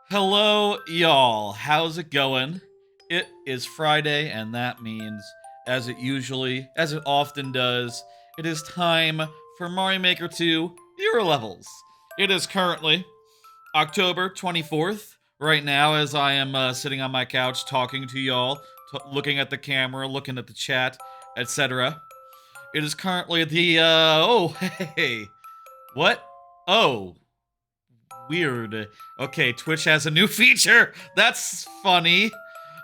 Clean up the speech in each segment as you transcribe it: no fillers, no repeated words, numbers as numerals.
Hello, y'all. How's it going? It is Friday, and that means, as it often does, it is time for Mario Maker 2 viewer levels. It is currently October 24th, right now, as I am sitting on my couch talking to y'all, looking at the camera, looking at the chat, etc. It is currently oh, hey. What? Oh, weird. Okay, Twitch has a new feature. That's funny.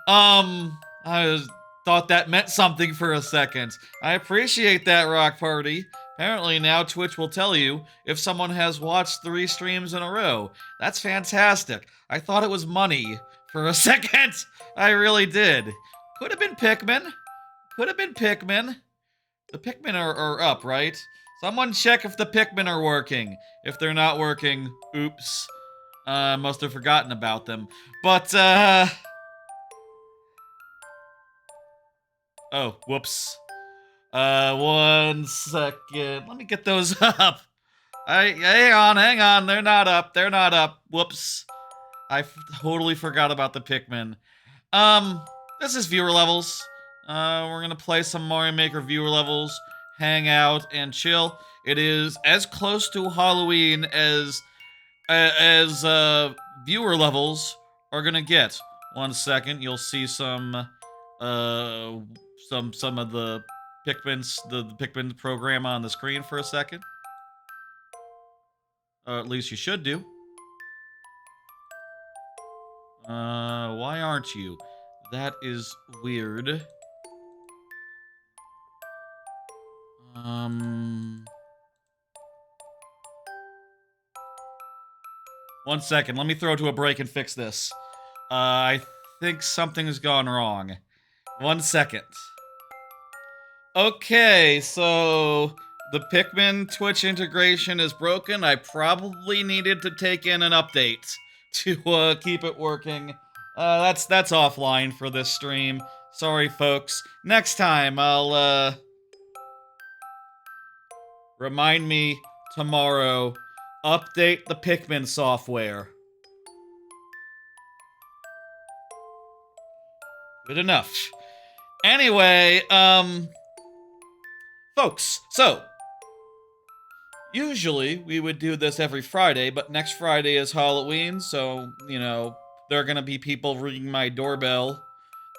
I thought that meant something for a second. I appreciate that, Rock Party. Apparently now Twitch will tell you if someone has watched 3 streams in a row. That's fantastic. I thought it was money for a second. I really did. Could have been Pikmin. Could have been Pikmin. The Pikmin are up, right? Someone check if the Pikmin are working. If they're not working, oops. Must have forgotten about them. But, oh, whoops. 1 second. Let me get those up. Hang on. They're not up. They're not up. Whoops. I totally forgot about the Pikmin. This is viewer levels. We're gonna play some Mario Maker viewer levels, hang out, and chill. It is as close to Halloween as viewer levels are gonna get. 1 second, you'll see some of the the Pikmin program on the screen for a second. At least you should do. Why aren't you? That is weird. Um... 1 second, let me throw to a break and fix this. I think something's gone wrong. 1 second. Okay, so the Pikmin Twitch integration is broken. I probably needed to take in an update to keep it working. That's offline for this stream. Sorry, folks. Next time, I'll remind me tomorrow. Update the Pikmin software. Good enough. Anyway, folks, so usually we would do this every Friday, but next Friday is Halloween, so, you know, there are gonna be people ringing my doorbell,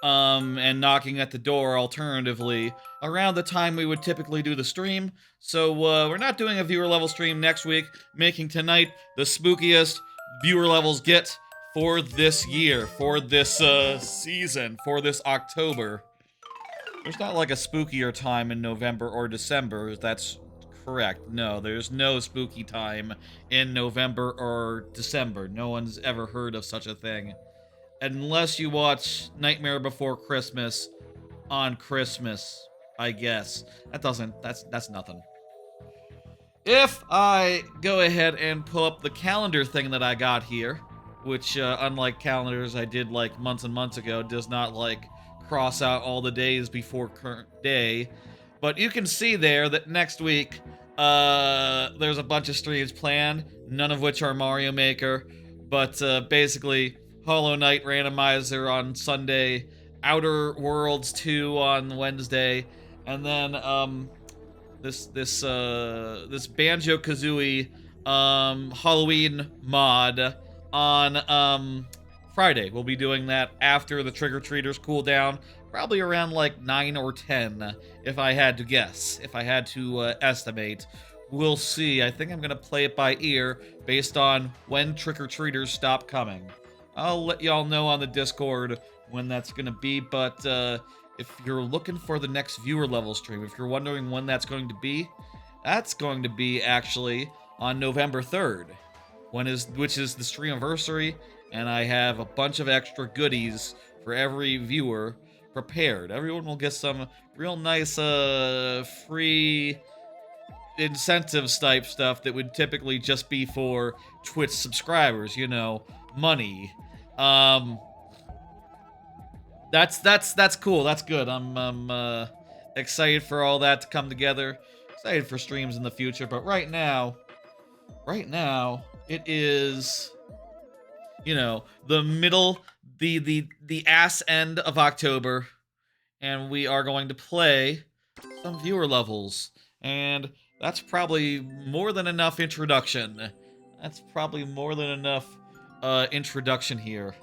and knocking at the door alternatively around the time we would typically do the stream. So, we're not doing a viewer level stream next week, making tonight the spookiest viewer levels get for this year, for this, season, for this October. There's not like a spookier time in November or December, that's correct. No, there's no spooky time in November or December. No one's ever heard of such a thing. Unless you watch Nightmare Before Christmas on Christmas, I guess. That's nothing. If I go ahead and pull up the calendar thing that I got here, which, unlike calendars I did like months and months ago, does not like cross out all the days before current day. But you can see there that next week, there's a bunch of streams planned, none of which are Mario Maker. But, basically, Hollow Knight Randomizer on Sunday, Outer Worlds 2 on Wednesday, and then, this Banjo-Kazooie, Halloween mod on, Friday. We'll be doing that after the trick-or-treaters cool down, probably around like 9 or 10, if I had to guess, if I had to estimate. We'll see. I think I'm gonna play it by ear based on when trick-or-treaters stop coming. I'll let y'all know on the Discord when that's gonna be, but if you're looking for the next viewer level stream, if you're wondering when that's going to be, that's going to be actually on November 3rd, which is the streamiversary, and I have a bunch of extra goodies for every viewer prepared. Everyone will get some real nice free incentives type stuff that would typically just be for Twitch subscribers, you know, money. That's cool. That's good. I'm excited for all that to come together. Excited for streams in the future, but right now, it is you know, the middle, the ass end of October, and we are going to play some viewer levels. And that's probably more than enough introduction. That's probably more than enough introduction here.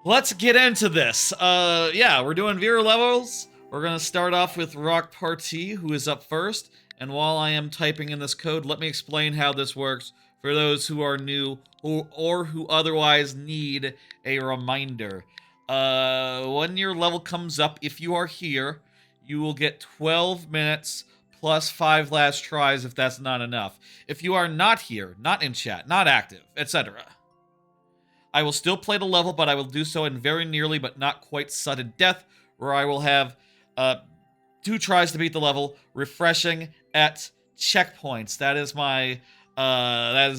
Let's get into this. Yeah, we're doing viewer levels. We're gonna start off with Rock Party, who is up first. And while I am typing in this code, let me explain how this works for those who are new or who otherwise need a reminder. When your level comes up, if you are here, you will get 12 minutes plus 5 last tries if that's not enough. If you are not here, not in chat, not active, etc., I will still play the level, but I will do so in very nearly but not quite sudden death, where I will have 2 tries to beat the level, refreshing at checkpoints. That is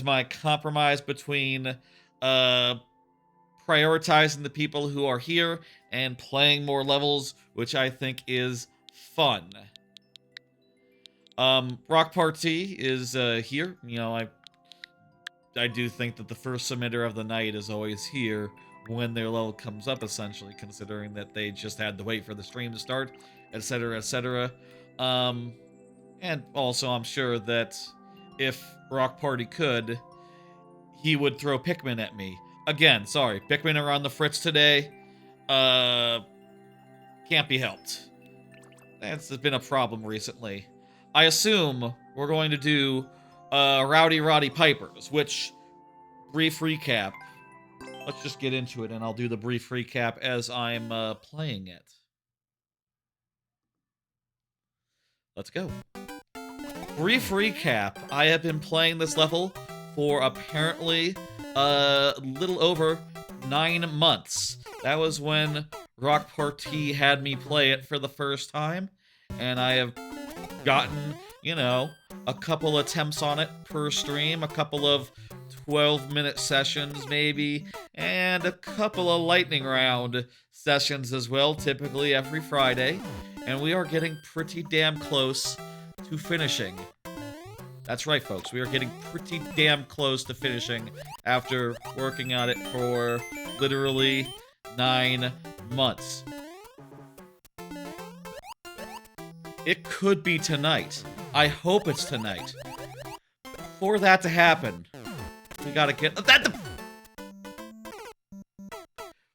my compromise between prioritizing the people who are here and playing more levels, which I think is fun. Rock Party is here. You know, I do think that the first submitter of the night is always here when their level comes up, essentially, considering that they just had to wait for the stream to start, etc., etc. And also, I'm sure that if Rock Party could, he would throw Pikmin at me. Again, sorry, Pikmin are on the fritz today. Can't be helped. That's been a problem recently. I assume we're going to do Rowdy Roddy Pipers, which, brief recap. Let's just get into it, and I'll do the brief recap as I'm playing it. Let's go. Brief recap. I have been playing this level for apparently a little over 9 months. That was when Rock Party had me play it for the first time, and I have gotten, you know, a couple attempts on it per stream, a couple of 12-minute sessions maybe, and a couple of lightning round sessions as well, typically every Friday, and we are getting pretty damn close to finishing. That's right, folks, we are getting pretty damn close to finishing after working on it for literally 9 months. It could be tonight. I hope it's tonight. For that to happen, we gotta get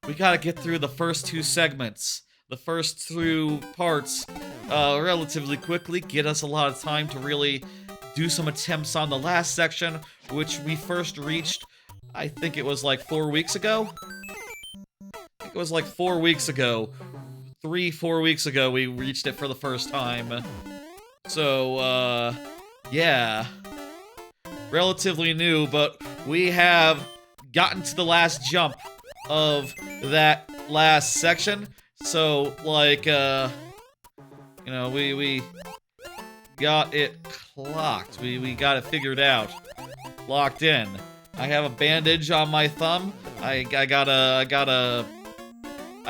we gotta get through the first 2 segments, the first 2 parts, relatively quickly. Get us a lot of time to really do some attempts on the last section, which we first reached, I think it was like 4 weeks ago? I think it was like 4 weeks ago. 3-4 weeks ago we reached it for the first time. So, yeah. Relatively new, but we have gotten to the last jump of that last section. So, like, you know, we got it clocked. We got it figured out. Locked in. I have a bandage on my thumb. I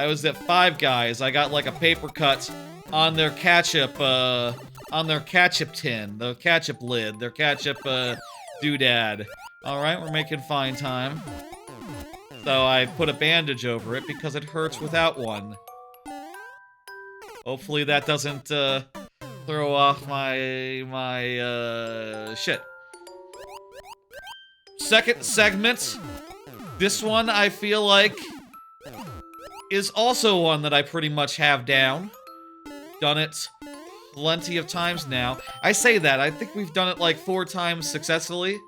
was at Five Guys. I got like a paper cut on their ketchup tin, the ketchup lid, their ketchup doodad. Alright, we're making fine time. So I put a bandage over it because it hurts without one. Hopefully that doesn't throw off my shit. Second segment. This one I feel like is also one that I pretty much have down. Done it plenty of times now. I say that, I think we've done it like 4 times successfully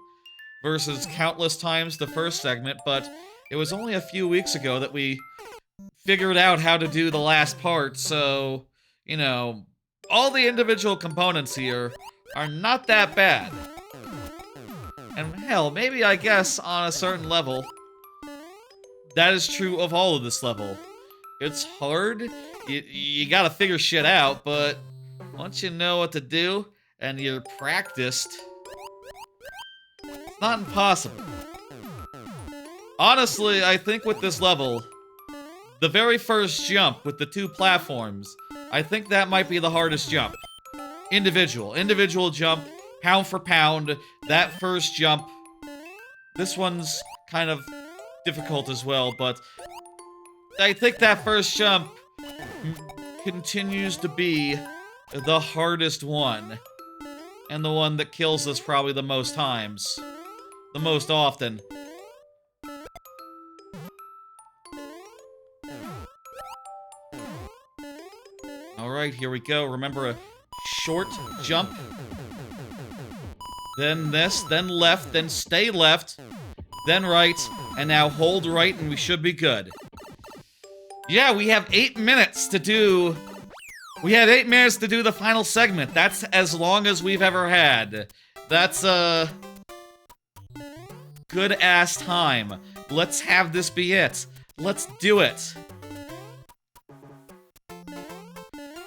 versus countless times the first segment, but it was only a few weeks ago that we figured out how to do the last part, so, you know, all the individual components here are not that bad. And hell, maybe I guess on a certain level, that is true of all of this level. It's hard, you gotta figure shit out, but once you know what to do, and you're practiced, it's not impossible. Honestly, I think with this level, the very first jump with the 2 platforms, I think that might be the hardest jump. Individual jump, pound for pound, that first jump. This one's kind of difficult as well, but I think that first jump continues to be the hardest one. And the one that kills us probably the most times. The most often. Alright, here we go. Remember a short jump. Then this, then left, then stay left. Then right, and now hold right, and we should be good. Yeah, we have 8 minutes to do... We have 8 minutes to do the final segment. That's as long as we've ever had. That's a good-ass time. Let's have this be it. Let's do it.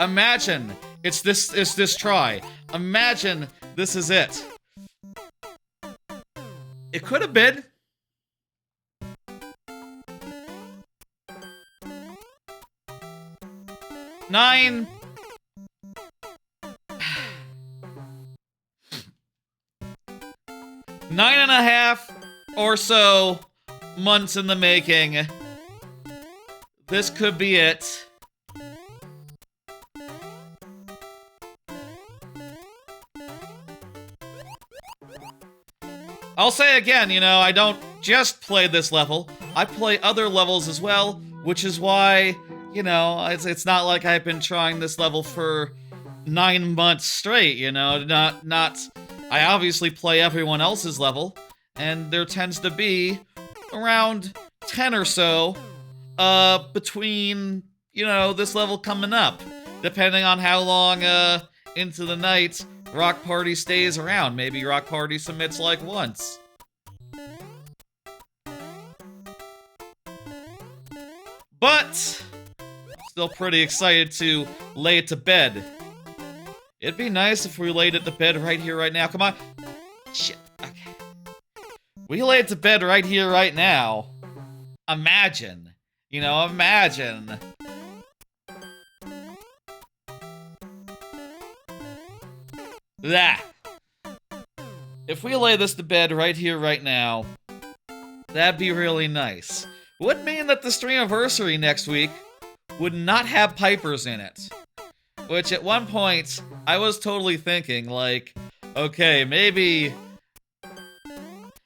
Imagine it's this try. Imagine this is it. It could have been. Nine. 9.5 or so months in the making. This could be it. I'll say again, you know, I don't just play this level. I play other levels as well, which is why, you know, it's not like I've been trying this level for 9 months straight, you know, I obviously play everyone else's level, and there tends to be around 10 or so, between, you know, this level coming up, depending on how long, into the night Rock Party stays around. Maybe Rock Party submits, like, once. But still pretty excited to lay it to bed. It'd be nice if we laid it to bed right here, right now. Come on. Shit. Okay. We lay it to bed right here, right now. Imagine. You know, imagine. That. If we lay this to bed right here, right now, that'd be really nice. Would mean that the Streamiversary next week would not have Pipers in it. Which, at one point, I was totally thinking, like, okay, maybe...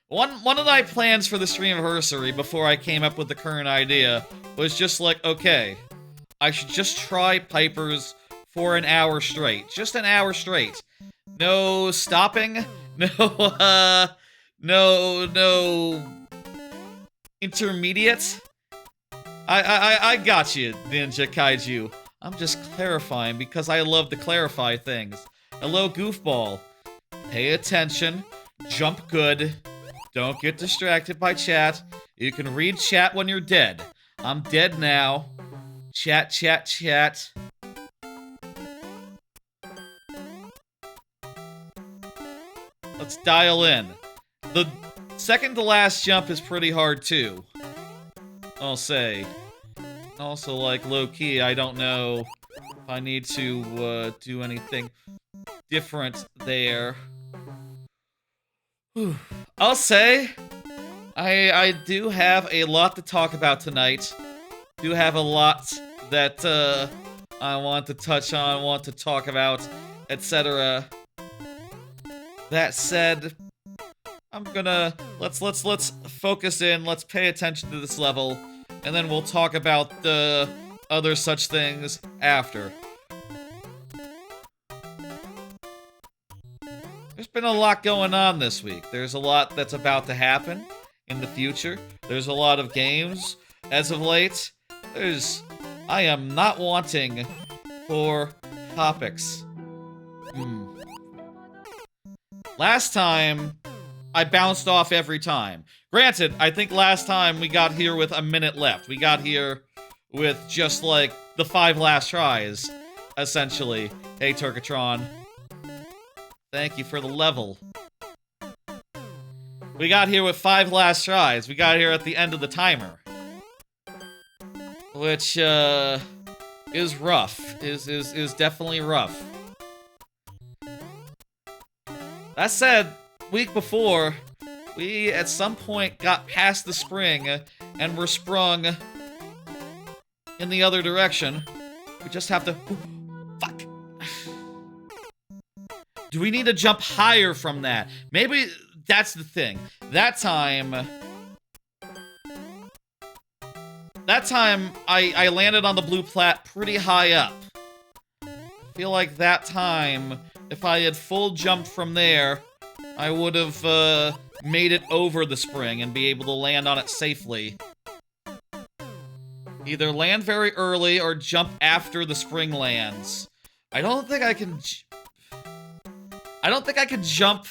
One of my plans for the Streamiversary, before I came up with the current idea, was just like, okay, I should just try Pipers for an hour straight. Just an hour straight. No stopping. No, no intermediate. I got you, Ninja Kaiju. I'm just clarifying because I love to clarify things. Hello, goofball. Pay attention. Jump good. Don't get distracted by chat. You can read chat when you're dead. I'm dead now. Chat, chat, chat. Let's dial in. The second to last jump is pretty hard too, I'll say. Also, like, low-key, I don't know if I need to do anything different there. Whew. I'll say I do have a lot to talk about tonight. Do have a lot that I want to touch on, want to talk about, etc. That said, I'm gonna let's focus in, let's pay attention to this level, and then we'll talk about the other such things after. There's been a lot going on this week. There's a lot that's about to happen in the future. There's a lot of games as of late. I am not wanting for topics. Last time, I bounced off every time. Granted, I think last time we got here with a minute left. We got here with just, like, the 5 last tries, essentially. Hey, Turkatron. Thank you for the level. We got here with 5 last tries. We got here at the end of the timer. Which, is rough. Is definitely rough. That said, week before, we at some point got past the spring and were sprung in the other direction. We just have to... Fuck. Do we need to jump higher from that? Maybe that's the thing. That time I landed on the blue plat pretty high up. I feel like that time, if I had full jumped from there, I would have made it over the spring and be able to land on it safely. Either land very early or jump after the spring lands. I don't think I can jump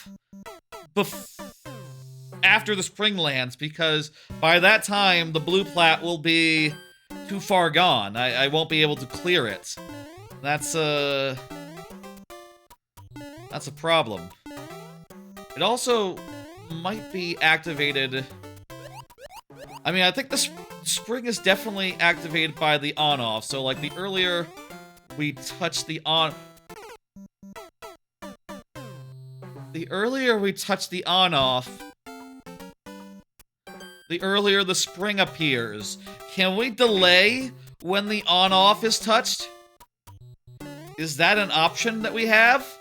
after the spring lands, because by that time the blue plat will be too far gone. I won't be able to clear it. That's a problem. It also might be activated. I mean, I think the spring is definitely activated by the on-off. So, like, the earlier we touch the on-off, the earlier the spring appears. Can we delay when the on-off is touched? Is that an option that we have?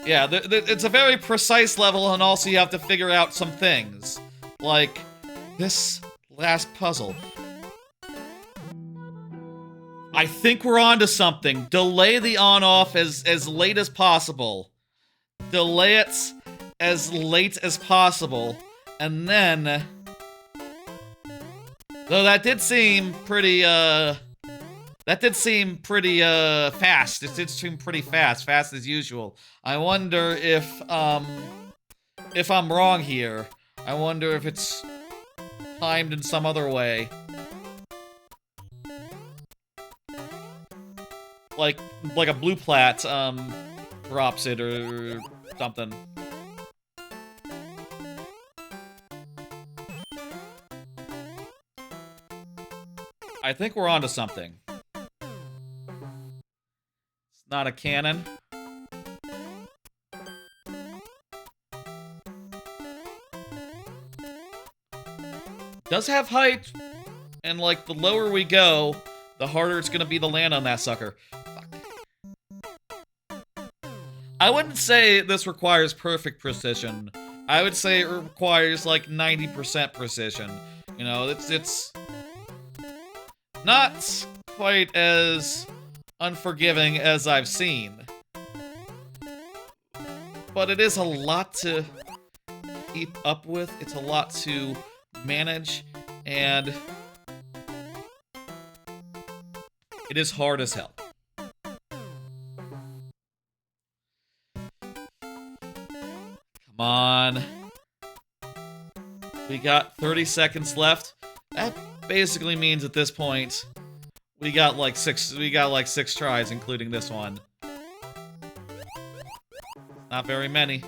Yeah, it's a very precise level, and also you have to figure out some things. Like, this last puzzle. I think we're onto something. Delay the on-off as late as possible. Delay it as late as possible. And then... Though that did seem pretty, fast. It did seem pretty fast as usual. I wonder if I'm wrong here. I wonder if it's timed in some other way. Like a blue plat, drops it or something. I think we're onto something. It's not a cannon. It does have height, and like the lower we go, the harder it's gonna be to land on that sucker. Fuck. I wouldn't say this requires perfect precision. I would say it requires like 90% precision. You know, it's not quite as unforgiving as I've seen. But it is a lot to keep up with. It's a lot to manage, and it is hard as hell. Come on. We got 30 seconds left. That basically means at this point we got like six tries, including this one. Not very many.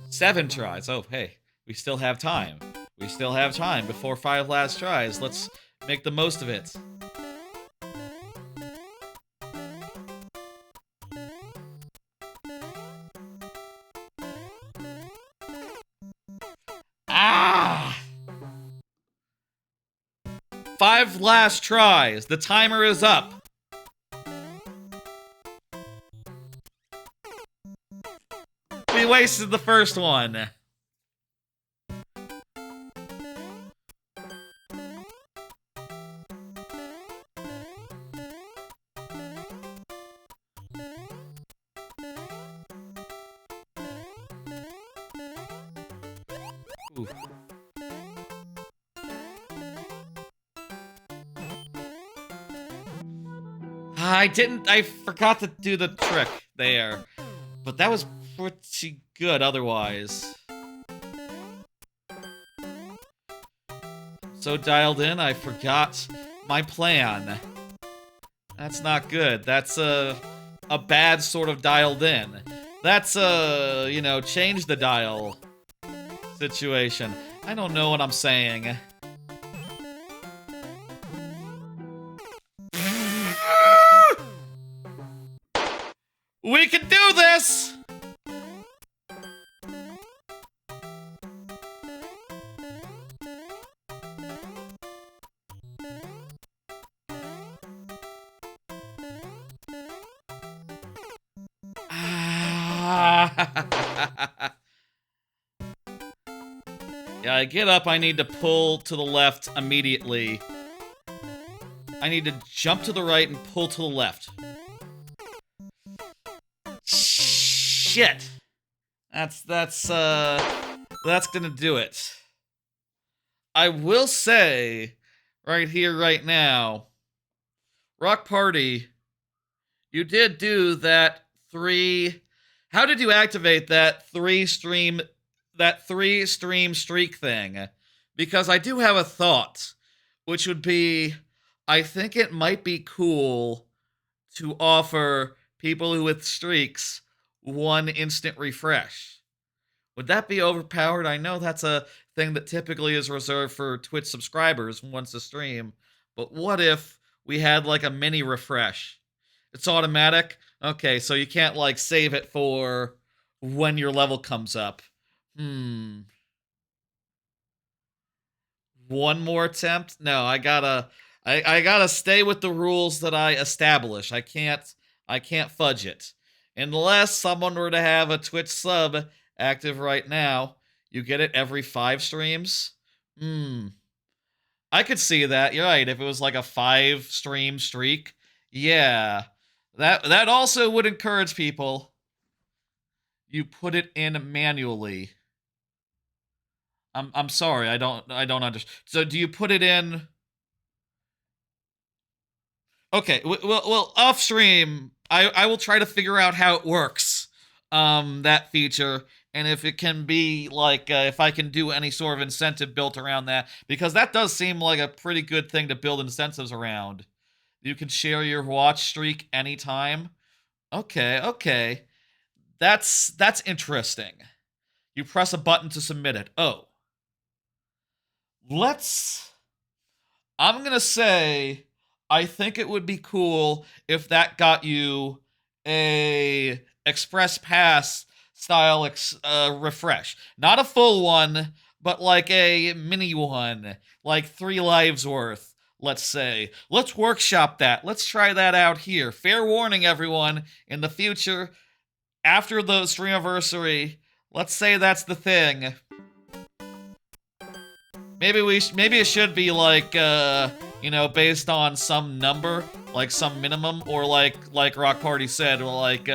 Seven tries. Oh, hey, we still have time. We still have time before 5 last tries. Let's make the most of it. Ah! 5 last tries. The timer is up. We wasted the first one. Ooh. I forgot to do the trick there. But that was pretty good otherwise. So dialed in, I forgot my plan. That's not good. That's a bad sort of dialed in. That's you know, change the dial situation. I don't know what I'm saying. We can do this! Yeah, I get up, I need to pull to the left immediately. I need to jump to the right and pull to the left. Shit! That's gonna do it. I will say, right here, right now, Rock Party, you did do that 3... How did you activate that 3-stream streak thing? Because I do have a thought, which would be, I think it might be cool to offer people who with streaks 1 instant refresh. Would that be overpowered? I know that's a thing that typically is reserved for Twitch subscribers once a stream, but what if we had like a mini refresh? It's automatic? Okay, so you can't like save it for when your level comes up. One more attempt? No, I gotta stay with the rules that I establish. I can't fudge it. Unless someone were to have a Twitch sub active right now. You get it every 5 streams? I could see that. You're right. If it was like a 5-stream streak, yeah. That also would encourage people. You put it in manually. I'm sorry. I don't understand. So do you put it in? Okay. Well, off stream, I will try to figure out how it works. That feature, and if it can be like if I can do any sort of incentive built around that, because that does seem like a pretty good thing to build incentives around. You can share your watch streak anytime. Okay. That's interesting. You press a button to submit it. Oh. I'm gonna say, I think it would be cool if that got you a Express Pass style refresh. Not a full one, but like a mini one. Like 3 lives worth, let's say. Let's workshop that. Let's try that out here. Fair warning, everyone. In the future, after the streamiversary, let's say that's the thing. Maybe it should be like, based on some number, like some minimum, or like Rock Party said, or like,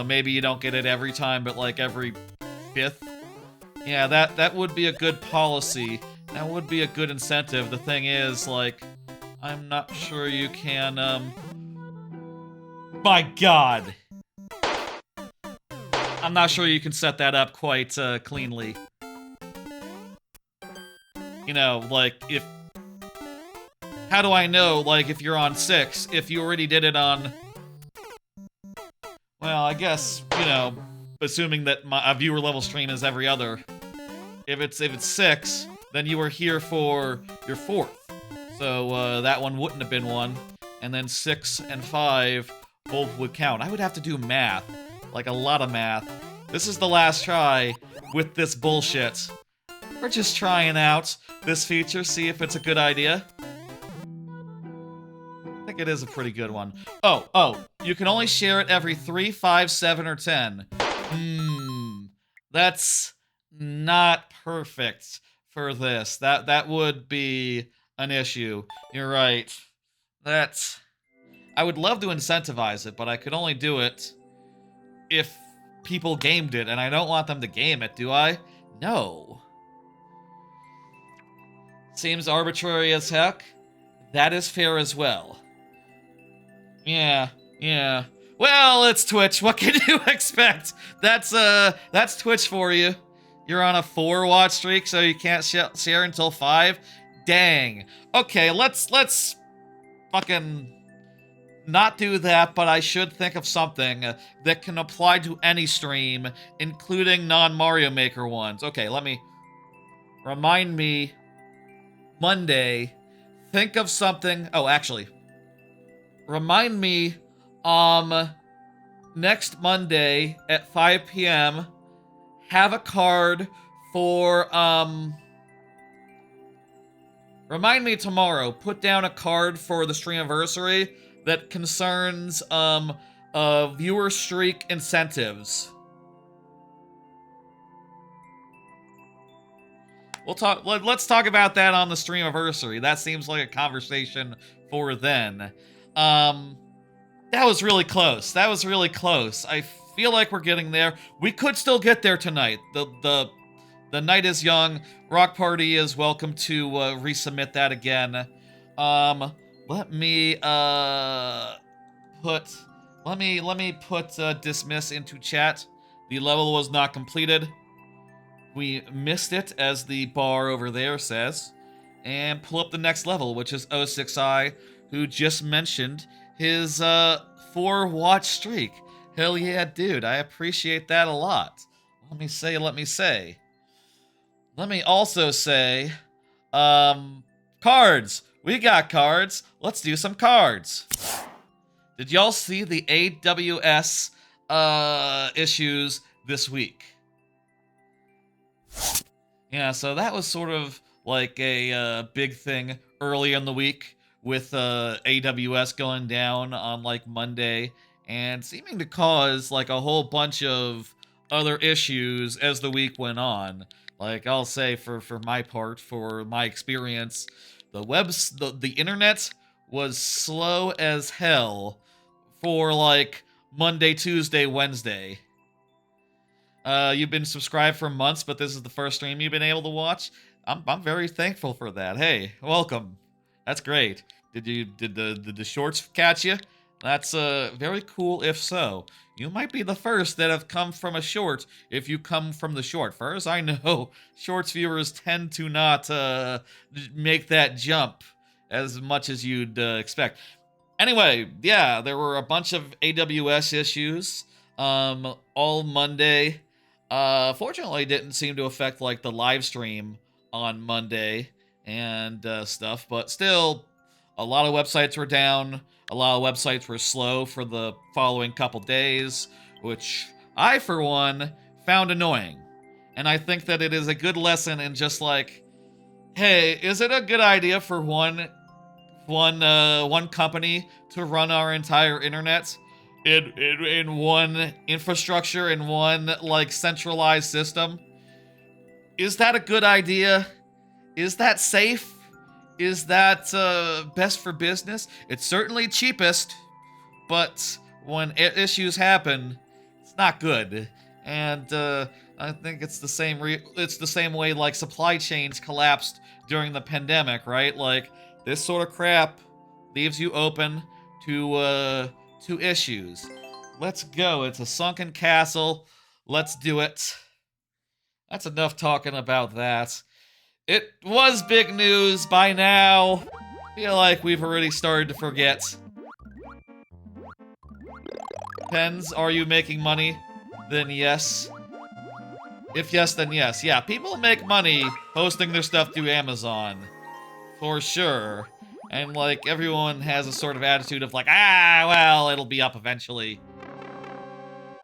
maybe you don't get it every time, but like every 5th. Yeah, that would be a good policy. That would be a good incentive. The thing is, like, I'm not sure you can, My God! I'm not sure you can set that up quite, cleanly. Like, if... How do I know, like, if you're on 6, if you already did it on... Well, I guess, assuming that a viewer level stream is every other. If it's 6, then you were here for your 4th. So, that one wouldn't have been 1. And then 6 and 5 both would count. I would have to do math. Like, a lot of math. This is the last try with this bullshit. We're just trying out this feature, see if it's a good idea. I think it is a pretty good one. Oh, you can only share it every 3, 5, 7, or 10. That's not perfect for this. That would be an issue. You're right. I would love to incentivize it, but I could only do it if people gamed it, and I don't want them to game it, do I? No. Seems arbitrary as heck. That is fair as well. Yeah. Well, it's Twitch. What can you expect? That's Twitch for you. You're on a 4-watch streak, so you can't share until 5? Dang. Okay, let's fucking not do that, but I should think of something that can apply to any stream, including non-Mario Maker ones. Okay, let me... Remind me... Monday, think of something... Oh, actually. Remind me, next Monday at 5 p.m. have a card for, remind me tomorrow, put down a card for the Streamiversary that concerns, viewer streak incentives. Let's talk about that on the Streamiversary. That seems like a conversation for then. That was really close. That was really close. I feel like we're getting there. We could still get there tonight. The night is young. Rock Party is welcome to resubmit that again. Let me put dismiss into chat. The level was not completed. We missed it, as the bar over there says. And pull up the next level, which is 06I, who just mentioned his 4-watch streak. Hell yeah, dude. I appreciate that a lot. Let me say. Let me also say, cards. We got cards. Let's do some cards. Did y'all see the AWS issues this week? Yeah, so that was sort of like a big thing early in the week with AWS going down on like Monday and seeming to cause like a whole bunch of other issues as the week went on. Like, I'll say for my part, for my experience, the internet was slow as hell for like Monday, Tuesday, Wednesday. You've been subscribed for months, but this is the first stream you've been able to watch. I'm very thankful for that. Hey, welcome. That's great. Did the shorts catch you? That's very cool if so. You might be the first that have come from a short if you come from the short. For as I know, shorts viewers tend to not make that jump as much as you'd expect. Anyway, yeah, there were a bunch of AWS issues all Monday. Fortunately, it didn't seem to affect like the live stream on Monday and stuff, but still, a lot of websites were down. A lot of websites were slow for the following couple days, which I, for one, found annoying. And I think that it is a good lesson in just like, hey, is it a good idea for one company to run our entire internet in one infrastructure, in one like centralized system? Is that a good idea? Is that safe? Is that best for business? It's certainly cheapest, but when issues happen, it's not good. And I think it's the same way like supply chains collapsed during the pandemic, right? Like this sort of crap leaves you open to issues. Let's go. It's a sunken castle. Let's do it. That's enough talking about that. It was big news by now. Feel like we've already started to forget. Pens, are you making money? Then yes. If yes, then yes. Yeah, people make money posting their stuff to Amazon. For sure. And like everyone has a sort of attitude of like, well, it'll be up eventually.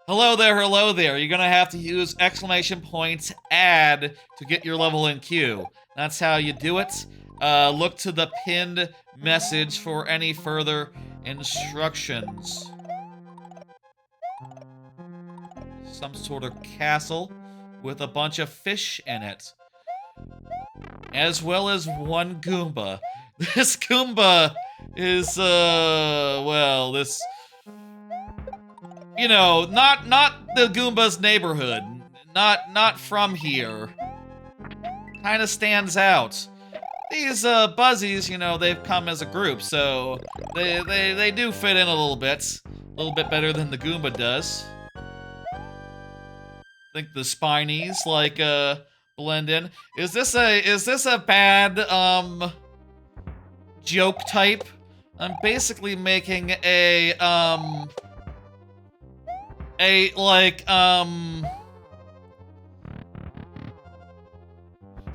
Hello there, you're gonna have to use exclamation point add to get your level in queue. That's how you do it. Look to the pinned message for any further instructions. Some sort of castle with a bunch of fish in it. As well as one Goomba. This Goomba is, well, this... You know, not the Goomba's neighborhood. Not from here. Kinda stands out. These, Buzzies, you know, they've come as a group, so they do fit in a little bit. A little bit better than the Goomba does. I think the Spinies, like, blend in. Is this a bad, joke type? I'm basically making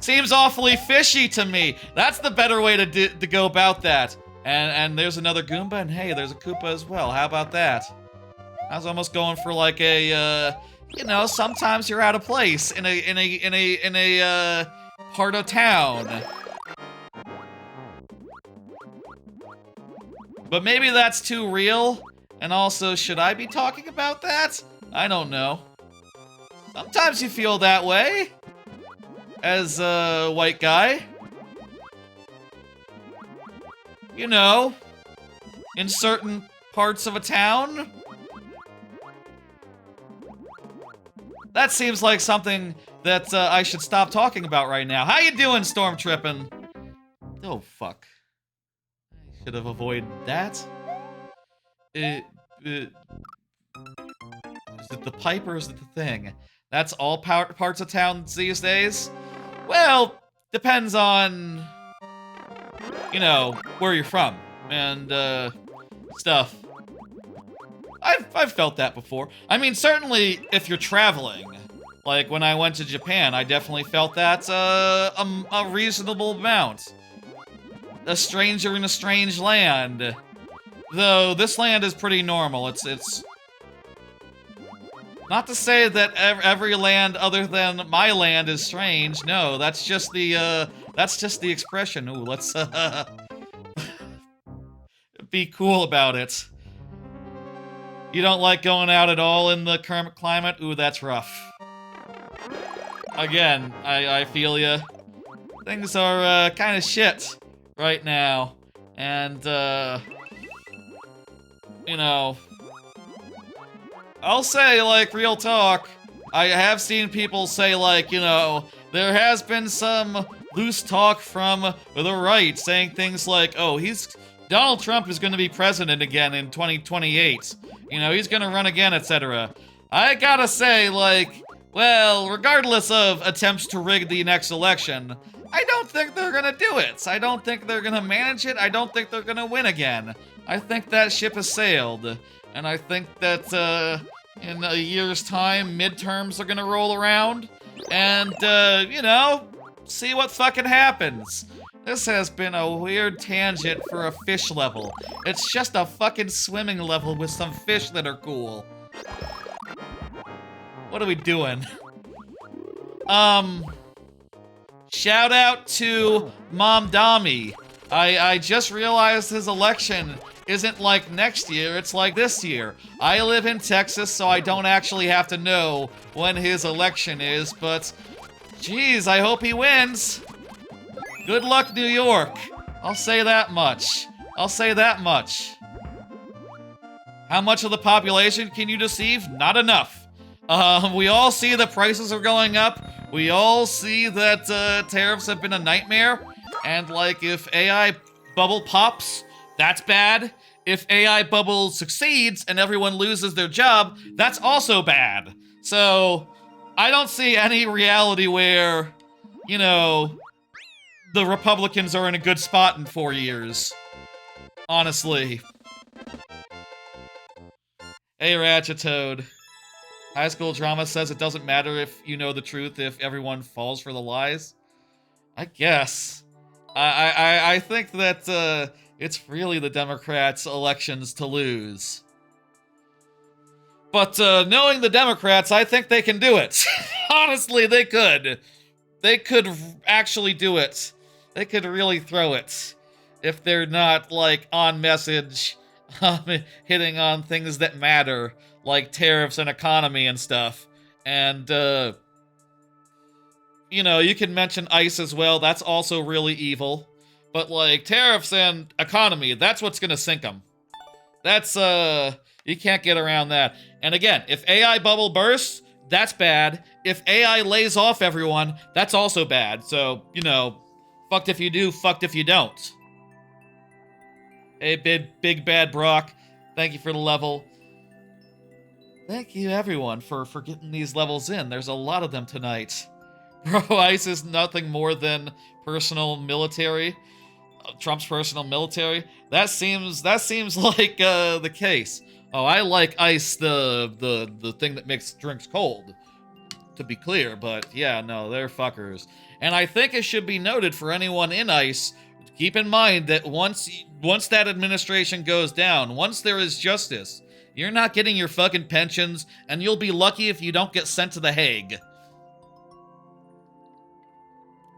seems awfully fishy to me. That's the better way to go about that. And there's another Goomba, and hey, there's a Koopa as well. How about that? I was almost going for like a, you know, sometimes you're out of place in a part of town. But maybe that's too real. And also, should I be talking about that? I don't know. Sometimes you feel that way as a white guy. You know, in certain parts of a town. That seems like something that I should stop talking about right now. How you doing, Storm Trippin'? Oh, fuck. I should have avoided that. Is it the pipe or is it the thing? That's all parts of town these days? Well, depends on, you know, where you're from and stuff. I've felt that before. I mean, certainly if you're traveling, like when I went to Japan, I definitely felt that a reasonable amount. A stranger in a strange land. Though this land is pretty normal. It's not to say that every land other than my land is strange. No, that's just the expression. Ooh, let's be cool about it. You don't like going out at all in the current climate? Ooh, that's rough. Again, I feel ya. Things are kind of shit right now, and you know, I'll say, like, real talk, I have seen people say, like, you know, there has been some loose talk from the right saying things like, oh, Donald Trump is going to be president again in 2028. You know, he's going to run again, etc. I gotta say, like, well, regardless of attempts to rig the next election, I don't think they're going to do it. I don't think they're going to manage it. I don't think they're going to win again. I think that ship has sailed. And I think that, in a year's time, midterms are gonna roll around. And, you know, see what fucking happens. This has been a weird tangent for a fish level. It's just a fucking swimming level with some fish that are cool. What are we doing? Shout out to Mom Dami. I just realized his election isn't like next year, it's like this year. I live in Texas, so I don't actually have to know when his election is, but geez, I hope he wins. Good luck, New York. I'll say that much. I'll say that much. How much of the population can you deceive? Not enough. We all see the prices are going up. We all see that tariffs have been a nightmare. And like, if AI bubble pops, that's bad. If AI bubble succeeds and everyone loses their job, that's also bad. So, I don't see any reality where, you know, the Republicans are in a good spot in 4 years. Honestly. Hey, Ratchet Toad. High school drama says it doesn't matter if you know the truth if everyone falls for the lies. I guess. I think that, it's really the Democrats' elections to lose. But, knowing the Democrats, I think they can do it. Honestly, they could. They could actually do it. They could really throw it. If they're not, like, on message, hitting on things that matter, like tariffs and economy and stuff. And, you know, you can mention ICE as well. That's also really evil. But, like, tariffs and economy, that's what's gonna sink them. That's, you can't get around that. And again, if AI bubble bursts, that's bad. If AI lays off everyone, that's also bad. So, you know, fucked if you do, fucked if you don't. Hey, big bad Brock, thank you for the level. Thank you, everyone, for getting these levels in. There's a lot of them tonight. Bro, ICE is nothing more than personal military. Trump's personal military. That seems like the case. Oh, I like ICE, the thing that makes drinks cold, to be clear. But yeah, no, they're fuckers. And I think it should be noted for anyone in ICE, keep in mind that once that administration goes down, once there is justice, You're not getting your fucking pensions, and you'll be lucky if you don't get sent to The Hague.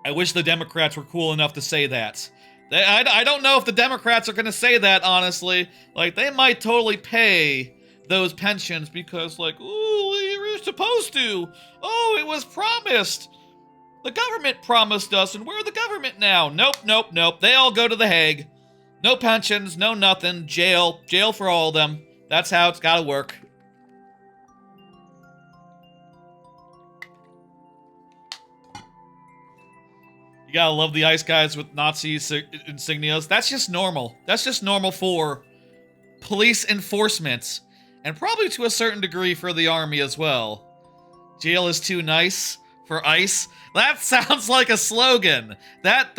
I wish the Democrats were cool enough to say that. I don't know if the Democrats are gonna say that, honestly. Like, they might totally pay those pensions because, like, ooh, we were supposed to. Oh, it was promised. The government promised us, and we're the government now. Nope, nope, nope. They all go to The Hague. No pensions, no nothing. Jail. Jail for all of them. That's how it's gotta work. You gotta love the ice guys with Nazi insignias. That's just normal. That's just normal for police enforcement. And probably to a certain degree for the army as well. Jail is too nice for ice. That sounds like a slogan. That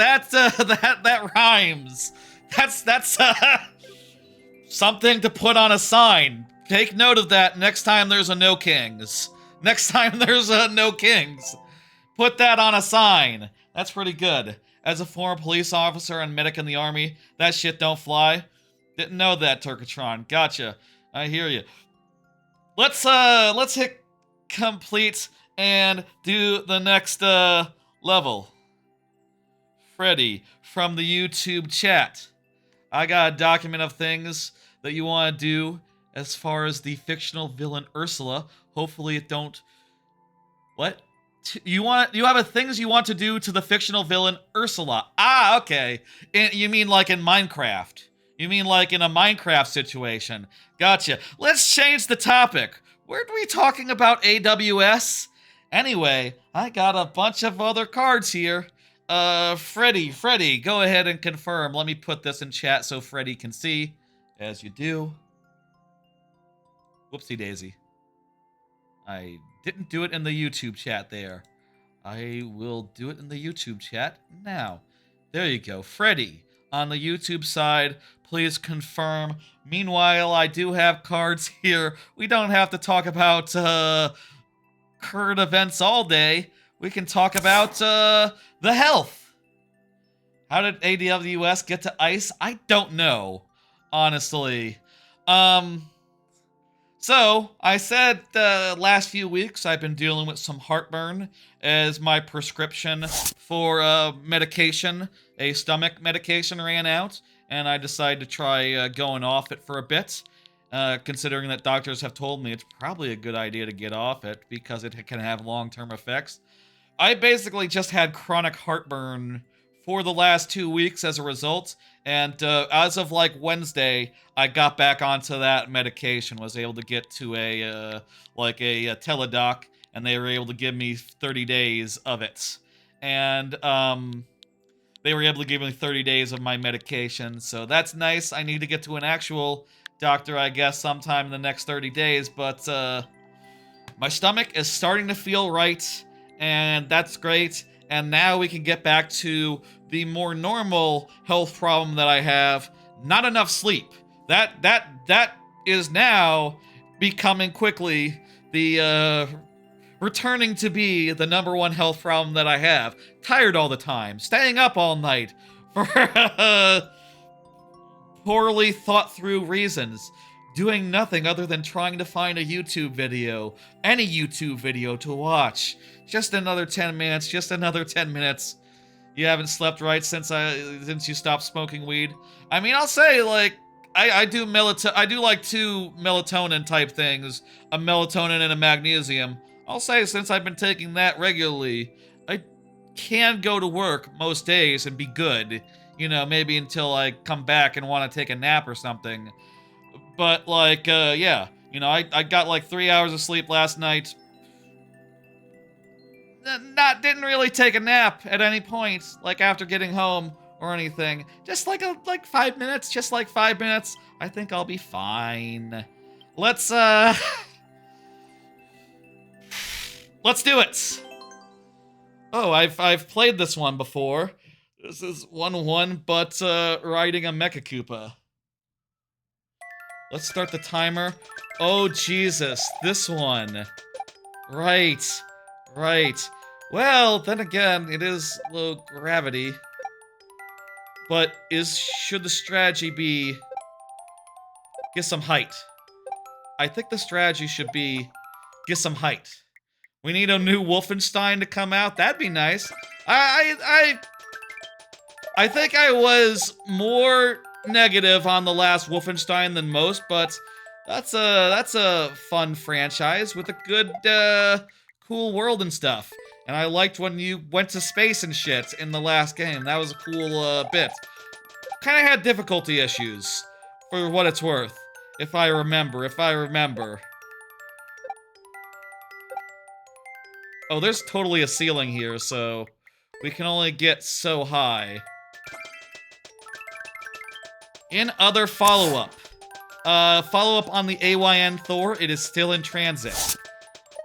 rhymes. That's something to put on a sign. Take note of that next time there's a no kings. Next time there's a no kings. Put that on a sign. That's pretty good. As a former police officer and medic in the army, that shit don't fly. Didn't know that, Turkatron. Gotcha. I hear you. Let's hit complete and do the next level. Freddy from the YouTube chat. I got a document of things that you want to do as far as the fictional villain Ursula. Hopefully it don't... What? You have a things you want to do to the fictional villain Ursula. Ah, okay. You mean like in Minecraft. You mean like in a Minecraft situation. Gotcha. Let's change the topic. Weren't we talking about AWS? Anyway, I got a bunch of other cards here. Freddy, go ahead and confirm. Let me put this in chat so Freddy can see. As you do. Whoopsie daisy. I didn't do it in the YouTube chat there. I will do it in the YouTube chat now. There you go. Freddy, on the YouTube side, please confirm. Meanwhile, I do have cards here. We don't have to talk about current events all day. We can talk about the health. How did AWS get to ice? I don't know, honestly. So, I said the last few weeks I've been dealing with some heartburn as my prescription for medication, a stomach medication, ran out, and I decided to try going off it for a bit, considering that doctors have told me it's probably a good idea to get off it because it can have long-term effects. I basically just had chronic heartburn for the last 2 weeks as a result, and as of like Wednesday, I got back onto that medication, was able to get to a teledoc, and they were able to give me 30 days of it. And they were able to give me 30 days of my medication, so that's nice. I need to get to an actual doctor, I guess, sometime in the next 30 days, but my stomach is starting to feel right, and that's great. And now we can get back to the more normal health problem that I have. Not enough sleep. That is now becoming quickly the returning to be the #1 health problem that I have. Tired all the time, staying up all night for poorly thought through reasons. Doing nothing other than trying to find a YouTube video, any YouTube video to watch. Just another 10 minutes, just another 10 minutes. You haven't slept right since you stopped smoking weed. I mean, I'll say, like, I do like 2 melatonin type things, a melatonin and a magnesium. I'll say since I've been taking that regularly, I can go to work most days and be good. You know, maybe until I come back and want to take a nap or something. But, like, yeah. You know, I got, like, 3 hours of sleep last night. Didn't really take a nap at any point, like, after getting home or anything. Just, like 5 minutes, just like 5 minutes. I think I'll be fine. Let's do it! Oh, I've played this one before. This is 1-1, but, riding a Mecha Koopa. Let's start the timer. Oh, Jesus. This one. Right. Well, then again, it is low gravity. But should the strategy be... get some height? I think the strategy should be get some height. We need a new Wolfenstein to come out. That'd be nice. I think I was more negative on the last Wolfenstein than most, but that's a fun franchise with a good, cool world and stuff. And I liked when you went to space and shit in the last game. That was a cool, bit. Kind of had difficulty issues, for what it's worth. If I remember. Oh, there's totally a ceiling here, so we can only get so high. In other follow-up. Follow-up on the AYN Thor, it is still in transit.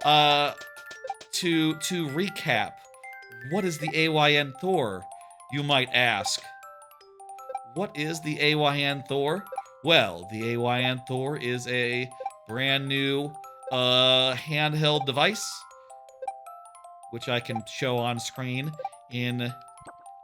To recap, what is the AYN Thor, you might ask? What is the AYN Thor? Well, the AYN Thor is a brand new handheld device, which I can show on screen in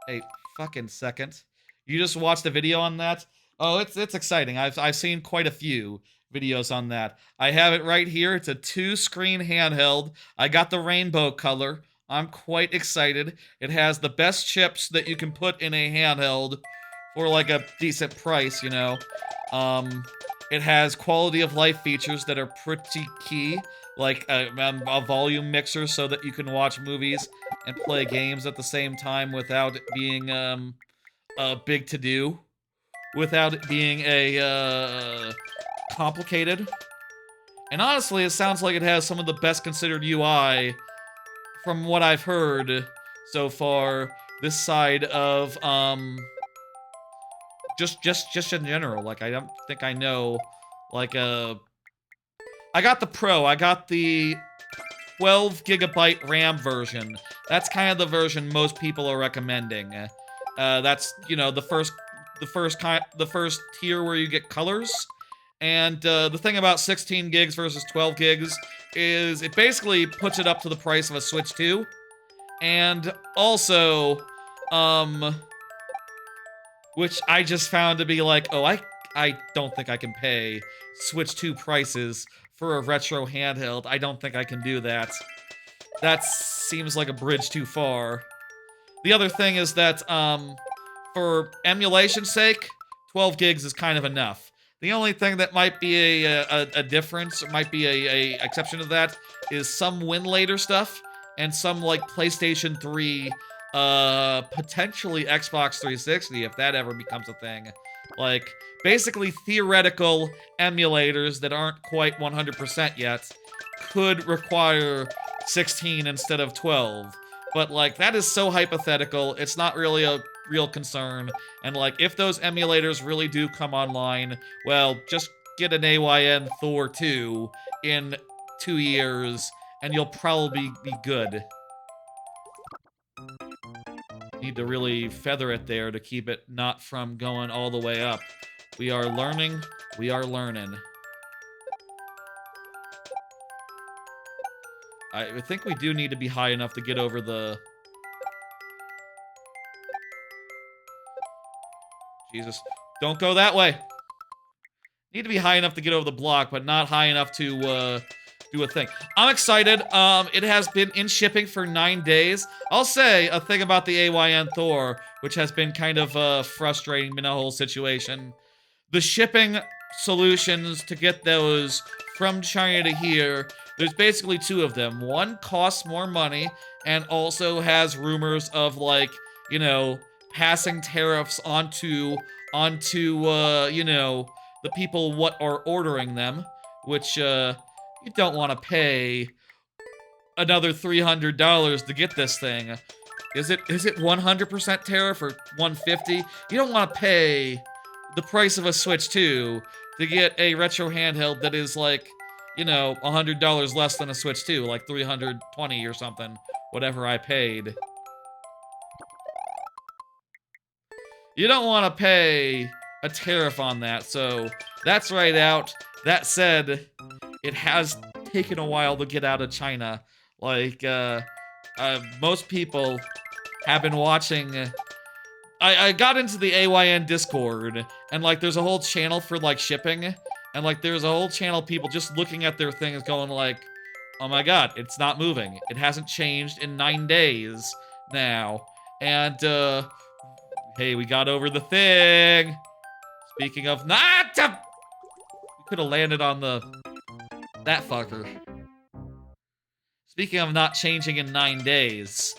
a fucking second. You just watched a video on that? Oh, it's exciting. I've seen quite a few videos on that. I have it right here. It's a 2-screen handheld. I got the rainbow color. I'm quite excited. It has the best chips that you can put in a handheld for like a decent price, you know. It has quality of life features that are pretty key, like a volume mixer so that you can watch movies and play games at the same time without it being a big to-do, without it being a complicated. And honestly, it sounds like it has some of the best considered UI from what I've heard so far this side of just in general. Like, I don't think I know, like, I got the Pro. I got the 12 gigabyte RAM version. That's kind of the version most people are recommending. That's, you know, the first tier where you get colors. And the thing about 16 gigs versus 12 gigs is it basically puts it up to the price of a Switch 2. And also, which I just found to be like, oh, I don't think I can pay Switch 2 prices for a retro handheld. I don't think I can do that. That seems like a bridge too far. The other thing is that, for emulation's sake, 12 gigs is kind of enough. The only thing that might be a difference, or might be a exception to that, is some Winlator stuff, and some, like, PlayStation 3, potentially Xbox 360, if that ever becomes a thing. Like, basically theoretical emulators that aren't quite 100% yet could require 16 instead of 12. But, like, that is so hypothetical, it's not really a real concern. And, like, if those emulators really do come online, well, just get an AYN Thor 2 in 2 years, and you'll probably be good. Need to really feather it there to keep it not from going all the way up. We are learning. We are learning. I think we do need to be high enough to get over the... Jesus. Don't go that way. Need to be high enough to get over the block, but not high enough to, do a thing. I'm excited. It has been in shipping for 9 days. I'll say a thing about the AYN Thor, which has been kind of, frustrating in the whole situation. The shipping solutions to get those from China to here, there's basically 2 of them. One costs more money, and also has rumors of, like, you know, passing tariffs onto, you know, the people what are ordering them, which, you don't want to pay another $300 to get this thing. Is it 100% tariff or 150? You don't want to pay the price of a Switch 2 to get a retro handheld that is like, you know, $100 less than a Switch 2, like $320 or something, whatever I paid. You don't want to pay a tariff on that, so that's right out. That said, it has taken a while to get out of China. Like, most people have been watching... I got into the AYN Discord, and, like, there's a whole channel for, like, shipping, And, like, there's a whole channel of people just looking at their things going like, oh my god, it's not moving. It hasn't changed in 9 days now. And, hey, we got over the thing. Speaking of not, we could have landed on that fucker. Speaking of not changing in 9 days,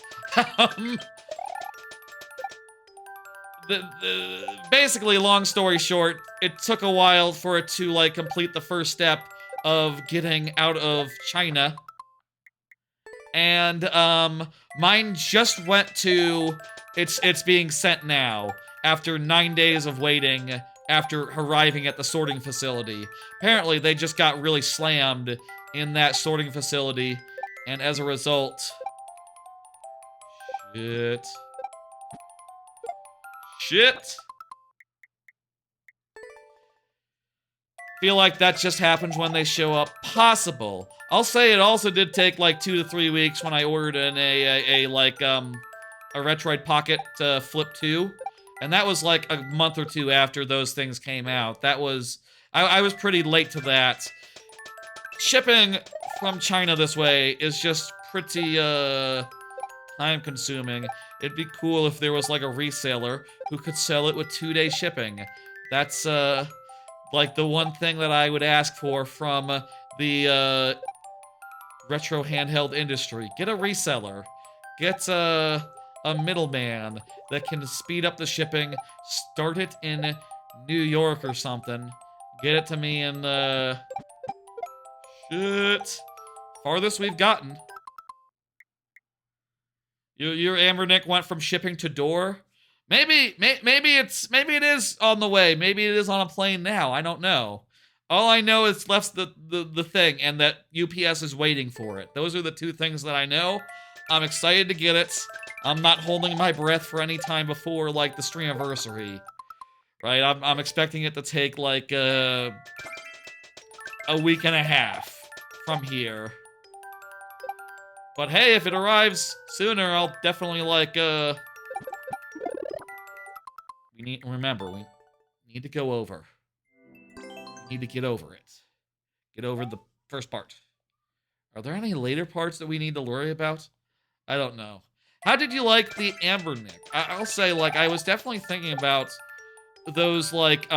basically, long story short, it took a while for it to, like, complete the first step of getting out of China. And, mine just went to, it's being sent now, after 9 days of waiting, after arriving at the sorting facility. Apparently, they just got really slammed in that sorting facility, and as a result... Shit! Feel like that just happens when they show up. Possible. I'll say it also did take like 2 to 3 weeks when I ordered a Retroid Pocket Flip 2. And that was like a month or two after those things came out. That was... I was pretty late to that. Shipping from China this way is just pretty, time-consuming. It'd be cool if there was like a reseller who could sell it with 2-day shipping. That's, like the one thing that I would ask for from the retro handheld industry. Get a reseller. Get a middleman that can speed up the shipping. Start it in New York or something. Get it to me in shit. Farthest we've gotten. Your Ambernick went from shipping to door. Maybe it is on the way. Maybe it is on a plane now. I don't know. All I know is left the thing and that UPS is waiting for it. Those are the two things that I know. I'm excited to get it. I'm not holding my breath for any time before like the streamiversary. Right? I'm expecting it to take like a week and a half from here. But hey, if it arrives sooner, I'll definitely like remember, we need to go over. We need to get over it. Get over the first part. Are there any later parts that we need to worry about? I don't know. How did you like the Ambernick? I'll say, like, I was definitely thinking about those, like,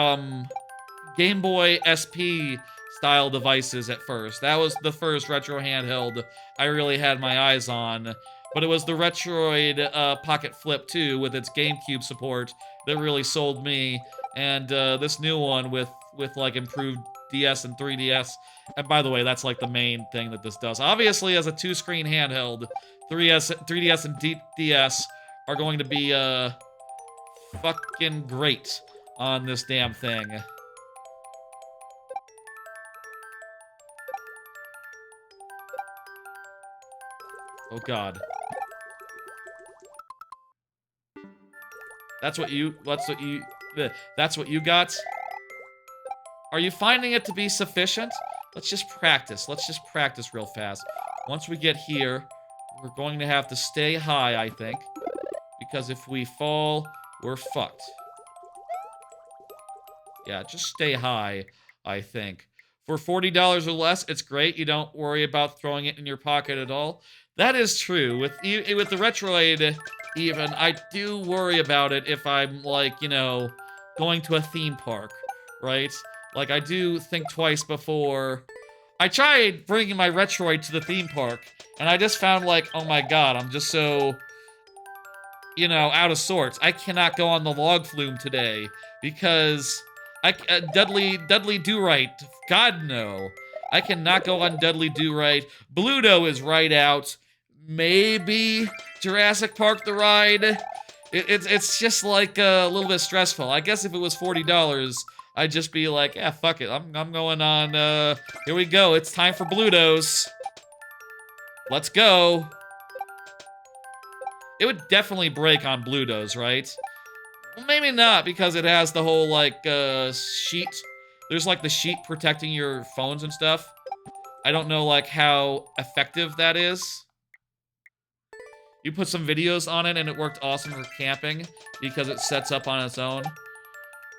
Game Boy SP style devices at first. That was the first retro handheld I really had my eyes on. But it was the Retroid Pocket Flip 2 with its GameCube support that really sold me. And this new one with like improved DS and 3DS. And by the way, that's like the main thing that this does. Obviously, as a 2-screen handheld, 3DS and DS are going to be fucking great on this damn thing. Oh god. That's what you got? Are you finding it to be sufficient? Let's just practice. Let's just practice real fast. Once we get here, we're going to have to stay high, I think. Because if we fall, we're fucked. Yeah, just stay high, I think. For $40 or less, it's great. You don't worry about throwing it in your pocket at all. That is true. With the Retroid, even, I do worry about it if I'm, like, you know, going to a theme park, right? Like, I do think twice before. I tried bringing my Retroid to the theme park, and I just found, like, oh my god, I'm just so, you know, out of sorts. I cannot go on the log flume today, because Dudley Do-Right, god no. I cannot go on Dudley Do-Right. Bluto is right out. Maybe Jurassic Park the ride. It's just like a little bit stressful. I guess if it was $40, I'd just be like, yeah, fuck it. I'm going on, here we go. It's time for Blutos. Let's go. It would definitely break on Blutos, right? Well, maybe not, because it has the whole, like, sheet. There's, like, the sheet protecting your phones and stuff. I don't know, like, how effective that is. You put some videos on it, and it worked awesome for camping, because it sets up on its own.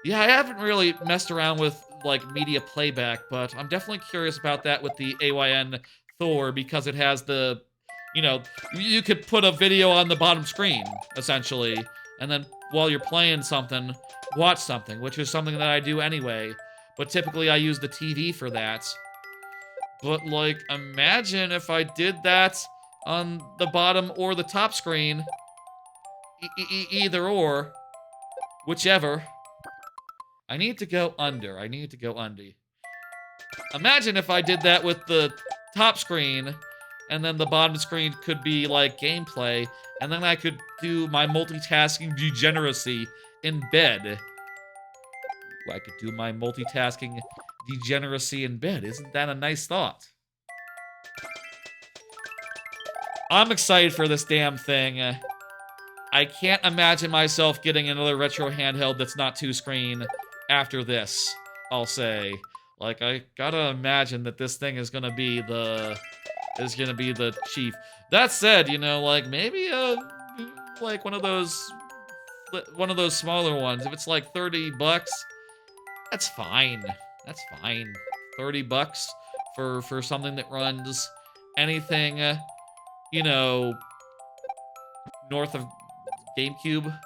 Yeah, I haven't really messed around with like media playback, but I'm definitely curious about that with the AYN Thor because it has the, you know, you could put a video on the bottom screen essentially, and then while you're playing something, watch something, which is something that I do anyway. But typically I use the TV for that. But like, imagine if I did that on the bottom or the top screen. Either or, whichever. I need to go under. I need to go under. Imagine if I did that with the top screen, and then the bottom screen could be like gameplay, and then I could do my multitasking degeneracy in bed. I could do my multitasking degeneracy in bed. Isn't that a nice thought? I'm excited for this damn thing. I can't imagine myself getting another retro handheld that's not two-screen after this, I'll say. Like, I gotta imagine that this thing is gonna be the chief. That said, you know, like, maybe, like one of those smaller ones. If it's like 30 bucks, that's fine. That's fine. 30 bucks for something that runs anything, you know, north of GameCube.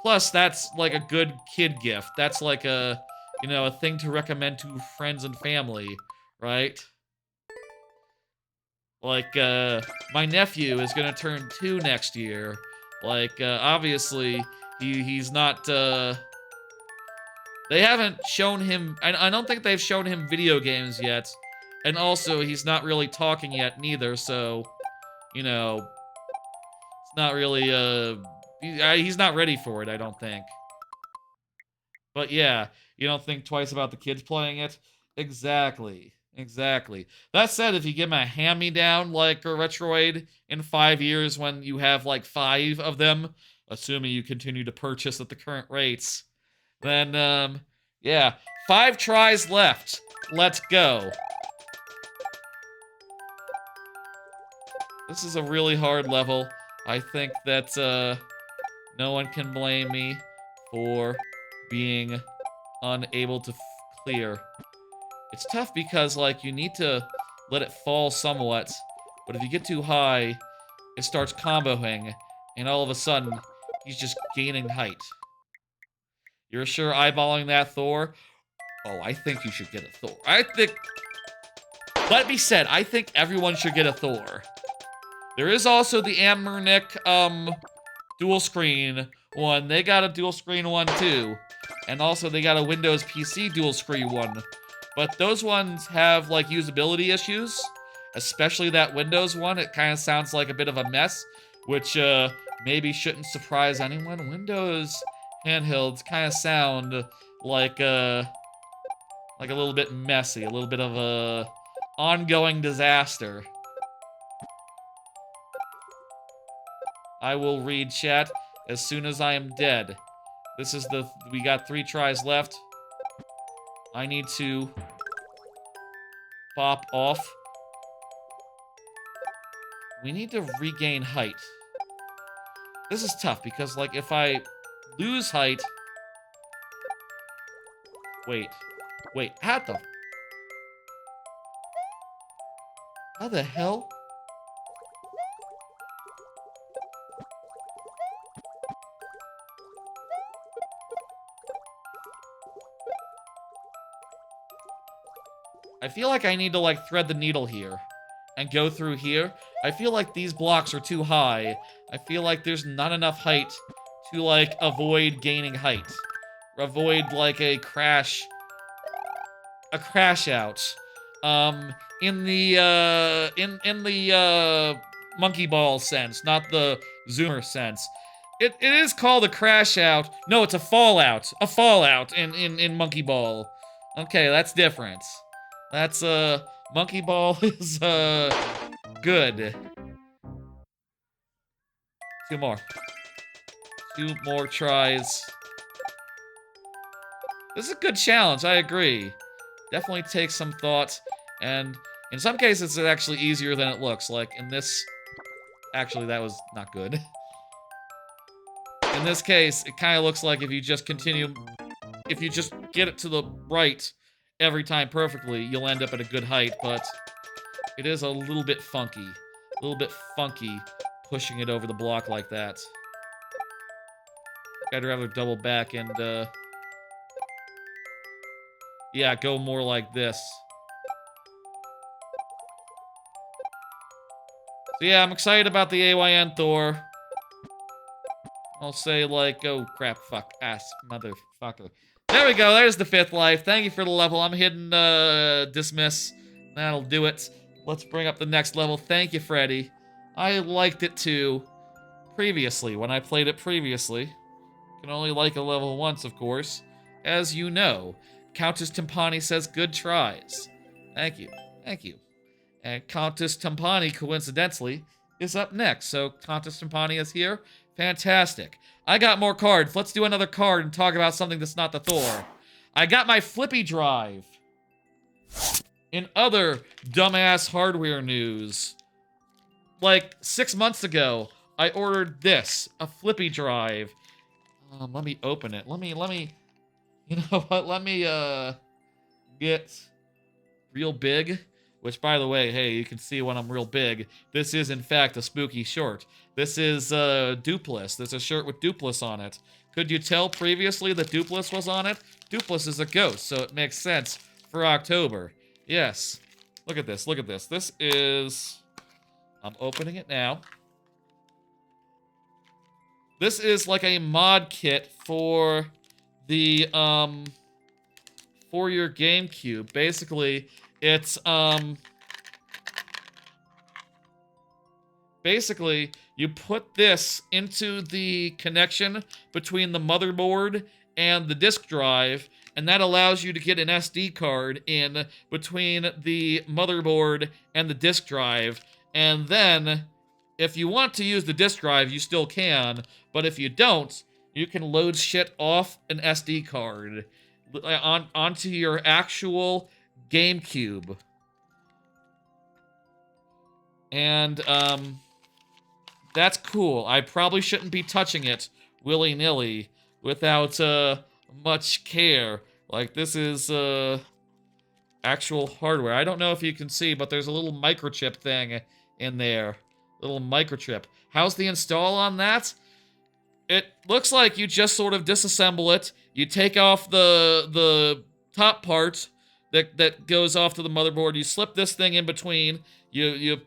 Plus, that's like a good kid gift. That's like a, you know, a thing to recommend to friends and family, right? Like, my nephew is gonna turn 2 next year. Like, obviously, he's not, they haven't shown him, I don't think they've shown him video games yet. And also, he's not really talking yet, neither, so, you know, it's not really, he's not ready for it, I don't think. But yeah, you don't think twice about the kids playing it? Exactly. Exactly. That said, if you give him a hand-me-down like a Retroid in 5 years when you have like 5 of them, assuming you continue to purchase at the current rates, then, yeah, 5 tries left. Let's go. This is a really hard level. I think that, no one can blame me for being unable to clear. It's tough because, like, you need to let it fall somewhat, but if you get too high, it starts comboing, and all of a sudden, he's just gaining height. You're sure eyeballing that, Thor? Oh, I think you should get a Thor. Let me said, I think everyone should get a Thor. There is also the Ammernick, dual screen one. They got a dual screen one, too. And also, they got a Windows PC dual screen one. But those ones have, like, usability issues. Especially that Windows one. It kind of sounds like a bit of a mess. Which, maybe shouldn't surprise anyone. Windows handhelds kind of sound like a little bit messy. A little bit of a ongoing disaster. I will read chat as soon as I am dead. This is we got 3 tries left. I need to pop off. We need to regain height. This is tough because, like, if I lose height... Wait, how the hell? I feel like I need to, like, thread the needle here and go through here. I feel like these blocks are too high. I feel like there's not enough height to, like, avoid gaining height. Or avoid, like, a crash out. In the monkey ball sense, not the zoomer sense. It is called a crash out. No, it's a fallout. A fallout in monkey ball. Okay, that's different. That's, monkey ball is, good. 2 more. 2 more tries. This is a good challenge, I agree. Definitely takes some thought, and in some cases it's actually easier than it looks. Like, in this... Actually, that was not good. In this case, it kind of looks like if you just continue... If you just get it to the right every time perfectly, you'll end up at a good height, but it is a little bit funky. A little bit funky pushing it over the block like that. I'd rather double back and, yeah, go more like this. So yeah, I'm excited about the AYN Thor. I'll say, like, oh crap, fuck, ass, motherfucker. There we go, there's the 5th life. Thank you for the level. I'm hitting, dismiss. That'll do it. Let's bring up the next level. Thank you, Freddy. I liked it too. Previously, when I played it previously. Can only like a level once, of course. As you know, Countess Timpani says good tries. Thank you. Thank you. And Countess Timpani, coincidentally, is up next. So Countess Timpani is here. Fantastic. I got more cards. Let's do another card and talk about something that's not the Thor. I got my flippy drive. In other dumbass hardware news, like 6 months ago, I ordered this, a flippy drive. Let me open it. Let me, you know what? Let me, get real big. Which, by the way, hey, you can see when I'm real big. This is, in fact, a spooky short. This is, Dupless. There's a shirt with Dupless on it. Could you tell previously that Dupless was on it? Dupless is a ghost, so it makes sense for October. Yes. Look at this, look at this. This is... I'm opening it now. This is like a mod kit for the, for your GameCube. Basically, it's, basically, you put this into the connection between the motherboard and the disk drive, and that allows you to get an SD card in between the motherboard and the disk drive. And then, if you want to use the disk drive, you still can, but if you don't, you can load shit off an SD card onto your actual GameCube. And, that's cool. I probably shouldn't be touching it willy-nilly without, much care. Like, this is, actual hardware. I don't know if you can see, but there's a little microchip thing in there. Little microchip. How's the install on that? It looks like you just sort of disassemble it. You take off the top part that goes off to the motherboard. You slip this thing in between. You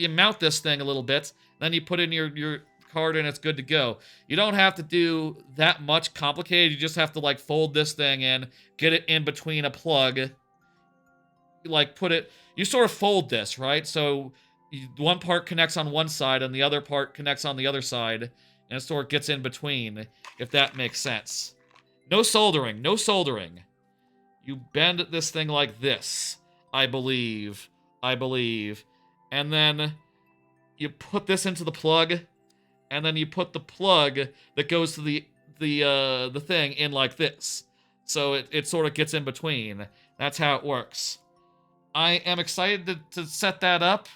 mount this thing a little bit. Then you put in your card and it's good to go. You don't have to do that much complicated. You just have to like fold this thing in, get it in between a plug. Like put it, you sort of fold this, right? So one part connects on one side and the other part connects on the other side. And it sort of gets in between, if that makes sense. No soldering, no soldering. You bend this thing like this, I believe. And then you put this into the plug, and then you put the plug that goes to the thing in like this. So it sort of gets in between. That's how it works. I am excited to set that up.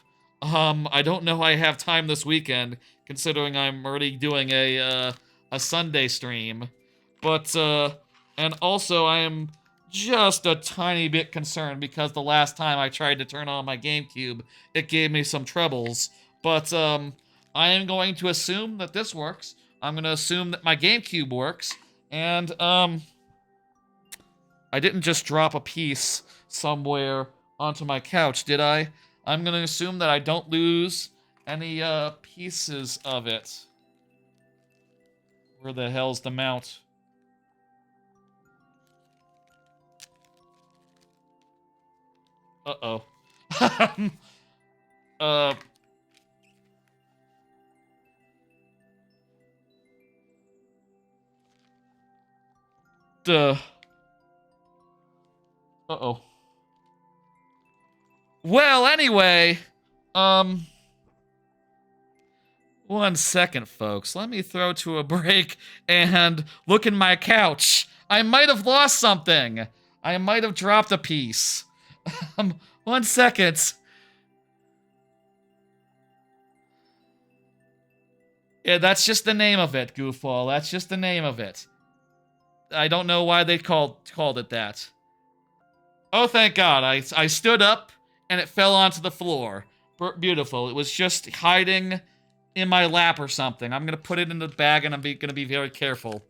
I don't know I have time this weekend, considering I'm already doing a Sunday stream. But, and also I am just a tiny bit concerned because the last time I tried to turn on my GameCube, it gave me some troubles. But, I am going to assume that this works. I'm going to assume that my GameCube works. And, I didn't just drop a piece somewhere onto my couch, did I? I'm going to assume that I don't lose any, pieces of it. Where the hell's the mount? Uh-oh. Duh. Uh-oh. Well, anyway, 1 second, folks. Let me throw to a break and look in my couch. I might have lost something. I might have dropped a piece. 1 second. Yeah, that's just the name of it, goofball. That's just the name of it. I don't know why they called it that. Oh, thank God. I stood up and it fell onto the floor. Beautiful. It was just hiding in my lap or something. I'm going to put it in the bag and I'm going to be very careful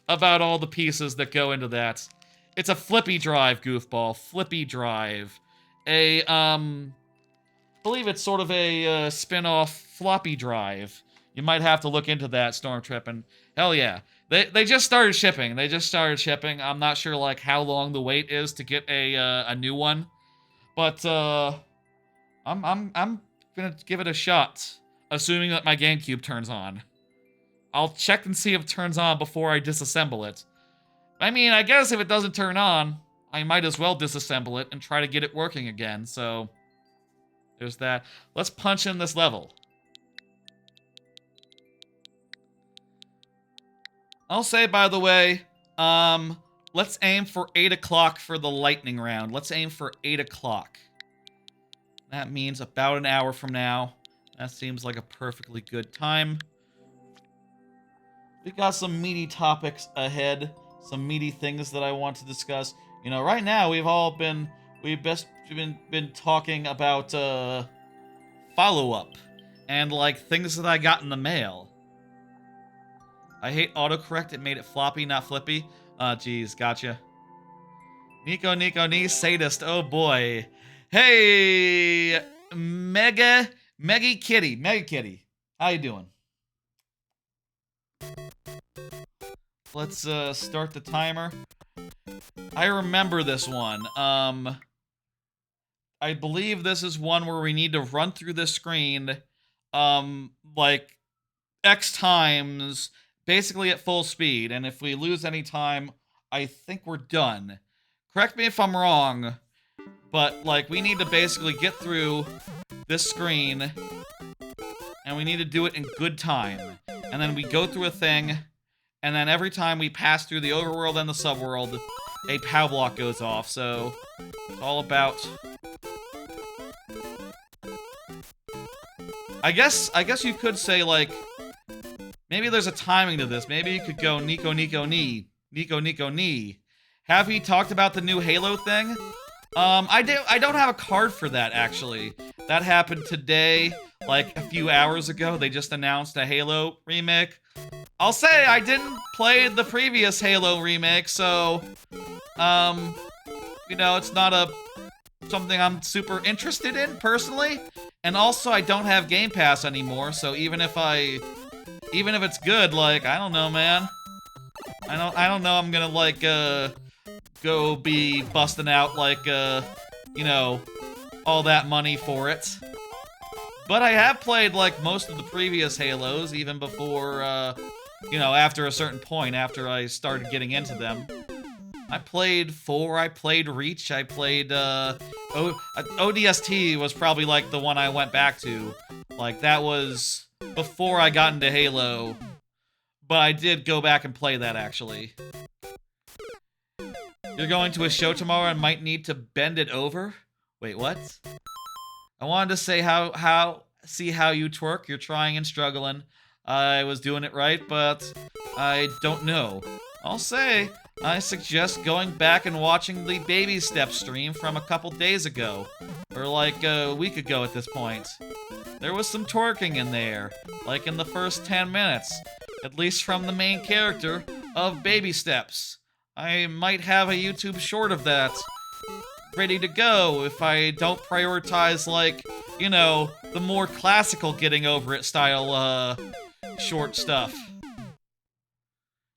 about all the pieces that go into that. It's a flippy drive, goofball. Flippy drive. I believe it's sort of a spin-off floppy drive. You might have to look into that, Stormtrip, and hell yeah. They just started shipping. I'm not sure like how long the wait is to get a new one, but I'm gonna give it a shot, assuming that my GameCube turns on. I'll check and see if it turns on before I disassemble it. I mean, I guess if it doesn't turn on, I might as well disassemble it and try to get it working again. So there's that. Let's punch in this level. I'll say, by the way, let's aim for 8 o'clock for the lightning round. Let's aim for 8 o'clock. That means about an hour from now. That seems like a perfectly good time. We got some meaty topics ahead. Some meaty things that I want to discuss. You know, right now we've been talking about follow-up and like things that I got in the mail. I hate autocorrect. It made it floppy, not flippy. Geez, gotcha. Nico, knee sadist. Oh boy. Hey, Meggy Kitty. How you doing? Let's start the timer. I remember this one. I believe this is one where we need to run through the screen, like X times, basically at full speed. And if we lose any time, I think we're done. Correct me if I'm wrong, but like we need to basically get through this screen, and we need to do it in good time. And then we go through a thing, and then every time we pass through the overworld and the subworld, a POW block goes off. So it's all about. I guess you could say like maybe there's a timing to this. Maybe you could go Nico knee. Have we talked about the new Halo thing? I don't have a card for that actually. That happened today, like a few hours ago. They just announced a Halo remake. I'll say I didn't play the previous Halo remake, so you know, it's not something I'm super interested in personally. And also I don't have Game Pass anymore, so even if it's good, like I don't know, man. I don't know I'm gonna like go be busting out like you know, all that money for it. But I have played like most of the previous Halos even before you know, after a certain point, after I started getting into them. I played 4, I played Reach, I played ODST was probably like the one I went back to. Like that was before I got into Halo. But I did go back and play that actually. You're going to a show tomorrow and might need to bend it over? Wait, what? I wanted to say see how you twerk. You're trying and struggling. I was doing it right, but I don't know. I'll say, I suggest going back and watching the Baby Steps stream from a couple days ago. Or like a week ago at this point. There was some twerking in there, like in the first 10 minutes. At least from the main character of Baby Steps. I might have a YouTube short of that ready to go if I don't prioritize, like, you know, the more classical getting over it style, short stuff.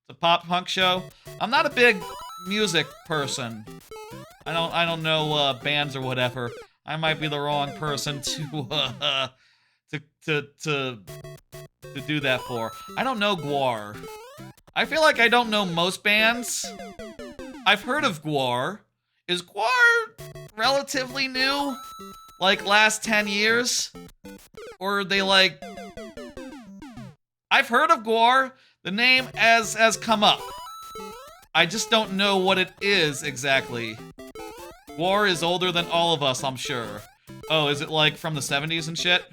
The pop punk show. I'm not a big music person. I don't know bands or whatever. I might be the wrong person to do that for. I don't know Gwar. I feel like I don't know most bands. I've heard of Gwar. Is Gwar relatively new? Like last 10 years? Or are they like... I've heard of Gwar. The name has come up. I just don't know what it is exactly. Gwar is older than all of us, I'm sure. Oh, is it like from the 70s and shit?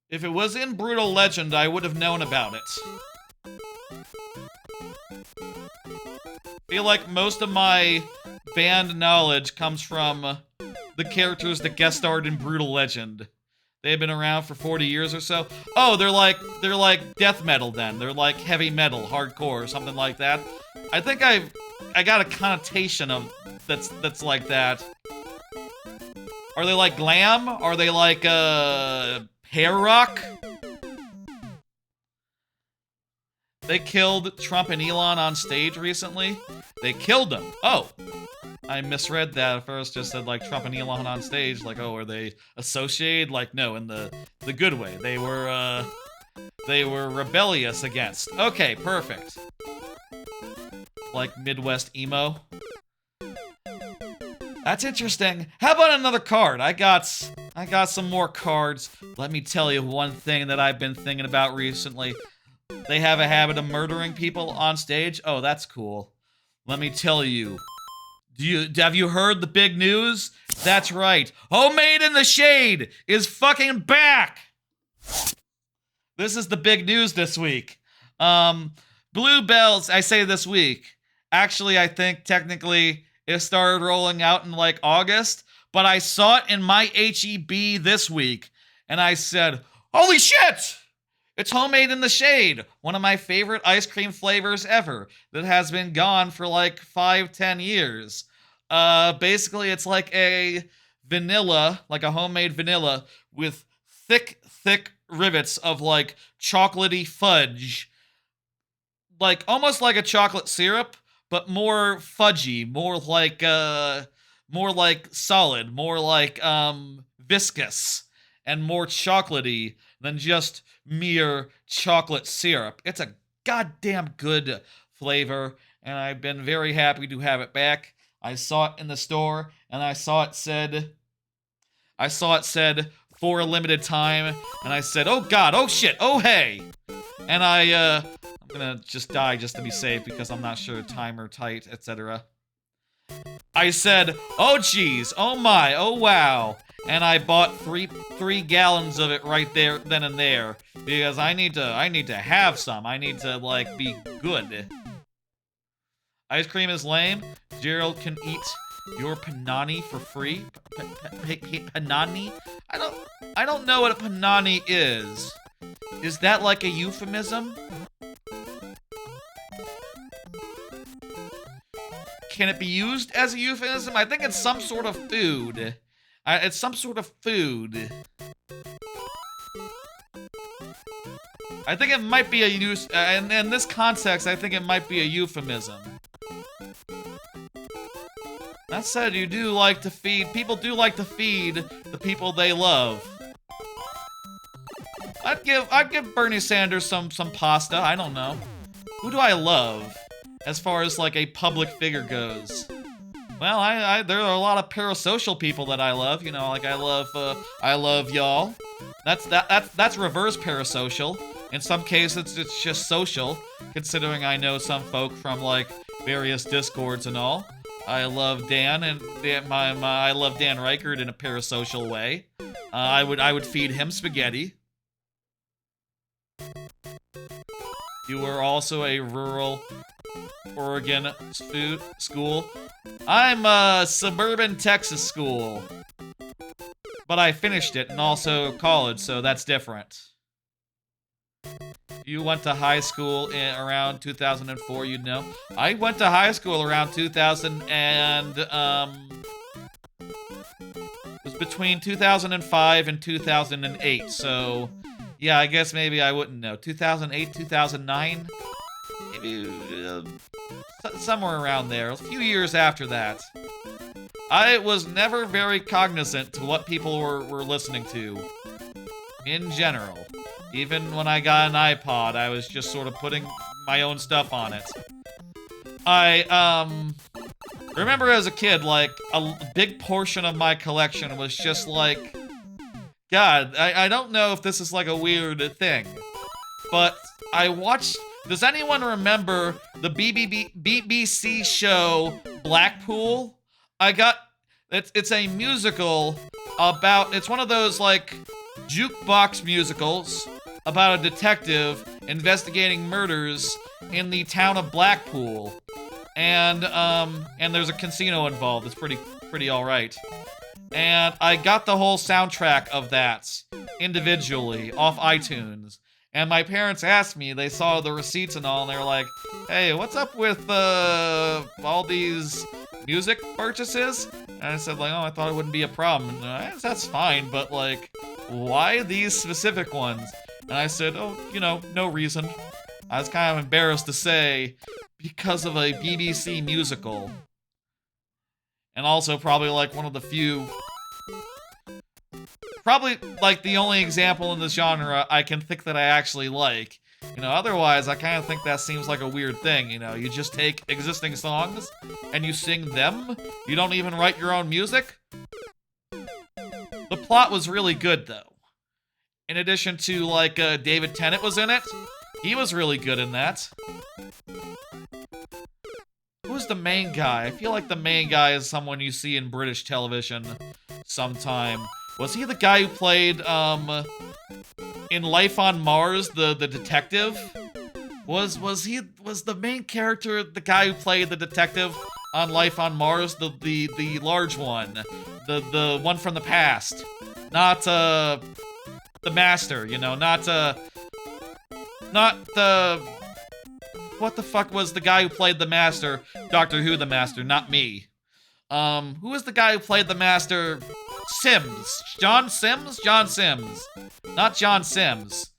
If it was in Brutal Legend, I would have known about it. feel like most of my band knowledge comes from the characters that guest starred in Brutal Legend. They've been around for 40 years or so. Oh, they're like death metal then. They're like heavy metal, hardcore, or something like that. I think I got a connotation of that's like that. Are they like glam? Are they like hair rock? They killed Trump and Elon on stage recently. They killed them. Oh, I misread that at first. Just said like Trump and Elon on stage. Like, oh, are they associated? Like, no, in the good way. They were rebellious against. Okay, perfect. Like Midwest emo. That's interesting. How about another card? I got some more cards. Let me tell you one thing that I've been thinking about recently. They have a habit of murdering people on stage. Oh, that's cool. Let me tell you. Have you heard the big news? That's right. Homemade in the Shade is fucking back. This is the big news this week. Bluebells, I say this week. Actually, I think technically it started rolling out in like August, but I saw it in my HEB this week, and I said, holy shit! It's Homemade in the Shade, one of my favorite ice cream flavors ever that has been gone for like 5-10 years. Basically, it's like a vanilla, like a homemade vanilla with thick rivets of like chocolatey fudge. Like almost like a chocolate syrup, but more fudgy, more like solid, more like viscous, and more chocolatey than just mere chocolate syrup. It's a goddamn good flavor, and I've been very happy to have it back. I saw it in the store, and I saw it said for a limited time, and I said, oh god, oh shit, oh hey! And I'm gonna just die just to be safe because I'm not sure timer tight, etc. I said, oh geez, oh my, oh wow. And I bought three gallons of it right there, then and there, because I need to have some. I need to like be good. Ice cream is lame. Gerald can eat your panani for free. Panani? I don't know what a panani is. Is that like a euphemism? Can it be used as a euphemism? I think it's some sort of food. It's some sort of food. I think it might be a use, and in this context, I think it might be a euphemism. That said, you do like to feed, people do like to feed the people they love. I'd give Bernie Sanders some pasta, I don't know. Who do I love, as far as like a public figure goes? Well, there are a lot of parasocial people that I love, you know, like I love y'all. That's reverse parasocial. In some cases, it's just social, considering I know some folk from like various discords and all. I love Dan, and I love Dan Reichert in a parasocial way. I would feed him spaghetti. You were also a rural Oregon school. I'm a suburban Texas school. But I finished it, and also college, so that's different. You went to high school around 2004, you'd know. I went to high school around 2000 and, it was between 2005 and 2008, so, yeah, I guess maybe I wouldn't know. 2008, 2009? Maybe, somewhere around there, a few years after that. I was never very cognizant to what people were listening to, in general. Even when I got an iPod, I was just sort of putting my own stuff on it. I, remember as a kid, like, a big portion of my collection was just like... God, I don't know if this is like a weird thing, but I watched... Does anyone remember the BBC show Blackpool? It's a musical about... It's one of those, like, jukebox musicals about a detective investigating murders in the town of Blackpool. and there's a casino involved. It's pretty all right. And I got the whole soundtrack of that individually off iTunes. And my parents asked me, they saw the receipts and all, and they were like, hey, what's up with all these music purchases? And I said, like, oh, I thought it wouldn't be a problem. And that's fine, but, like, why these specific ones? And I said, oh, you know, no reason. I was kind of embarrassed to say, because of a BBC musical. And also probably, like, one of the few... Probably, like, the only example in this genre I can think that I actually like. You know, otherwise, I kind of think that seems like a weird thing, you know? You just take existing songs, and you sing them? You don't even write your own music? The plot was really good, though. In addition to, like, David Tennant was in it. He was really good in that. Who's the main guy? I feel like the main guy is someone you see in British television sometime. Was he the guy who played, in Life on Mars, the detective? Was the main character the guy who played the detective on Life on Mars? The large one. The one from the past. Not, the Master, you know, not the... What the fuck was the guy who played the Master? Doctor Who the Master, not me. Who was the guy who played the Master? Sims. John Sims? John Sims. Not John Sims.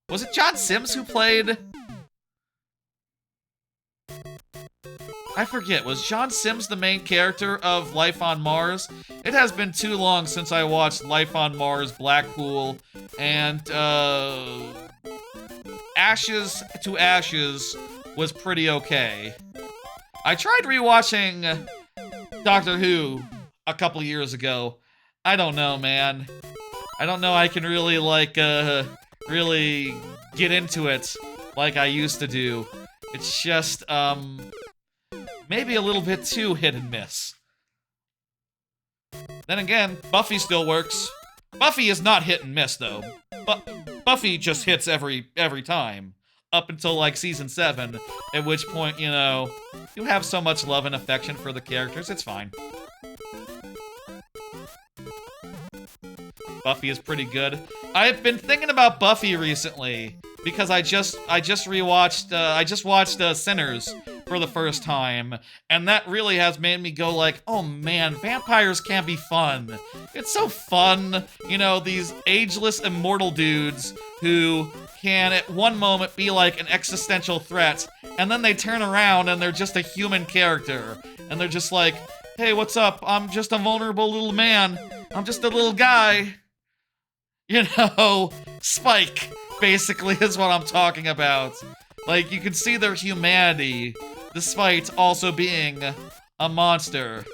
Was it John Sims who played... I forget, was John Sims the main character of Life on Mars? It has been too long since I watched Life on Mars, Blackpool, and, Ashes to Ashes was pretty okay. I tried rewatching Doctor Who a couple years ago. I don't know, man. I don't know I can really, like, really get into it like I used to do. It's just, maybe a little bit too hit and miss. Then again, Buffy still works. Buffy is not hit and miss, though. Buffy just hits every time. Up until, like, season 7, at which point, you know, you have so much love and affection for the characters, it's fine. Buffy is pretty good. I've been thinking about Buffy recently, because I just watched Sinners for the first time, and that really has made me go like, oh man, vampires can be fun. It's so fun, you know, these ageless immortal dudes who can at one moment be like an existential threat, and then they turn around and they're just a human character, and they're just like, hey, what's up? I'm just a vulnerable little man. I'm just a little guy. You know, Spike, basically, is what I'm talking about. Like, you can see their humanity, despite also being a monster.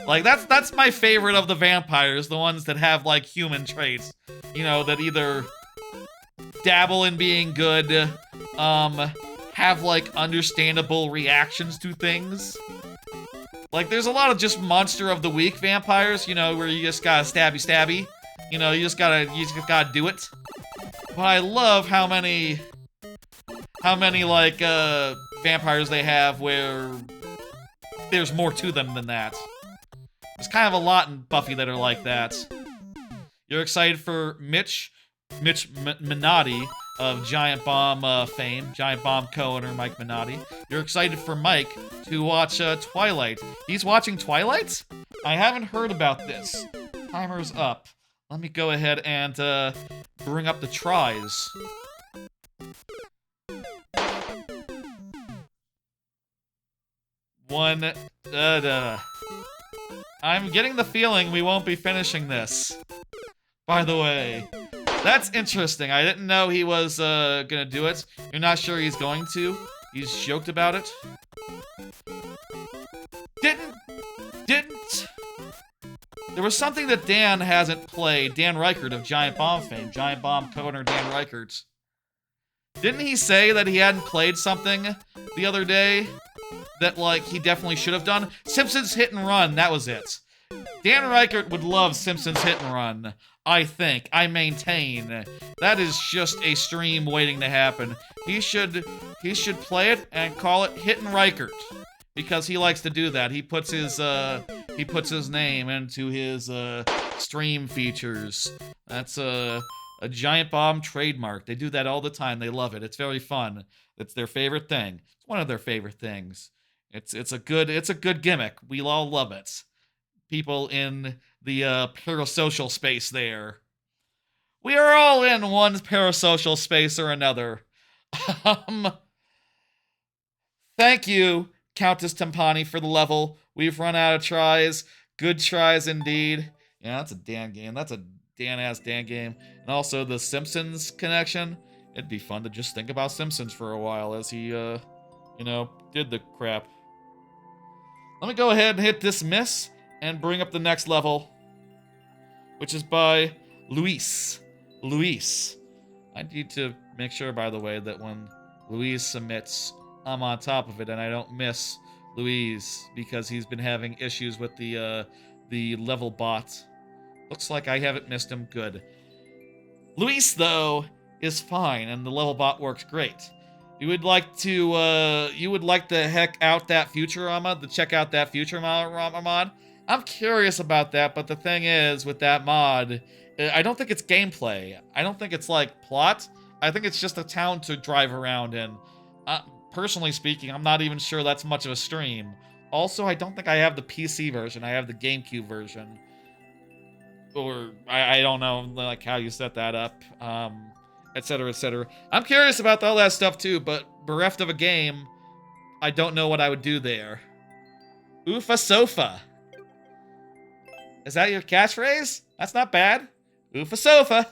Like, that's my favorite of the vampires, the ones that have, like, human traits. You know, that either dabble in being good, have, like, understandable reactions to things. Like, there's a lot of just monster of the week vampires, you know, where you just gotta stabby. You know, you just gotta do it. But I love how many, like, vampires they have where there's more to them than that. There's kind of a lot in Buffy that are like that. You're excited for Mitch Minotti of Giant Bomb fame, Giant Bomb co-owner Mike Minotti. You're excited for Mike to watch Twilight. He's watching Twilight? I haven't heard about this. Timer's up. Let me go ahead and bring up the tries. I'm getting the feeling we won't be finishing this. By the way, that's interesting. I didn't know he was gonna do it. You're not sure he's going to? He's joked about it? Didn't. There was something that Dan hasn't played. Dan Reichert of Giant Bomb fame. Giant Bomb co-owner Dan Reichert. Didn't he say that he hadn't played something the other day that, like, he definitely should have done? Simpsons Hit and Run, that was it. Dan Reichert would love Simpsons Hit and Run. I think. I maintain. That is just a stream waiting to happen. He should play it and call it Hit and Reichert. Because he likes to do that. He puts his name into his stream features. That's a Giant Bomb trademark. They do that all the time. They love it. It's very fun. It's their favorite thing. It's one of their favorite things. It's a good gimmick. We all love it. People in the parasocial space there. We are all in one parasocial space or another. Thank you, Countess Timpani, for the level. We've run out of tries. Good tries indeed. Yeah, that's a Dan game. That's a Dan-ass Dan game. And also the Simpsons connection. It'd be fun to just think about Simpsons for a while as he, did the crap. Let me go ahead and hit dismiss and bring up the next level, which is by Luis. Luis. I need to make sure, by the way, that when Luis submits, I'm on top of it and I don't miss Luis because he's been having issues with the level bot. Looks like I haven't missed him. Good. Luis, though, is fine and the level bot works great. You would like to heck out that Futurama, to check out that Futurama mod? I'm curious about that, but the thing is, with that mod, I don't think it's gameplay. I don't think it's, like, plot. I think it's just a town to drive around in. Personally speaking, I'm not even sure that's much of a stream. Also, I don't think I have the PC version. I have the GameCube version. Or, I don't know, like, how you set that up, etc., etc. I'm curious about all that stuff, too, but bereft of a game, I don't know what I would do there. Oofa sofa. Is that your catchphrase? That's not bad. Oofa sofa.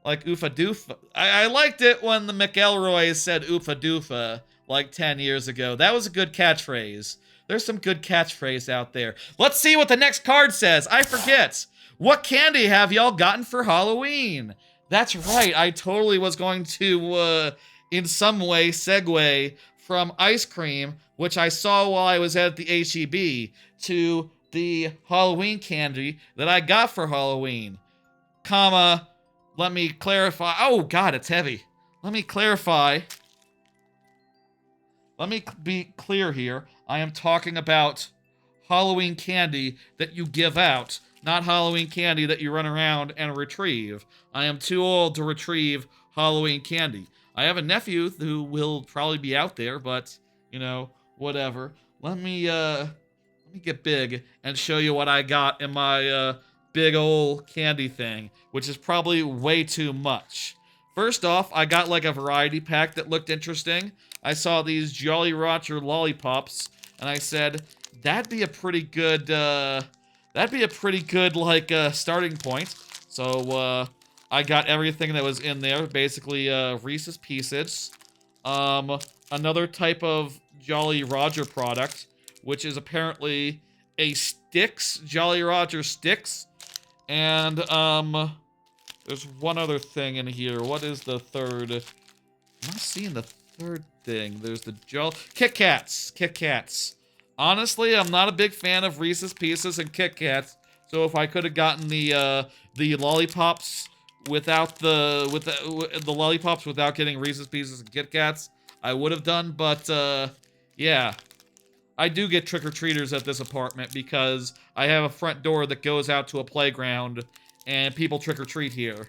Like oofa doofa. I liked it when the McElroys said oofa doofa like 10 years ago. That was a good catchphrase. There's some good catchphrase out there. Let's see what the next card says. I forget. What candy have y'all gotten for Halloween? That's right. I totally was going to, in some way, segue from ice cream, which I saw while I was at the HEB, to the Halloween candy that I got for Halloween. Comma, let me clarify. Oh, God, it's heavy. Let me clarify. Let me be clear here. I am talking about Halloween candy that you give out, not Halloween candy that you run around and retrieve. I am too old to retrieve Halloween candy. I have a nephew who will probably be out there, but, whatever. Let me get big and show you what I got in my big old candy thing, which is probably way too much. First off, I got like a variety pack that looked interesting. I saw these Jolly Roger lollipops, and I said, that'd be a pretty good starting point. So, I got everything that was in there, basically, Reese's Pieces, another type of Jolly Roger product, which is apparently a Sticks, Jolly Roger Sticks, and, there's one other thing in here. What is the third? I'm not seeing the third thing. There's the Kit Kats. Kit Kats. Honestly, I'm not a big fan of Reese's Pieces and Kit Kats. So if I could have gotten the lollipops without the lollipops without getting Reese's Pieces and Kit Kats, I would have done. But yeah, I do get trick-or-treaters at this apartment because I have a front door that goes out to a playground. And people trick-or-treat here.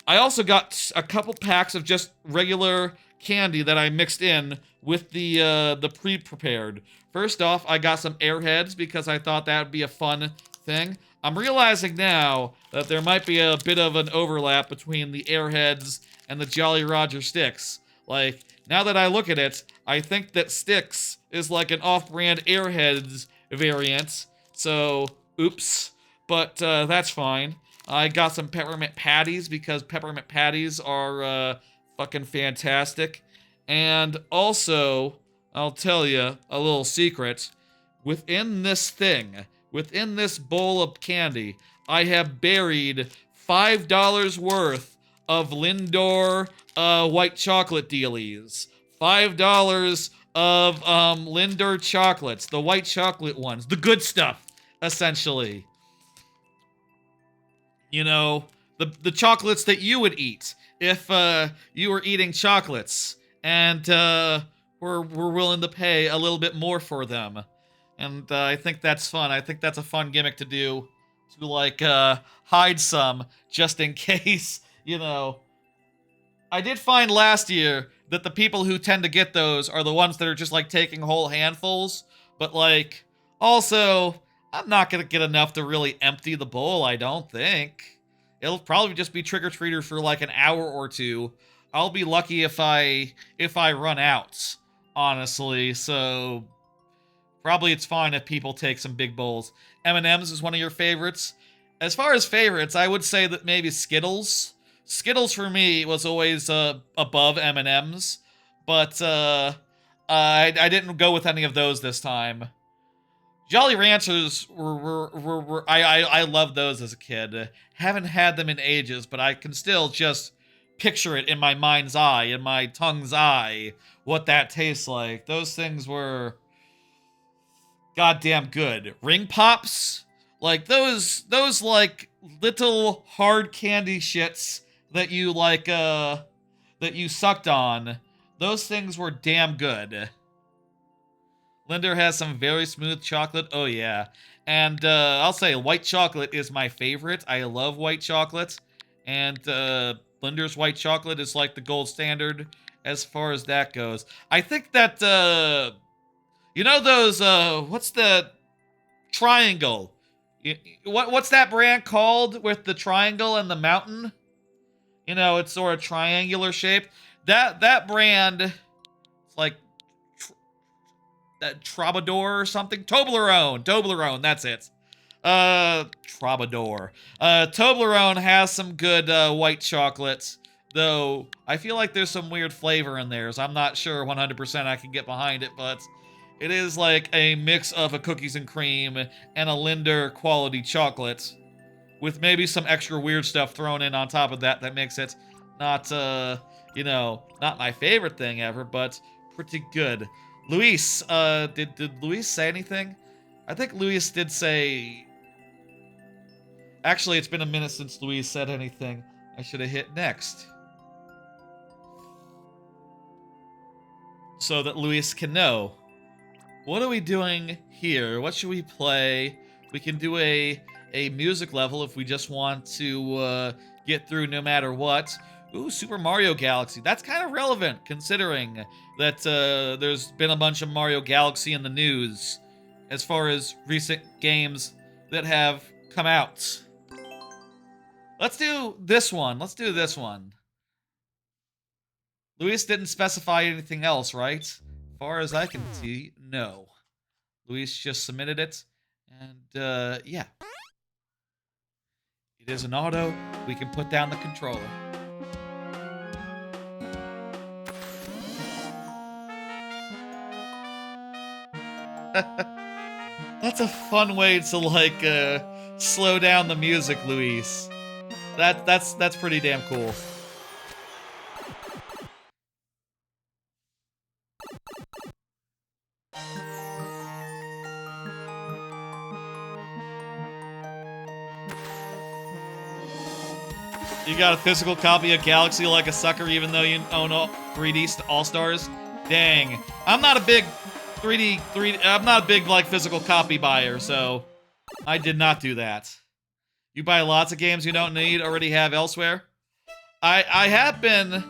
I also got a couple packs of just regular candy that I mixed in with the pre-prepared. First off, I got some Airheads because I thought that would be a fun thing. I'm realizing now that there might be a bit of an overlap between the Airheads and the Jolly Roger Sticks. Like, now that I look at it, I think that Sticks is like an off-brand Airheads variant. So, oops. But that's fine. I got some peppermint patties because peppermint patties are fucking fantastic. And also, I'll tell you a little secret. Within this thing, within this bowl of candy, I have buried $5 worth of Lindor white chocolate dealies. $5 of Lindor chocolates, the white chocolate ones, the good stuff, essentially. You know, the chocolates that you would eat if you were eating chocolates and were willing to pay a little bit more for them. And I think that's fun. I think that's a fun gimmick to do, to like hide some just in case, you know. I did find last year that the people who tend to get those are the ones that are just like taking whole handfuls, but like also I'm not gonna get enough to really empty the bowl, I don't think. It'll probably just be trick-or-treaters for like an hour or two. I'll be lucky if I run out, honestly, so probably it's fine if people take some big bowls. M&M's is one of your favorites. As far as favorites, I would say that maybe Skittles. Skittles for me was always above M&M's, but I didn't go with any of those this time. Jolly Ranchers were I loved those as a kid. Haven't had them in ages, but I can still just picture it in my mind's eye, in my tongue's eye, what that tastes like. Those things were goddamn good. Ring Pops, like those like little hard candy shits that you like that you sucked on. Those things were damn good. Linder has some very smooth chocolate. Oh, yeah. And I'll say white chocolate is my favorite. I love white chocolate. And Linder's white chocolate is like the gold standard as far as that goes. I think that, you know those, what's the triangle? What's that brand called with the triangle and the mountain? You know, it's sort of triangular shaped. That brand, it's like Troubadour or something. Toblerone, that's it. Troubadour. Toblerone has some good white chocolates, though I feel like there's some weird flavor in theirs. I'm not sure 100% I can get behind it, but it is like a mix of a cookies and cream and a Linder quality chocolate, with maybe some extra weird stuff thrown in on top of that makes it not, you know, not my favorite thing ever, but pretty good. Luis, did Luis say anything? I think Luis did say... Actually, it's been a minute since Luis said anything. I should have hit next. So that Luis can know. What are we doing here? What should we play? We can do a music level if we just want to get through no matter what. Ooh, Super Mario Galaxy. That's kind of relevant, considering that there's been a bunch of Mario Galaxy in the news as far as recent games that have come out. Let's do this one. Luis didn't specify anything else, right? As far as I can see, no. Luis just submitted it, and yeah. It is an auto. We can put down the controller. That's a fun way to like slow down the music, Luis. That's pretty damn cool. You got a physical copy of Galaxy like a sucker, even though you own 3D All-Stars? Dang. I'm not a big 3D, I'm not a big, like, physical copy buyer, so I did not do that. You buy lots of games you don't need, already have elsewhere? I have been...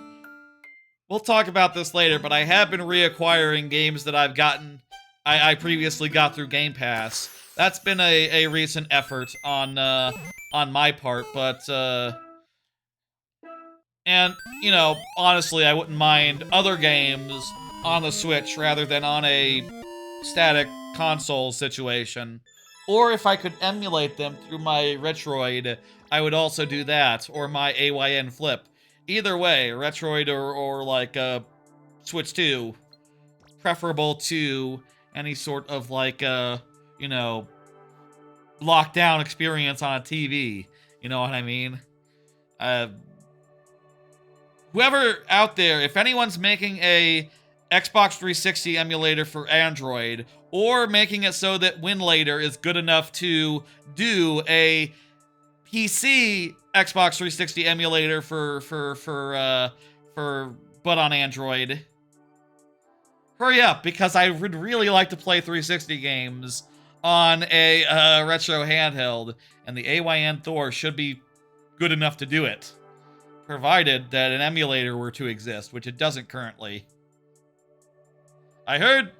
We'll talk about this later, but I have been reacquiring games that I've gotten... I previously got through Game Pass. That's been a recent effort on my part, but, and, you know, honestly, I wouldn't mind other games on the Switch rather than on a static console situation. Or if I could emulate them through my Retroid, I would also do that, or my AYN Flip. Either way, Retroid or like Switch 2, preferable to any sort of like, you know, lockdown experience on a TV. You know what I mean? Whoever out there, if anyone's making a Xbox 360 emulator for Android, or making it so that Winlater is good enough to do a PC Xbox 360 emulator for but on Android. Hurry up, because I would really like to play 360 games on a retro handheld, and the AYN Thor should be good enough to do it, provided that an emulator were to exist, which it doesn't currently. I heard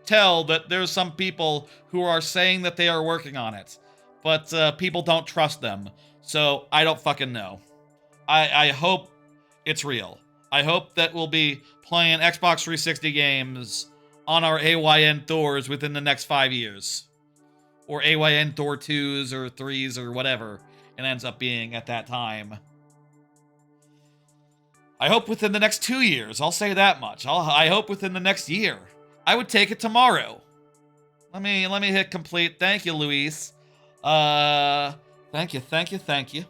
tell that there's some people who are saying that they are working on it, but people don't trust them, so I don't fucking know. I hope it's real. I hope that we'll be playing Xbox 360 games on our AYN Thors within the next 5 years. Or AYN Thor 2s or 3s or whatever it ends up being at that time. I hope within the next 2 years. I'll say that much. I hope within the next year. I would take it tomorrow. Let me hit complete. Thank you, Luis. Thank you.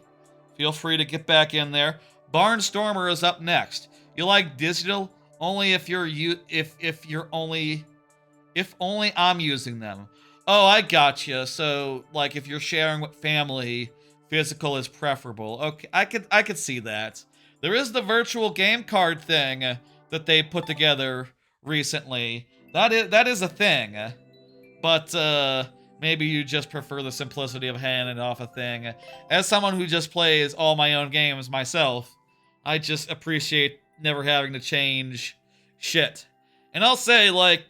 Feel free to get back in there. Barnstormer is up next. You like digital only if only I'm using them. Oh, I gotcha. So like if you're sharing with family, physical is preferable. Okay, I could see that. There is the virtual game card thing that they put together recently. That is a thing. But maybe you just prefer the simplicity of handing off a thing. As someone who just plays all my own games myself, I just appreciate never having to change shit. And I'll say, like,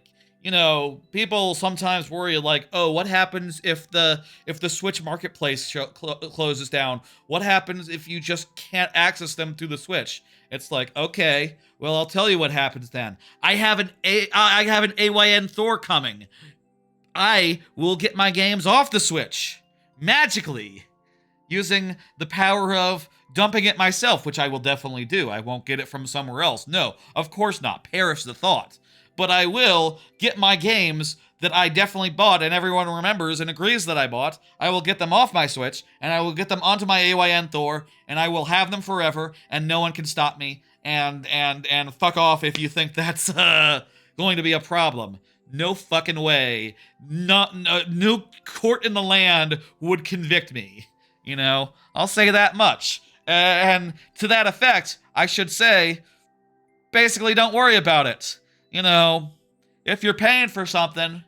you know, people sometimes worry, like, oh, what happens if the Switch Marketplace closes down? What happens if you just can't access them through the Switch? It's like, okay, well, I'll tell you what happens then. I have an AYN Thor coming. I will get my games off the Switch magically using the power of dumping it myself, which I will definitely do. I won't get it from somewhere else. No, of course not. Perish the thought. But I will get my games that I definitely bought and everyone remembers and agrees that I bought. I will get them off my Switch, and I will get them onto my AYN Thor, and I will have them forever, and no one can stop me. And fuck off if you think that's going to be a problem. No fucking way. No court in the land would convict me. You know, I'll say that much. And to that effect, I should say, basically don't worry about it. You know, if you're paying for something,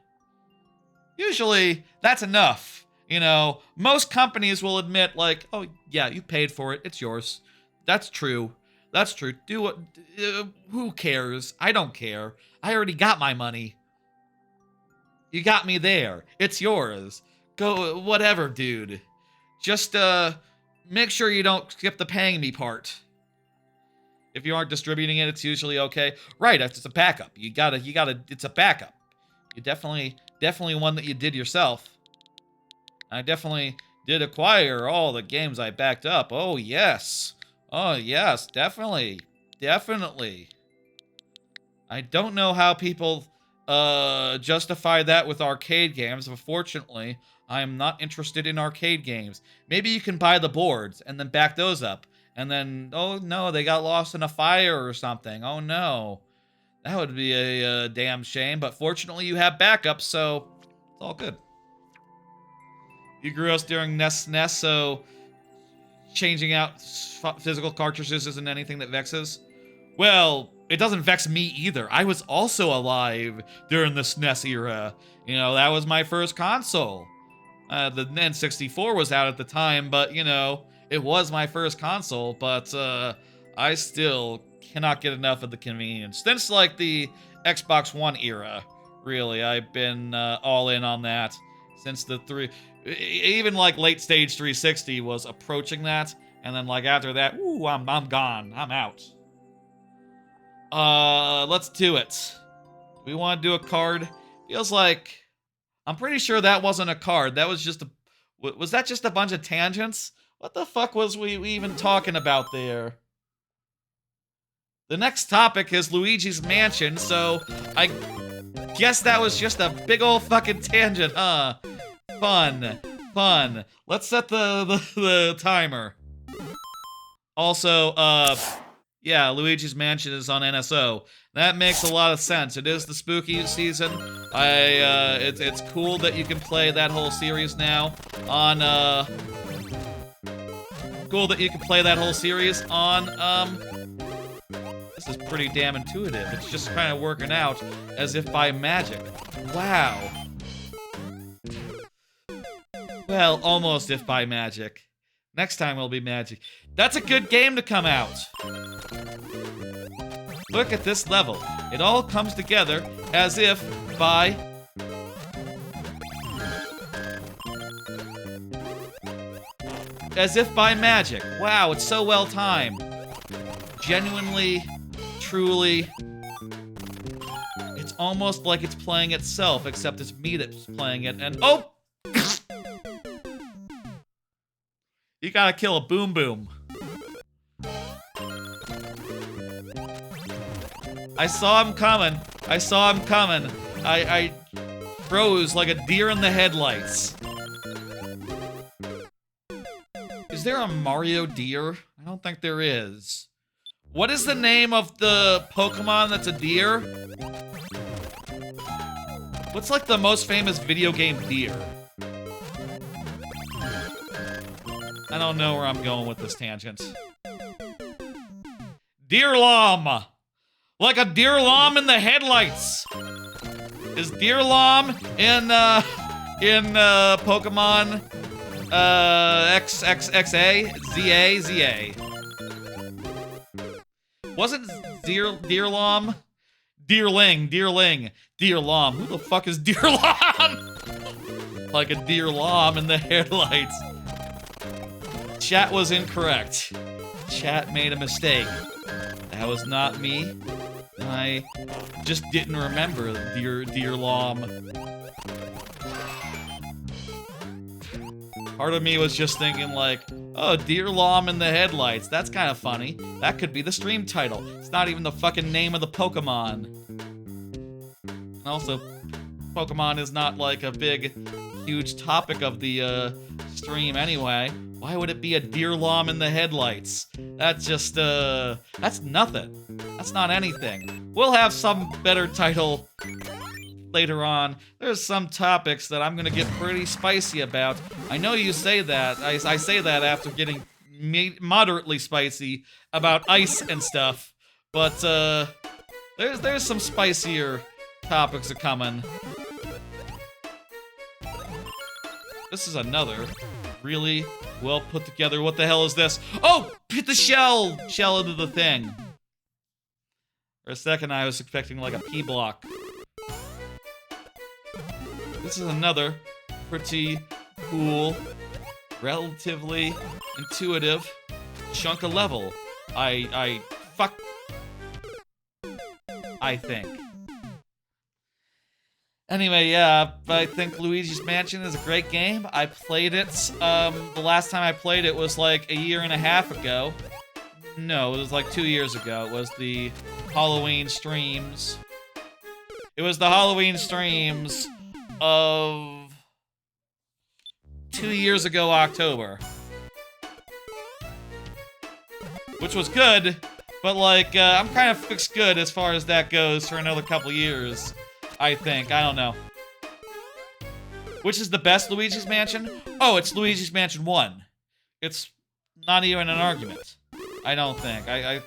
usually that's enough. You know, most companies will admit, like, oh, yeah, you paid for it. It's yours. That's true. That's true. Do what? Who cares? I don't care. I already got my money. You got me there. It's yours. Go, whatever, dude. Just, make sure you don't skip the paying me part. If you aren't distributing it, it's usually okay. Right, it's a backup. You gotta, it's a backup. You definitely one that you did yourself. I definitely did acquire all the games I backed up. Oh, yes. Oh, yes, definitely. I don't know how people justify that with arcade games, but fortunately, I am not interested in arcade games. Maybe you can buy the boards and then back those up. And then, oh no, they got lost in a fire or something. Oh no. That would be a damn shame, but fortunately you have backups, so it's all good. You grew up during NES, so changing out physical cartridges isn't anything that vexes. Well, it doesn't vex me either. I was also alive during the SNES era. You know, that was my first console. The N64 was out at the time, but, you know, it was my first console, but I still cannot get enough of the convenience. Since, like, the Xbox One era, really. I've been all in on that since the even, like, late stage 360 was approaching that, and then, like, after that, ooh, I'm gone. I'm out. Let's do it. Do we want to do a card? Feels like... I'm pretty sure that wasn't a card. That was just a... Was that just a bunch of tangents? What the fuck was we even talking about there? The next topic is Luigi's Mansion, so I guess that was just a big old fucking tangent, huh? Fun. Let's set the timer. Also, yeah, Luigi's Mansion is on NSO. That makes a lot of sense. It is the spooky season. It's cool that you can play that whole series now on, cool that you can play that whole series on, this is pretty damn intuitive. It's just kind of working out as if by magic. Wow. Well, almost if by magic. Next time will be magic. That's a good game to come out. Look at this level. It all comes together as if by... as if by magic. Wow, it's so well timed. Genuinely, truly... it's almost like it's playing itself, except it's me that's playing it, and... oh! You gotta kill a Boom Boom. I saw him coming. I saw him coming. I froze like a deer in the headlights. Is there a Mario deer? I don't think there is. What is the name of the Pokemon that's a deer? What's like the most famous video game deer? I don't know where I'm going with this tangent. Deerlom! Like a Deerlom in the headlights! Is Deerlom in Pokemon, XXXA? ZA? Wasn't Deerlom? Deerling. Deerlom. Who the fuck is Deerlom? Like a Deerlom in the headlights. Chat was incorrect. Chat made a mistake. That was not me. I just didn't remember Deerlom. Part of me was just thinking like, oh, Deerlom in the headlights. That's kind of funny. That could be the stream title. It's not even the fucking name of the Pokemon. And also, Pokemon is not like a big, huge topic of the stream anyway. Why would it be a Deerlom in the headlights? That's just, that's nothing. That's not anything. We'll have some better title later on. There's some topics that I'm gonna get pretty spicy about. I know you say that. I say that after getting moderately spicy about ice and stuff. But, there's some spicier topics coming. This is another really well put together. What the hell is this? Oh! Hit the shell into the thing. For a second, I was expecting like a P block. This is another pretty cool, relatively intuitive chunk of level. I think. Anyway, yeah, I think Luigi's Mansion is a great game. I played it, the last time I played it was like a year and a half ago. No, it was like 2 years ago. It was the Halloween streams. It was the Halloween streams of 2 years ago, October. Which was good, but like, I'm kind of fixed good as far as that goes for another couple years. I think. I don't know. Which is the best Luigi's Mansion? Oh, it's Luigi's Mansion 1. It's not even an argument. I don't think. I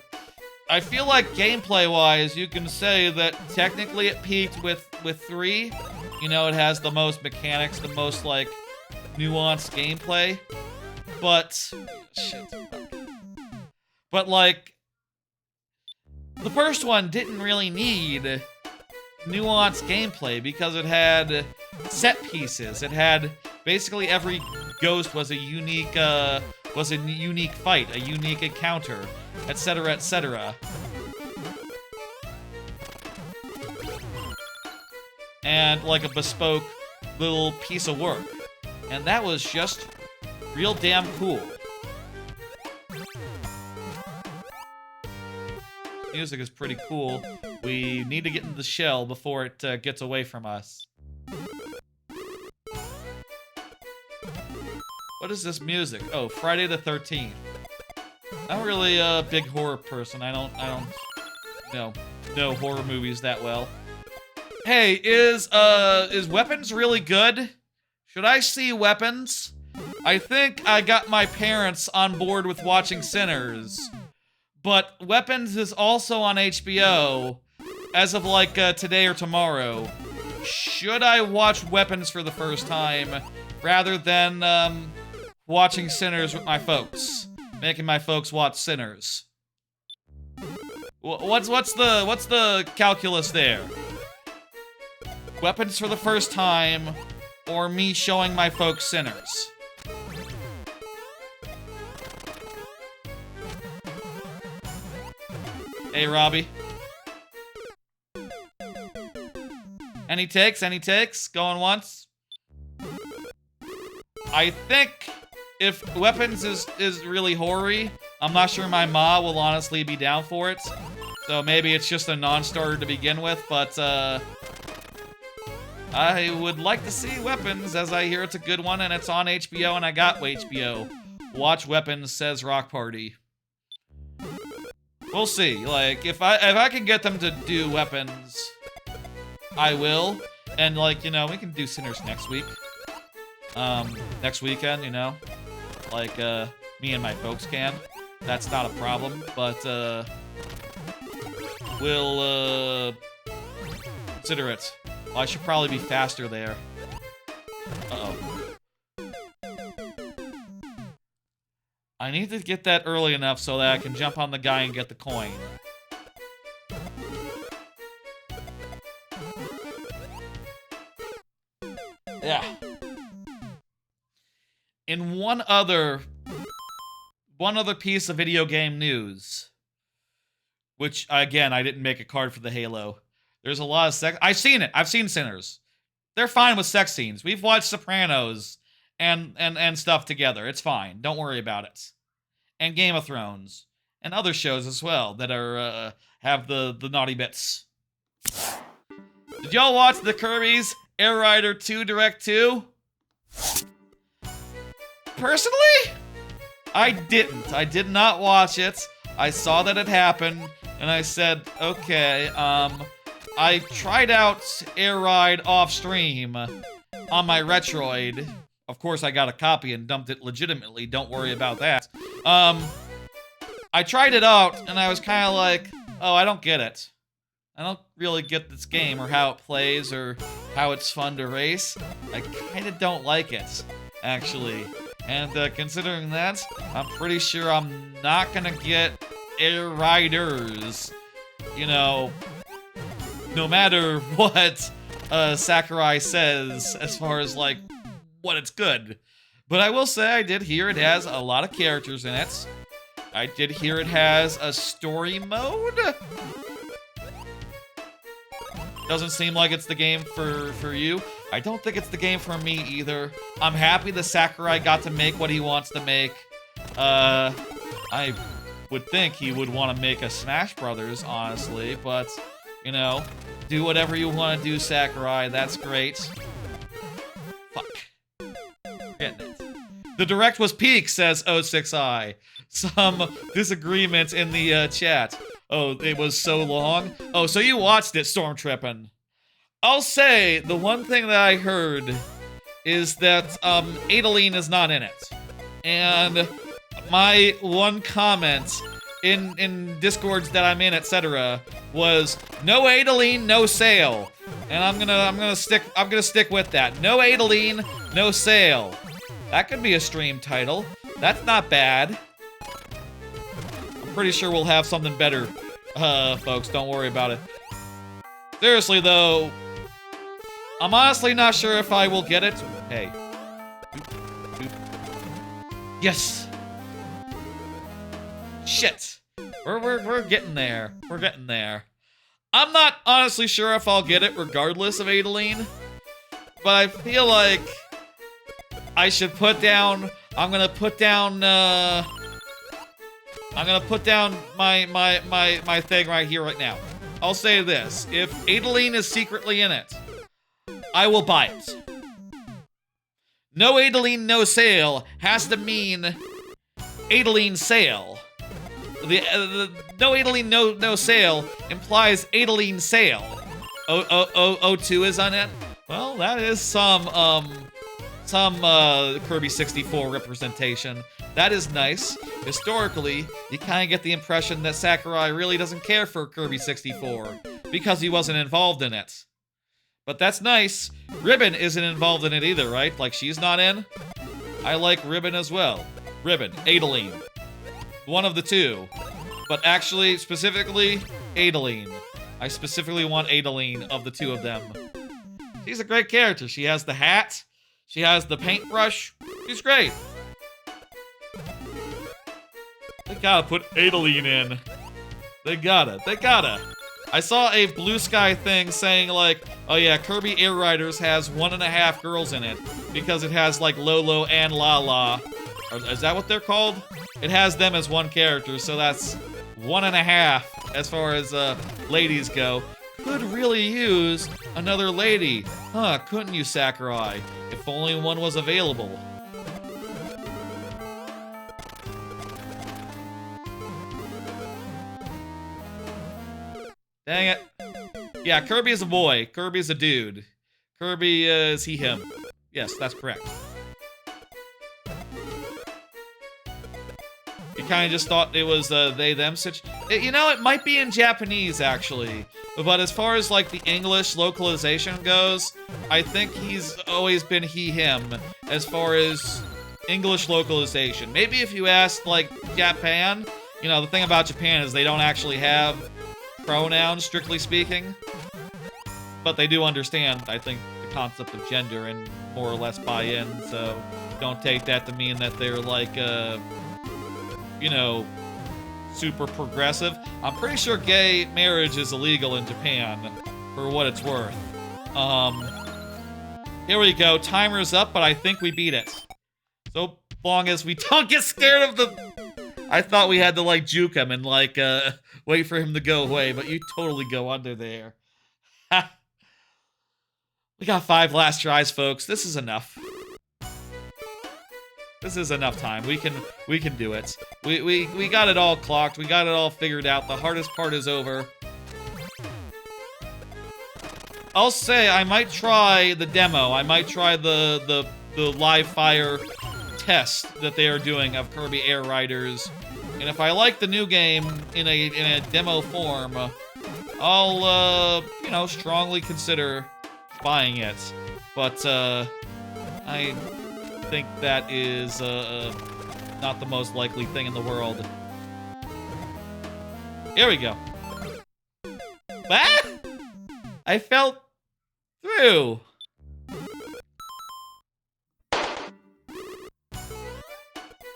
feel like gameplay-wise, you can say that technically it peaked with 3. You know, it has the most mechanics, the most, like, nuanced gameplay. But... shit. But, like... the first one didn't really need nuanced gameplay because it had set pieces. It had basically every ghost was a unique fight, a unique encounter, etc., etc. And like a bespoke little piece of work. And that was just real damn cool. Music is pretty cool. We need to get into the shell before it gets away from us. What is this music? Oh, Friday the 13th. I'm really a big horror person. I don't know horror movies that well. Hey, is Weapons really good? Should I see Weapons? I think I got my parents on board with watching Sinners, but Weapons is also on HBO as of like today or tomorrow. Should I watch Weapons for the first time rather than watching Sinners with my folks, making my folks watch Sinners? What's the calculus there? Weapons for the first time, or me showing my folks Sinners? Hey, Robbie. Any takes? Any takes? Going once? I think if Weapons is really hoary, I'm not sure my ma will honestly be down for it. So maybe it's just a non-starter to begin with, but I would like to see Weapons, as I hear it's a good one and it's on HBO and I got HBO. Watch Weapons, says Rock Party. We'll see. Like, if I can get them to do Weapons, I will. And like, you know, we can do Sinners next week. Next weekend, you know. Like, me and my folks can. That's not a problem, but we'll consider it. Well, I should probably be faster there. Uh-oh. I need to get that early enough so that I can jump on the guy and get the coin. Yeah. In one other piece of video game news, which, again, I didn't make a card for the Halo. There's a lot of sex. I've seen it. I've seen Sinners. They're fine with sex scenes. We've watched Sopranos and stuff together. It's fine. Don't worry about it. And Game of Thrones. And other shows as well that are, have the naughty bits. Did y'all watch the Kirby's Air Rider 2 Direct 2? Personally, I didn't. I did not watch it. I saw that it happened, and I said, okay, I tried out Air Ride off-stream on my Retroid. Of course, I got a copy and dumped it legitimately. Don't worry about that. I tried it out, and I was kind of like, oh, I don't get it. I don't really get this game, or how it plays, or how it's fun to race. I kind of don't like it, actually. And considering that, I'm pretty sure I'm not gonna get Air Riders. You know, no matter what Sakurai says as far as, like, what it's good. But I will say I did hear it has a lot of characters in it. I did hear it has a story mode. Doesn't seem like it's the game for you. I don't think it's the game for me either. I'm happy the Sakurai got to make what he wants to make. I would think he would want to make a Smash Brothers, honestly, but, you know, do whatever you want to do, Sakurai. That's great. Fuck. Getting it. The Direct was peak, says 06i. Some disagreements in the chat. Oh, it was so long? Oh, so you watched it, Storm Trippin'. I'll say, the one thing that I heard is that, Adeleine is not in it. And my one comment in Discords that I'm in, etc., was no Adeleine, no sale. And I'm gonna stick with that. No Adeleine, no sale. That could be a stream title. That's not bad. I'm pretty sure we'll have something better, folks. Don't worry about it. Seriously, though, I'm honestly not sure if I will get it. Hey. Yes! Shit. We're getting there. We're getting there. I'm not honestly sure if I'll get it regardless of Adeleine, but I feel like I should put down, I'm gonna put down my thing right here, right now. I'll say this. If Adeleine is secretly in it, I will buy it. No Adeleine, no sale has to mean Adeleine sale. The no Adeleine, no sale implies Adeleine sale. O2 is on it. Well, that is some Kirby 64 representation. That is nice. Historically, you kind of get the impression that Sakurai really doesn't care for Kirby 64 because he wasn't involved in it. But that's nice. Ribbon isn't involved in it either, right? Like, she's not in? I like Ribbon as well. Ribbon, Adeleine. One of the two. But actually, specifically, Adeleine. I specifically want Adeleine of the two of them. She's a great character. She has the hat. She has the paintbrush. She's great. They gotta put Adeleine in. They gotta. I saw a Blue Sky thing saying like, oh yeah, Kirby Air Riders has 1.5 girls in it because it has like Lolo and Lala. Is that what they're called? It has them as one character, so that's 1.5 as far as ladies go. Could really use another lady. Huh, couldn't you, Sakurai? If only one was available. Dang it. Yeah, Kirby is a boy. Kirby is a dude. Kirby is he, him. Yes, that's correct. You kind of just thought it was they, them situation. You know, it might be in Japanese, actually. But as far as, like, the English localization goes, I think he's always been he, him, as far as English localization. Maybe if you asked, like, Japan, you know, the thing about Japan is they don't actually have pronouns, strictly speaking. But they do understand, I think, the concept of gender and more or less buy in, so don't take that to mean that they're, like, you know, super progressive. I'm pretty sure gay marriage is illegal in Japan, for what it's worth. Here we go. Timer's up, but I think we beat it. So long as we don't get scared of the... I thought we had to, like, juke him and, like, wait for him to go away, but you totally go under there. Ha! We got 5 last tries, folks. This is enough. This is enough time. We can do it. We got it all clocked. We got it all figured out. The hardest part is over. I'll say I might try the demo. I might try the live fire test that they are doing of Kirby Air Riders. And if I like the new game in a demo form, I'll you know, strongly consider buying it. But I think that is not the most likely thing in the world. Here we go. Ah! I fell through.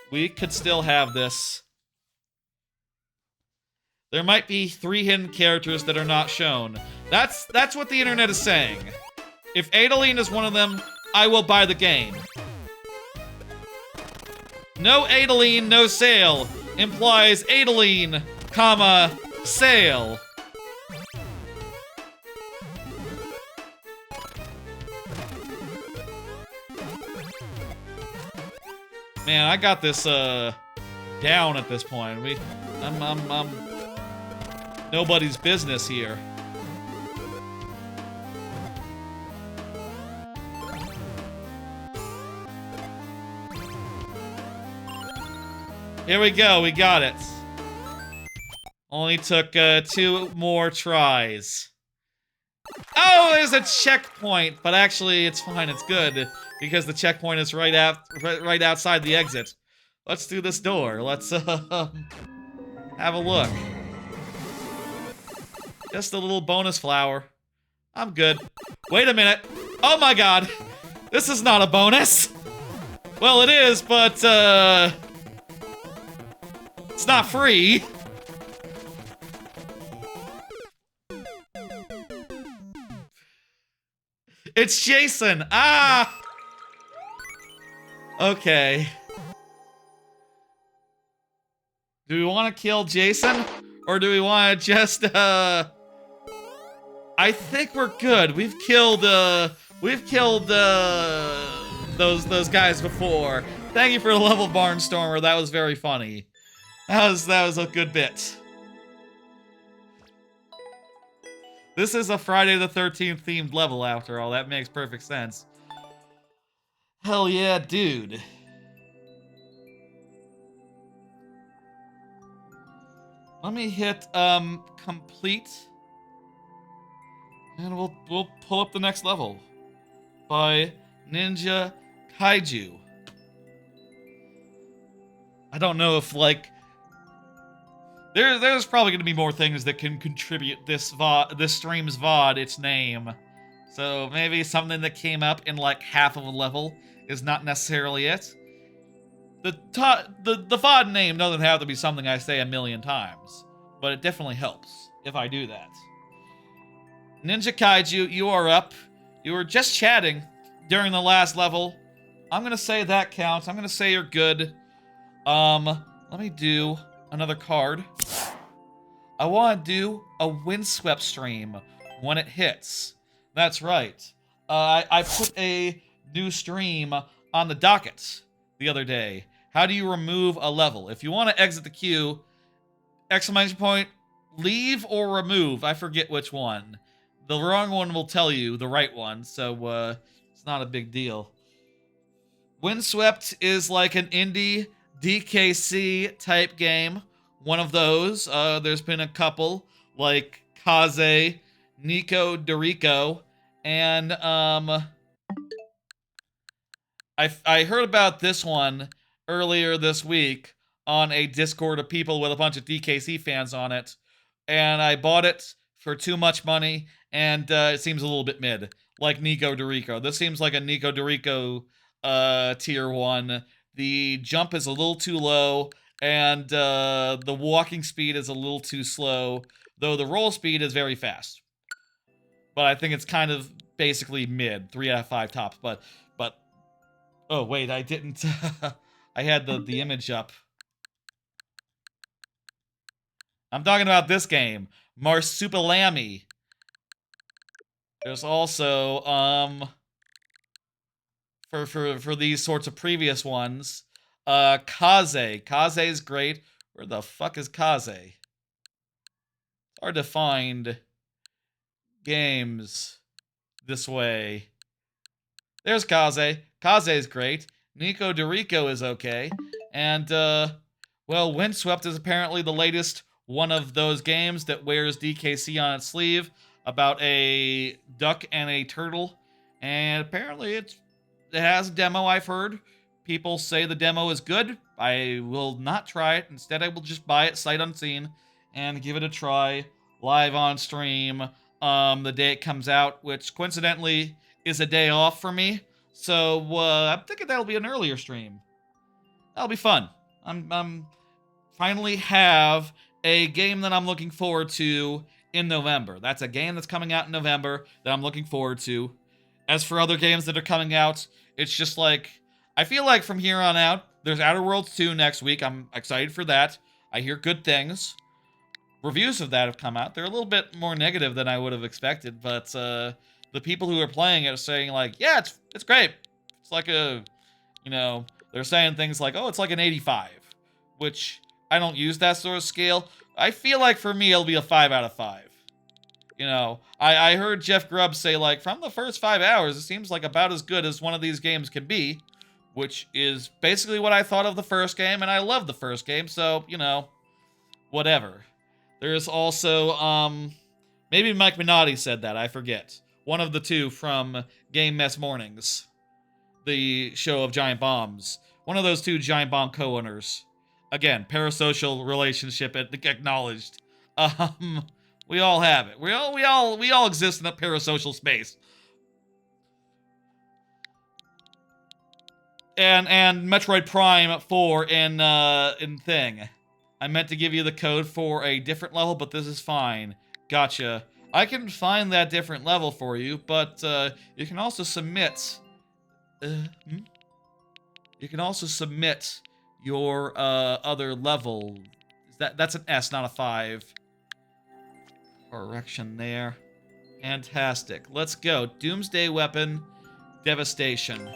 We could still have this. There might be 3 hidden characters that are not shown. That's what the internet is saying. If Adeleine is one of them, I will buy the game. No Adeleine, no sale implies Adeleine, comma, sale. Man, I got this down at this point. I'm nobody's business here. Here we go, we got it. Only took 2 more tries. Oh, there's a checkpoint, but actually it's fine, it's good, because the checkpoint is right outside the exit. Let's do this door. Let's have a look. Just a little bonus flower. I'm good. Wait a minute. Oh my god. This is not a bonus. Well, it is, but it's not free. It's Jason. Ah. Okay. Do we want to kill Jason? Or do we want to just, I think we're good. We've killed those guys before. Thank you for the level, Barnstormer. That was very funny. That was a good bit. This is a Friday the 13th themed level after all. That makes perfect sense. Hell yeah, dude. Let me hit complete, and we'll pull up the next level by Ninja Kaiju. I don't know if like there's probably gonna be more things that can contribute this stream's VOD its name. So maybe something that came up in like half of a level is not necessarily it. The VOD name doesn't have to be something I say a million times, but it definitely helps if I do that. Ninja Kaiju, you are up. You were just chatting during the last level. I'm gonna say that counts. I'm gonna say you're good. Let me do another card. I want to do a windswept stream when it hits. That's right. I put a new stream on the docket the other day. How do you remove a level? If you want to exit the queue, exclamation point, leave or remove. I forget which one. The wrong one will tell you the right one, so it's not a big deal. Windswept is like an indie DKC type game. One of those. There's been a couple like Kaze, Nico Dorico, and I heard about this one earlier this week on a Discord of people with a bunch of DKC fans on it, and I bought it for too much money, and it seems a little bit mid, like Nico Dorico. This seems like a Nico Dorico tier 1. The jump is a little too low, and the walking speed is a little too slow, though the roll speed is very fast. But I think it's kind of basically mid, 3 out of 5 tops, but oh wait, I didn't I had the image up. I'm talking about this game, Marsupilami. There's also for these sorts of previous ones, Kaze. Kaze's great. Where the fuck is Kaze? It's hard to find games this way. There's Kaze. Kaze's great. Nico Dorico is okay. And, well, Windswept is apparently the latest one of those games that wears DKC on its sleeve about a duck and a turtle. And apparently it has a demo, I've heard. People say the demo is good. I will not try it. Instead, I will just buy it sight unseen and give it a try live on stream the day it comes out, which coincidentally is a day off for me. So I'm thinking that'll be an earlier stream. That'll be fun. I'm finally have a game that I'm looking forward to in November. That's a game that's coming out in November that I'm looking forward to. As for other games that are coming out, it's just like, I feel like from here on out, there's Outer Worlds 2 next week. I'm excited for that. I hear good things. Reviews of that have come out. They're a little bit more negative than I would have expected, but the people who are playing it are saying like, yeah, it's great. It's like a, you know, they're saying things like, oh, it's like an 85, which I don't use that sort of scale. I feel like for me, it'll be a 5 out of 5. You know, I heard Jeff Grubb say, like, from the first 5 hours, it seems like about as good as one of these games can be, which is basically what I thought of the first game, and I love the first game, so, you know, whatever. There's also, maybe Mike Minotti said that, I forget. One of the two from Game Mess Mornings, the show of Giant Bombs. One of those two Giant Bomb co-owners. Again, parasocial relationship acknowledged. We all have it. We all exist in a parasocial space. And Metroid Prime 4 in thing. I meant to give you the code for a different level, but this is fine. Gotcha. I can find that different level for you, but you can also submit. You can also submit your other level. That's an S, not a 5. Correction there. Fantastic. Let's go. Doomsday Weapon, Devastation.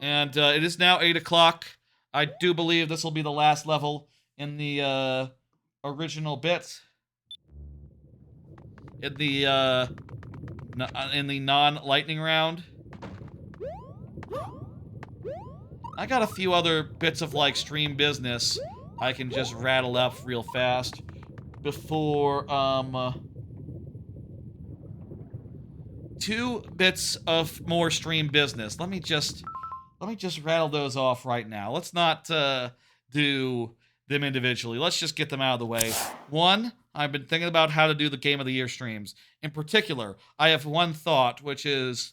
And it is now 8 o'clock. I do believe this will be the last level in the original bit. In the non-lightning round. I got a few other bits of like stream business I can just rattle up real fast before 2 bits of more stream business. Let me just rattle those off right now. Let's not do them individually. Let's just get them out of the way. 1, I've been thinking about how to do the Game of the Year streams. In particular, I have one thought, which is,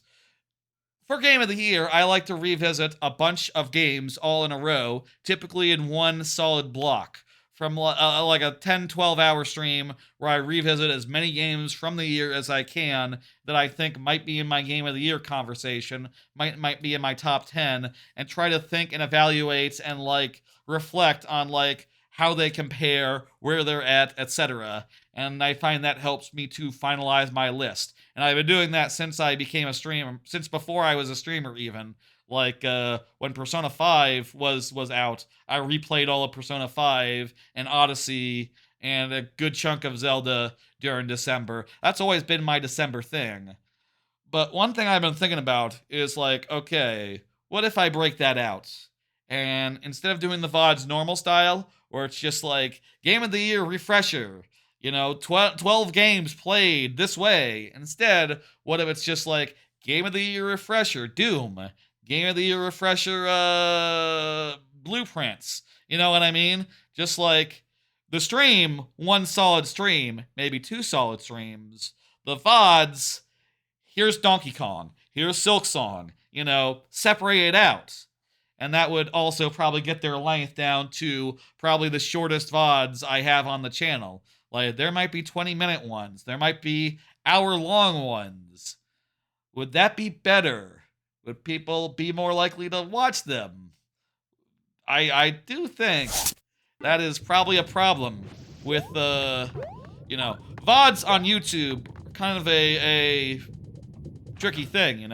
for Game of the Year, I like to revisit a bunch of games all in a row, typically in one solid block. From like a 10-12 hour stream where I revisit as many games from the year as I can that I think might be in my Game of the Year conversation, might be in my top 10, and try to think and evaluate and like reflect on like how they compare, where they're at, etc. And I find that helps me to finalize my list. And I've been doing that since I became a streamer, since before I was a streamer even. Like, when Persona 5 was out, I replayed all of Persona 5 and Odyssey and a good chunk of Zelda during December. That's always been my December thing. But one thing I've been thinking about is like, okay, what if I break that out? And instead of doing the VOD's normal style, where it's just like, Game of the Year refresher, 12 games played this way. Instead, what if it's just like, Game of the Year refresher, Doom. Game of the Year refresher, blueprints. You know what I mean? Just like the stream, one solid stream, maybe 2 solid streams. The VODs, here's Donkey Kong, here's Silksong, separate it out. And that would also probably get their length down to probably the shortest VODs I have on the channel. Like, there might be 20-minute ones, there might be hour-long ones. Would that be better? Would people be more likely to watch them? I do think that is probably a problem with, VODs on YouTube, kind of a tricky thing,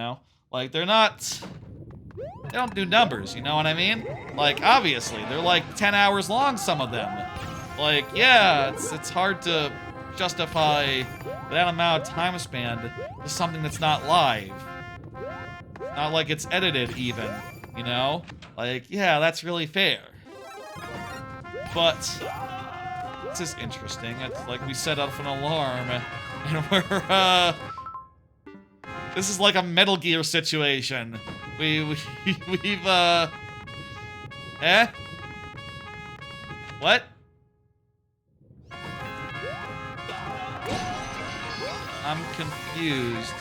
Like, they don't do numbers, you know what I mean? Like, obviously, they're like 10 hours long, some of them. Like, yeah, it's hard to justify that amount of time span to something that's not live. Not like it's edited, even, Like, yeah, that's really fair. But this is interesting. It's like we set up an alarm, and we're, this is like a Metal Gear situation. We've, What? I'm confused.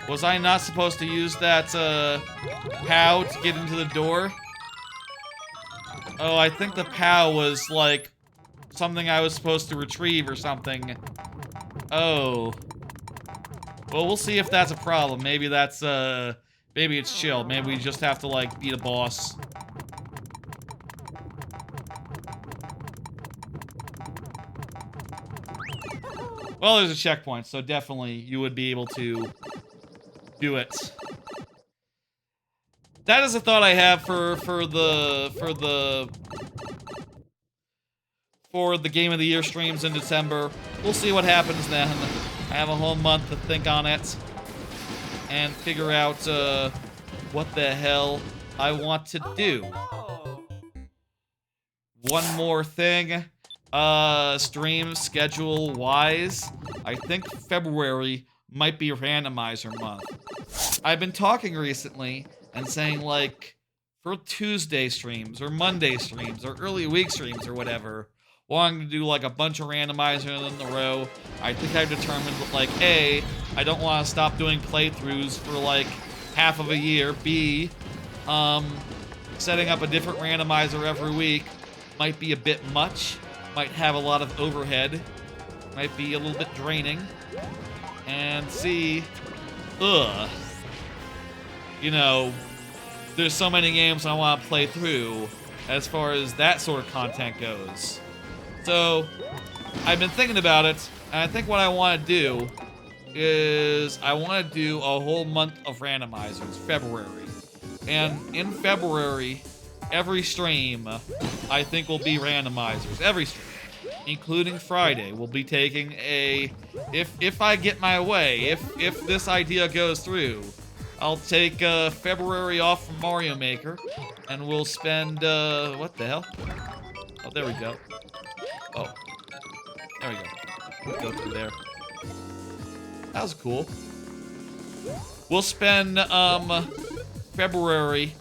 Was I not supposed to use that, POW to get into the door? Oh, I think the POW was, like, something I was supposed to retrieve or something. Oh. Well, we'll see if that's a problem. Maybe that's, maybe it's chill. Maybe we just have to, like, beat a boss. Well, there's a checkpoint, so definitely you would be able to do it. That is a thought I have for the Game of the Year streams in December. We'll see what happens then. I have a whole month to think on it and figure out what the hell I want to do. One more thing, stream schedule wise, I think February might be randomizer month. I've been talking recently and saying, like, for Tuesday streams or Monday streams or early week streams or whatever, wanting to do like a bunch of randomizers in a row. I think I've determined that, like, A, I don't want to stop doing playthroughs for like half of a year. B, setting up a different randomizer every week might be a bit much, might have a lot of overhead, might be a little bit draining. And C, there's so many games I want to play through as far as that sort of content goes. So, I've been thinking about it, and I think what I want to do is I want to do a whole month of randomizers, February. And in February, every stream, I think, will be randomizers. Every stream, including Friday, will be taking a... If I get my way, if this idea goes through, I'll take February off from Mario Maker, and we'll spend, what the hell? Oh, there we go. Oh. There we go. We'll go through there. That was cool. We'll spend, February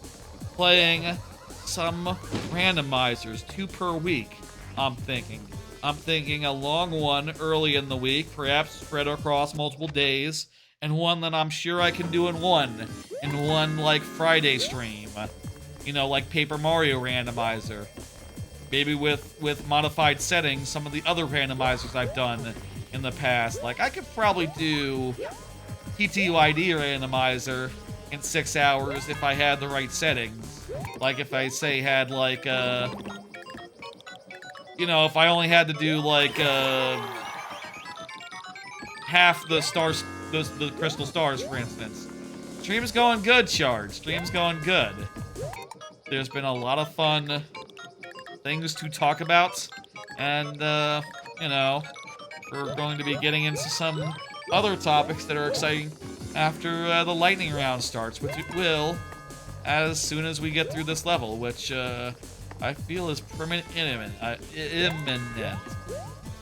playing some randomizers, 2 per week, I'm thinking. I'm thinking a long one early in the week, perhaps spread across multiple days, and one that I'm sure I can do in one, like, Friday stream. You know, like Paper Mario randomizer. Maybe with modified settings, some of the other randomizers I've done in the past. Like, I could probably do TTYD randomizer in 6 hours if I had the right settings. Like, if I, say, had, like, you know, if I only had to do, like, half the stars, the crystal stars, for instance. Stream's going good, Shard. Stream's going good. There's been a lot of fun things to talk about, and, you know, we're going to be getting into some other topics that are exciting after the lightning round starts, which it will as soon as we get through this level, which I feel is imminent.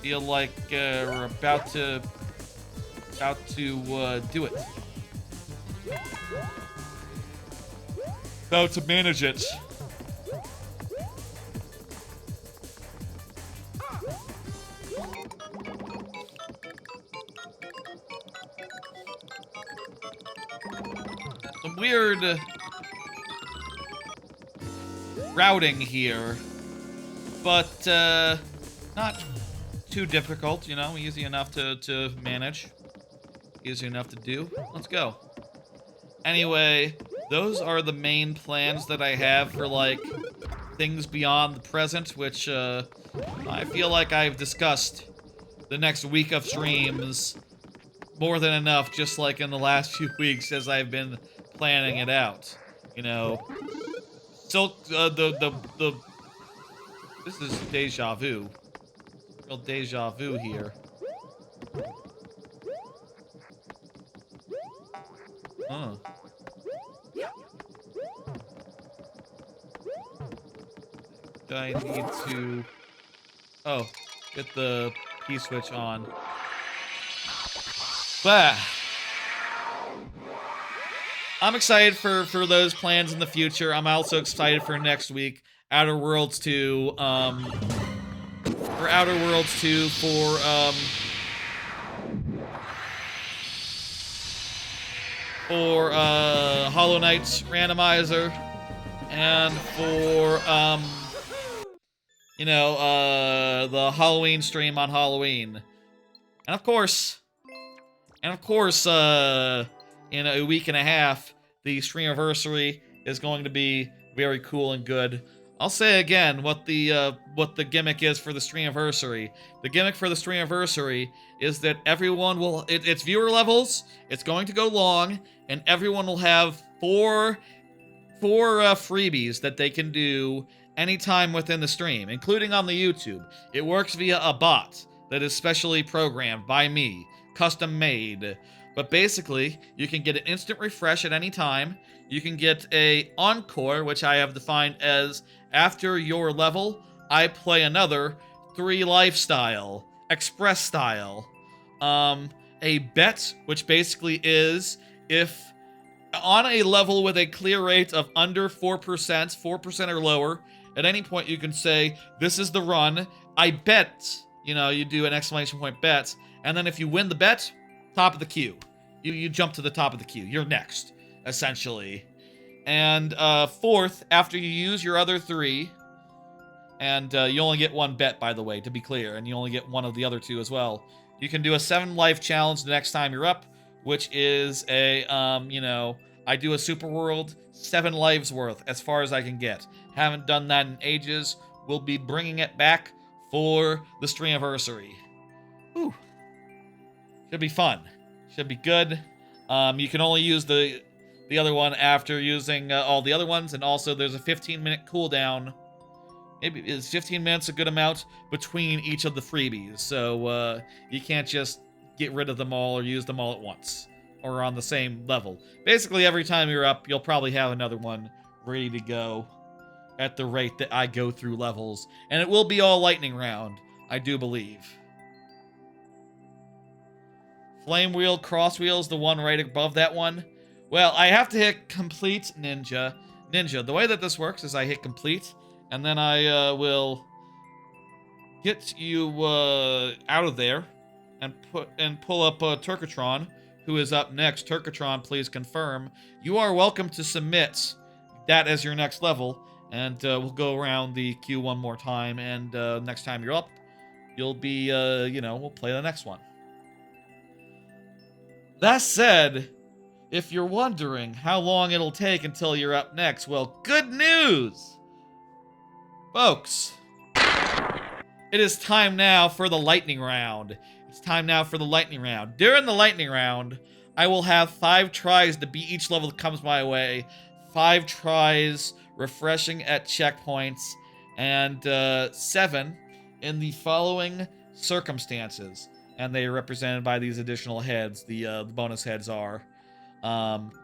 Feel like we're about to do it. About to manage it. Some weird routing here, but not too difficult, you know, easy enough to manage, easy enough to do. Let's go. Anyway, those are the main plans that I have for, like, things beyond the present, which I feel like I've discussed the next week of streams more than enough, just like in the last few weeks as I've been planning it out. You know, Silk, this is deja vu. Real deja vu here. Huh. I need to... Oh, get the P-switch on. Bah. I'm excited for those plans in the future. I'm also excited for next week. Outer Worlds 2, for Outer Worlds 2, for Hollow Knight's randomizer, and for, you know, the Halloween stream on Halloween. And of course, in a week and a half, the Streamiversary is going to be very cool and good. I'll say again what the gimmick is for the Streamiversary. The gimmick for the Streamiversary is that everyone will... It's viewer levels, it's going to go long, and everyone will have four freebies that they can do anytime within the stream, including on the YouTube. It works via a bot that is specially programmed by me, custom made. But basically, you can get an instant refresh at any time. You can get a encore, which I have defined as after your level, I play another 3 lifestyle, express style. A bet, which basically is if on a level with a clear rate of under 4% or lower, at any point you can say, this is the run, I bet, you know, you do an exclamation point bet, and then if you win the bet, top of the queue. You jump to the top of the queue. You're next, essentially. And fourth, after you use your other 3, and you only get 1 bet, by the way, to be clear, and you only get 1 of the other 2 as well, you can do a 7 life challenge the next time you're up, which is a, you know, I do a Super World 7 lives worth, as far as I can get. Haven't done that in ages. We'll be bringing it back for the Streamiversary. Whew. Should be fun. Should be good. You can only use the the other one after using all the other ones, and also there's a 15-minute cooldown. Maybe is 15 minutes a good amount between each of the freebies, so you can't just get rid of them all or use them all at once or on the same level. Basically, every time you're up, you'll probably have another one ready to go at the rate that I go through levels, and it will be all lightning round, I do believe. Flame wheel, cross wheel is the one right above that one. Well, I have to hit complete ninja. The way that this works is I hit complete, and then I will get you out of there and pull up Turkatron, who is up next. Turkatron, please confirm. You are welcome to submit that as your next level, and we'll go around the queue one more time, and next time you're up, you'll be, we'll play the next one. That said, if you're wondering how long it'll take until you're up next, well, good news! Folks, it is time now for the lightning round. It's time now for the lightning round. During the lightning round, I will have 5 tries to beat each level that comes my way. 5 tries refreshing at checkpoints, and 7 in the following circumstances. And they are represented by these additional heads. The bonus heads are,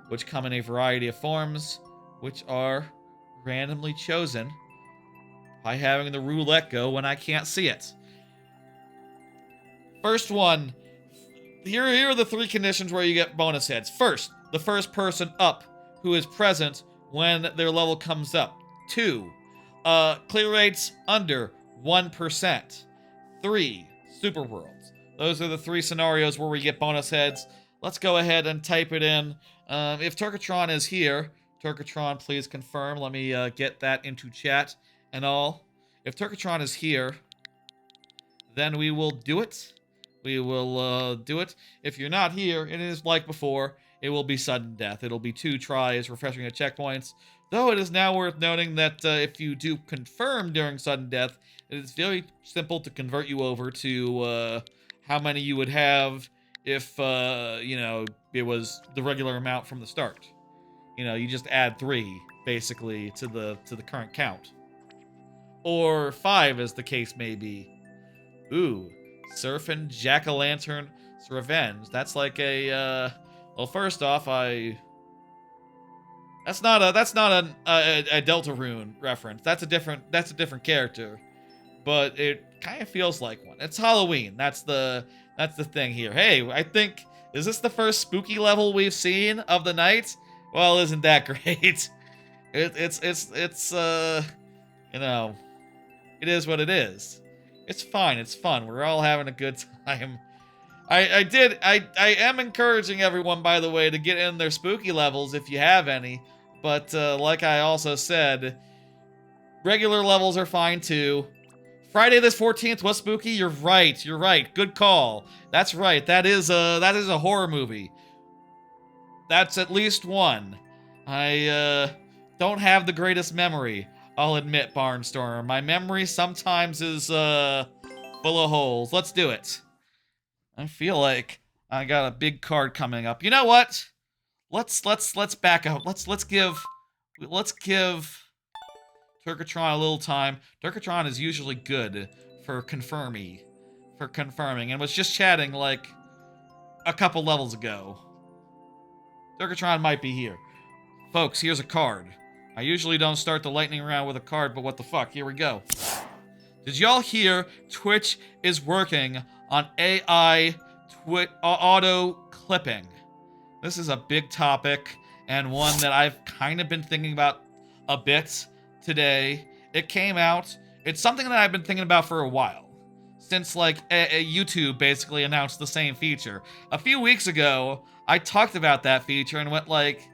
which come in a variety of forms, which are randomly chosen by having the roulette go when I can't see it. First one, here are the 3 conditions where you get bonus heads. First, the first person up who is present when their level comes up. 2, clear rates under 1%. 3, super worlds. Those are the 3 scenarios where we get bonus heads. Let's go ahead and type it in. If Turkatron is here, Turkatron, please confirm. Let me get that into chat and all. If Turkatron is here, then we will do it. We will do it. If you're not here, it is like before. It will be sudden death. It'll be 2 tries, refreshing at checkpoints. Though it is now worth noting that if you do confirm during sudden death, it is very simple to convert you over to how many you would have if, it was the regular amount from the start. You just add 3, basically, to the current count. Or 5, as the case may be. Ooh, Surfin' Jack-o'-lantern's Revenge. That's like a, well, first off, that's not a Deltarune reference. That's a different character. But it kind of feels like one. It's Halloween. That's the thing here. Hey, I think, is this the first spooky level we've seen of the night? Well, isn't that great? It is what it is. It's fine. It's fun. We're all having a good time. I am encouraging everyone, by the way, to get in their spooky levels if you have any. But like I also said, regular levels are fine too. Friday the 14th was spooky. You're right. You're right. Good call. That's right. That is a horror movie. That's at least one. I don't have the greatest memory, I'll admit, Barnstormer. My memory sometimes is full of holes. Let's do it. I feel like I got a big card coming up. You know what? Let's back up. Let's give Turkatron a little time. Turkatron is usually good for confirming, and was just chatting like a couple levels ago. Turkatron might be here. Folks, here's a card. I usually don't start the lightning round with a card, but what the fuck? Here we go. Did y'all hear Twitch is working on AI auto clipping? This is a big topic and one that I've kind of been thinking about a bit today. It came out. It's something that I've been thinking about for a while. Since, like, YouTube basically announced the same feature. A few weeks ago, I talked about that feature and went like,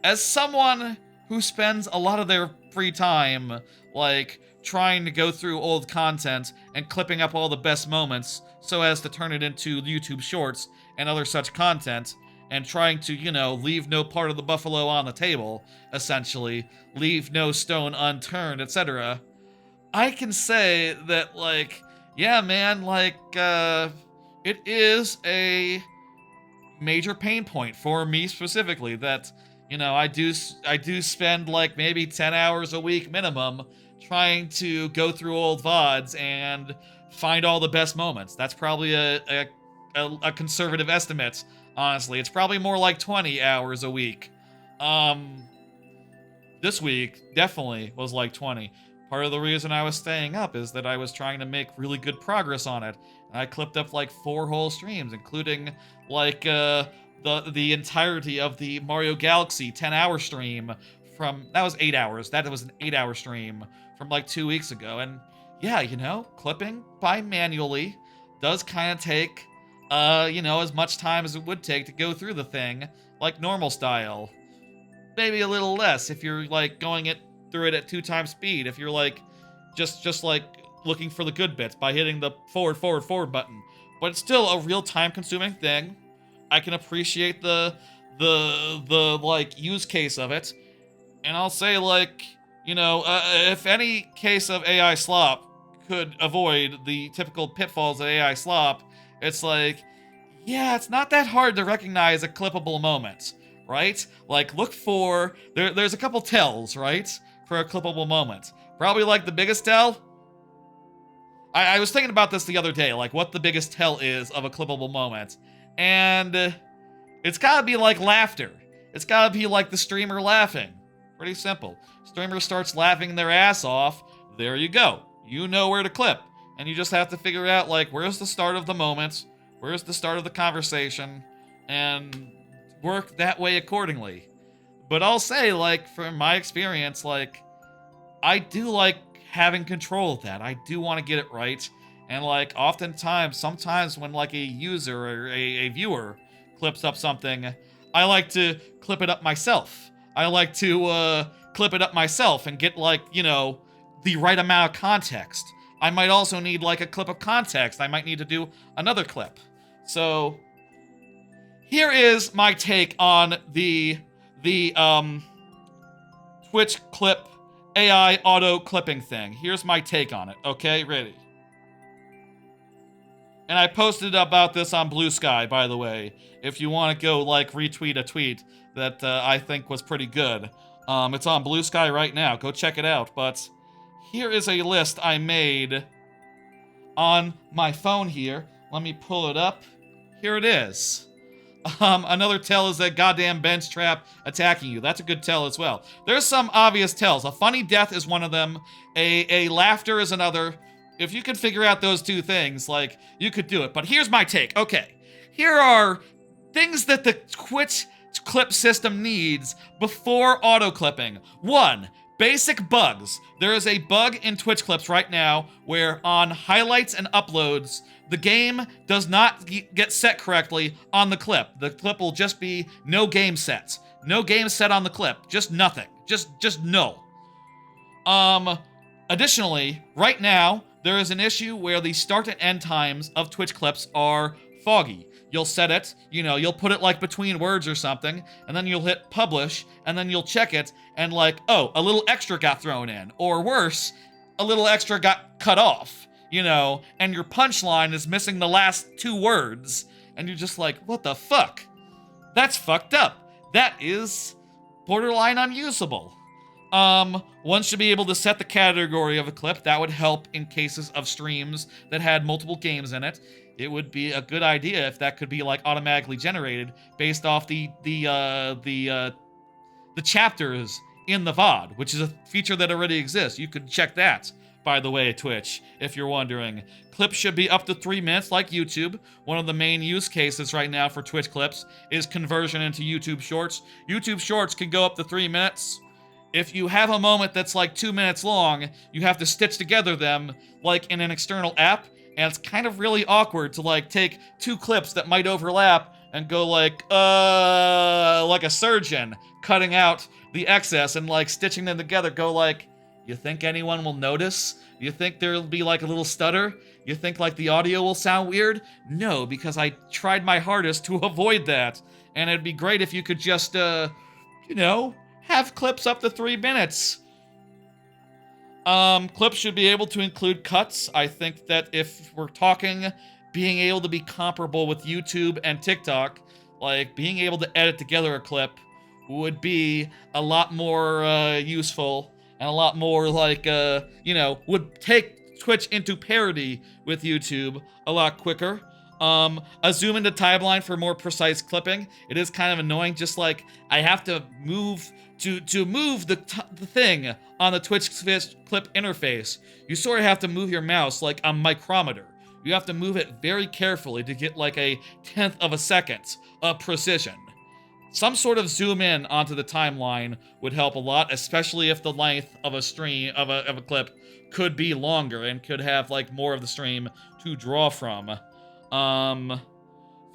as someone who spends a lot of their free time, like, trying to go through old content and clipping up all the best moments so as to turn it into YouTube Shorts and other such content, and trying to, leave no part of the buffalo on the table, essentially, leave no stone unturned, etc., I can say that, like, yeah, man, like, it is a major pain point for me specifically that, I do spend like maybe 10 hours a week minimum trying to go through old VODs and find all the best moments. That's probably a conservative estimate, honestly. It's probably more like 20 hours a week. This week definitely was like 20. Part of the reason I was staying up is that I was trying to make really good progress on it. And I clipped up like 4 whole streams, including like the entirety of the Mario Galaxy 10-hour stream from, that was 8 hours. That was an 8-hour stream from like 2 weeks ago. And yeah, clipping by manually does kind of take as much time as it would take to go through the thing like normal style. Maybe a little less if you're like going through it at 2 times speed. If you're like just like looking for the good bits by hitting the forward button. But it's still a real time consuming thing. I can appreciate the like use case of it. And I'll say like, if any case of AI slop could avoid the typical pitfalls of AI slop, it's like, yeah, it's not that hard to recognize a clippable moment, right? Like, look for, there's a couple tells, right, for a clippable moment. Probably like the biggest tell. I was thinking about this the other day, like what the biggest tell is of a clippable moment. And it's gotta be like laughter. It's gotta be like the streamer laughing. Pretty simple. Streamer starts laughing their ass off, there you go. You know where to clip. And you just have to figure out, like, where's the start of the moment, where's the start of the conversation, and work that way accordingly. But I'll say, like, from my experience, like, I do like having control of that. I do want to get it right. And, like, sometimes when, like, a user or a viewer clips up something, I like to clip it up myself. I like to clip it up myself and get, like, the right amount of context. I might also need, like, a clip of context. I might need to do another clip. So, here is my take on the Twitch clip AI auto clipping thing. Here's my take on it. Okay, ready? And I posted about this on Blue Sky, by the way, if you want to go, like, retweet a tweet that I think was pretty good. It's on Blue Sky right now. Go check it out. But here is a list I made on my phone here. Let me pull it up. Here it is. Another tell is that goddamn bench trap attacking you. That's a good tell as well. There's some obvious tells. A funny death is one of them. A laughter is another. If you could figure out those 2 things, like, you could do it. But here's my take. Okay. Here are things that the Twitch clip system needs before auto clipping. 1. Basic bugs. There is a bug in Twitch clips right now where on highlights and uploads, the game does not get set correctly on the clip. The clip will just be no game sets. No game set on the clip. Just nothing. Just null. Additionally, right now, there is an issue where the start and end times of Twitch clips are foggy. You'll set it, you'll put it like between words or something, and then you'll hit publish, and then you'll check it, and like, oh, a little extra got thrown in. Or worse, a little extra got cut off, and your punchline is missing the last 2 words. And you're just like, what the fuck? That's fucked up. That is borderline unusable. One should be able to set the category of a clip. That would help in cases of streams that had multiple games in it. It would be a good idea if that could be like automatically generated based off the chapters in the VOD, which is a feature that already exists. You could check that, by the way, Twitch, if you're wondering. Clips should be up to 3 minutes like YouTube. One of the main use cases right now for Twitch clips is conversion into YouTube Shorts. YouTube Shorts can go up to 3 minutes. If you have a moment that's like 2 minutes long, you have to stitch together them like in an external app, and it's kind of really awkward to like take 2 clips that might overlap and go like a surgeon cutting out the excess and like stitching them together. Go like, you think anyone will notice? You think there'll be like a little stutter? You think like the audio will sound weird? No, because I tried my hardest to avoid that. And it'd be great if you could just, have clips up to 3 minutes. Clips should be able to include cuts. I think that if we're talking being able to be comparable with YouTube and TikTok, Like, being able to edit together a clip would be a lot more useful and a lot more like, would take Twitch into parity with YouTube a lot quicker. A zoom into timeline for more precise clipping. It is kind of annoying, just like I have to move to move the thing on the Twitch clip interface. You sort of have to move your mouse like a micrometer. You have to move it very carefully to get like a 1/10 of a second of precision. Some sort of zoom in onto the timeline would help a lot, especially if the length of a stream of a clip could be longer and could have like more of the stream to draw from.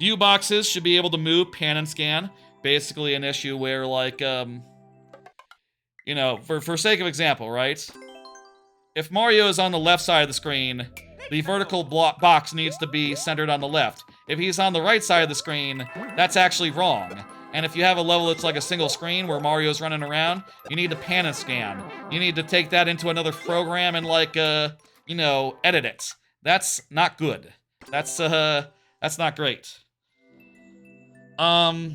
View boxes should be able to move, pan and scan. Basically an issue where like for sake of example, right? If Mario is on the left side of the screen, the vertical box needs to be centered on the left. If he's on the right side of the screen, that's actually wrong. And if you have a level that's like a single screen where Mario's running around, you need to pan and scan. You need to take that into another program and like, edit it. That's not good. That's not great. I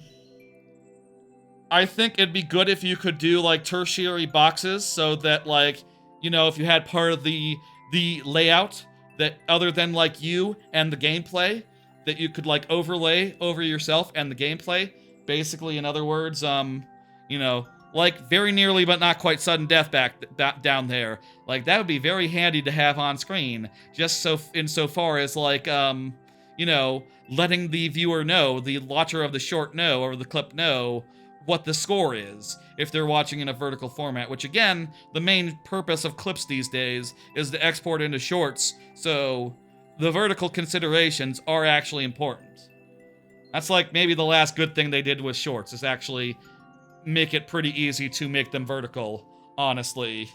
think it'd be good if you could do like tertiary boxes so that like, if you had part of the layout that other than like you and the gameplay, that you could like overlay over yourself and the gameplay. Basically, in other words, like very nearly but not quite sudden death down there. Like that would be very handy to have on screen, just so insofar as like, letting the viewer know, the watcher of the short know, or the clip know, what the score is, if they're watching in a vertical format, which again, the main purpose of clips these days is to export into shorts, so the vertical considerations are actually important. That's like maybe the last good thing they did with shorts, is actually make it pretty easy to make them vertical, honestly.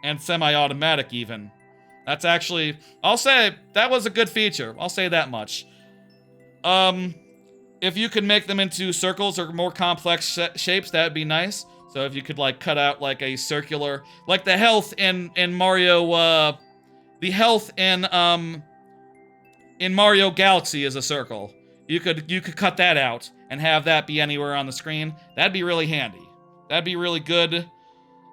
And semi-automatic even. That's actually, I'll say, that was a good feature. I'll say that much. If you could make them into circles or more complex shapes, that'd be nice. So if you could like cut out like a circular, like the health in Mario, the health in Mario Galaxy is a circle. You could cut that out and have that be anywhere on the screen. That'd be really handy. That'd be really good.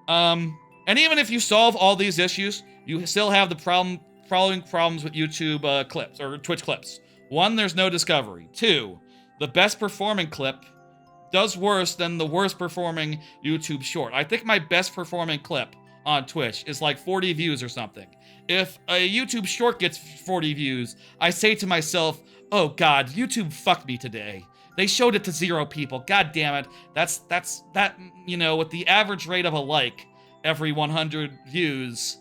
And even if you solve all these issues, you still have the following problems with YouTube clips or Twitch clips. 1, there's no discovery. 2, the best performing clip does worse than the worst performing YouTube short. I think my best performing clip on Twitch is like 40 views or something. If a YouTube short gets 40 views, I say to myself, oh god, YouTube fucked me today. They showed it to 0 people. God damn it. That's with the average rate of a like every 100 views,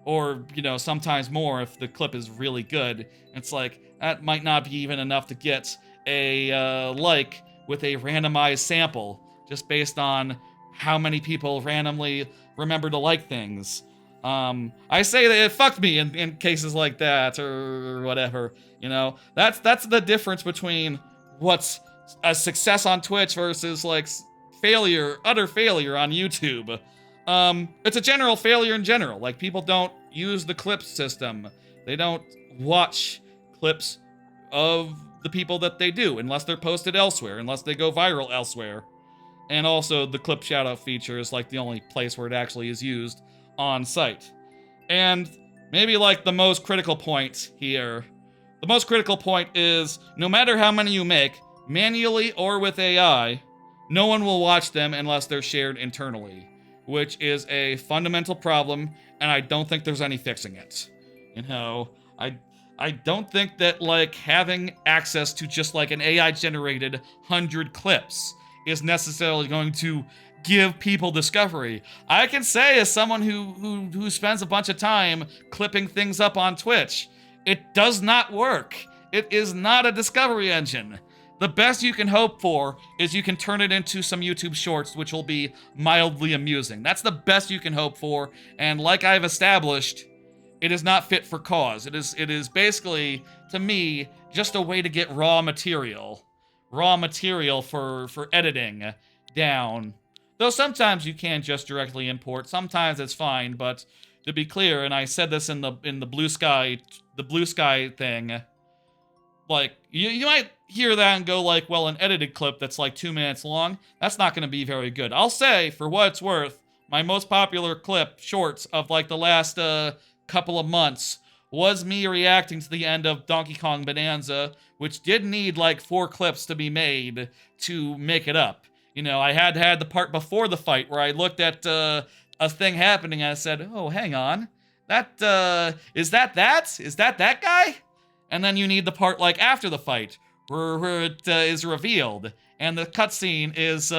or, sometimes more if the clip is really good, it's like, that might not be even enough to get a like with a randomized sample, just based on how many people randomly remember to like things. I say that it fucked me in cases like that, or whatever, That's the difference between what's a success on Twitch versus, like, utter failure on YouTube. It's a general failure in general. Like, people don't use the clip system. They don't watch clips of the people that they do, unless they're posted elsewhere, unless they go viral elsewhere. And also, the clip shoutout feature is, like, the only place where it actually is used on site. And maybe, like, the most critical point here, the most critical point is, no matter how many you make, manually or with AI, no one will watch them unless they're shared internally, which is a fundamental problem, and I don't think there's any fixing it. I don't think that, like, having access to just, like, an AI-generated 100 clips is necessarily going to give people discovery. I can say, as someone who spends a bunch of time clipping things up on Twitch, it does not work. It is not a discovery engine. The best you can hope for is you can turn it into some YouTube shorts, which will be mildly amusing. That's the best you can hope for, and like I've established, it is not fit for cause. It is basically, to me, just a way to get raw material for editing down. Though sometimes you can just directly import. Sometimes it's fine, but to be clear, and I said this in the blue sky thing, like, you might hear that and go like, well, an edited clip that's like 2 minutes long, that's not going to be very good. I'll say, for what it's worth, my most popular clip, shorts, of like the last couple of months was me reacting to the end of Donkey Kong Bonanza, which did need like 4 clips to be made to make it up. You know, I had the part before the fight where I looked at a thing happening and I said, oh, hang on. Is that that guy? And then you need the part like after the fight where it is revealed, and the cutscene is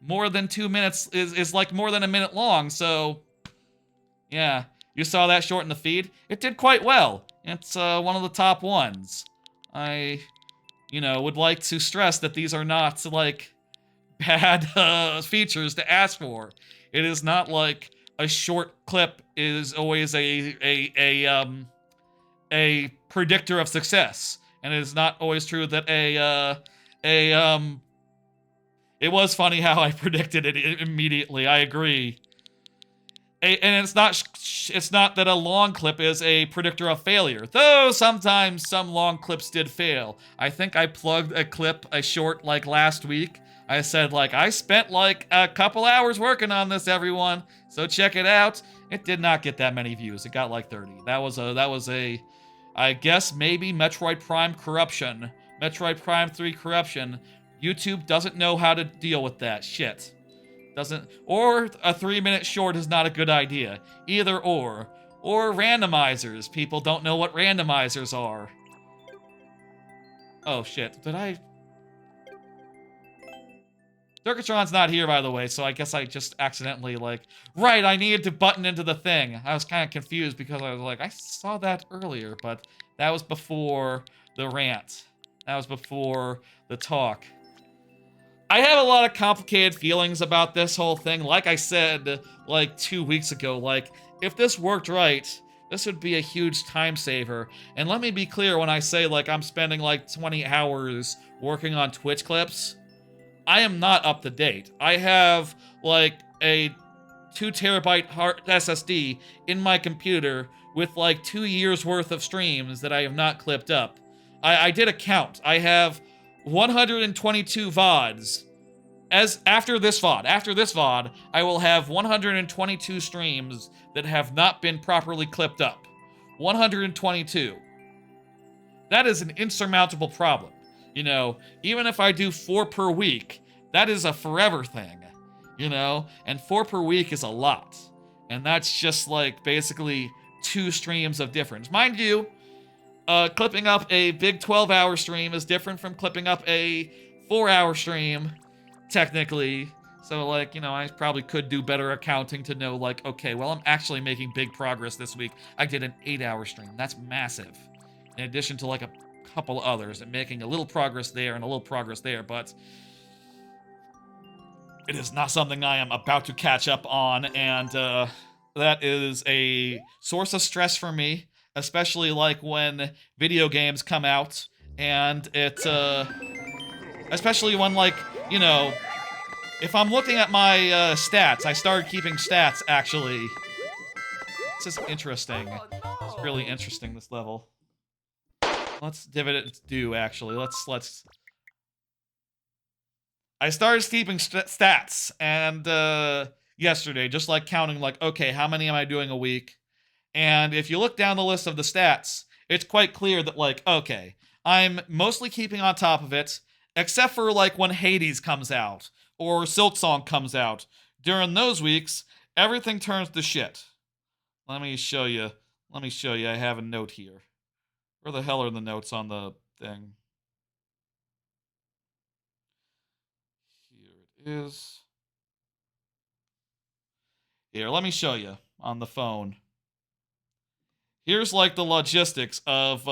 more than 2 minutes, is like more than a minute long. So yeah, you saw that short in the feed. It did quite well. It's one of the top ones. I, would like to stress that these are not like bad features to ask for. It is not like a short clip is always a predictor of success, and it is not always true that it was funny how I predicted it immediately. I agree. And it's not that a long clip is a predictor of failure, though sometimes some long clips did fail. I think I plugged a short like last week. I said like, I spent like a couple hours working on this, everyone, so check it out. It did not get that many views. It got like 30. That was a I guess maybe Metroid Prime corruption. Metroid Prime 3 corruption. YouTube doesn't know how to deal with that shit. Or a 3-minute short is not a good idea. Either or. Or randomizers. People don't know what randomizers are. Oh shit, Circuitron's not here, by the way, so I guess I just accidentally, right, I needed to button into the thing. I was kind of confused because I was like, I saw that earlier, but that was before the rant. That was before the talk. I have a lot of complicated feelings about this whole thing. Like I said, like 2 weeks ago, if this worked right, this would be a huge time saver. And let me be clear when I say, I'm spending, 20 hours working on Twitch clips. I am not up to date. I have, a 2 terabyte hard SSD in my computer with, 2 years worth of streams that I have not clipped up. I did a count. I have 122 VODs. After this VOD, I will have 122 streams that have not been properly clipped up. 122. That is an insurmountable problem. Even if I do 4 per week, that is a forever thing. And 4 per week is a lot. And that's just basically 2 streams of difference. Mind you, clipping up a big 12-hour stream is different from clipping up a 4-hour stream, technically. So, I probably could do better accounting to know, okay, well, I'm actually making big progress this week. I did an 8-hour stream. That's massive. In addition to, a couple others, and making a little progress there and a little progress there, but it is not something I am about to catch up on, and that is a source of stress for me, especially when video games come out, and it especially when if I'm looking at my stats. I started keeping stats, actually. This is interesting. It's really interesting, this level. Let's give it its due, actually. Let's... I started keeping stats, and yesterday, just counting, okay, how many am I doing a week? And if you look down the list of the stats, it's quite clear that, okay, I'm mostly keeping on top of it, except for, when Hades comes out, or Silksong comes out. During those weeks, everything turns to shit. Let me show you. I have a note here. Where the hell are the notes on the thing? Here it is. Here, let me show you on the phone. Here's the logistics of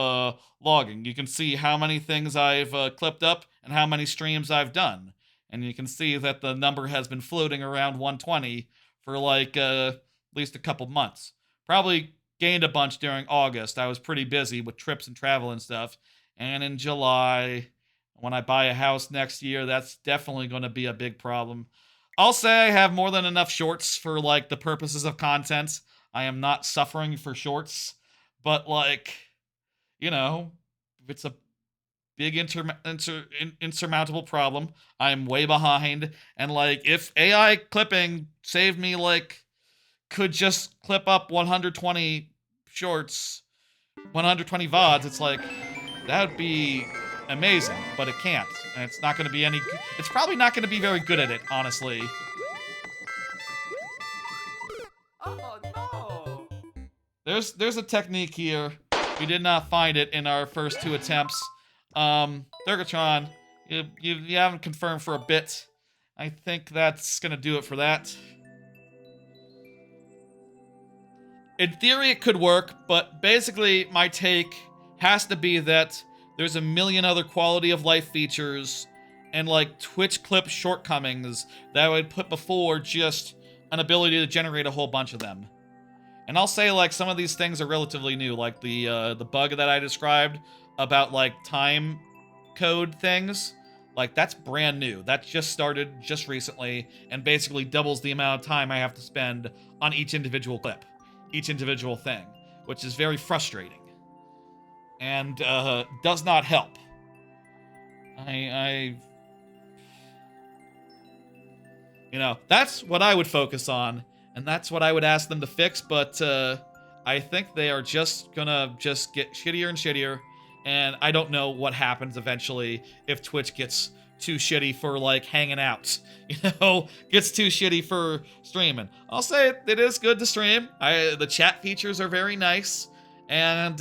logging. You can see how many things I've clipped up and how many streams I've done. And you can see that the number has been floating around 120 for at least a couple months. Probably gained a bunch during August. I was pretty busy with trips and travel and stuff. And in July, when I buy a house next year, that's definitely going to be a big problem. I'll say I have more than enough shorts for the purposes of content. I am not suffering for shorts. But if it's a big insurmountable problem. I'm way behind, and like if AI clipping saved me, like could just clip up 120 shorts, 120 VODs, it's like that would be amazing, but it can't, and it's not going to be any. It's probably not going to be very good at it, honestly. Oh no! There's a technique here. We did not find it in our first 2 attempts. Durgatron, you haven't confirmed for a bit. I think that's gonna do it for that. In theory, it could work, but basically, my take has to be that there's a million other quality of life features and like Twitch clip shortcomings that I would put before just an ability to generate a whole bunch of them. And I'll say like some of these things are relatively new, like the bug that I described about like time code things. Like that's brand new. That just started just recently and basically doubles the amount of time I have to spend on each individual clip, each individual thing, which is very frustrating and does not help. You know, that's what I would focus on, and that's what I would ask them to fix, but I think they are just gonna just get shittier and shittier, and I don't know what happens eventually if Twitch gets too shitty for, like, hanging out, you know, gets too shitty for streaming. I'll say it is good to stream. The chat features are very nice, and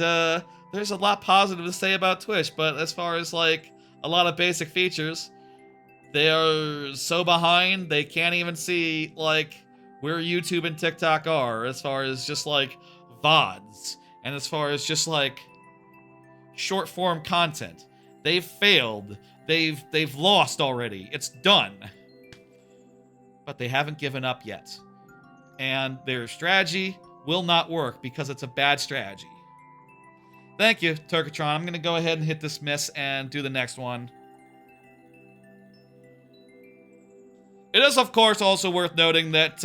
there's a lot positive to say about Twitch, but as far as, like, a lot of basic features, they are so behind, they can't even see, like, where YouTube and TikTok are as far as just, like, VODs. And as far as just, like, short-form content. They've failed. They've lost already. It's done. But they haven't given up yet. And their strategy will not work because it's a bad strategy. Thank you, Turkatron. I'm going to go ahead and hit dismiss and do the next one. It is, of course, also worth noting that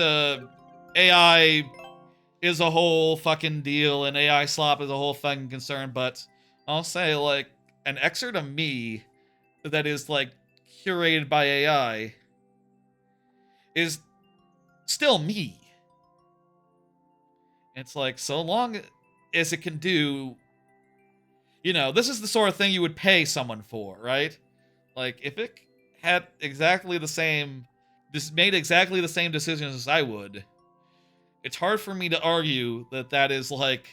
AI is a whole fucking deal, and AI slop is a whole fucking concern, but I'll say, like, an excerpt of me that is, like, curated by AI is still me. It's like, so long as it can do, you know, this is the sort of thing you would pay someone for, right? Like, if it had exactly the same, made exactly the same decisions as I would, it's hard for me to argue that that is, like,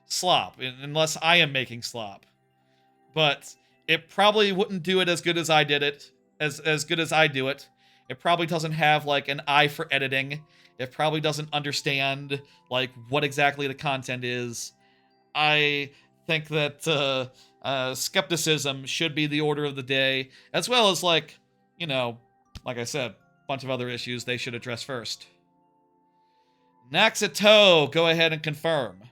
slop, unless I am making slop. But it probably wouldn't do it as good as I did it, as good as I do it. It probably doesn't have, like, an eye for editing. It probably doesn't understand, like, what exactly the content is. I think that skepticism should be the order of the day, as well as, like, you know, like I said, a bunch of other issues they should address first. Naxito, go ahead and confirm.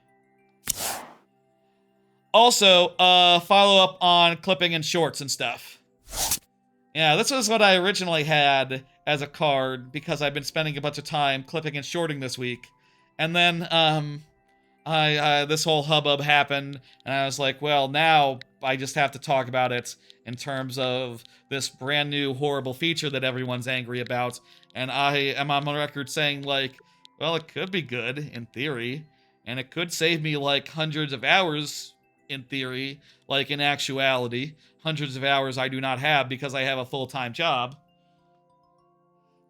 Also, follow up on clipping and shorts and stuff. Yeah, this was what I originally had as a card because I've been spending a bunch of time clipping and shorting this week. And then, this whole hubbub happened, and I was like, well, now I just have to talk about it in terms of this brand new horrible feature that everyone's angry about. And I am on record saying, like, well, it could be good, in theory, and it could save me, like, hundreds of hours, in theory, like, in actuality. Hundreds of hours I do not have because I have a full-time job.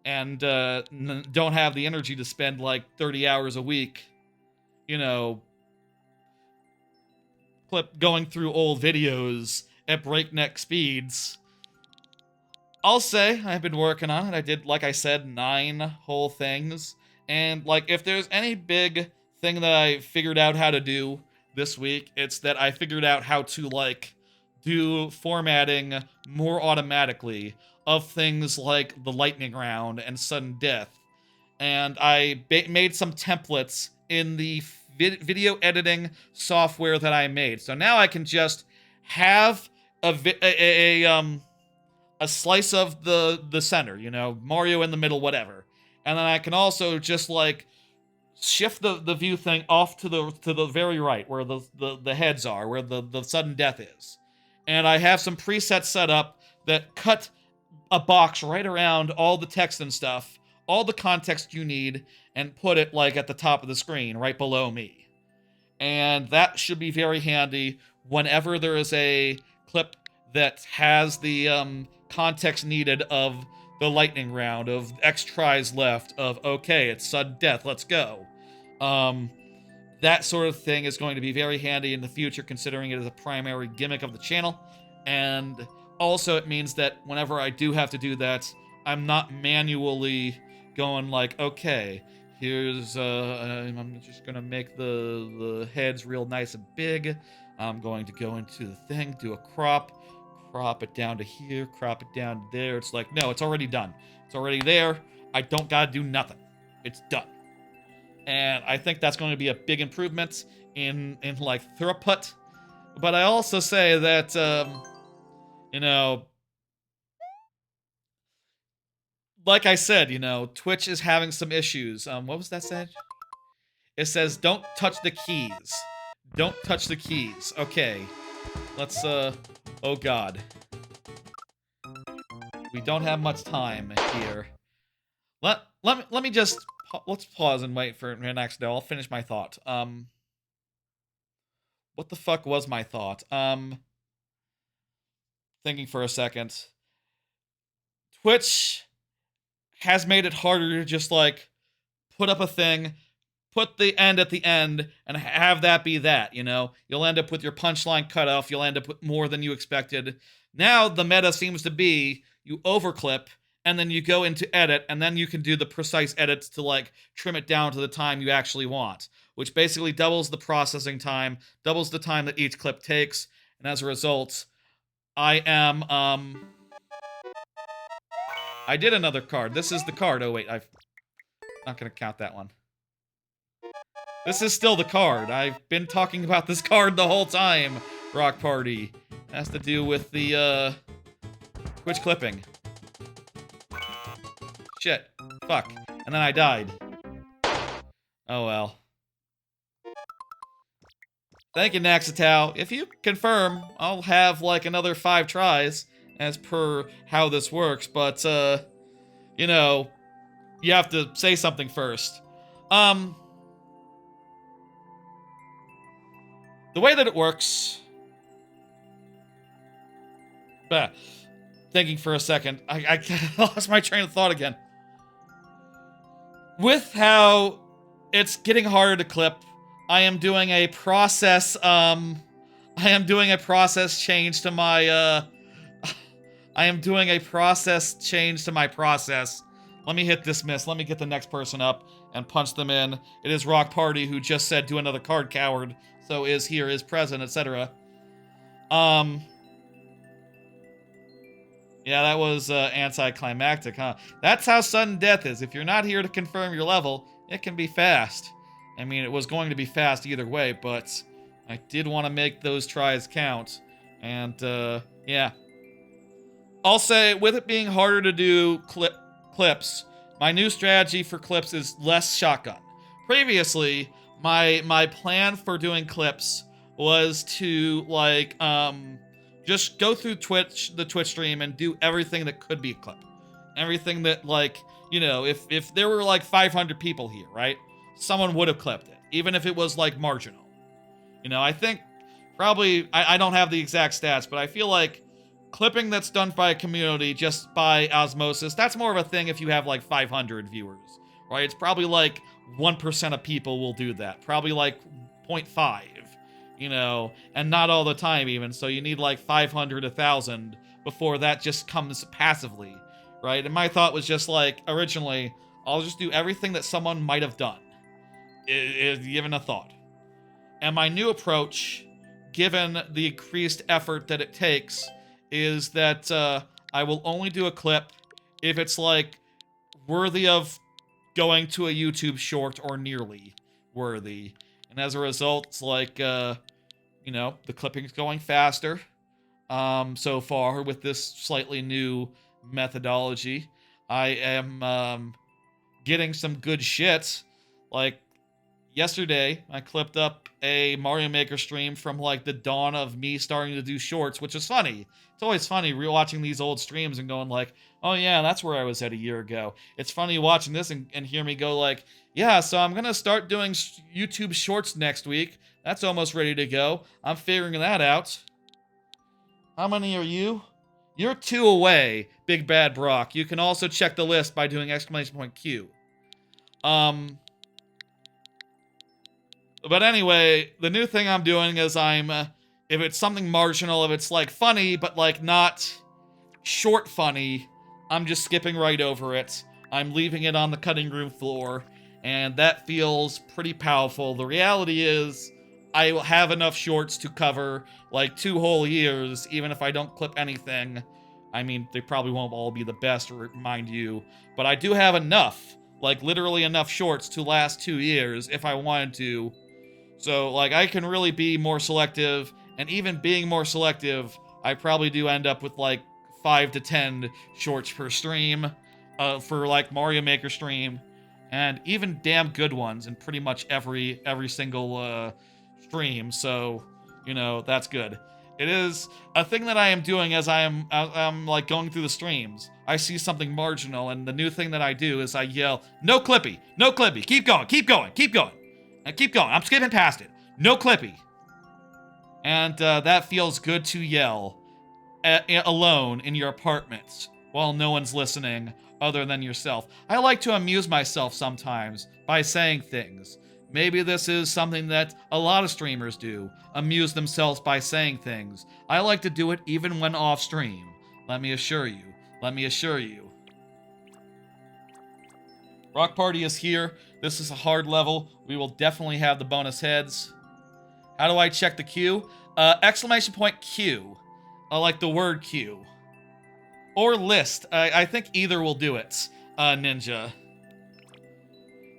And don't have the energy to spend, like, 30 hours a week, you know, going through old videos at breakneck speeds. I'll say I've been working on it. I did, like I said, 9 whole things. And, like, if there's any big thing that I figured out how to do this week, it's that I figured out how to, like, do formatting more automatically of things like the lightning round and sudden death. And I made some templates in the video editing software that I made. So now I can just have a slice of the center, you know, Mario in the middle, whatever. And then I can also just, like, shift the view thing off to the very right where the heads are, where the sudden death is. And I have some presets set up that cut a box right around all the text and stuff, all the context you need, and put it like at the top of the screen, right below me. And that should be very handy whenever there is a clip that has the context needed of the lightning round, of X tries left, of okay, it's sudden death, let's go. That sort of thing is going to be very handy in the future, considering it is a primary gimmick of the channel. And also, it means that whenever I do have to do that, I'm not manually going like, okay, here's, I'm just gonna make the heads real nice and big. I'm going to go into the thing, do a crop it down to here, crop it down to there. It's like, no, it's already done. It's already there. I don't gotta do nothing. It's done. And I think that's going to be a big improvement in like throughput. But I also say that you know, like I said, Twitch is having some issues. What was that said? It says don't touch the keys. Don't touch the keys. Okay. Let's oh god. We don't have much time here. Let me just let's pause and wait for an accident. I'll finish my thought. What the fuck was my thought? Thinking for a second. Twitch has made it harder to just like put up a thing, put the end at the end, and have that be that, You'll end up with your punchline cut off, you'll end up with more than you expected. Now the meta seems to be you overclip, and then you go into edit, and then you can do the precise edits to like trim it down to the time you actually want, which basically doubles the processing time, doubles the time that each clip takes, and as a result, I am, I did another card. This is the card. Oh, wait, I'm not gonna count that one. This is still the card. I've been talking about this card the whole time, Rock Party. It has to do with the, Twitch clipping. Shit. Fuck. And then I died. Oh, well. Thank you, Naxatow. If you confirm, I'll have, like, another 5 tries, as per how this works, but, you have to say something first. The way that it works... thinking for a second. I lost my train of thought again. With how it's getting harder to clip, I am doing a process, change to my, I am doing a process change to my process. Let me hit dismiss. Let me get the next person up and punch them in. It is Rock Party, who just said do another card, coward. So is here, is present, etc. Yeah, that was anticlimactic, huh? That's how sudden death is. If you're not here to confirm your level, it can be fast. I mean, it was going to be fast either way, but I did want to make those tries count. And, yeah. I'll say, with it being harder to do clips, my new strategy for clips is less shotgun. Previously, my plan for doing clips was to, like, just go through the Twitch stream and do everything that could be a clip. Everything that, like, if there were, like, 500 people here, right? Someone would have clipped it, even if it was, like, marginal. I think probably, I don't have the exact stats, but I feel like clipping that's done by a community just by osmosis, that's more of a thing if you have, like, 500 viewers, right? It's probably, like, 1% of people will do that. Probably, like, 0.5. And not all the time even, so you need like 500, 1,000 before that just comes passively, right? And my thought was just like, originally, I'll just do everything that someone might have done, given a thought. And my new approach, given the increased effort that it takes, is that I will only do a clip if it's like worthy of going to a YouTube short or nearly worthy. And as a result, it's like, the clipping's going faster so far with this slightly new methodology. I am getting some good shit. Like, yesterday, I clipped up a Mario Maker stream from, like, the dawn of me starting to do shorts, which is funny. It's always funny rewatching these old streams and going like, oh yeah, that's where I was at a year ago. It's funny watching this and hear me go like, yeah, so I'm gonna start doing YouTube shorts next week. That's almost ready to go. I'm figuring that out. How many are you? You're 2 away, Big Bad Brock. You can also check the list by doing !Q. But anyway, the new thing I'm doing is if it's something marginal, if it's like funny, but like not short funny, I'm just skipping right over it. I'm leaving it on the cutting room floor, and that feels pretty powerful. The reality is, I will have enough shorts to cover like 2 whole years, even if I don't clip anything. I mean, they probably won't all be the best, mind you, but I do have enough, like literally enough shorts to last 2 years if I wanted to. So, like, I can really be more selective, and even being more selective, I probably do end up with, like, 5 to 10 shorts per stream, for, like, Mario Maker stream, and even damn good ones in pretty much every single, stream, so, you know, that's good. It is a thing that I am doing as I'm, like, going through the streams. I see something marginal, and the new thing that I do is I yell, no Clippy, no Clippy, keep going, keep going, keep going. And keep going. I'm skipping past it. No Clippy. And that feels good to yell alone in your apartment while no one's listening other than yourself. I like to amuse myself sometimes by saying things. Maybe this is something that a lot of streamers do. Amuse themselves by saying things. I like to do it even when off stream. Let me assure you. Let me assure you. Rock Party is here. This is a hard level. We will definitely have the bonus heads. How do I check the queue? !Q. Like the word queue. Or list. I think either will do it, Ninja.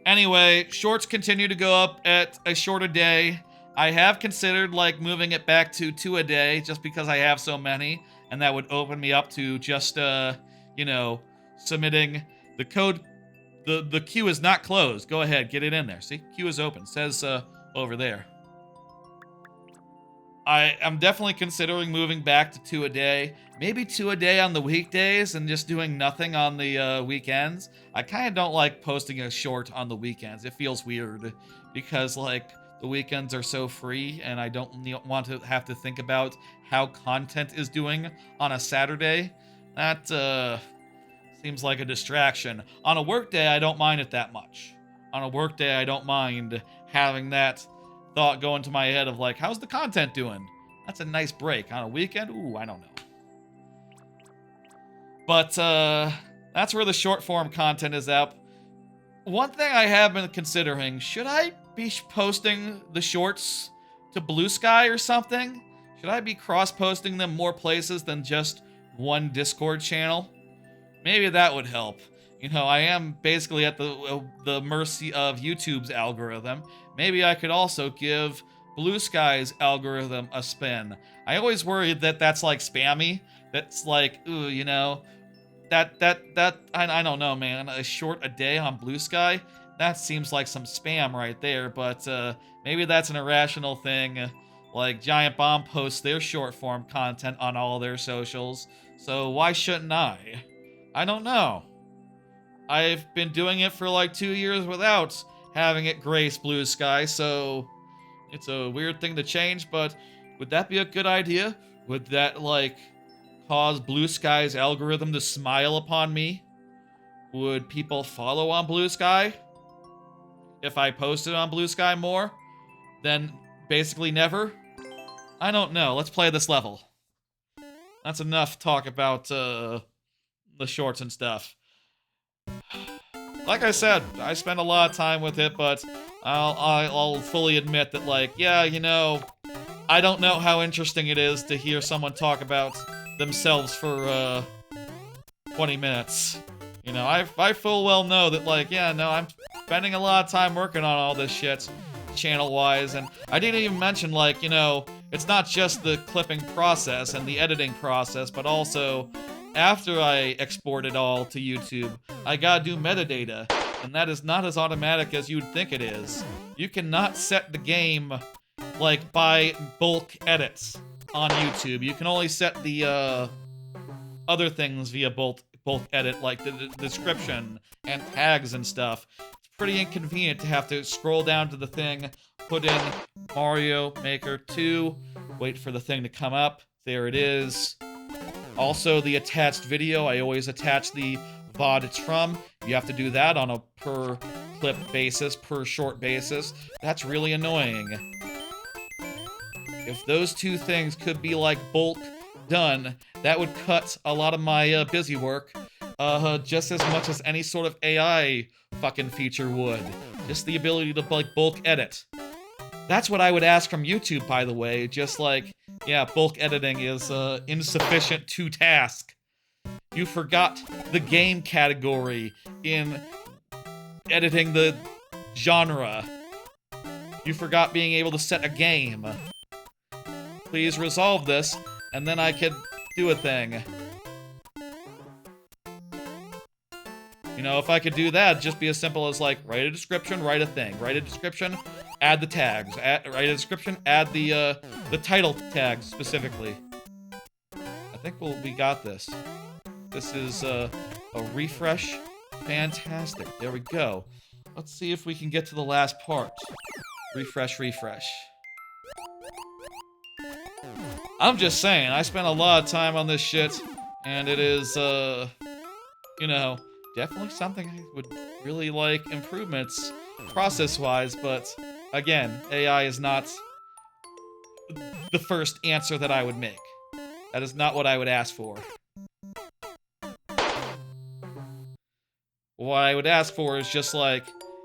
Anyway, shorts continue to go up at a short a day. I have considered, like, moving it back to 2 a day, just because I have so many. And that would open me up to just, you know, submitting the code. The queue is not closed. Go ahead, get it in there. See, queue is open. It says over there. I am definitely considering moving back to 2 a day. Maybe 2 a day on the weekdays and just doing nothing on the weekends. I kind of don't like posting a short on the weekends. It feels weird because, like, the weekends are so free and I don't want to have to think about how content is doing on a Saturday. That, seems like a distraction. On a workday, I don't mind it that much. On a workday, I don't mind having that thought go into my head of like, how's the content doing? That's a nice break. On a weekend, ooh, I don't know. But that's where the short form content is up. One thing I have been considering, should I be posting the shorts to Blue Sky or something? Should I be cross-posting them more places than just one Discord channel? Maybe that would help. You know, I am basically at the mercy of YouTube's algorithm. Maybe I could also give Blue Sky's algorithm a spin. I always worry that that's like spammy. That's like, ooh, you know, I don't know, man. A short a day on Blue Sky? That seems like some spam right there, but maybe that's an irrational thing. Like, Giant Bomb posts their short form content on all their socials, so why shouldn't I? I don't know. I've been doing it for like 2 years without having it grace Blue Sky, so it's a weird thing to change, but would that be a good idea? Would that, like, cause Blue Sky's algorithm to smile upon me? Would people follow on Blue Sky if I posted on Blue Sky more than basically never? I don't know. Let's play this level. That's enough talk about, the shorts and stuff. Like I said, I spend a lot of time with it, but I'll fully admit that, like, yeah, you know, I don't know how interesting it is to hear someone talk about themselves for 20 minutes. You know, I full well know that, like, yeah, no, I'm spending a lot of time working on all this shit, channel-wise, and I didn't even mention, like, you know, it's not just the clipping process and the editing process, but also after I export it all to YouTube, I gotta do metadata. and that is not as automatic as you'd think it is. You cannot set the game, like, by bulk edits on YouTube. You can only set the, other things via bulk edit, like the description and tags and stuff. It's pretty inconvenient to have to scroll down to the thing, put in Mario Maker 2, wait for the thing to come up. There it is. Also, the attached video, I always attach the VOD trum. You have to do that on a per clip basis, per short basis. That's really annoying. If those two things could be like bulk done, that would cut a lot of my busy work just as much as any sort of AI fucking feature would. Just the ability to like bulk edit. That's what I would ask from YouTube, by the way. Just like, yeah, bulk editing is insufficient to task. You forgot the game category in editing the genre. You forgot being able to set a game. Please resolve this, and then I can do a thing. You know, if I could do that, it'd just be as simple as, like, write a description, write a thing. Write a description, add the tags. Write a description, add the title tags, specifically. I think we got this. This is, a refresh. Fantastic. There we go. Let's see if we can get to the last part. Refresh, refresh. I'm just saying, I spent a lot of time on this shit, and it is, you know, definitely something I would really like improvements process-wise, but again, AI is not the first answer that I would make. That is not what I would ask for. What I would ask for is just like,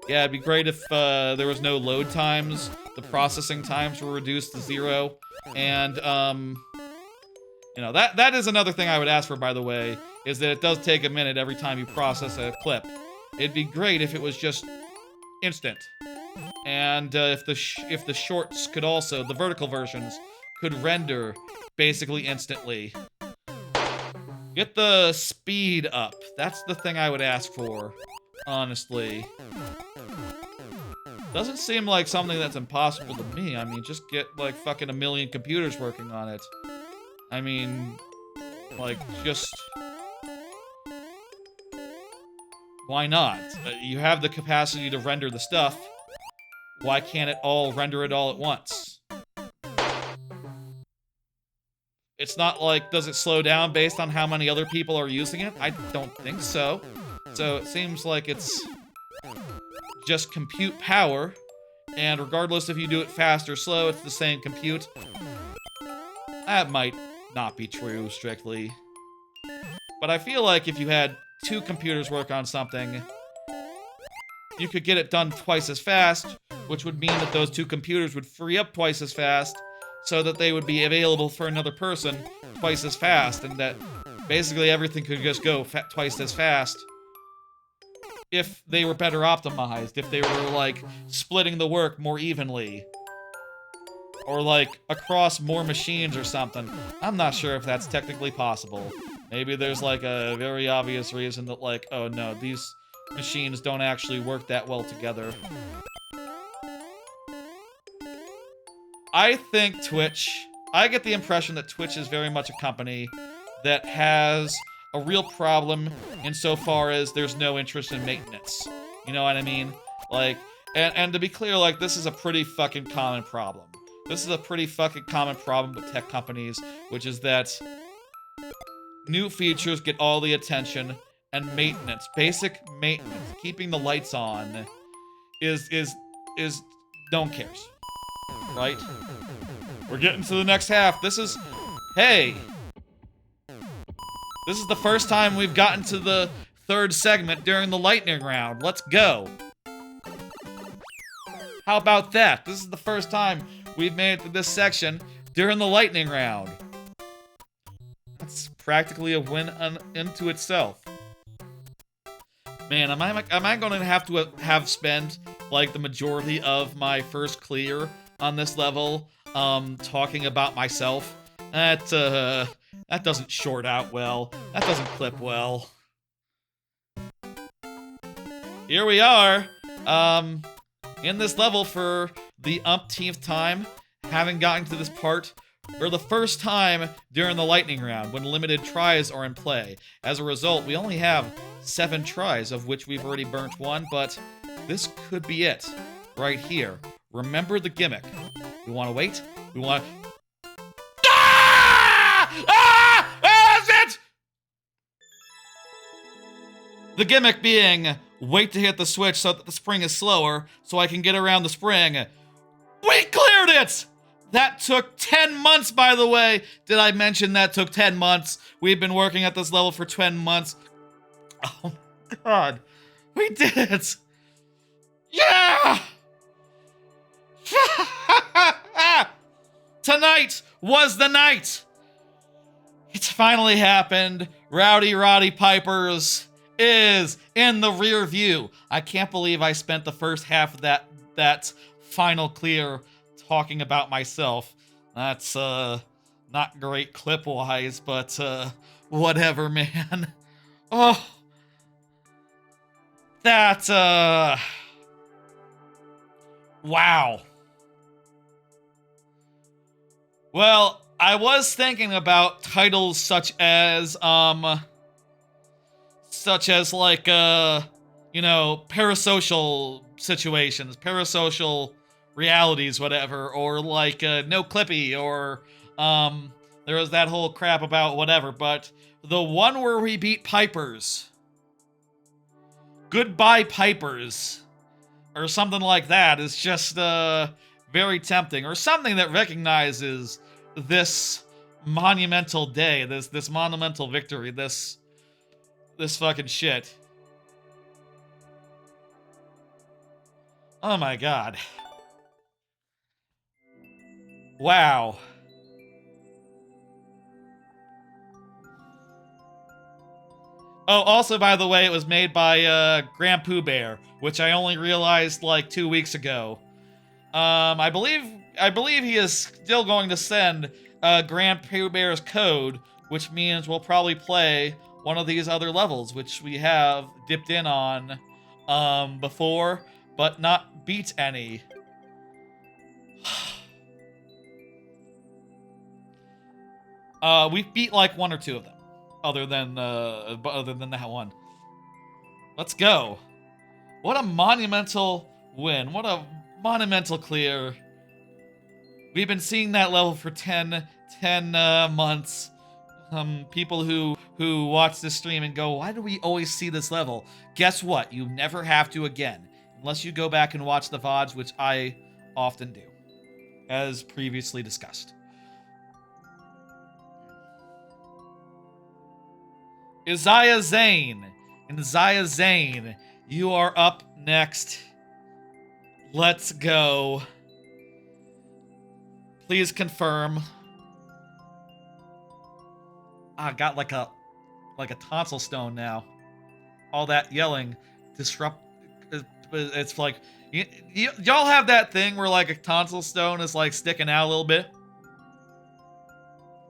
yeah, it'd be great if there was no load times, the processing times were reduced to 0, and, you know, that is another thing I would ask for, by the way, is that it does take a minute every time you process a clip. It'd be great if it was just instant. And if the shorts could also, the vertical versions, could render basically instantly. Get the speed up. That's the thing I would ask for, honestly. Doesn't seem like something that's impossible to me. I mean, just get, like, fucking a million computers working on it. I mean, like, just... why not? You have the capacity to render the stuff. Why can't it all render it all at once? It's not like, does it slow down based on how many other people are using it? I don't think so. So it seems like it's just compute power, and regardless if you do it fast or slow, it's the same compute. That might not be true, strictly. But I feel like if you had 2 computers work on something, you could get it done twice as fast, which would mean that those 2 computers would free up twice as fast, so that they would be available for another person twice as fast, and that basically everything could just go twice as fast if they were better optimized, if they were, like, splitting the work more evenly. Or, like, across more machines or something. I'm not sure if that's technically possible. Maybe there's, like, a very obvious reason that, like, oh no, these machines don't actually work that well together. I think Twitch... I get the impression that Twitch is very much a company that has a real problem insofar as there's no interest in maintenance. You know what I mean? Like, and to be clear, like, this is a pretty fucking common problem. This is a pretty fucking common problem with tech companies, which is that new features get all the attention, and maintenance, basic maintenance, keeping the lights on, is no one cares. Right? We're getting to the next half. This is... hey! This is the first time we've gotten to the 3rd segment during the lightning round. Let's go! How about that? This is the first time we've made it to this section during the lightning round. That's practically a win into itself. Man, am I going to have spent, like, the majority of my first clear on this level, talking about myself? That doesn't short out well. That doesn't clip well. here we are, in this level for the umpteenth time, having gotten to this part for the first time during the lightning round, when limited tries are in play. As a result, we only have 7 tries, of which we've already burnt 1, but this could be it, right here. Remember the gimmick. We want to wait. We want to... Ah! Ah! That's it! The gimmick being, wait to hit the switch so that the spring is slower, so I can get around the spring. We cleared it! That took 10 months, by the way. Did I mention that took 10 months? We've been working at this level for 10 months. Oh, God. We did it! Yeah! Tonight was the night! It's finally happened. Rowdy Roddy Pipers is in the rear view. I can't believe I spent the first half of that final clear talking about myself. That's not great clip-wise, but whatever, man. Oh, that wow. Well, I was thinking about titles such as like you know, parasocial situations, parasocial realities, whatever, or like no clippy, or there was that whole crap about whatever, but the one where we beat Pipers, Goodbye Pipers, or something like that is just very tempting, or something that recognizes this monumental day, this monumental victory, this fucking shit. Oh my god. Wow. Oh, also, by the way, it was made by GrandPooBear, which I only realized like 2 weeks ago. I believe he is still going to send GrandPooBear's code, which means we'll probably play one of these other levels, which we have dipped in on before, but not beat any. We've beat like 1 or 2 of them, other than that one. Let's go. What a monumental win. What a monumental clear. We've been seeing that level for 10 months. People who watch this stream and go, why do we always see this level? Guess what? You never have to again. Unless you go back and watch the VODs, which I often do, as previously discussed. Isaiah Zane. And Isaiah Zane, you are up next. Let's go. Please confirm. I got like a tonsil stone now. All that yelling disrupt. It's like y'all have that thing where like a tonsil stone is like sticking out a little bit.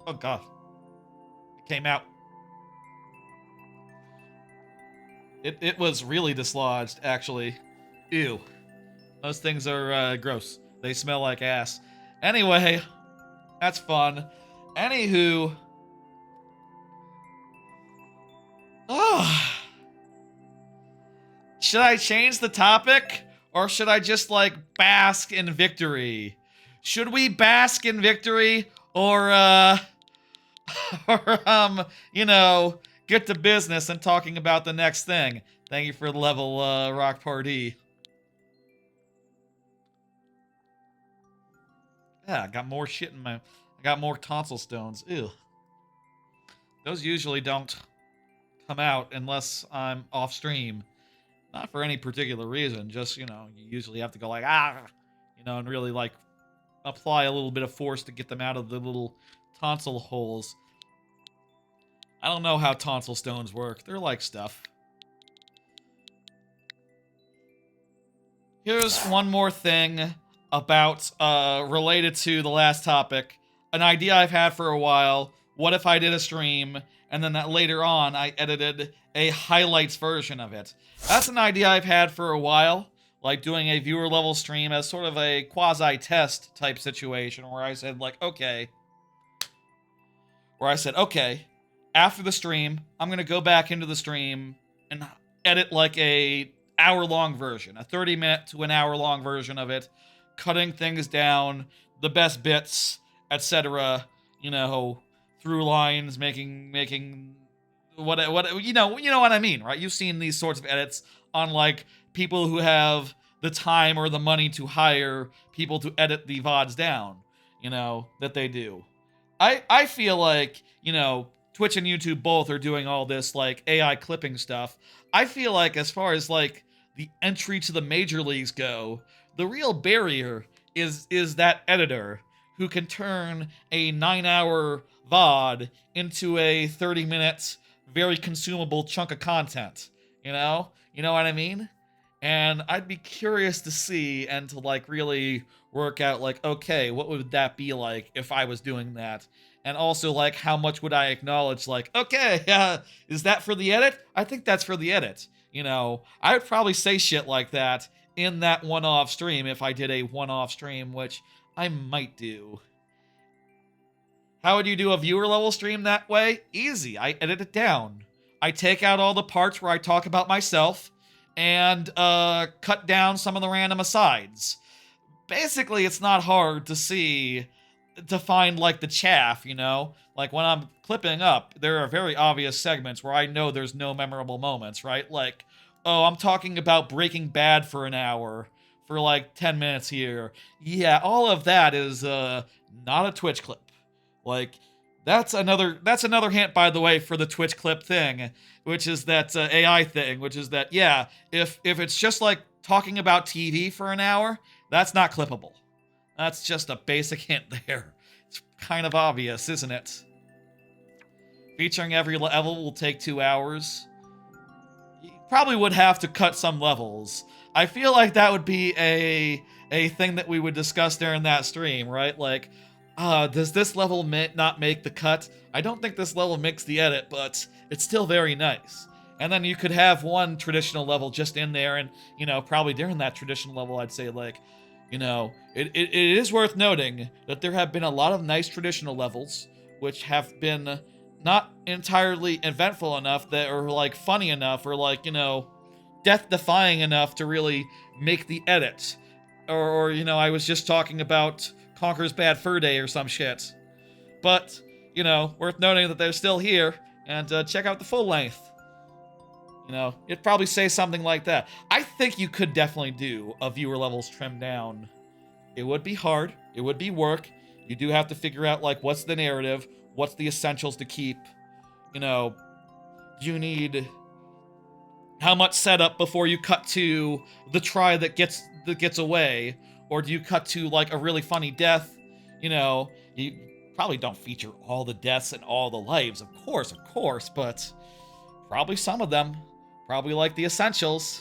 Oh god, it came out. It was really dislodged, actually. Ew. Those things are gross. They smell like ass. Anyway, that's fun. Anywho. Oh. Should I change the topic? Or should I just, like, bask in victory? Should we bask in victory? Or, you know, get to business and talking about the next thing. Thank you for the level, Rock Party. Yeah, I got more shit in my... I got more tonsil stones. Ew. Those usually don't come out unless I'm off stream. Not for any particular reason, just, you know, you usually have to go like, you know, and really, like, apply a little bit of force to get them out of the little tonsil holes. I don't know how tonsil stones work. They're like stuff. Here's one more thing about, related to the last topic. An idea I've had for a while. what if I did a stream and then that later on I edited a highlights version of it? That's an idea I've had for a while, like doing a viewer level stream as sort of a quasi-test type situation where I said like, okay, after the stream, I'm going to go back into the stream and edit like a hour-long version, a 30-minute to an hour-long version of it, cutting things down, the best bits, etc., you know, through lines, making what you know what I mean, right? You've seen these sorts of edits on like people who have the time or the money to hire people to edit the VODs down, you know, that they do. I feel like, you know, Twitch and YouTube both are doing all this like AI clipping stuff. I feel like as far as like the entry to the major leagues go, the real barrier is that editor who can turn a 9-hour VOD into a 30-minute, very consumable chunk of content. You know what I mean? And I'd be curious to see and to like really work out like, okay, what would that be like if I was doing that? And also like, how much would I acknowledge like, okay, is that for the edit? I think that's for the edit. You know, I would probably say shit like that in that one-off stream if I did a one-off stream, which I might do. How would you do a viewer level stream that way? Easy. I edit it down. I take out all the parts where I talk about myself and cut down some of the random asides. Basically, it's not hard to find like the chaff, you know? Like when I'm clipping up, there are very obvious segments where I know there's no memorable moments, right? Like, oh, I'm talking about Breaking Bad for an hour for like 10 minutes here. Yeah, all of that is not a Twitch clip. Like, that's another hint, by the way, for the Twitch clip thing, which is that AI thing, which is that, yeah, if it's just like talking about TV for an hour, that's not clippable. That's just a basic hint there. It's kind of obvious, isn't it? Featuring every level will take 2 hours. You probably would have to cut some levels. I feel like that would be a thing that we would discuss during that stream, right? Like, does this level not make the cut? I don't think this level makes the edit, but it's still very nice. And then you could have one traditional level just in there, and, you know, probably during that traditional level, I'd say, like, you know, it is worth noting that there have been a lot of nice traditional levels, which have been not entirely eventful enough that or like funny enough or like, you know, death-defying enough to really make the edit. Or you know, I was just talking about Conker's Bad Fur Day or some shit. But, you know, worth noting that they're still here, and check out the full length. You know, it'd probably say something like that. I think you could definitely do a viewer levels trimmed down. It would be hard. It would be work. You do have to figure out, like, what's the narrative? What's the essentials to keep? You know, do you need how much setup before you cut to the try that gets away? Or do you cut to, like, a really funny death? You know, you probably don't feature all the deaths and all the lives, of course, but probably some of them. Probably like the essentials.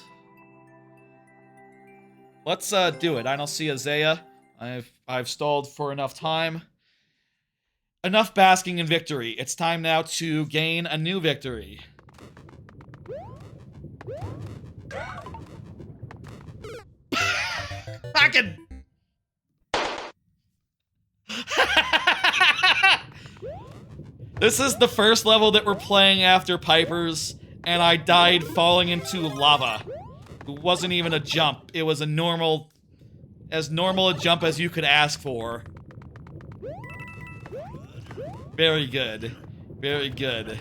Let's do it. I don't see Isaiah. I've stalled for enough time. Enough basking in victory. It's time now to gain a new victory. I can. This is the first level that we're playing after Piper's, and I died falling into lava. It wasn't even a jump. It was as normal a jump as you could ask for. Very good. Very good.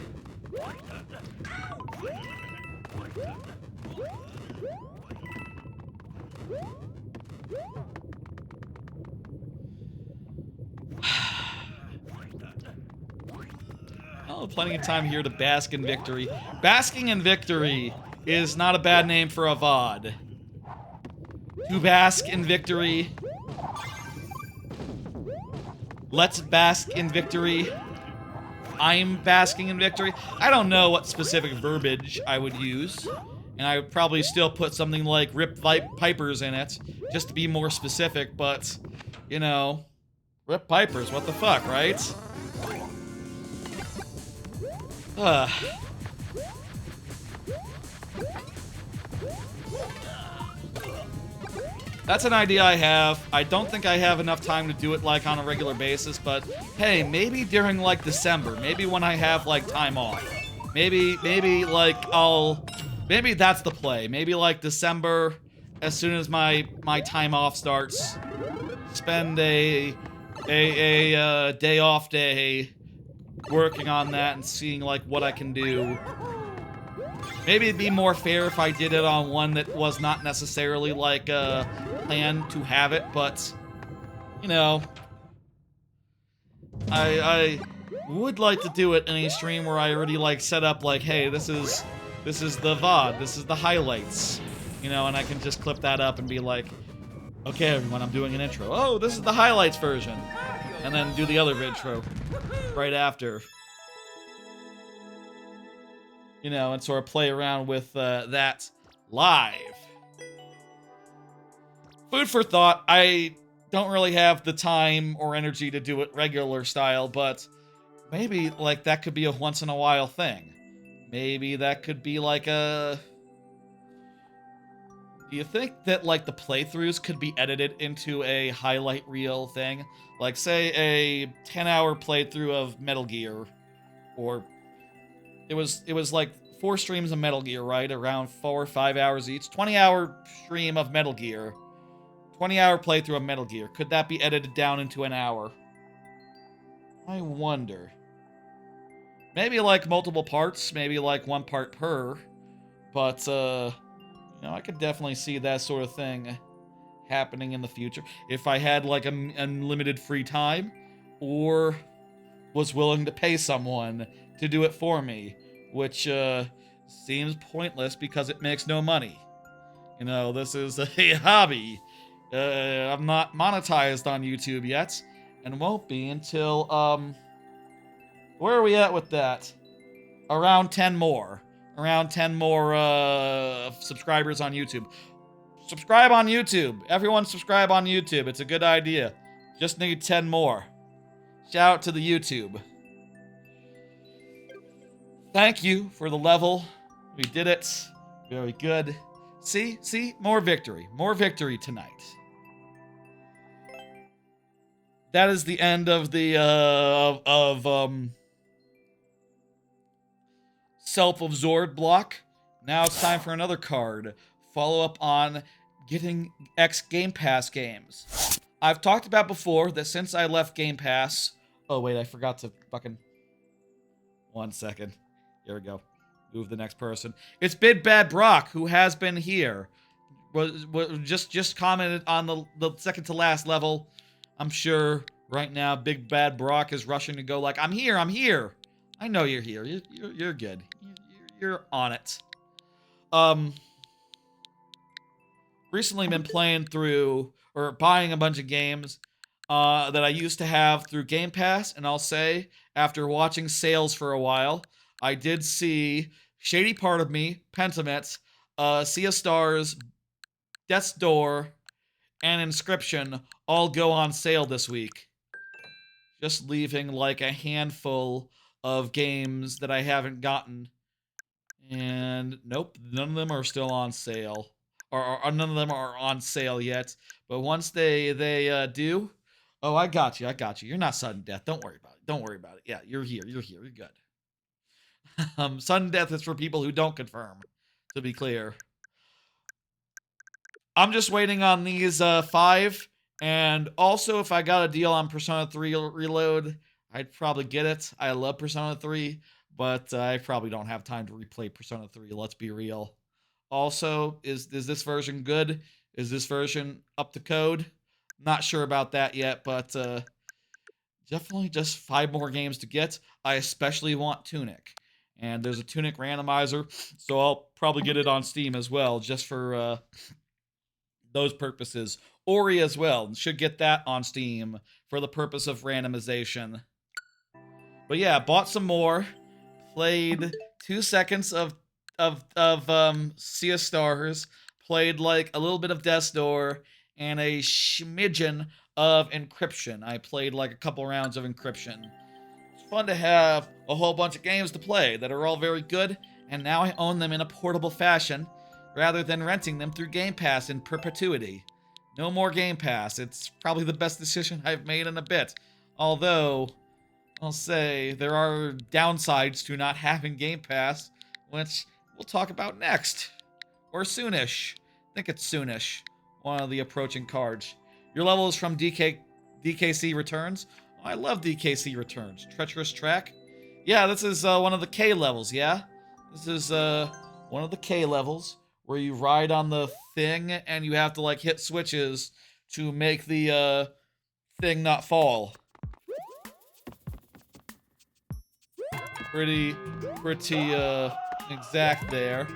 Oh, plenty of time here to bask in victory. Basking in victory is not a bad name for a VOD. To bask in victory. Let's bask in victory. I'm basking in victory. I don't know what specific verbiage I would use. And I would probably still put something like Rip Pipers in it, just to be more specific, but, you know, Rip Pipers, what the fuck, right? That's an idea I have. I don't think I have enough time to do it, like, on a regular basis, but hey, maybe during, like, December. Maybe when I have, like, time off. Maybe, like, maybe that's the play. Maybe, like, December, as soon as my time off starts, spend a day off day working on that and seeing, like, what I can do. Maybe it'd be more fair if I did it on one that was not necessarily, like, planned to have it, but, you know, I would like to do it in a stream where I already, like, set up, like, hey, this is the VOD, this is the highlights, you know, and I can just clip that up and be like, okay, everyone, I'm doing an intro. Oh, this is the highlights version. And then do the other intro right after. You know, and sort of play around with that live. Food for thought. I don't really have the time or energy to do it regular style, but maybe, like, that could be a once in a while thing. Maybe that could be like a... Do you think that, like, the playthroughs could be edited into a highlight reel thing? Like, say, a 10-hour playthrough of Metal Gear, or... It was like 4 streams of Metal Gear, right? Around 4 or 5 hours each. 20-hour stream of Metal Gear. 20-hour playthrough of Metal Gear. Could that be edited down into an hour? I wonder. Maybe like multiple parts. Maybe like 1 part per. But, you know, I could definitely see that sort of thing happening in the future. If I had like unlimited free time. Or was willing to pay someone to do it for me, which seems pointless because it makes no money. You know, this is a hobby. I'm not monetized on YouTube yet, and won't be until, where are we at with that? Around 10 more. Around 10 more subscribers on YouTube. Subscribe on YouTube. Everyone subscribe on YouTube. It's a good idea. Just need 10 more. Shout out to the YouTube. Thank you for the level. We did it. Very good. See? More victory. More victory tonight. That is the end of the, self-absorbed block. Now it's time for another card. Follow up on getting X Game Pass games. I've talked about before that since I left Game Pass... Oh, wait, I forgot to fucking... 1 second. Here we go. Move the next person. It's Big Bad Brock, who has been here. Was just commented on the second to last level. I'm sure right now Big Bad Brock is rushing to go like, I'm here. I know you're here. You're good. You're on it. Recently been playing through, or buying a bunch of games that I used to have through Game Pass, and I'll say, after watching sales for a while, I did see Shady Part of Me, Pentiment, Sea of Stars, Death's Door, and Inscription all go on sale this week. Just leaving like a handful of games that I haven't gotten. And nope, none of them are still on sale. Or none of them are on sale yet. But once they do... Oh, I got you. You're not sudden death. Don't worry about it. Yeah, you're here. You're good. Sudden death is for people who don't confirm, to be clear. I'm just waiting on these 5. And also, if I got a deal on Persona 3 Reload, I'd probably get it. I love Persona 3, but I probably don't have time to replay Persona 3, let's be real. Also, is this version good? Is this version up to code? Not sure about that yet, but definitely just 5 more games to get. I especially want Tunic. And there's a Tunic randomizer, so I'll probably get it on Steam as well, just for those purposes. Ori as well. Should get that on Steam for the purpose of randomization. But yeah, bought some more. Played 2 seconds of Sea of Stars. Played like a little bit of Death's Door and a smidgen of Encryption. I played like a couple rounds of Encryption. fun to have a whole bunch of games to play that are all very good, and now I own them in a portable fashion rather than renting them through Game Pass in perpetuity. No more Game Pass. It's probably the best decision I've made in a bit. Although, I'll say there are downsides to not having Game Pass, which we'll talk about next. Or soonish. I think it's soonish. One of the approaching cards. Your level is from DKC Returns. Oh, I love DKC Returns. Treacherous Track. Yeah, this is one of the K levels, yeah? This is one of the K levels where you ride on the thing and you have to like hit switches to make the thing not fall. Pretty exact there.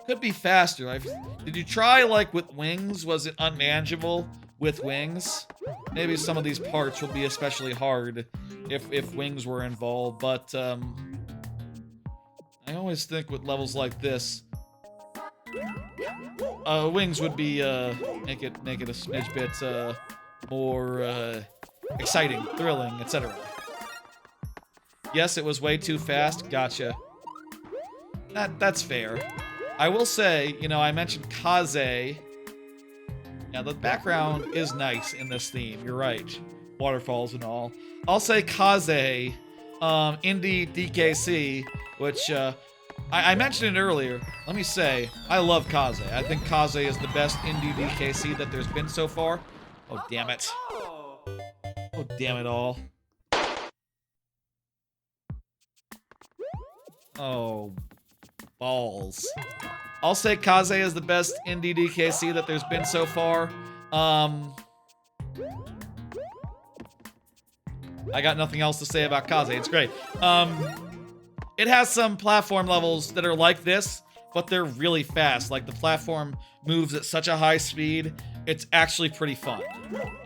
Could be faster. Did you try like with wings? Was it unmanageable with wings? Maybe some of these parts will be especially hard if wings were involved, but I always think with levels like this, wings would be make it a smidge bit more exciting, thrilling, etc. Yes, it was way too fast. Gotcha. That's fair. I will say, you know, I mentioned Kaze. Yeah, the background is nice in this theme. You're right. Waterfalls and all. I'll say Kaze, Indie DKC, which I mentioned it earlier. Let me say, I love Kaze. I think Kaze is the best Indie DKC that there's been so far. Oh, damn it. Oh, damn it all. Oh, balls. I'll say Kaze is the best indie DKC that there's been so far. I got nothing else to say about Kaze. It's great. It has some platform levels that are like this, but they're really fast. Like, the platform moves at such a high speed, it's actually pretty fun.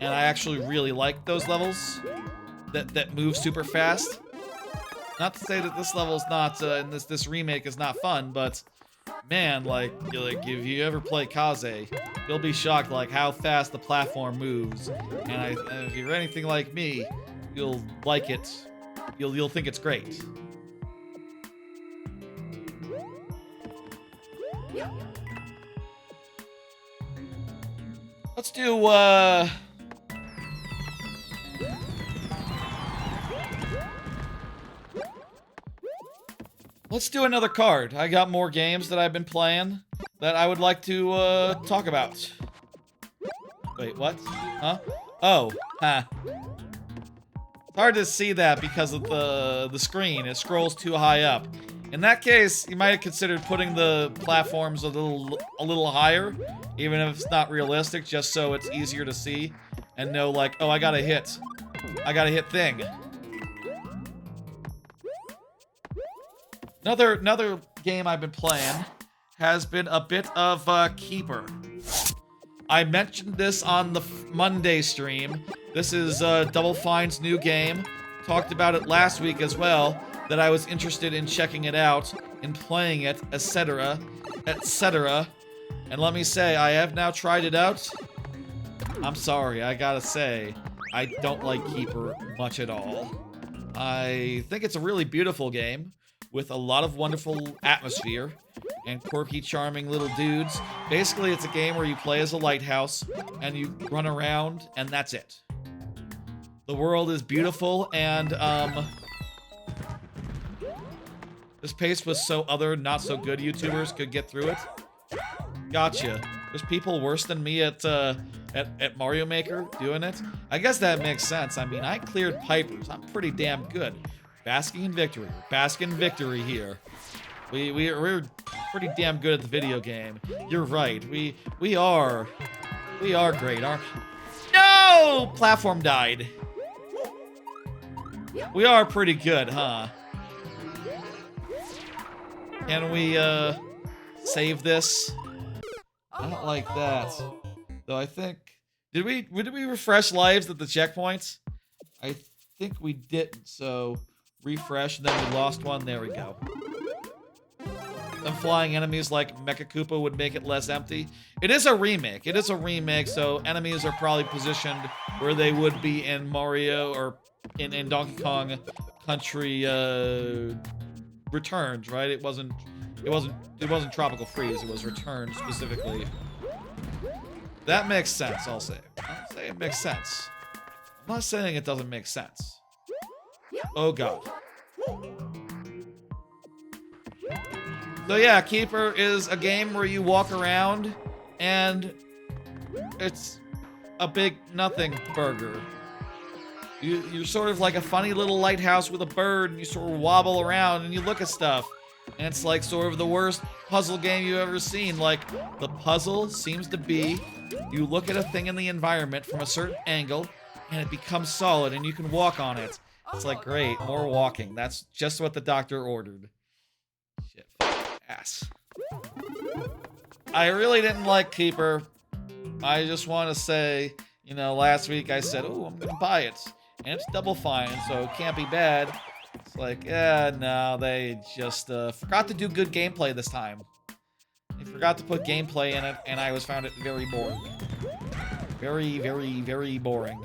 And I actually really like those levels that move super fast. Not to say that this level's not, and this remake is not fun, but man, like if you ever play Kaze, you'll be shocked like how fast the platform moves. And if you're anything like me, you'll like it. You'll think it's great. Let's do let's do another card. I got more games that I've been playing that I would like to talk about. Wait, what? Huh? Oh, huh. It's hard to see that because of the screen. It scrolls too high up. In that case, you might have considered putting the platforms a little higher, even if it's not realistic, just so it's easier to see and know like, oh, I gotta hit thing. Another game I've been playing has been a bit of Keeper. I mentioned this on the Monday stream. This is Double Fine's new game. Talked about it last week as well, that I was interested in checking it out and playing it, etc., etc. And let me say, I have now tried it out. I'm sorry, I gotta say, I don't like Keeper much at all. I think it's a really beautiful game with a lot of wonderful atmosphere and quirky, charming little dudes. Basically, it's a game where you play as a lighthouse and you run around, and that's it. The world is beautiful, and this pace was so other not-so-good YouTubers could get through it. Gotcha. There's people worse than me at Mario Maker doing it. I guess that makes sense. I mean, I cleared Pipers. I'm pretty damn good. Basking in victory. We're basking victory here. We're pretty damn good at the video game. You're right. We are great, aren't we? No! Platform died. We are pretty good, huh? Can we save this? I don't like that. Though I think did we refresh lives at the checkpoints? I think we didn't, so refresh and then we lost one. There we go. Some flying enemies like Mecha Koopa would make it less empty. It is a remake. It is a remake, so enemies are probably positioned where they would be in Mario or in Donkey Kong country Returns, right? It wasn't Tropical Freeze. It was Return specifically. That makes sense, I'll say. I'll say it makes sense. I'm not saying it doesn't make sense. Oh god. So yeah, Keeper is a game where you walk around and it's a big nothing burger. You're sort of like a funny little lighthouse with a bird, and you sort of wobble around and you look at stuff. And it's like sort of the worst puzzle game you've ever seen. Like, the puzzle seems to be, you look at a thing in the environment from a certain angle, and it becomes solid, and you can walk on it. It's like, great, more walking. That's just what the doctor ordered. Shit, ass. I really didn't like Keeper. I just want to say, you know, last week I said, oh, I'm going to buy it. And it's Double Fine, so it can't be bad. It's like, yeah, no, they just forgot to do good gameplay this time. They forgot to put gameplay in it, and I found it very boring. Very, very, very boring.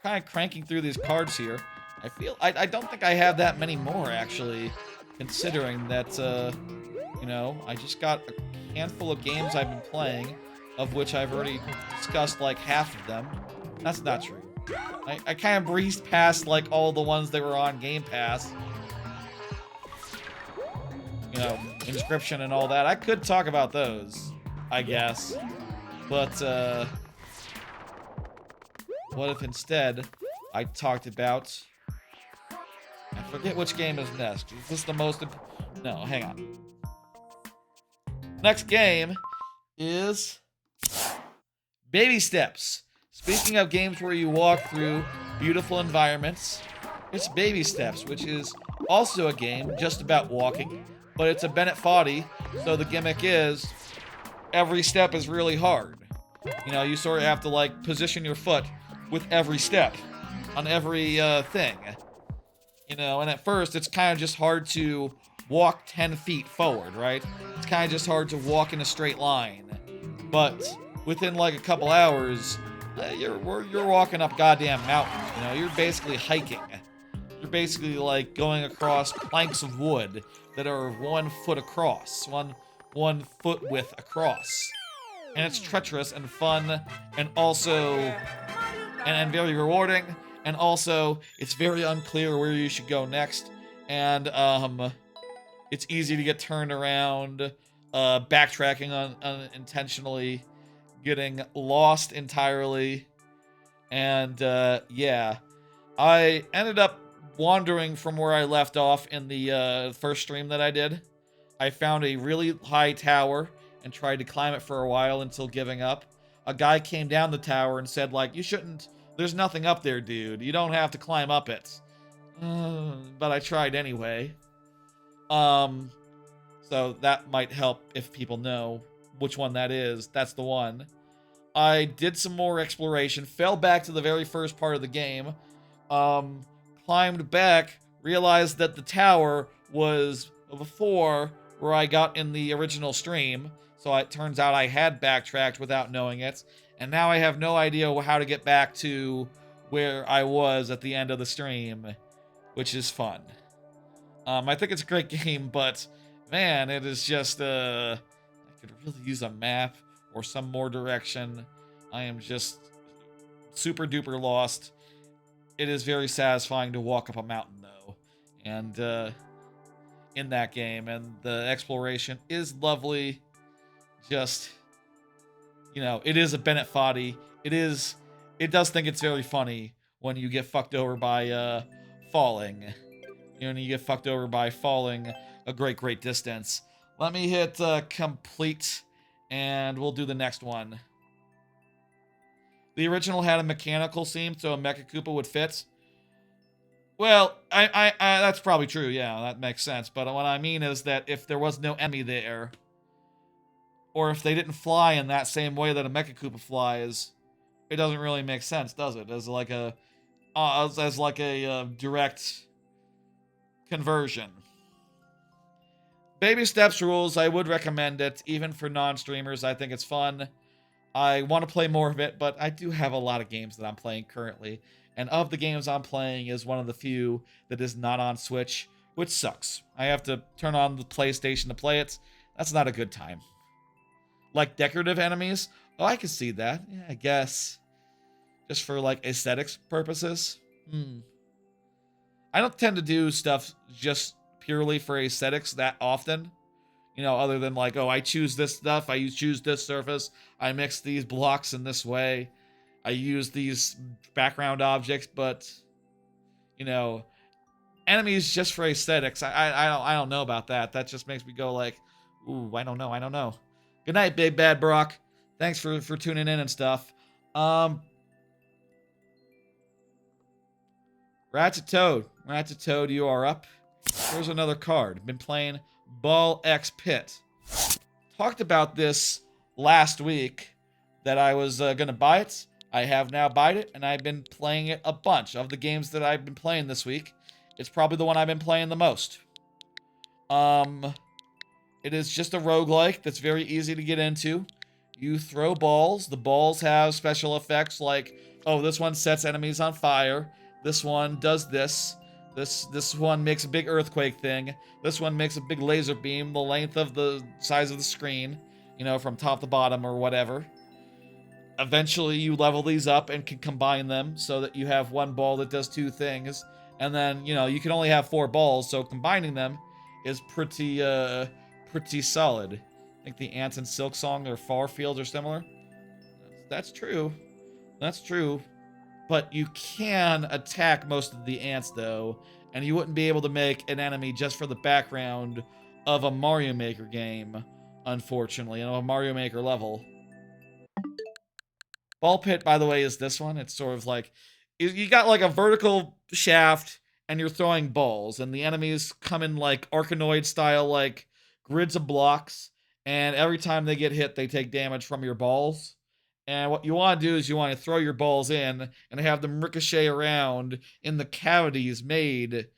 Kind of cranking through these cards here. I don't think I have that many more, actually, considering that, you know, I just got a handful of games I've been playing, of which I've already discussed like half of them. That's not true. I kind of breezed past like all the ones that were on Game Pass. You know, Inscription and all that. I could talk about those, I guess. But, what if instead I talked about... I forget which game is next. Is this the most... No, hang on. Next game is... Baby Steps. Speaking of games where you walk through beautiful environments, it's Baby Steps, which is also a game just about walking, but it's a Bennett Foddy, so the gimmick is every step is really hard. You know, you sort of have to, like, position your foot with every step on every thing. You know, and at first, it's kind of just hard to walk 10 feet forward, right? It's kind of just hard to walk in a straight line. But within, like, a couple hours, you're walking up goddamn mountains, you know? You're basically hiking. You're basically, like, going across planks of wood that are 1 foot across. One foot width across. And it's treacherous and fun, and also... and very rewarding. And also, it's very unclear where you should go next. And, it's easy to get turned around, backtracking unintentionally, getting lost entirely. And, yeah. I ended up wandering from where I left off in the, first stream that I did. I found a really high tower and tried to climb it for a while until giving up. A guy came down the tower and said, like, you shouldn't... There's nothing up there, dude. You don't have to climb up it. But I tried anyway. So that might help if people know which one that is. That's the one. I did some more exploration, fell back to the very first part of the game, climbed back, realized that the tower was before where I got in the original stream, so it turns out I had backtracked without knowing it, and now I have no idea how to get back to where I was at the end of the stream, which is fun. I think it's a great game, but man, it is just, I could really use a map or some more direction. I am just super duper lost. It is very satisfying to walk up a mountain, though, and in that game, and the exploration is lovely. Just, you know, it is a Bennett Foddy. It does think it's very funny when you get fucked over by falling. You know, when you get fucked over by falling a great distance. Let me hit complete, and we'll do the next one. The original had a mechanical seam, so a Mecha Koopa would fit. Well, I that's probably true, yeah, that makes sense. But what I mean is that if there was no Emmy there, or if they didn't fly in that same way that a Mecha Koopa flies, it doesn't really make sense, does it? As like a direct conversion. Baby Steps rules. I would recommend it, even for non-streamers. I think it's fun. I want to play more of it, but I do have a lot of games that I'm playing currently. And of the games I'm playing is one of the few that is not on Switch, which sucks. I have to turn on the PlayStation to play it. That's not a good time. Like decorative enemies? Oh, I can see that. Yeah, I guess. Just for like aesthetics purposes. I don't tend to do stuff just purely for aesthetics that often. You know, other than like, oh, I choose this stuff, I choose this surface, I mix these blocks in this way, I use these background objects, but you know, enemies just for aesthetics. I don't know about that. That just makes me go like, ooh, I don't know. Good night, Big Bad Brock. Thanks for tuning in and stuff. Ratchet-Toad, you are up. Here's another card. Been playing Ball X Pit. Talked about this last week that I was gonna buy it. I have now bought it, and I've been playing it a bunch. Of the games that I've been playing this week, it's probably the one I've been playing the most. It is just a roguelike that's very easy to get into. You throw balls. The balls have special effects like, oh, this one sets enemies on fire. This one does this. This one makes a big earthquake thing. This one makes a big laser beam the length of the size of the screen, you know, from top to bottom or whatever. Eventually, you level these up and can combine them so that you have one ball that does two things. And then, you know, you can only have 4 balls, so combining them is pretty solid. I think the Ants and Silk Song or Farfield are similar. That's true. That's true. But you can attack most of the ants, though, and you wouldn't be able to make an enemy just for the background of a Mario Maker game, unfortunately, a Mario Maker level. Ball Pit, by the way, is this one. It's sort of like, you got like a vertical shaft, and you're throwing balls, and the enemies come in like Arkanoid style, like grids of blocks, and every time they get hit, they take damage from your balls. And what you want to do is you want to throw your balls in and have them ricochet around in the cavities made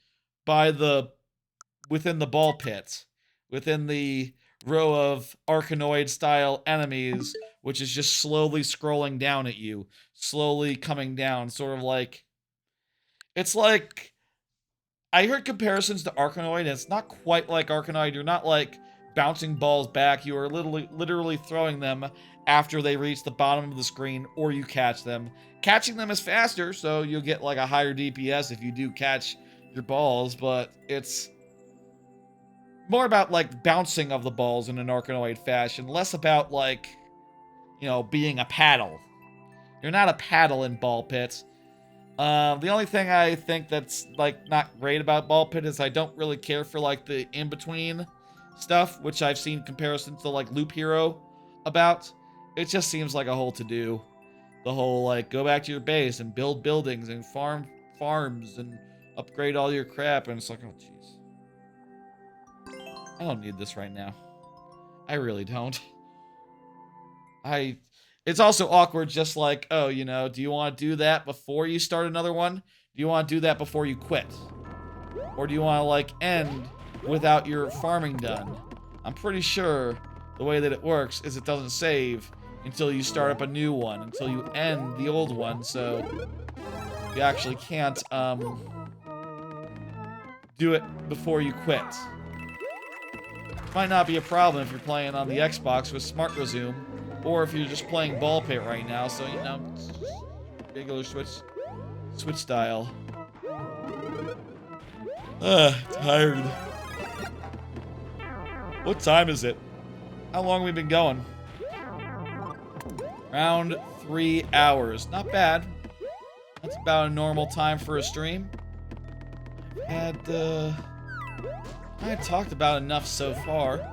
by within the ball pit, within the row of Arkanoid style enemies, which is just slowly scrolling down at you, slowly coming down, sort of like, it's like, I heard comparisons to Arkanoid, and it's not quite like Arkanoid. You're not like bouncing balls back. You are literally throwing them after they reach the bottom of the screen, or you catch them. Catching them is faster, so you'll get like a higher DPS if you do catch your balls, but it's more about like bouncing of the balls in an Arkanoid fashion, less about like, you know, being a paddle. You're not a paddle in Ball Pit. The only thing I think that's like not great about Ball Pit is I don't really care for like the in-between stuff, which I've seen comparisons to like Loop Hero about. It just seems like a whole to-do. The whole like go back to your base and build buildings and farm farms and upgrade all your crap, and it's like, oh jeez. I don't need this right now. I really don't. It's also awkward, just like, oh, you know, do you want to do that before you start another one? Do you want to do that before you quit? Or do you want to, like, end without your farming done? I'm pretty sure the way that it works is it doesn't save until you start up a new one, until you end the old one, so you actually can't, do it before you quit. Might not be a problem if you're playing on the Xbox with Smart Resume, or if you're just playing Ball Pit right now, so, you know, regular Switch style. Tired. What time is it? How long have we been going? Around 3 hours. Not bad. That's about a normal time for a stream. I talked about enough so far.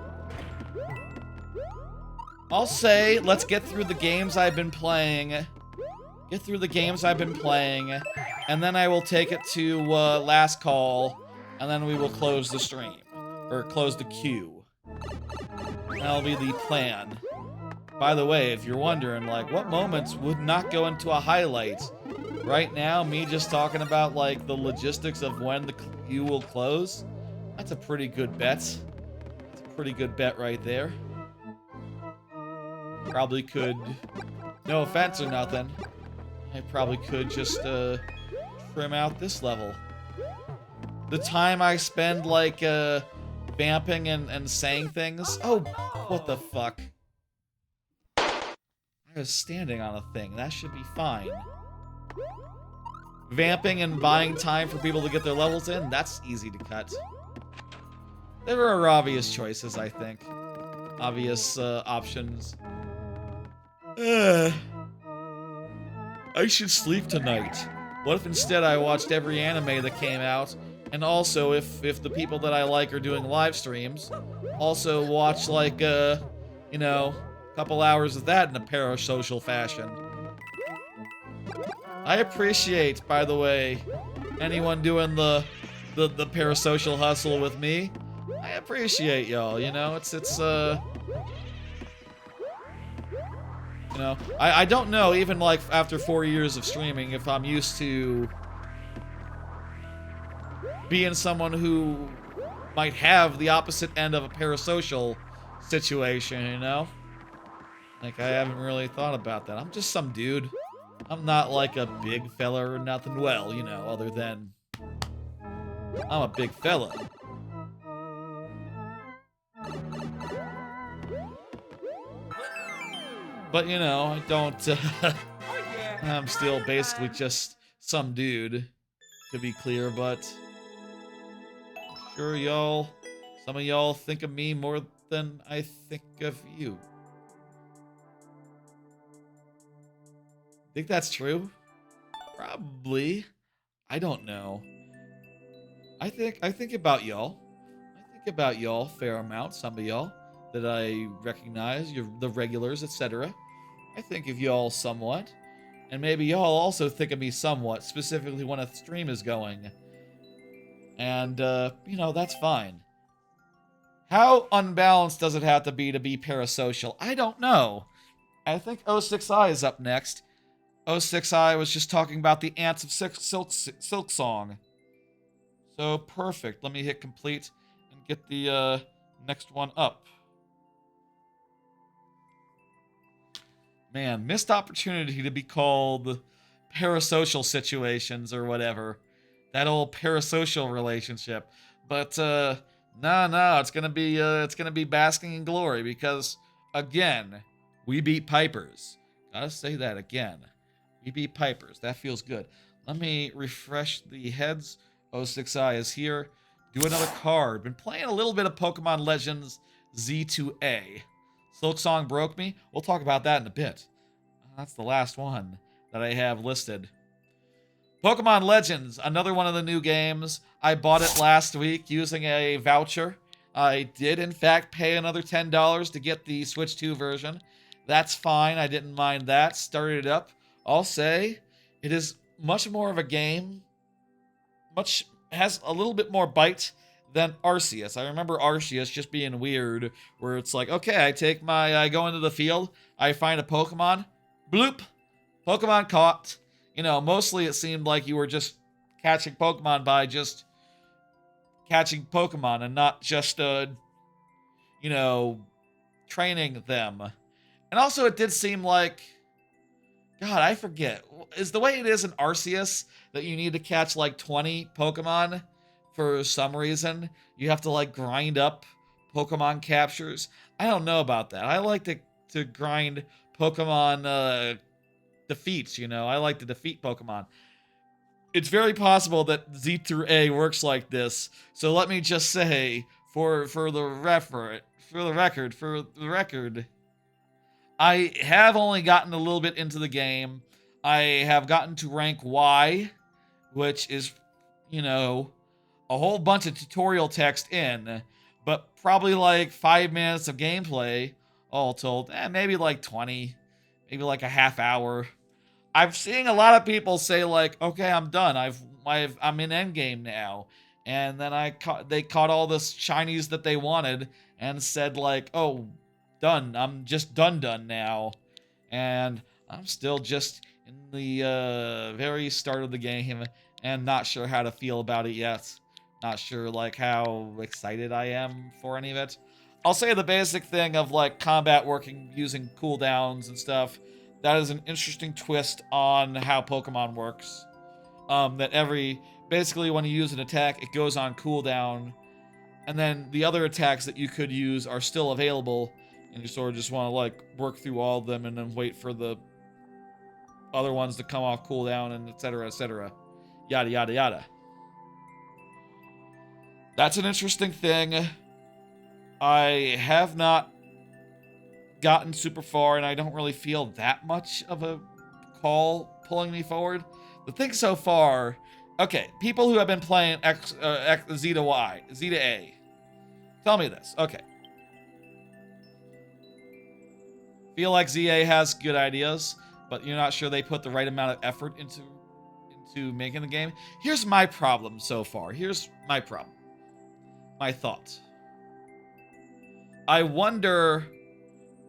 I'll say, let's get through the games I've been playing. And then I will take it to last call, and then we will close the stream. Or close the queue. That'll be the plan. By the way, if you're wondering, like, what moments would not go into a highlight? Right now, me just talking about, like, the logistics of when the queue will close, that's a pretty good bet. That's a pretty good bet right there. probably could, no offense or nothing, I probably could just trim out this level. The time I spend like vamping and saying things. Oh, what the fuck? I was standing on a thing. That should be fine. Vamping and buying time for people to get their levels in, that's easy to cut. There are obvious choices, I think. Obvious options. I should sleep tonight. What if instead I watched every anime that came out, and also if the people that I like are doing live streams, also watch like you know, a couple hours of that in a parasocial fashion. I appreciate, by the way, anyone doing the parasocial hustle with me. I appreciate y'all, you know, it's you know, I don't know, even like after 4 years of streaming, if I'm used to being someone who might have the opposite end of a parasocial situation, you know? Like, I haven't really thought about that. I'm just some dude. I'm not like a big fella or nothing. Well, you know, other than I'm a big fella. But, you know, I don't, I'm still basically just some dude, to be clear, but I'm sure y'all, some of y'all think of me more than I think of you. Think that's true? Probably. I don't know. I think about y'all. I think about y'all a fair amount, some of y'all that I recognize, the regulars, etc. I think of y'all somewhat. And maybe y'all also think of me somewhat, specifically when a stream is going. And, you know, that's fine. How unbalanced does it have to be parasocial? I don't know. I think 06I is up next. 06I was just talking about the Ants of Silk Song. So, perfect. Let me hit complete and get the next one up. Man, missed opportunity to be called parasocial situations or whatever. That old parasocial relationship. But no, it's gonna be basking in glory because again, we beat Pipers. Gotta say that again. We beat Pipers. That feels good. Let me refresh the heads. 06I is here. Do another card. Been playing a little bit of Pokemon Legends Z2A. Silk Song broke me. We'll talk about that in a bit. That's the last one that I have listed. Pokemon Legends, another one of the new games. I bought it last week using a voucher. I did, in fact, pay another $10 to get the Switch 2 version. That's fine. I didn't mind that. Started it up. I'll say it is much more of a game. Has a little bit more bite than Arceus. I remember Arceus just being weird, where it's like, okay, I go into the field, I find a Pokemon, bloop, Pokemon caught. You know, mostly it seemed like you were just catching Pokemon by just catching Pokemon and not just, you know, training them. And also it did seem like, God, I forget. Is the way it is in Arceus that you need to catch like 20 Pokemon for some reason? You have to like grind up Pokemon captures. I don't know about that. I like to grind Pokemon defeats, you know. I like to defeat Pokemon. It's very possible that Z through A works like this. So let me just say, for the record, I have only gotten a little bit into the game. I have gotten to rank Y, which is, you know, a whole bunch of tutorial text in, but probably like 5 minutes of gameplay, all told. Maybe like 20, maybe like a half hour. I'm seeing a lot of people say like, okay, I'm done. I'm in endgame now. And then they caught all this shinies that they wanted and said like, oh, done. I'm just done now. And I'm still just in the very start of the game and not sure how to feel about it yet. Not sure like how excited I am for any of it. I'll say the basic thing of like combat working using cooldowns and stuff. That is an interesting twist on how Pokemon works. Basically when you use an attack, it goes on cooldown, and then the other attacks that you could use are still available, and you sort of just want to like work through all of them and then wait for the other ones to come off cooldown, and etc. etc. Yada yada yada. That's an interesting thing. I have not gotten super far, and I don't really feel that much of a call pulling me forward. The thing so far, okay, people who have been playing Z to Y, Z to A, tell me this. Okay. Feel like ZA has good ideas, but you're not sure they put the right amount of effort into making the game. Here's my problem so far. Here's my problem. My thoughts. I wonder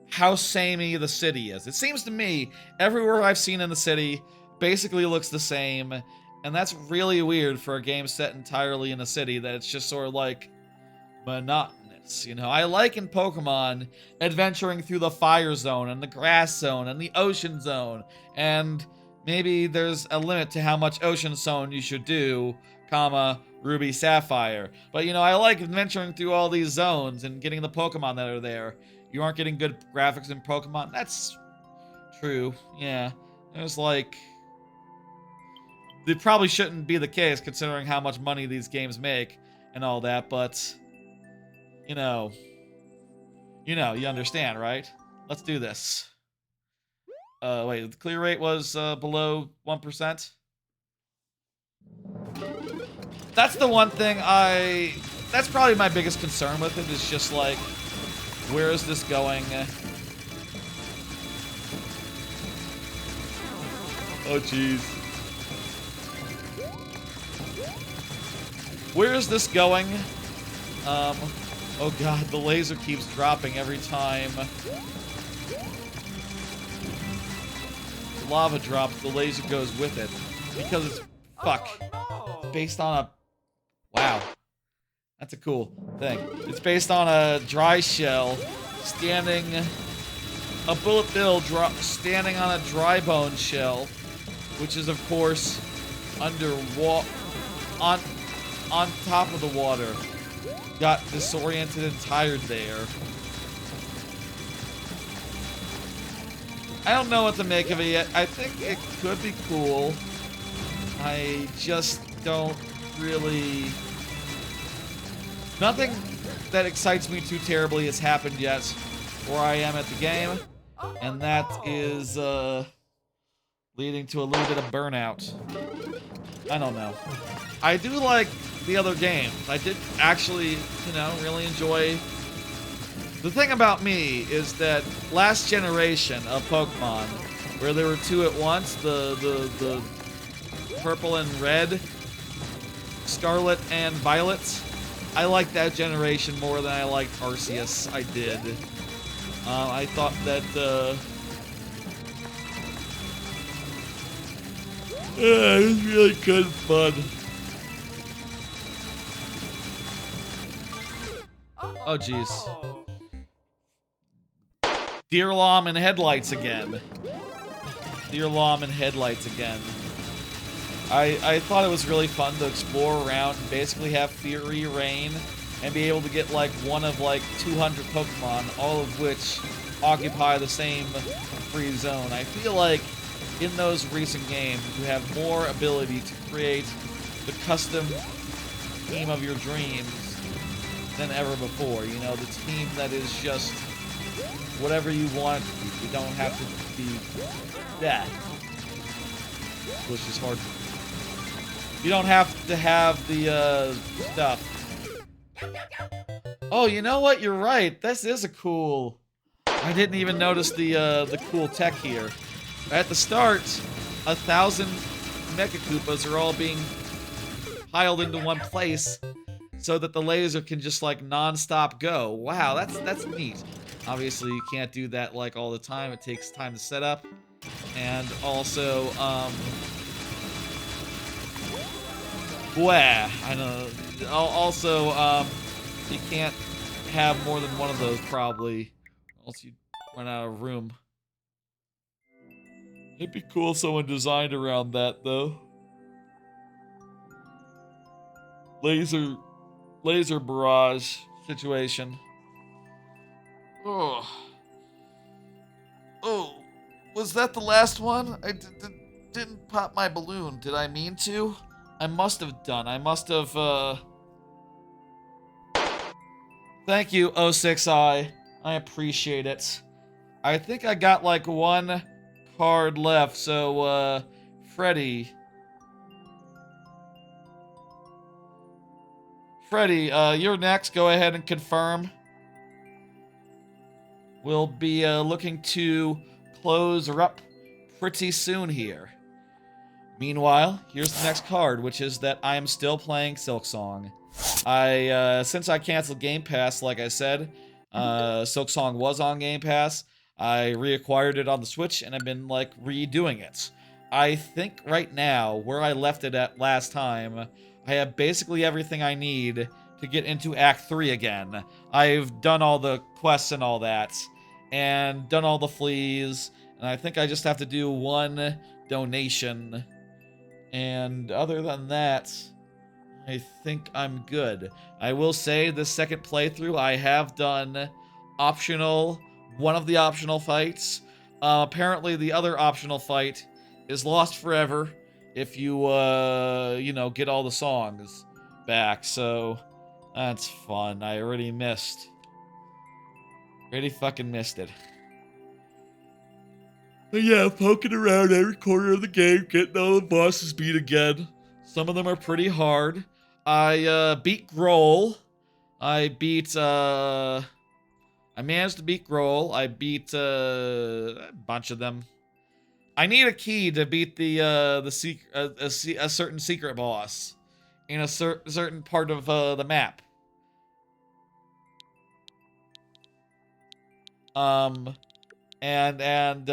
how samey the city is. It seems to me everywhere I've seen in the city basically looks the same, and that's really weird for a game set entirely in a city, that it's just sort of like monotonous. You know, I like in Pokemon adventuring through the fire zone and the grass zone and the ocean zone, and maybe there's a limit to how much ocean zone you should do, comma, Ruby Sapphire. But you know, I like adventuring through all these zones and getting the Pokemon that are there. You aren't getting good graphics in Pokemon? That's true, yeah. There's like... It probably shouldn't be the case considering how much money these games make and all that, but... You know, you understand, right? Let's do this. Wait, the clear rate was below 1%? That's the one thing that's probably my biggest concern with it, is just like, where is this going? Oh, jeez. Where is this going? Oh god, the laser keeps dropping every time. Lava drops, the laser goes with it. Because it's, fuck. Oh, no. Based on a... Wow. That's a cool thing. It's based on a dry shell standing... A bullet bill standing on a dry bone shell, which is, of course, on top of the water. Got disoriented and tired there. I don't know what to make of it yet. I think it could be cool. I just don't really... Nothing that excites me too terribly has happened yet where I am at the game. And that is leading to a little bit of burnout. I don't know. I do like the other games. I did actually, you know, really enjoy... The thing about me is that last generation of Pokemon, where there were two at once, the purple and red, scarlet and violet, I liked that generation more than I liked Arceus. I did. I thought that, it was really good fun. Oh, jeez. Deerlom and headlights again. Deerlom and headlights again. I thought it was really fun to explore around and basically have Fury Rain and be able to get like one of like 200 Pokemon, all of which occupy the same free zone. I feel like in those recent games you have more ability to create the custom team of your dreams than ever before. You know, the team that is just whatever you want it to be. You don't have to be that. Which is hard. You don't have to have the stuff. Oh, you know what? You're right. This is a cool... I didn't even notice the cool tech here. At the start, 1,000 Mecha Koopas are all being piled into one place so that the laser can just like non-stop go. Wow, that's neat. Obviously, you can't do that like all the time. It takes time to set up. And also, I know. Also, you can't have more than one of those, probably. Or else you'd run out of room. It'd be cool if someone designed around that, though. Laser barrage situation. Oh. Oh. Was that the last one? I didn't pop my balloon. Did I mean to? I must have done. I must have, Thank you, 06i. I appreciate it. I think I got like one card left, so, Freddy. Freddy, you're next. Go ahead and confirm. We'll be looking to close her up pretty soon here. Meanwhile, here's the next card, which is that I am still playing Silksong. Since I canceled Game Pass, like I said, Silksong was on Game Pass. I reacquired it on the Switch, and I've been, like, redoing it. I think right now, where I left it at last time, I have basically everything I need to get into Act 3 again. I've done all the quests and all that, and done all the fleas, and I think I just have to do one donation. And other than that, I think I'm good. I will say, this second playthrough, I have done one of the optional fights. Apparently the other optional fight is lost forever if you, get all the songs back, so that's fun. I already fucking missed it. But yeah, poking around every corner of the game, getting all the bosses beat again. Some of them are pretty hard. I beat Grohl. I managed to beat Grohl. I beat a bunch of them. I need a key to beat a certain secret boss in a certain part of the map. And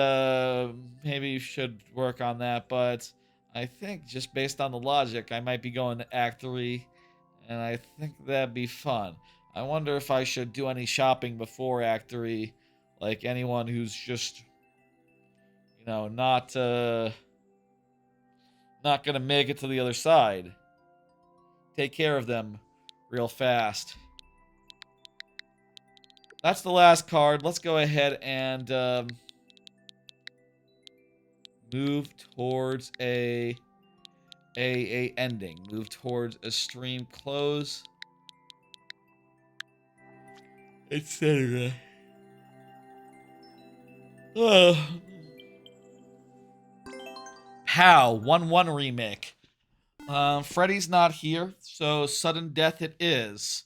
maybe you should work on that, but I think just based on the logic, I might be going to Act 3, and I think that'd be fun. I wonder if I should do any shopping before Act 3, like anyone who's just, not gonna make it to the other side. Take care of them real fast. That's the last card. Let's go ahead and move towards a ending. Move towards a stream close, etc. POW 1-1 remake. Freddy's not here, so sudden death it is.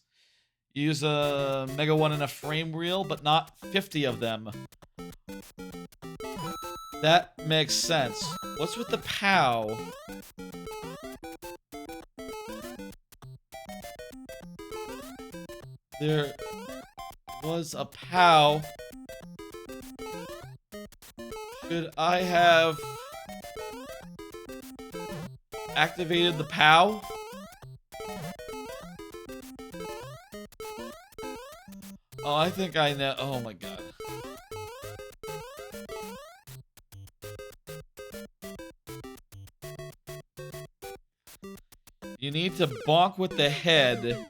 Use a Mega 1 and a frame reel, but not 50 of them. That makes sense. What's with the POW? There was a POW. Should I have activated the POW? Oh, I think I know. Oh my god. You need to bonk with the head.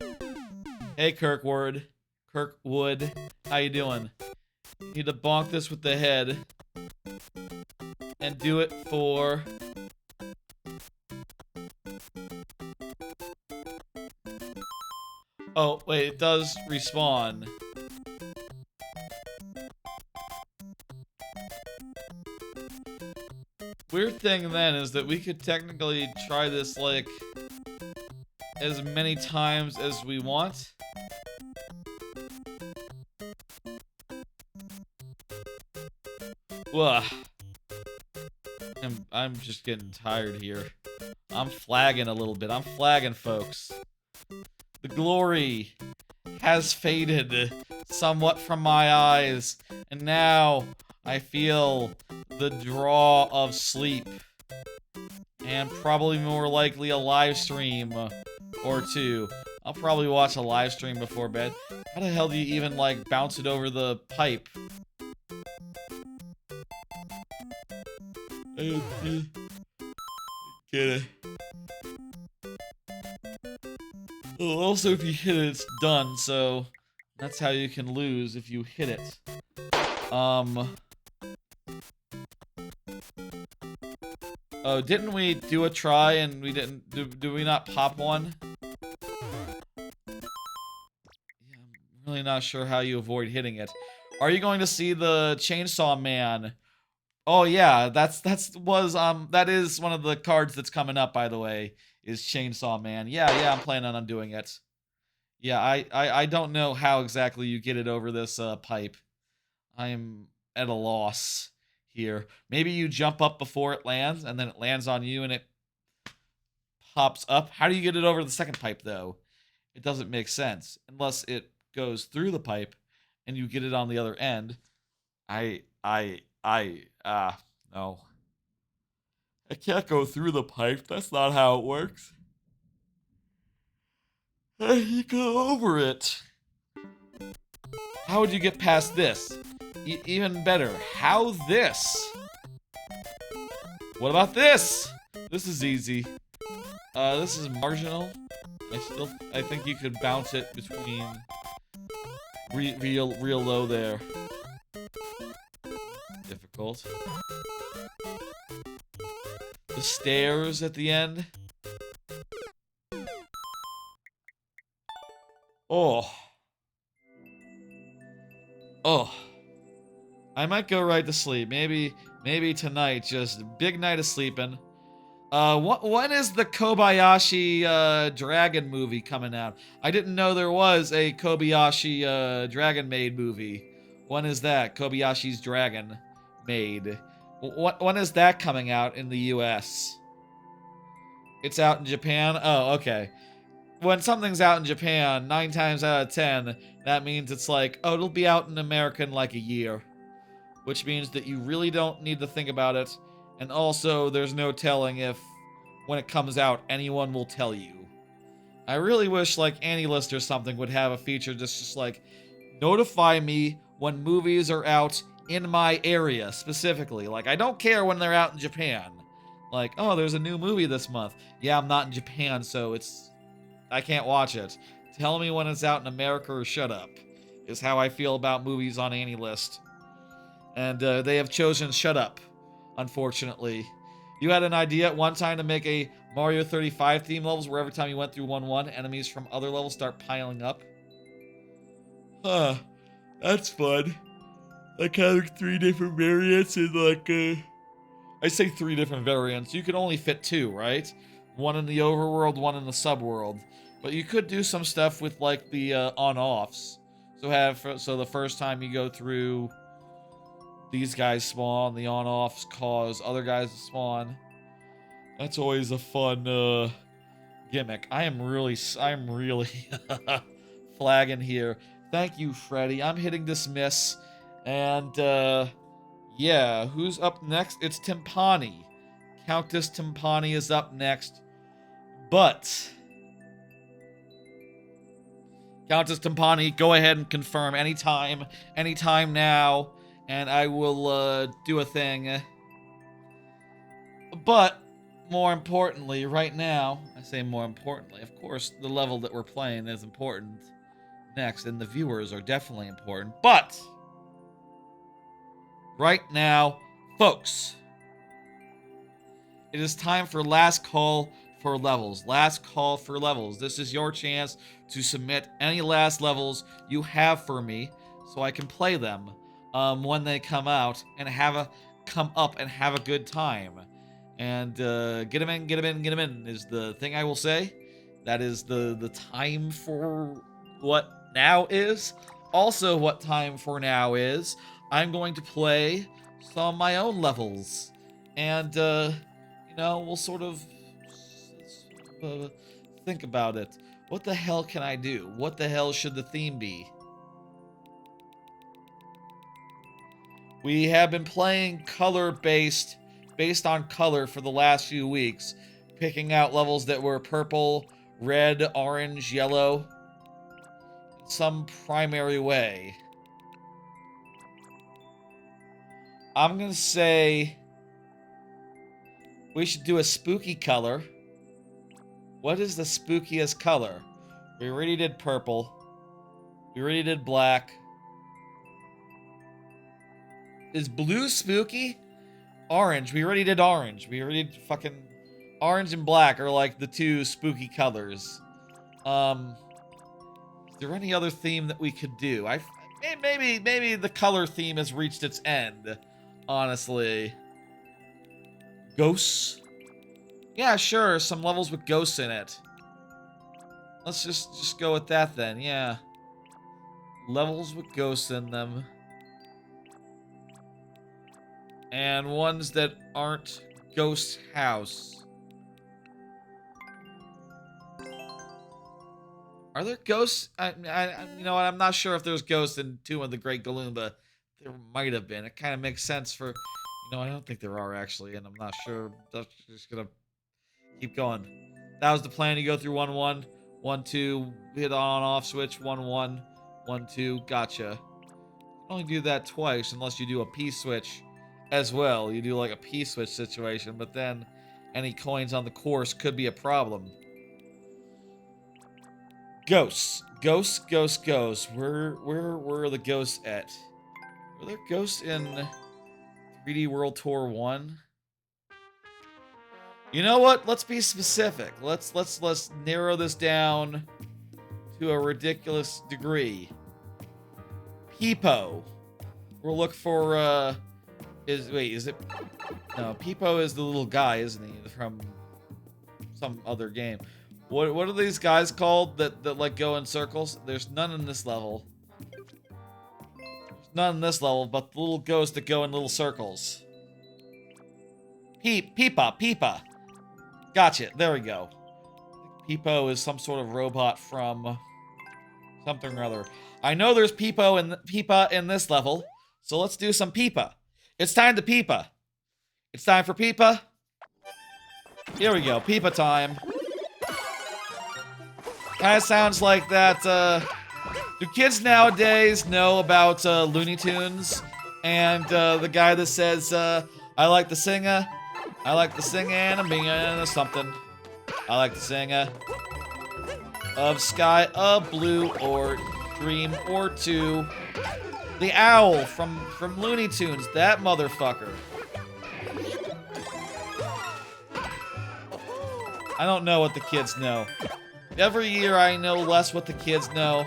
Hey, Kirkwood. How you doing? You need to bonk this with the head. And do it for... Oh, wait, it does respawn. Weird thing then is that we could technically try this, like, as many times as we want. Ugh. I'm just getting tired here. I'm flagging a little bit. I'm flagging, folks. The glory has faded somewhat from my eyes, and now I feel the draw of sleep. And probably more likely a live stream or two. I'll probably watch a live stream before bed. How How the hell do you even, like, bounce it over the pipe? Get it. Well, also, if you hit it, it's done, so that's how you can lose if you hit it. Oh, didn't we do a try and we didn't... Do we not pop one? Yeah, I'm really not sure how you avoid hitting it. Are you going to see the Chainsaw Man? Oh yeah, that is one of the cards that's coming up, by the way, is Chainsaw Man. Yeah, I'm planning on doing it. Yeah, I don't know how exactly you get it over this pipe. I'm at a loss here. Maybe you jump up before it lands, and then it lands on you, and it pops up. How do you get it over the second pipe, though? It doesn't make sense. Unless it goes through the pipe, and you get it on the other end. No. I can't go through the pipe. That's not how it works. You go over it. How would you get past this? Even better, how this? What about this? This is easy. This is marginal. I think you could bounce it between real low there. Difficult. The stairs at the end. Oh. I might go right to sleep. Maybe tonight, just big night of sleeping. When is the Kobayashi Dragon movie coming out? I didn't know there was a Kobayashi Dragon Maid movie. When is that? Kobayashi's Dragon Maid. When is that coming out in the US? It's out in Japan? Oh, okay. When something's out in Japan, 9 times out of 10, that means it's like, oh, it'll be out in America in like a year. Which means that you really don't need to think about it. And also, there's no telling if, when it comes out, anyone will tell you. I really wish, like, AniList or something would have a feature just like, notify me when movies are out in my area, specifically. Like, I don't care when they're out in Japan. Like, oh, there's a new movie this month. Yeah, I'm not in Japan, so I can't watch it. Tell me when it's out in America or shut up, is how I feel about movies on AniList. And they have chosen shut up, unfortunately. You had an idea at one time to make a Mario 35 theme levels where every time you went through 1-1, enemies from other levels start piling up. Huh, that's fun. Like having 3 different variants in like I say 3 different variants. You could only fit 2, right? One in the overworld, one in the subworld. But you could do some stuff with like the on-offs. So the first time you go through, these guys spawn, the on-offs cause other guys to spawn. That's always a fun gimmick. I'm really flagging here. Thank you, Freddy. I'm hitting dismiss. And yeah, who's up next? It's Timpani. Countess Timpani is up next. But Countess Timpani, go ahead and confirm anytime now, and I will do a thing. But more importantly, right now, I say more importantly, of course, the level that we're playing is important next, and the viewers are definitely important. But right now, folks, it is time for last call for levels. Last call for levels. This is your chance to submit any last levels you have for me so I can play them when they come out and come up and have a good time. And get them in is the thing I will say. That is the time for what now is. Also, what time for now is, I'm going to play some of my own levels. And, you know, we'll sort of think about it. What the hell can I do? What the hell should the theme be? We have been playing color-based, based on color for the last few weeks, picking out levels that were purple, red, orange, yellow. some primary way. I'm gonna say we should do a spooky color. What is the spookiest color? We already did purple. We already did black. Is blue spooky? Orange. We already did orange. We already did fucking... Orange and black are like the two spooky colors. Is there any other theme that we could do? Maybe the color theme has reached its end. Honestly. Ghosts? Yeah, sure. Some levels with ghosts in it. Let's just go with that then. Yeah. Levels with ghosts in them. And ones that aren't Ghost House. Are there ghosts? You know what? I'm not sure if there's ghosts in Tomb of the Great Galumba. There might have been. It kind of makes sense for... You know, I don't think there are actually, and I'm not sure. That's just gonna keep going. That was the plan. You go through 1-1, 1-2, hit on-off switch, 1-1, 1-2. Gotcha. You only do that twice unless you do a P-switch as well. You do like a P-switch situation, but then any coins on the course could be a problem. Ghosts. Ghosts. Where are the ghosts at? Were there ghosts in 3D World Tour 1? You know what? Let's be specific. Let's narrow this down to a ridiculous degree. Peepa. We'll look for is it? No, Peepa is the little guy, isn't he? From some other game. What are these guys called that like go in circles? There's none in this level. There's none in this level, but the little ghosts that go in little circles. Peepa. Gotcha. There we go. Peepa is some sort of robot from something or other. I know there's Peepa in this level, so let's do some Peepa. It's time to Peepa. It's time for Peepa. Here we go. Peepa time. Kind of sounds like that. Do kids nowadays know about Looney Tunes? And the guy that says, I like to sing and I'm being something. I like to sing of sky, of blue, or dream, or two. The owl from Looney Tunes, that motherfucker. I don't know what the kids know. Every year I know less what the kids know.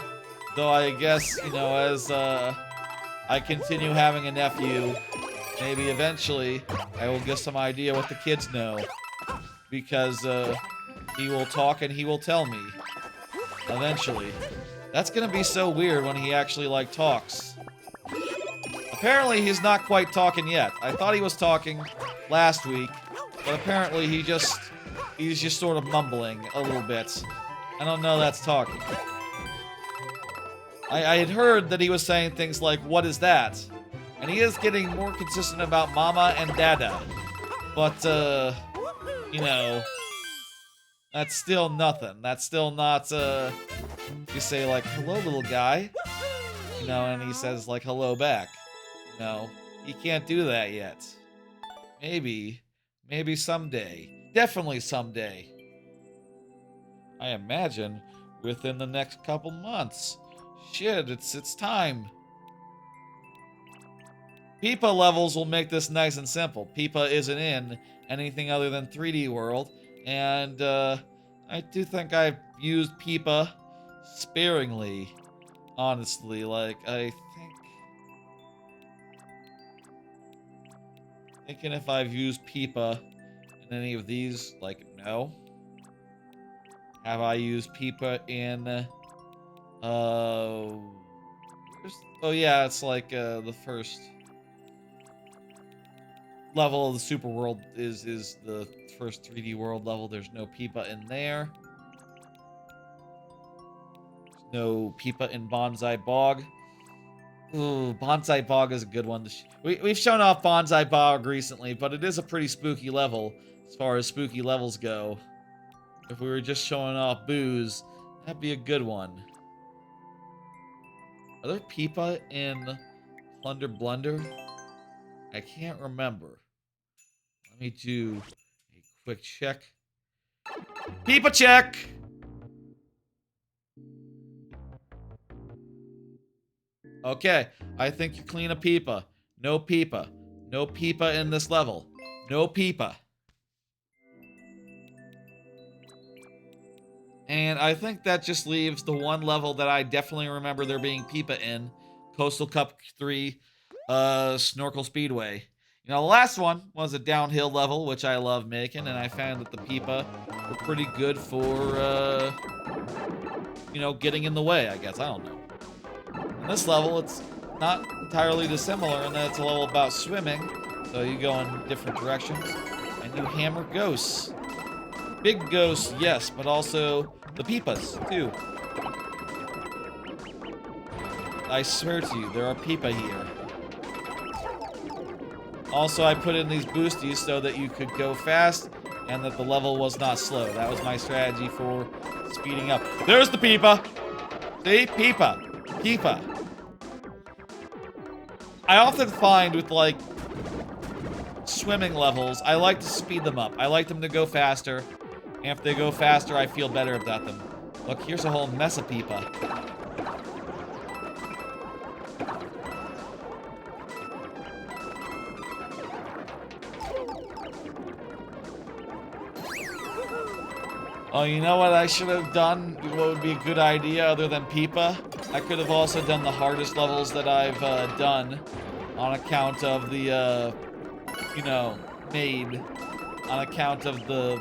Though I guess, you know, as I continue having a nephew, maybe eventually I will get some idea what the kids know. Because he will talk and he will tell me. Eventually. That's gonna be so weird when he actually, like, talks. Apparently he's not quite talking yet. I thought he was talking last week. But apparently he's just sort of mumbling a little bit. I don't know that's talking. I had heard that he was saying things like, what is that? And he is getting more consistent about mama and dada. But, you know, that's still nothing. That's still not, you say like, hello little guy. You know, and he says like, hello back. No, he can't do that yet. Maybe someday. Definitely someday. I imagine within the next couple months. Shit, it's time. Peepa levels will make this nice and simple. Peepa isn't in anything other than 3D World, and I do think I've used Peepa sparingly, honestly. Like, thinking if I've used Peepa in any of these, like, no. Have I used Peepa in, oh yeah, it's like, the first level of the Super World is the first 3D World level. There's no Peepa in there. There's no Peepa in Bonsai Bog. Ooh, Bonsai Bog is a good one. We've shown off Bonsai Bog recently, but it is a pretty spooky level as far as spooky levels go. If we were just showing off booze, that'd be a good one. Are there Peepa in Plunder Blunder? I can't remember. Let me do a quick check. Peepa check! Okay, I think you clean a Peepa. No Peepa. No Peepa in this level. No Peepa. And I think that just leaves the one level that I definitely remember there being Peepa in. Coastal Cup 3, Snorkel Speedway. You know, the last one was a downhill level, which I love making, and I found that the Peepa were pretty good for, you know, getting in the way, I guess. I don't know. In this level, it's not entirely dissimilar in that it's a level about swimming, so you go in different directions, and you hammer ghosts. Big ghosts, yes, but also the Peepas, too. I swear to you, there are Peepa here. Also, I put in these boosties so that you could go fast and that the level was not slow. That was my strategy for speeding up. There's the Peepa! See? Peepa. Peepa. I often find with, like, swimming levels, I like to speed them up. I like them to go faster. And if they go faster, I feel better about them. Look, here's a whole mess of Peepa. Oh, you know what I should have done? What would be a good idea other than Peepa? I could have also done the hardest levels that I've done on account of the, you know, made on account of the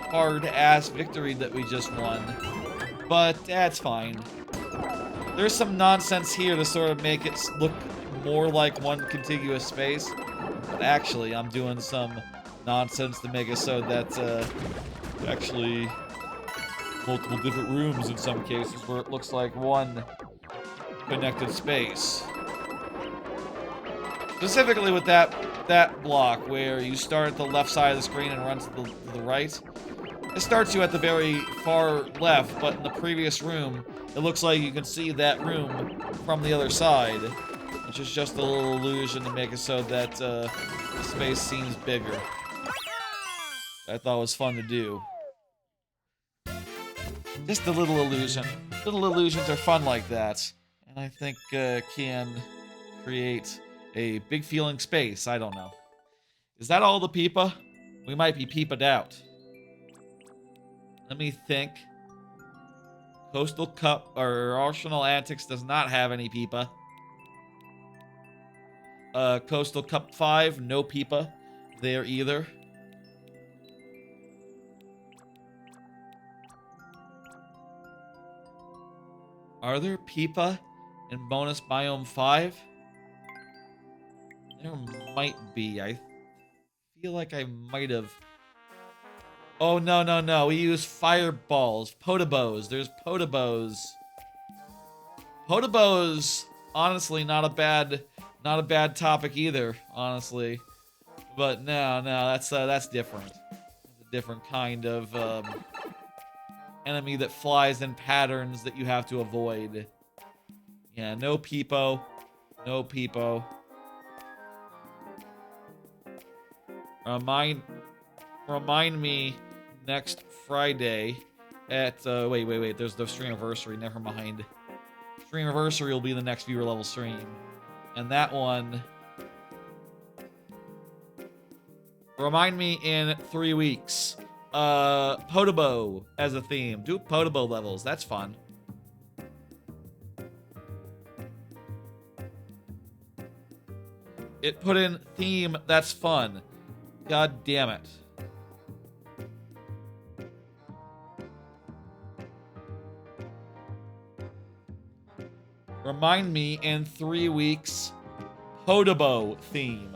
hard-ass victory that we just won. But that's fine. There's some nonsense here to sort of make it look more like one contiguous space. But actually, I'm doing some nonsense to make it so that, actually multiple different rooms in some cases where it looks like one connected space. Specifically with that block where you start at the left side of the screen and run to the right. It starts you at the very far left, but in the previous room, it looks like you can see that room from the other side, which is just a little illusion to make it so that the space seems bigger. I thought was fun to do. Just a little illusion. Little illusions are fun like that, and I think can create a big feeling space. I don't know. Is that all the Peepa? We might be Peepa'd out. Let me think. Coastal Cup or Arsenal Antics does not have any Peepa. Coastal Cup 5, no Peepa there either. Are there Peepa in bonus biome 5? There might be. I feel like I might have. Oh, no, no, no. We use fireballs. Potobos. There's potobos. Potobos, honestly, not a bad topic either, honestly. But no, that's different. It's a different kind of enemy that flies in patterns that you have to avoid. Yeah, no Peepo. No Peepo. Remind me next Friday at, wait, there's the Streamiversary, never mind. Streamiversary will be the next viewer level stream. And that one, remind me in 3 weeks. Podobo as a theme. Do Podobo levels, that's fun. It put in theme, that's fun. God damn it. Remind me in 3 weeks, Podobo theme.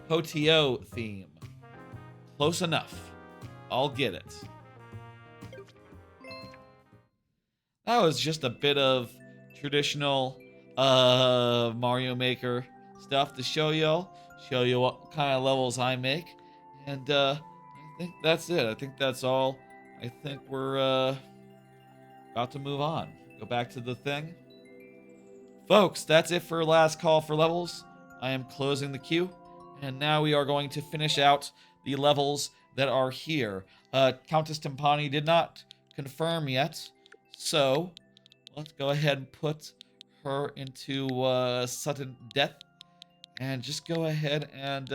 Potio theme. Close enough. I'll get it. That was just a bit of traditional Mario Maker stuff to show you what kind of levels I make. And I think that's it. I think that's all. I think we're about to move on. Go back to the thing. Folks, that's it for last call for levels. I am closing the queue, and now we are going to finish out the levels that are here. Countess Timpani did not confirm yet, so let's go ahead and put her into sudden death, and just go ahead and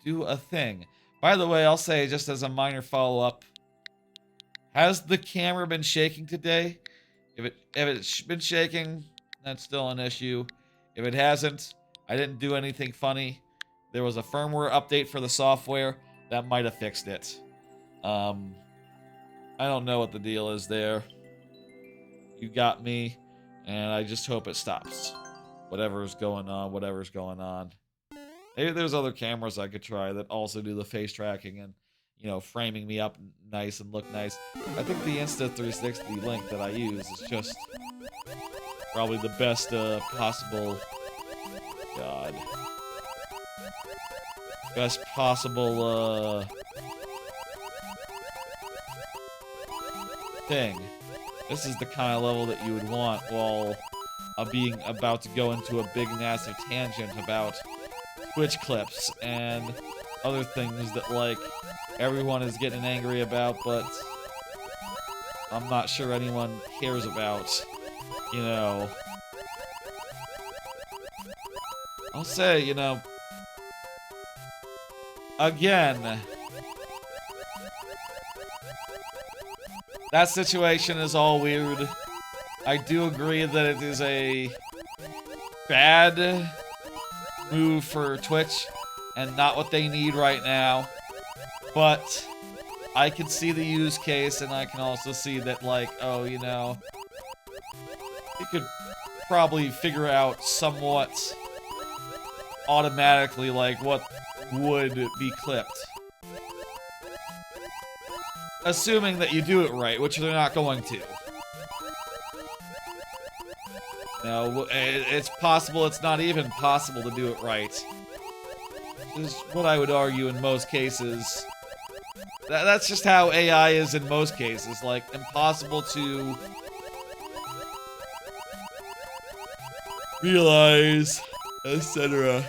do a thing. By the way, I'll say, just as a minor follow-up, has the camera been shaking today? If it's been shaking, that's still an issue. If it hasn't, I didn't do anything funny. There was a firmware update for the software that might have fixed it. I don't know what the deal is there. You got me, and I just hope it stops. Whatever's going on. Maybe there's other cameras I could try that also do the face tracking and, you know, framing me up nice and look nice. I think the Insta360 link that I use is just probably the best possible... God. Best possible thing. This is the kind of level that you would want while being about to go into a big massive tangent about Twitch clips and other things that, like, everyone is getting angry about, but I'm not sure anyone cares about, you know. I'll say, you know, again, that situation is all weird. I do agree that it is a bad move for Twitch and not what they need right now. But I can see the use case, and I can also see that, like, oh, you know, you could probably figure out somewhat automatically, like, what would be clipped. Assuming that you do it right, which they're not going to. No, it's possible, it's not even possible to do it right. Which is what I would argue in most cases. That's just how AI is in most cases, like, impossible to realize, etc.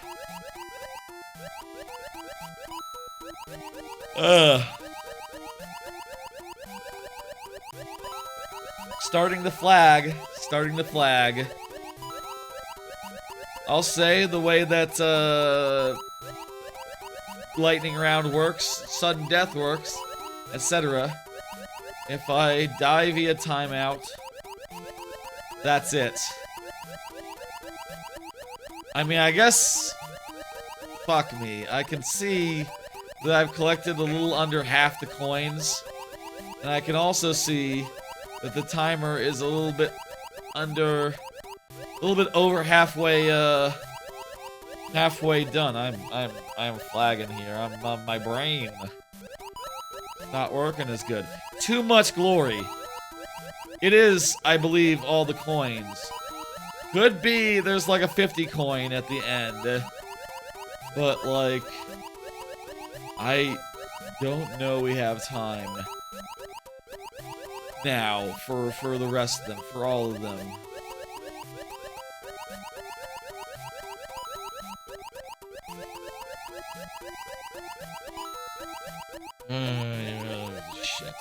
Starting the flag. I'll say the way that lightning round works, sudden death works, etc. If I die via timeout, that's it. I mean, I guess, fuck me. I can see that I've collected a little under half the coins, and I can also see that the timer is a little bit over halfway done. I'm flagging here. My brain not working as good. Too much glory. It is, I believe, all the coins. Could be there's like a 50 coin at the end. But, like, I don't know we have time now for the rest of them, for all of them. Shit.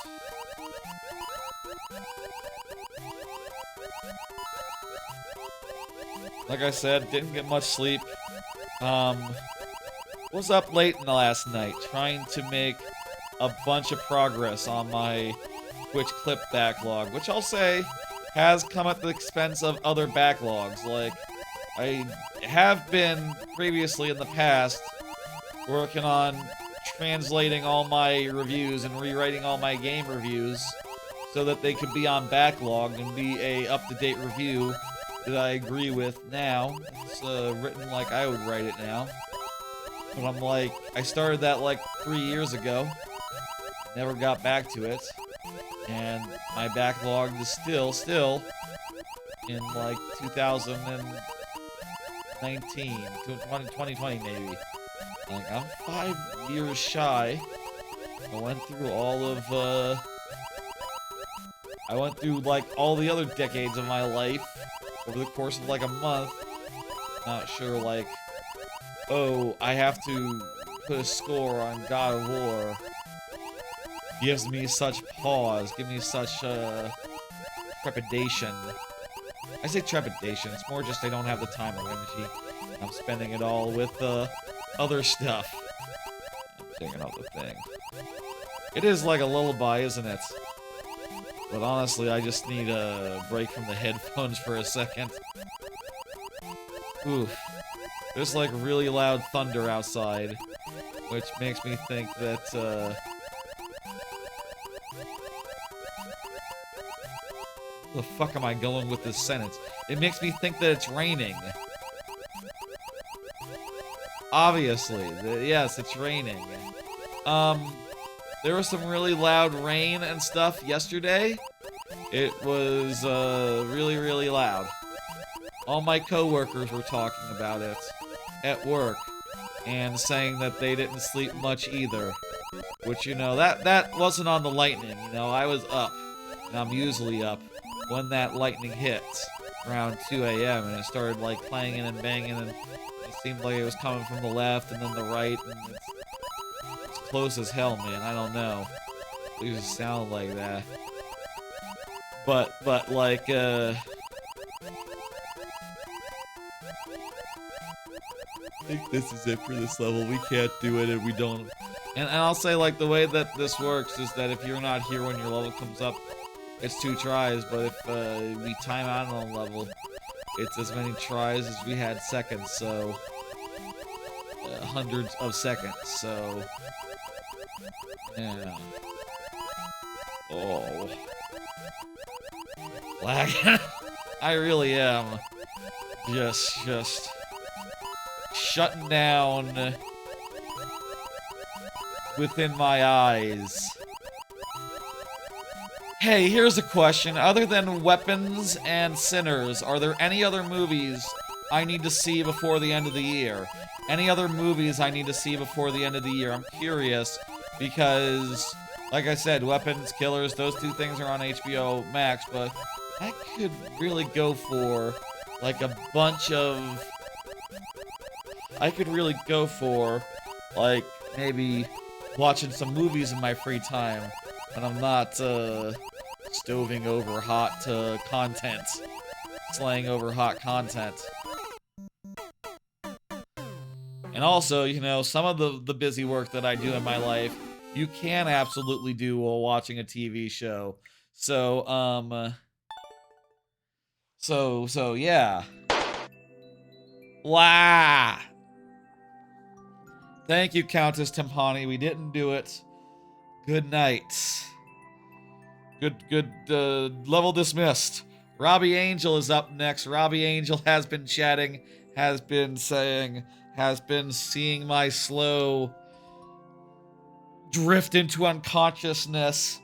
Like I said, didn't get much sleep. Was up late in the last night trying to make a bunch of progress on my Twitch clip backlog, which I'll say has come at the expense of other backlogs. Like, I have been previously in the past working on translating all my reviews and rewriting all my game reviews so that they could be on backlog and be a up-to-date review that I agree with now. It's written like I would write it now. But I'm like, I started that like 3 years ago. Never got back to it. And my backlog is still in like 2019, 2020 maybe. Like, I'm 5 years shy. I went through all of I went through, like, all the other decades of my life over the course of, like, a month. Not sure, like, oh, I have to put a score on God of War. Gives me such pause, gives me such, trepidation. I say trepidation, it's more just I don't have the time or energy. I'm spending it all with, other stuff. I'm taking out the thing. It is like a lullaby, isn't it? But honestly, I just need a break from the headphones for a second. Oof. There's like really loud thunder outside, which makes me think that, the fuck am I going with this sentence? It makes me think that it's raining. Obviously, yes, it's raining. There was some really loud rain and stuff yesterday. It was, really, really loud. All my coworkers were talking about it at work and saying that they didn't sleep much either. Which, you know, that wasn't on the lightning, you know, I was up. And I'm usually up when that lightning hit around 2 a.m. and it started, like, clanging and banging, and it seemed like it was coming from the left and then the right, and it's close as hell, man. I don't know. It just sounded like that. But, like, I think this is it for this level. We can't do it, and we don't. And I'll say, like, the way that this works is that if you're not here when your level comes up, it's 2 tries, but if we time out on a level, it's as many tries as we had seconds, so hundreds of seconds, so yeah. Oh. Lag. I really am just shutting down within my eyes. Hey, here's a question. Other than Weapons and Sinners, are there any other movies I need to see before the end of the year? Any other movies I need to see before the end of the year? I'm curious because, like I said, Weapons, Killers, those 2 things are on HBO Max, but I could really go for, like, a bunch of... I could really go for, like, maybe watching some movies in my free time when I'm not, stoving over hot, content. Slaying over hot content. And also, you know, some of the busy work that I do in my life, you can absolutely do while watching a TV show. So, so, yeah. Wow. Thank you, Countess Timpani. We didn't do it. Good night. Good, level dismissed. Robbie Angel is up next. Robbie Angel has been chatting, has been saying, has been seeing my slow drift into unconsciousness.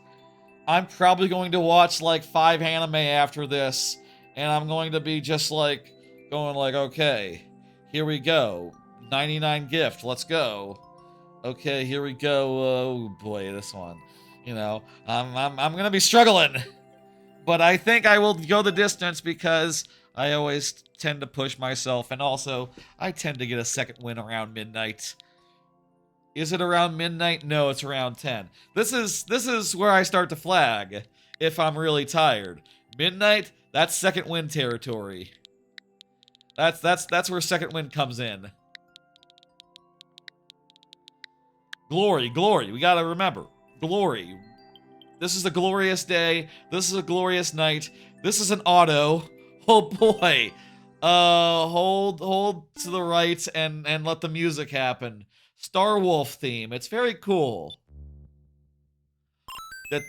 I'm probably going to watch like 5 anime after this, and I'm going to be just like, going like, okay, here we go. 99 gift, let's go. Okay, here we go. Oh boy, this one. You know, I'm gonna be struggling, but I think I will go the distance because I always tend to push myself, and also I tend to get a second win around midnight. Is it around midnight? No, it's around 10. This is where I start to flag if I'm really tired. Midnight, that's second win territory. That's where second win comes in. Glory, glory. We gotta remember. Glory. This is a glorious day. This is a glorious night. This is an auto. Oh boy. Hold to the right and let the music happen. Star Wolf theme. It's very cool. This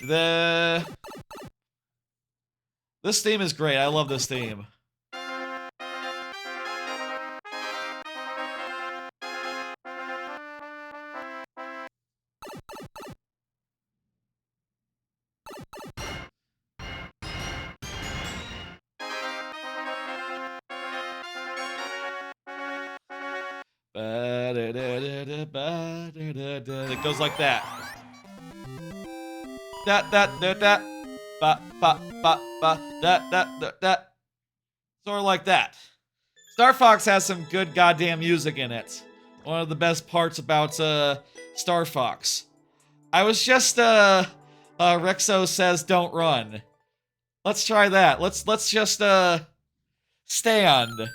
theme is great. I love this theme. It goes like that. ba, ba, ba, ba, that. Sort of like that. Star Fox has some good goddamn music in it. One of the best parts about Star Fox. I was just Rexo says don't run. Let's try that. Let's just stand.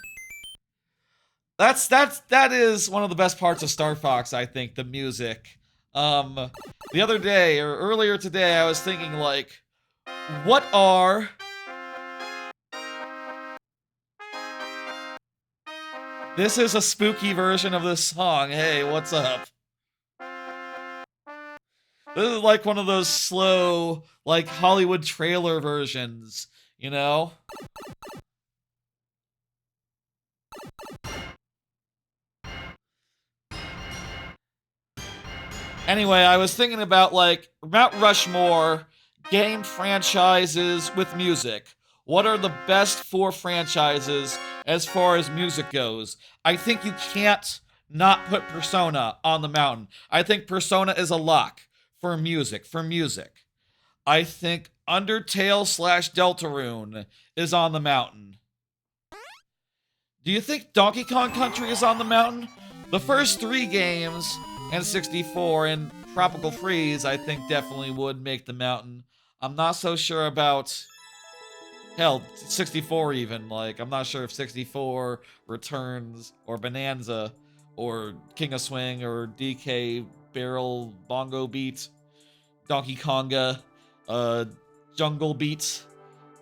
That is one of the best parts of Star Fox, I think, the music. The other day or earlier today I was thinking like, what are this is a spooky version of this song. Hey, what's up? This is like one of those slow, like Hollywood trailer versions, you know? Anyway, I was thinking about like Mount Rushmore game franchises with music. What are the best 4 franchises as far as music goes? I think you can't not put Persona on the mountain. I think Persona is a lock for music. I think Undertale / Deltarune is on the mountain. Do you think Donkey Kong Country is on the mountain? The first 3 games, and 64 and Tropical Freeze, I think definitely would make the mountain. I'm not so sure about, hell, 64 even. Like, I'm not sure if 64 Returns or Bonanza or King of Swing or DK Barrel Bongo Beat, Donkey Konga, Jungle Beat.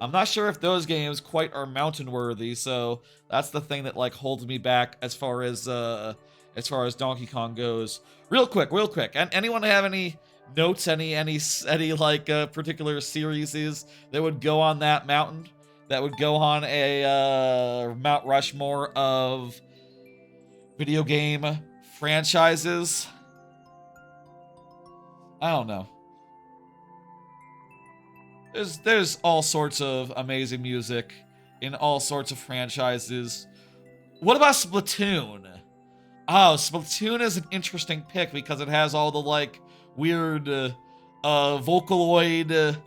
I'm not sure if those games quite are mountain worthy, so that's the thing that like holds me back as far as Donkey Kong goes. Real quick. And anyone have any notes, any like particular series that would go on that mountain? That would go on a Mount Rushmore of video game franchises? I don't know. There's all sorts of amazing music in all sorts of franchises. What about Splatoon? Oh, Splatoon is an interesting pick because it has all the like weird Vocaloid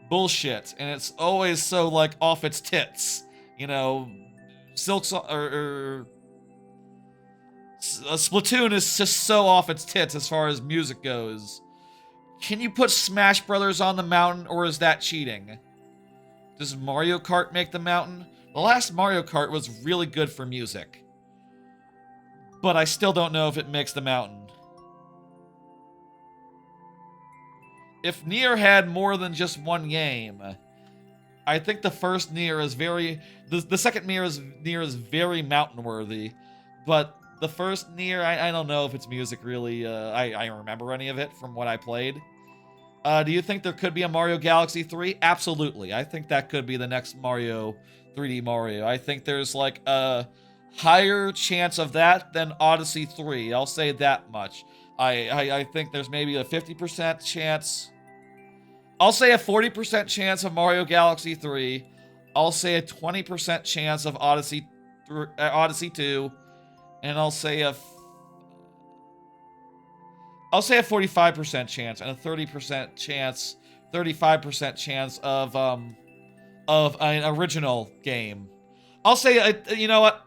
bullshit, and it's always so like off its tits. You know, Splatoon is just so off its tits as far as music goes. Can you put Smash Brothers on the mountain, or is that cheating? Does Mario Kart make the mountain? The last Mario Kart was really good for music, but I still don't know if it makes the mountain. If Nier had more than just one game, I think the first Nier is very... The second Nier is very mountain-worthy, but the first Nier, I don't know if its music really... I remember any of it from what I played. Do you think there could be a Mario Galaxy 3? Absolutely. I think that could be the next Mario, 3D Mario. I think there's like a higher chance of that than Odyssey 3. I'll say that much. I think there's maybe a 50% chance. I'll say a 40% chance of Mario Galaxy 3. I'll say a 20% chance of Odyssey 2. And I'll say a 45% chance and a 30% chance, 35% chance of an original game. I'll say, you know what,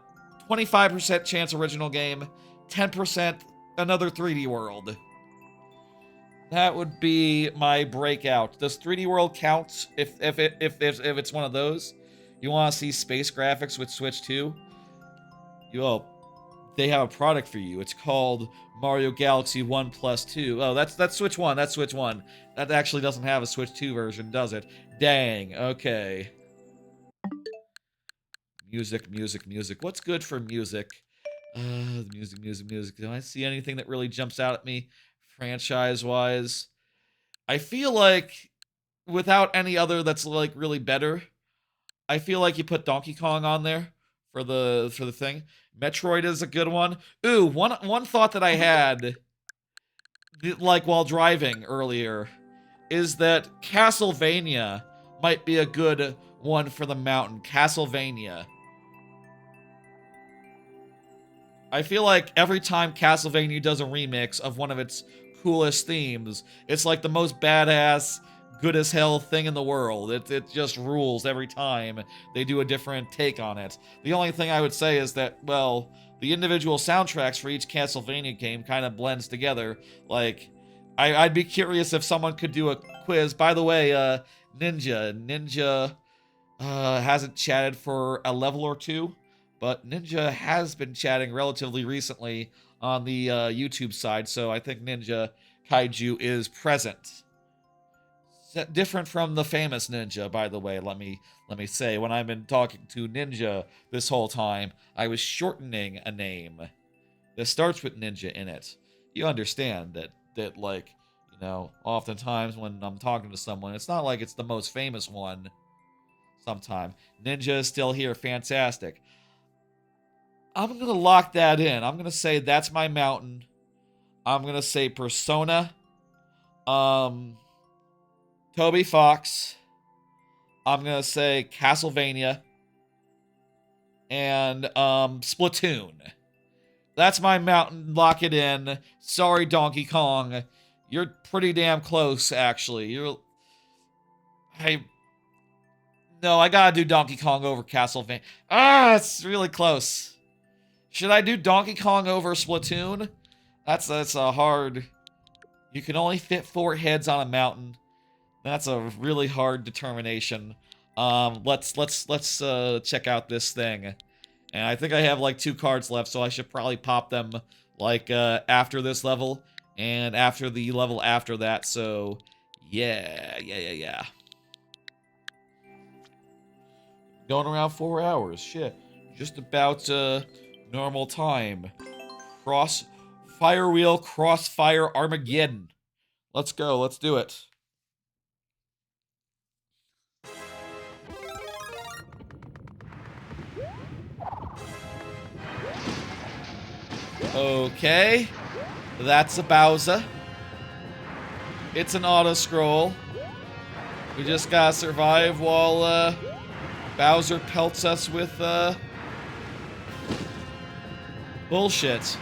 25% chance original game, 10% another 3D World. That would be my breakout. Does 3D World count if it's one of those? You want to see space graphics with Switch 2? They have a product for you. It's called Mario Galaxy 1 Plus 2. Oh, that's Switch 1. That's Switch 1. That actually doesn't have a Switch 2 version, does it? Dang. Okay. Music. What's good for music? Music. Do I see anything that really jumps out at me franchise-wise? I feel like without any other that's like really better, I feel like you put Donkey Kong on there for the thing. Metroid is a good one. Ooh, one thought that I had, like while driving earlier, is that Castlevania might be a good one for the mountain. Castlevania. I feel like every time Castlevania does a remix of one of its coolest themes, it's like the most badass, good as hell thing in the world. It just rules every time they do a different take on it. The only thing I would say is that, well, the individual soundtracks for each Castlevania game kind of blends together. Like, I'd be curious if someone could do a quiz. By the way, Ninja hasn't chatted for a level or two, but Ninja has been chatting relatively recently on the YouTube side, so I think Ninja Kaiju is present. Different from the famous Ninja, by the way, let me say. When I've been talking to Ninja this whole time, I was shortening a name that starts with Ninja in it. You understand that like, you know, oftentimes when I'm talking to someone, it's not like it's the most famous one. Sometime Ninja is still here, fantastic. I'm gonna lock that in. I'm gonna say that's my mountain. I'm gonna say Persona. Toby Fox. I'm gonna say Castlevania. And Splatoon. That's my mountain. Lock it in. Sorry, Donkey Kong. You're pretty damn close, actually. No, I gotta do Donkey Kong over Castlevania. Ah, it's really close. Should I do Donkey Kong over Splatoon? That's a hard. You can only fit 4 heads on a mountain. That's a really hard determination. Let's check out this thing. And I think I have like 2 cards left, so I should probably pop them like after this level and after the level after that. So yeah. Going around 4 hours. Shit. Just about normal time. Fire Wheel Crossfire Armageddon. Let's go. Let's do it. Okay. That's a Bowser. It's an auto scroll. We just gotta survive while Bowser pelts us with bullshit.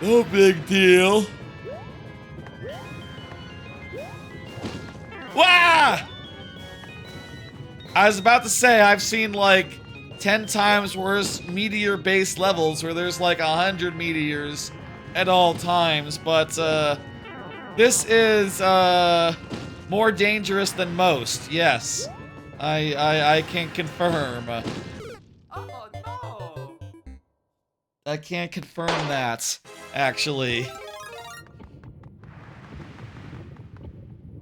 No big deal. Wah! I was about to say, I've seen like 10 times worse meteor-based levels where there's like 100 meteors at all times, but this is more dangerous than most. Yes, I can confirm. Oh no! I can't confirm that, actually.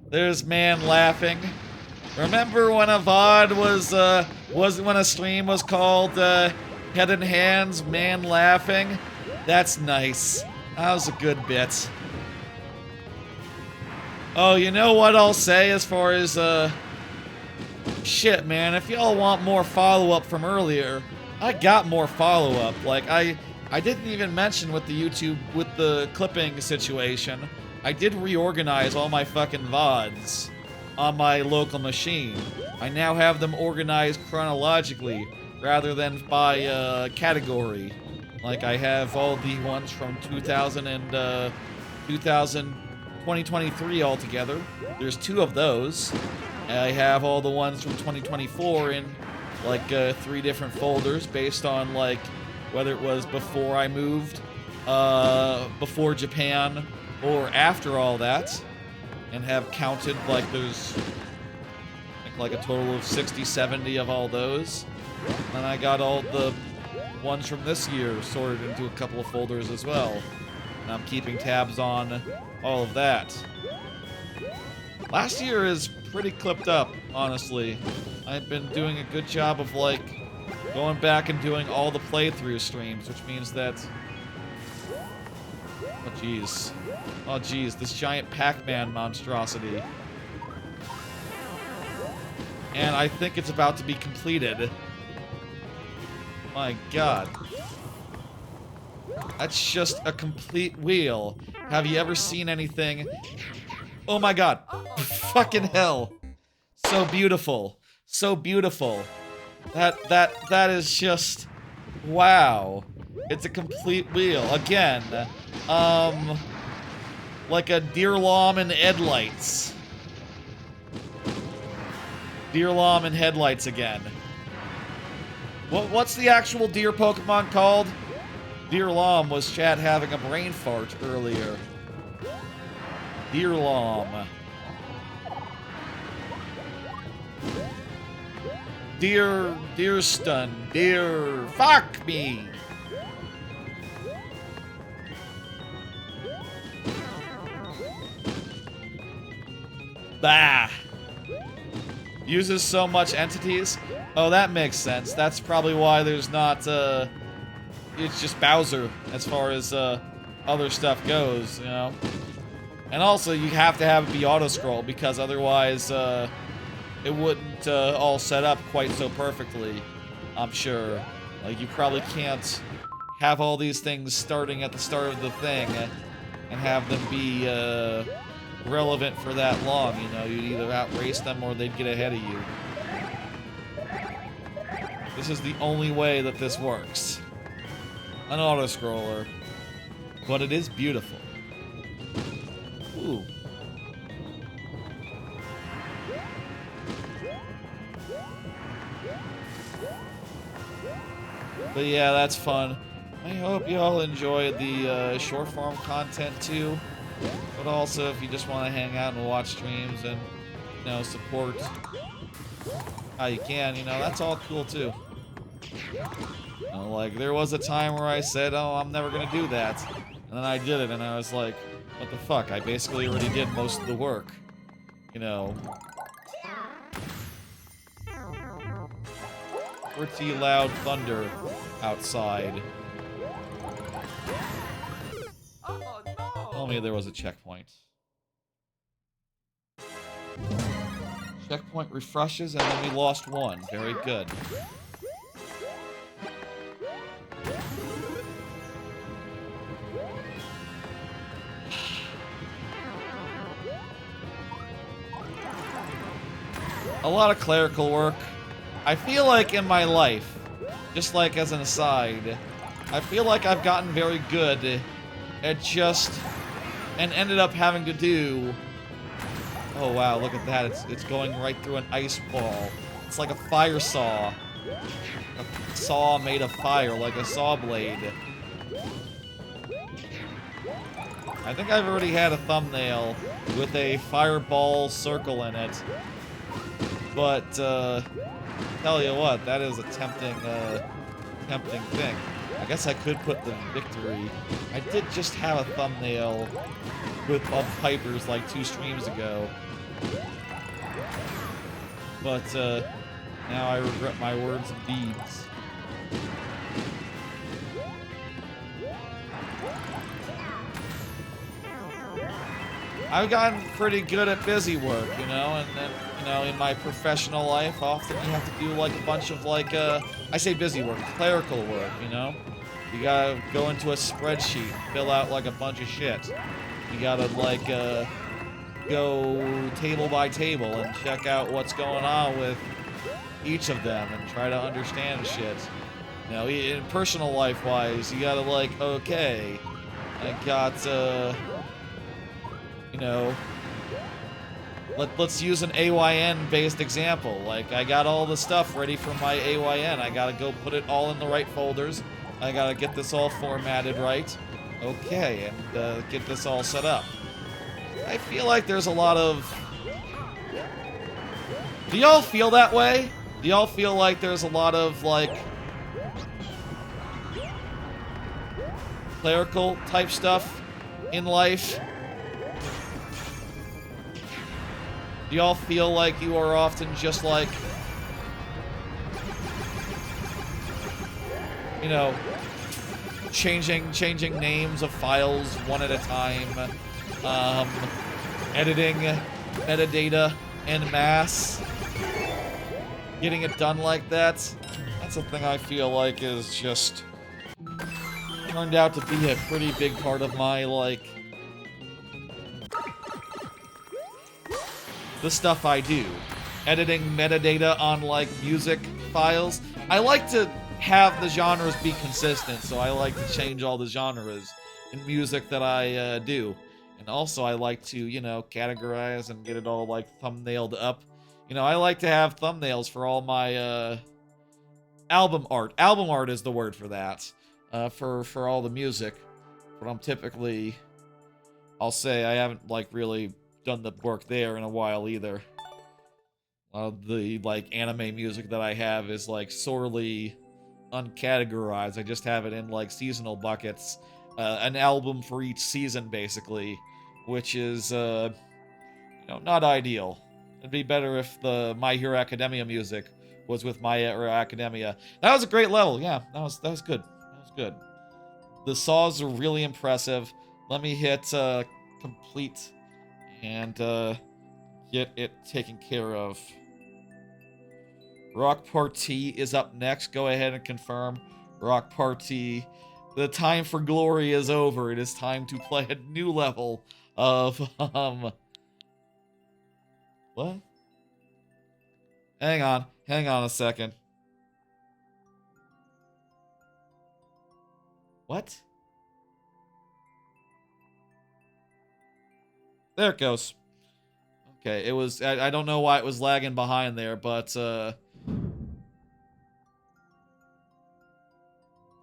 There's man laughing. Remember when a VOD was when a stream was called Head and Hands, Man Laughing? That's nice. That was a good bit. Oh, you know what I'll say as far as shit, man, if y'all want more follow-up from earlier, I got more follow-up. Like I didn't even mention with the YouTube with the clipping situation. I did reorganize all my fucking VODs on my local machine. I now have them organized chronologically rather than by category. Like I have all the ones from 2023 all together. There's 2 of those. I have all the ones from 2024 in like 3 different folders based on like whether it was before I moved, before Japan, or after all that. And have counted like there's like a total of 60, 70 of all those. And I got all the ones from this year sorted into a couple of folders as well. And I'm keeping tabs on all of that. Last year is pretty clipped up, honestly. I've been doing a good job of like going back and doing all the playthrough streams, which means that... Oh jeez. Oh geez, this giant Pac-Man monstrosity. And I think it's about to be completed. My god. That's just a complete wheel. Have you ever seen anything? Oh my god. Fucking hell. So beautiful. So beautiful. That is just... Wow. It's a complete wheel. Again, like a Deerlom and headlights. Deerlom and headlights again. What's the actual deer Pokemon called? Deerlom was Chad having a brain fart earlier. Deerlom. Deer stun. Deer. Fuck me. Bah. Uses so much entities. Oh, that makes sense. That's probably why there's not, it's just Bowser as far as, other stuff goes, you know? And also, you have to have it be auto-scroll, because otherwise, it wouldn't, all set up quite so perfectly, I'm sure. Like, you probably can't have all these things starting at the start of the thing and have them be, relevant for that long, you know? You'd either outrace them or they'd get ahead of you. This is the only way that this works. An auto-scroller. But it is beautiful. Ooh. But yeah, that's fun. I hope you all enjoyed the short form content too. But also, if you just want to hang out and watch streams and, you know, support how you can, you know, that's all cool too. You know, like, there was a time where I said, oh, I'm never gonna do that. And then I did it, and I was like, what the fuck? I basically already did most of the work. You know. Pretty loud thunder outside. Oh no! Tell me there was a checkpoint. Checkpoint refreshes, and then we lost one. Very good. A lot of clerical work. I feel like in my life, just like as an aside, I feel like I've gotten very good at just, and ended up having to do, oh wow, look at that, it's going right through an ice ball. It's like a fire saw. A saw made of fire, like a saw blade. I think I've already had a thumbnail with a fireball circle in it. But, tell you what, that is a tempting, tempting thing. I guess I could put the victory. I did just have a thumbnail with Bub Pipers like 2 streams ago. But, now I regret my words and deeds. I've gotten pretty good at busy work, you know, and then, you know, in my professional life, often you have to do, like, a bunch of, like, I say busy work, clerical work, you know? You gotta go into a spreadsheet, fill out, like, a bunch of shit. You gotta, like, go table by table and check out what's going on with each of them and try to understand shit. You know, in personal life-wise, you gotta, like, okay, I got, you know, let's use an AYN-based example. Like, I got all the stuff ready for my AYN. I gotta go put it all in the right folders. I gotta get this all formatted right. Okay, and get this all set up. I feel like there's a lot of... Do y'all feel that way? Do y'all feel like there's a lot of, like, clerical type stuff in life? Do y'all feel like you are often just like, you know, changing names of files one at a time, editing metadata en masse, getting it done like that? That's something I feel like is just turned out to be a pretty big part of my, like, the stuff I do. Editing metadata on, like, music files. I like to have the genres be consistent, so I like to change all the genres in music that I do. And also, I like to, categorize and get it all, like, thumbnailed up. I like to have thumbnails for all my, album art. Album art is the word for that. For all the music. But I'll say I haven't, like, really done the work there in a while either. The, like, anime music that I have is, like, sorely uncategorized. I just have it in, like, seasonal buckets. An album for each season, basically. Which is, not ideal. It'd be better if the My Hero Academia music was with My Hero Academia. That was a great level. Yeah, that was good. That was good. The saws are really impressive. Let me hit complete and get it taken care of. Rock Party is up next. Go ahead and confirm. Rock Party. The time for glory is over. It is time to play a new level of what? Hang on a second. What? There it goes. Okay, it was, I don't know why it was lagging behind there, but,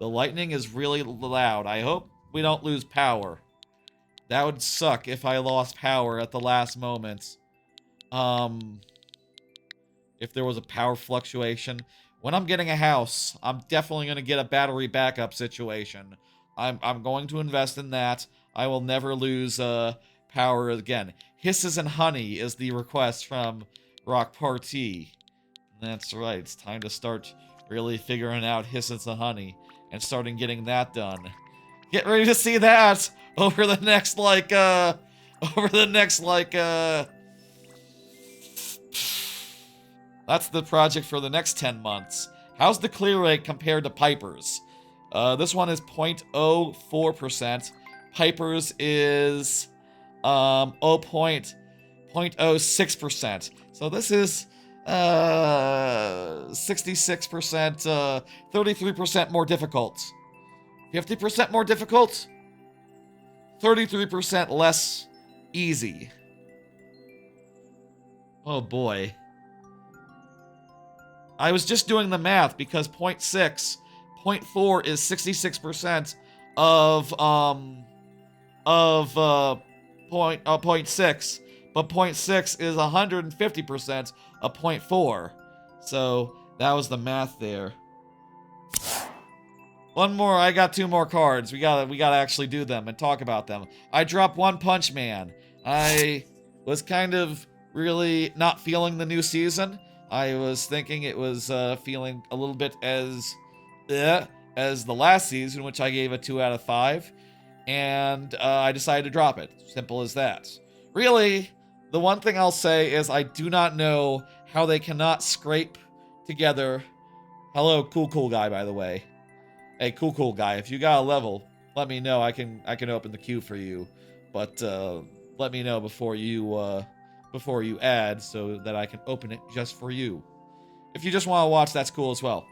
the lightning is really loud. I hope we don't lose power. That would suck if I lost power at the last moment. If there was a power fluctuation. When I'm getting a house, I'm definitely going to get a battery backup situation. I'm going to invest in that. I will never lose power again. Hisses and honey is the request from Rock Party. That's right. It's time to start really figuring out hisses and honey and starting getting that done. Get ready to see that over the next that's the project for the next 10 months. How's the clear rate compared to Piper's? This one is 0.04%. Piper's is 0.06%. So this is 66%, 33% more difficult. 50% more difficult, 33% less easy. Oh boy. I was just doing the math because 0.4 is 66% of 0.6, but 0.6 is 150% of 0.4. So that was the math there. One more, I got 2 more cards. We gotta actually do them and talk about them. I dropped One Punch Man. I was kind of really not feeling the new season. I was thinking it was feeling a little bit as the last season, which I gave a 2 out of 5. And I decided to drop it. Simple as that. Really, the one thing I'll say is I do not know how they cannot scrape together. Hello, cool guy, by the way. Hey, cool guy, if you got a level, let me know. I can open the queue for you, but let me know before you add so that I can open it just for you. If you just want to watch, that's cool as well.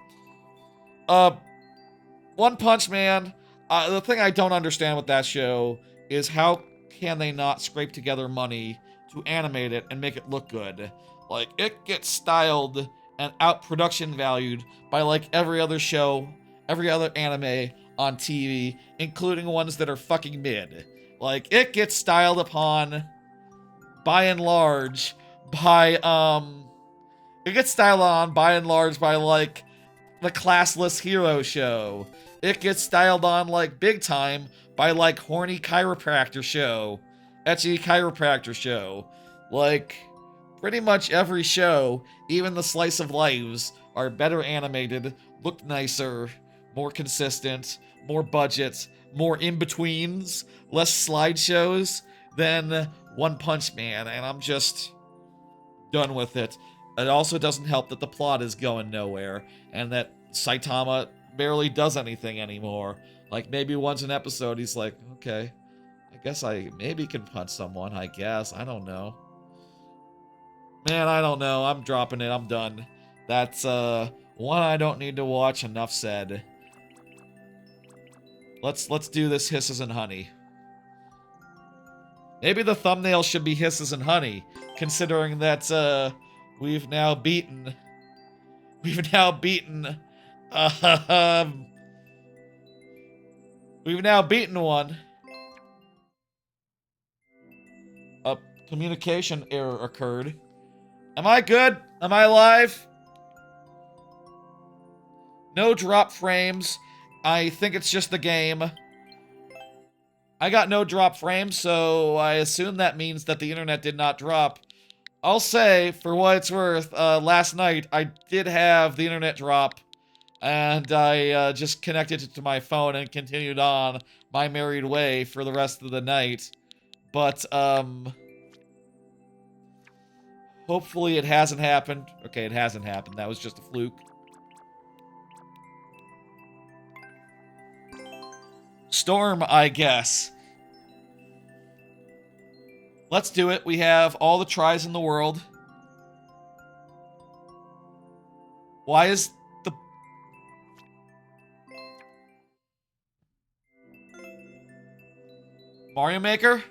One Punch Man. The thing I don't understand with that show is how can they not scrape together money to animate it and make it look good? Like, it gets styled and out production valued by like every other show, every other anime on TV, including ones that are fucking mid. Like, it gets styled upon by and large by it gets styled on by and large by like the classless hero show. It gets styled on like big time by like horny chiropractor show, ecchi chiropractor show. Like pretty much every show, even the slice of lives, are better animated, look nicer, more consistent, more budget, more in-betweens, less slideshows than One Punch Man, and I'm just done with it. It also doesn't help that the plot is going nowhere, and that Saitama barely does anything anymore. Like, maybe once an episode he's like, okay, I guess I maybe can punch someone, I guess. I don't know. Man, I don't know. I'm dropping it. I'm done. That's, one I don't need to watch. Enough said. Let's do this Hisses and Honey. Maybe the thumbnail should be hisses and honey, considering that, we've now beaten... We've now beaten... we've now beaten one. A communication error occurred. Am I good? Am I alive? No drop frames. I think it's just the game. I got no drop frames, so I assume that means that the internet did not drop. I'll say, for what it's worth, last night I did have the internet drop, and I just connected it to my phone and continued on my merry way for the rest of the night. But, hopefully it hasn't happened. Okay, it hasn't happened. That was just a fluke. Storm, I guess. Let's do it. We have all the tries in the world. Why is the... Mario Maker?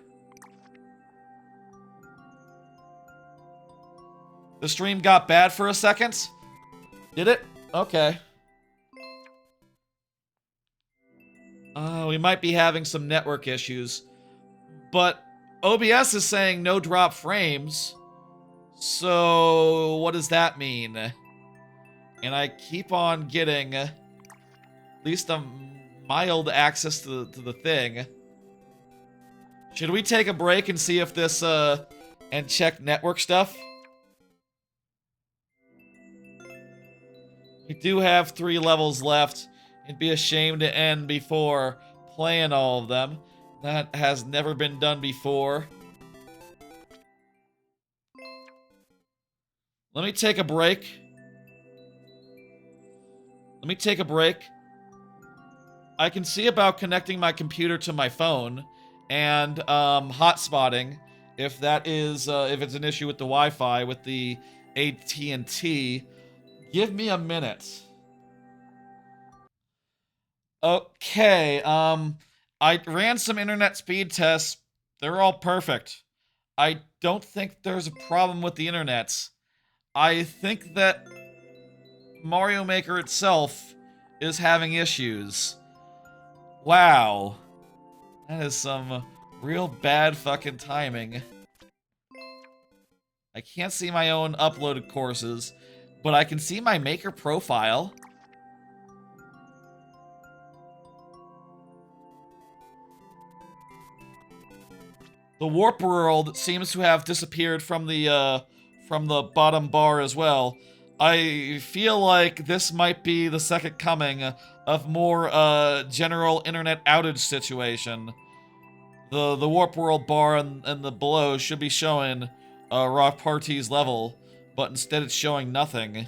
The stream got bad for a second? Did it? Okay. We might be having some network issues. But OBS is saying no drop frames. So what does that mean? And I keep on getting at least a mild access to the thing. Should we take a break and see if this, and check network stuff? We do have 3 levels left. It'd be a shame to end before playing all of them. That has never been done before. Let me take a break. Let me take a break. I can see about connecting my computer to my phone and hotspotting if that is if it's an issue with the Wi-Fi with the AT&T. Give me a minute. Okay, I ran some internet speed tests. They're all perfect. I don't think there's a problem with the internet. I think that Mario Maker itself is having issues. Wow. That is some real bad fucking timing. I can't see my own uploaded courses, but I can see my Maker profile. The Warp World seems to have disappeared from the bottom bar as well. I feel like this might be the second coming of more general internet outage situation. The Warp World bar and the below should be showing Rock Party's level, but instead it's showing nothing.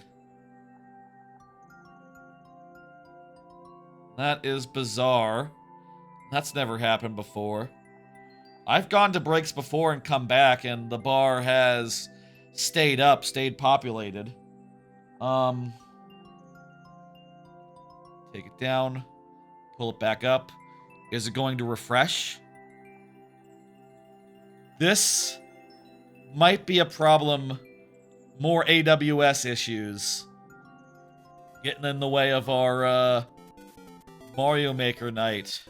That is bizarre. That's never happened before. I've gone to breaks before and come back, and the bar has stayed up, stayed populated. Take it down. Pull it back up. Is it going to refresh? This might be a problem. More AWS issues. Getting in the way of our, Mario Maker night.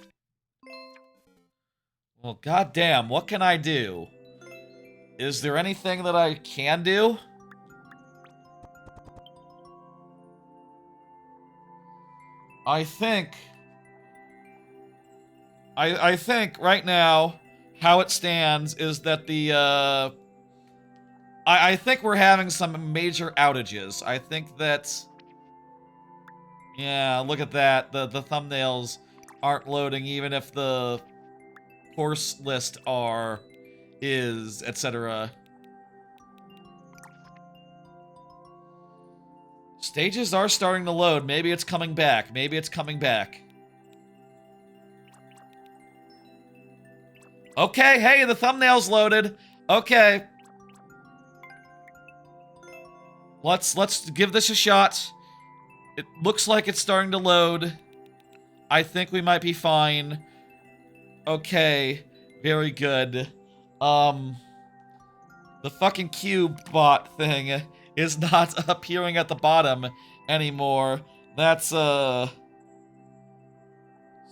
Well, goddamn, what can I do? Is there anything that I can do? I think right now, how it stands is that the, I think we're having some major outages. I think that... Yeah, look at that. The thumbnails aren't loading even if the course list is, etc. Stages are starting to load. Maybe it's coming back. Maybe it's coming back. Okay, hey, the thumbnail's loaded. Okay. Let's give this a shot. It looks like it's starting to load. I think we might be fine. Okay, very good. The fucking cube bot thing is not appearing at the bottom anymore. That's,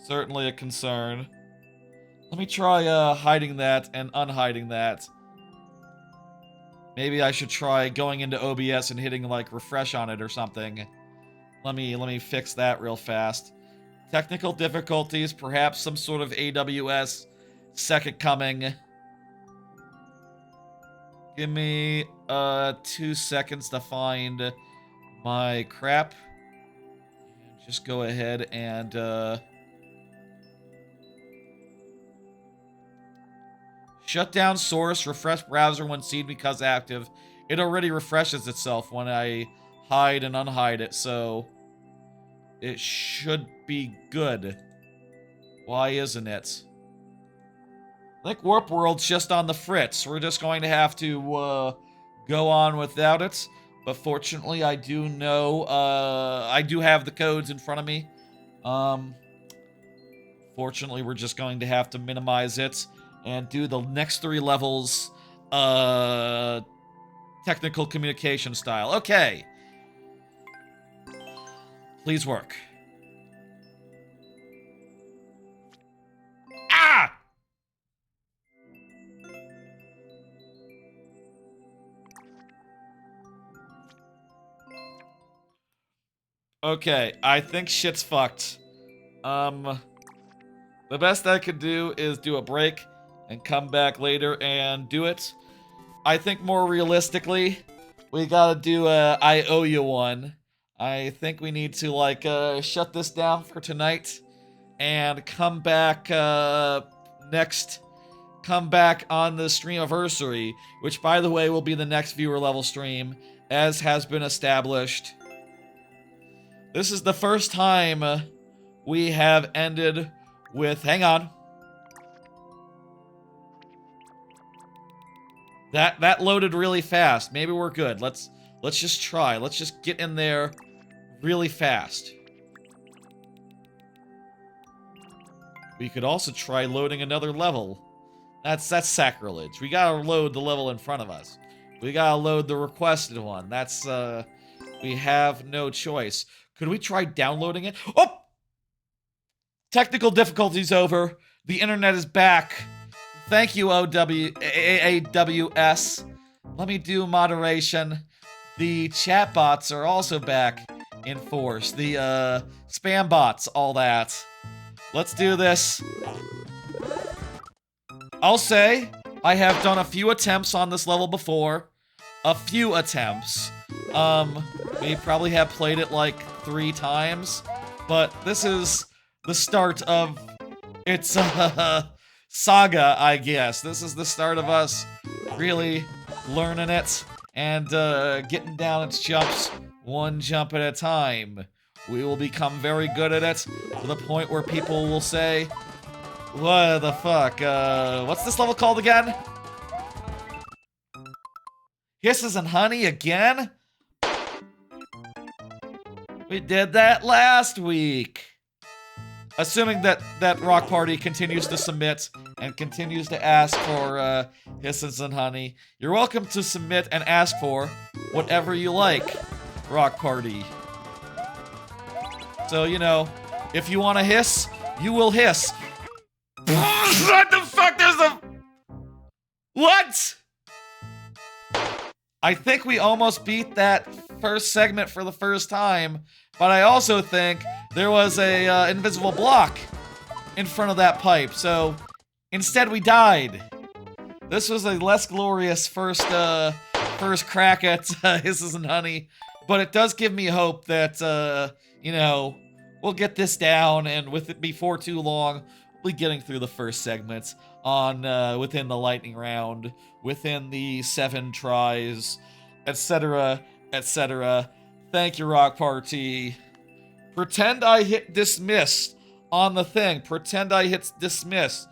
certainly a concern. Let me try, hiding that and unhiding that. Maybe I should try going into OBS and hitting, like, refresh on it or something. Let me fix that real fast. Technical difficulties, perhaps some sort of AWS second coming. Give me 2 seconds to find my crap. Just go ahead and shut down source, refresh browser when seen because active. It already refreshes itself when I hide and unhide it, so it should be good. Why isn't it? I think Warp World's just on the fritz. We're just going to have to go on without it. But fortunately, I do know, I do have the codes in front of me. Fortunately, we're just going to have to minimize it and do the next 3 levels, technical communication style. Okay. Please work. Ah! Okay, I think shit's fucked. The best I could do is do a break and come back later and do it. I think more realistically, we gotta do a I owe you one. I think we need to, like, shut this down for tonight and come back, come back on the streamiversary, which, by the way, will be the next viewer level stream, as has been established. This is the first time we have ended with... Hang on. That loaded really fast. Maybe we're good. Let's just try. Let's just get in there really fast. We could also try loading another level. That's sacrilege. We gotta load the level in front of us. We gotta load the requested one. That's, we have no choice. Could we try downloading it? Oh! Technical difficulties over. The internet is back. Thank you, AWS. Let me do moderation. The chat bots are also back in force. The, spam bots, all that. Let's do this. I'll say, I have done a few attempts on this level before. A few attempts. We probably have played it like 3 times. But this is the start of its, saga, I guess. This is the start of us really learning it and, getting down its jumps 1 jump at a time. We will become very good at it to the point where people will say, what the fuck, what's this level called again? Hisses and Honey again? We did that last week. Assuming that Rock Party continues to submit and continues to ask for Hisses and Honey, you're welcome to submit and ask for whatever you like, Rock Party. So, you know, if you want to hiss, you will hiss. What the fuck? There's a... What? I think we almost beat that first segment for the first time, but I also think there was a invisible block in front of that pipe, so instead we died. This was a less glorious first crack at Hisses and Honey, but it does give me hope that, you know, we'll get this down, and with it before too long, we'll be getting through the first segments on, within the lightning round, within the 7 tries, etc., etc. Thank you, Rock Party. Pretend I hit dismiss on the thing. Pretend I hit dismiss.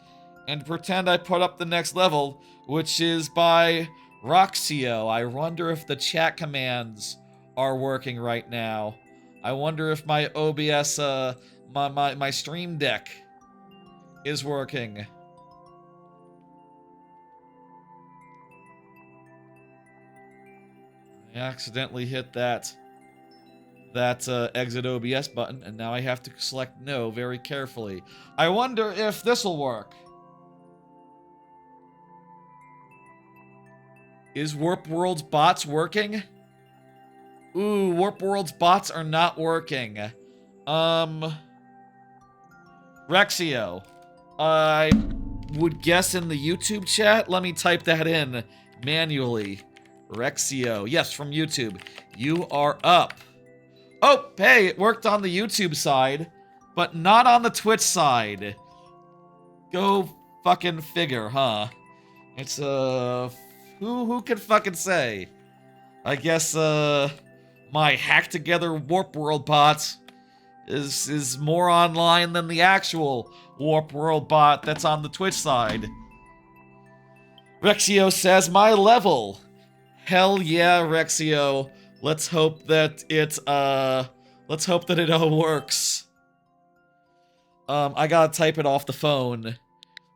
And pretend I put up the next level, which is by Roxio. I wonder if the chat commands are working right now. I wonder if my OBS, my Stream Deck is working. I accidentally hit that exit OBS button, and now I have to select no very carefully. I wonder if this'll work. Is Warp World's bots working? Ooh, Warp World's bots are not working. Rexio. I would guess in the YouTube chat. Let me type that in manually. Rexio. Yes, from YouTube. You are up. Oh, hey, it worked on the YouTube side, but not on the Twitch side. Go fucking figure, huh? It's, who can fucking say? I guess, my hack-together Warp World bot is more online than the actual Warp World bot that's on the Twitch side. Rexio says, my level. Hell yeah, Rexio. Let's hope that it all works. I gotta type it off the phone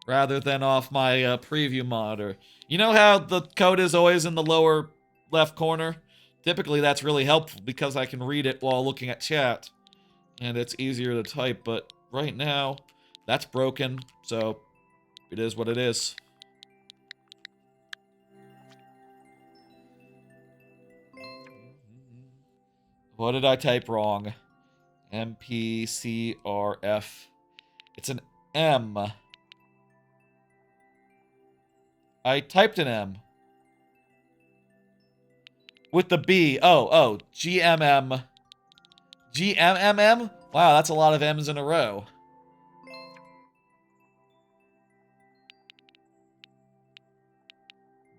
rather than off my preview monitor. You know how the code is always in the lower left corner? Typically that's really helpful because I can read it while looking at chat. And it's easier to type, but right now, that's broken, so it is what it is. What did I type wrong? MPCRF. It's an M. I typed an M. With the B. Oh, GMM. GMMM? Wow, that's a lot of M's in a row.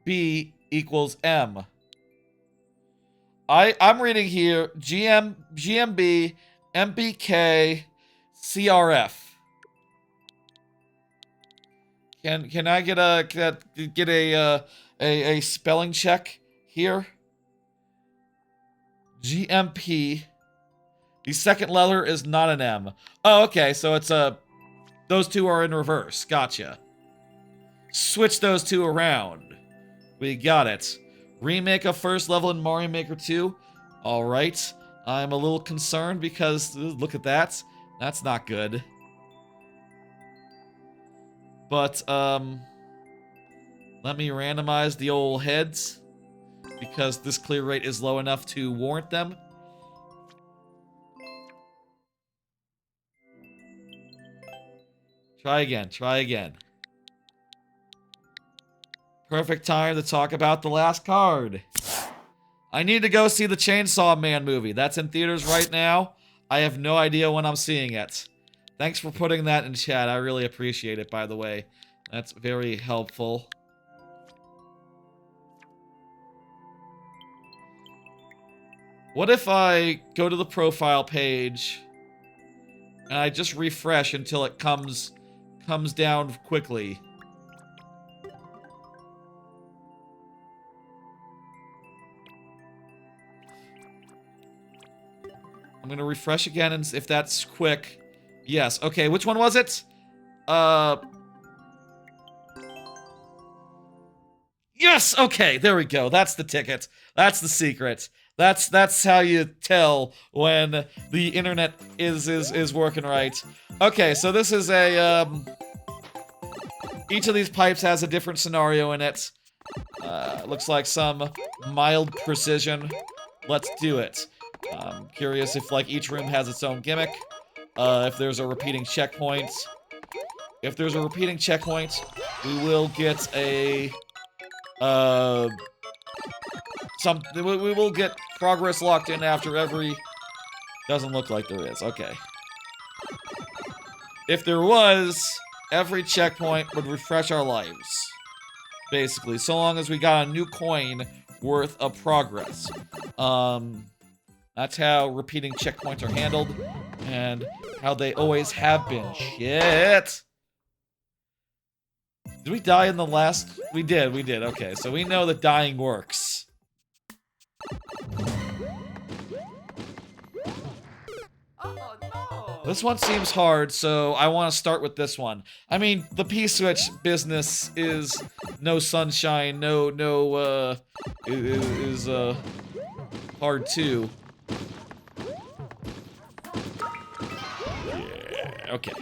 B equals M. I'm reading here GMB, MBK, CRF. Can I get a spelling check here? GMP. The second letter is not an M. Oh, okay, so it's those two are in reverse. Gotcha. Switch those two around. We got it. Remake of first level in Mario Maker 2. Alright. I'm a little concerned because, look at that. That's not good. But, let me randomize the old heads. Because this clear rate is low enough to warrant them. Try again, try again. Perfect time to talk about the last card. I need to go see the Chainsaw Man movie. That's in theaters right now. I have no idea when I'm seeing it. Thanks for putting that in chat. I really appreciate it, by the way. That's very helpful. What if I go to the profile page and I just refresh until it comes down quickly? I'm gonna refresh again, and if that's quick. Yes, okay, which one was it? Yes, okay, there we go. That's the ticket. That's the secret. That's how you tell when the internet is working right. Okay, so this is a, each of these pipes has a different scenario in it. Looks like some mild precision. Let's do it. I'm curious if, like, each room has its own gimmick. If there's a repeating checkpoint. If there's a repeating checkpoint, we will get a, we will get progress locked in after every... Doesn't look like there is. Okay. If there was, every checkpoint would refresh our lives. Basically, so long as we got a new coin worth of progress. That's how repeating checkpoints are handled, and how they always have been. Shit! Did we die in the last? We did, okay. So we know that dying works. Oh no! This one seems hard, so I want to start with this one. I mean, the P-Switch business is no sunshine, hard 2. Yeah, okay.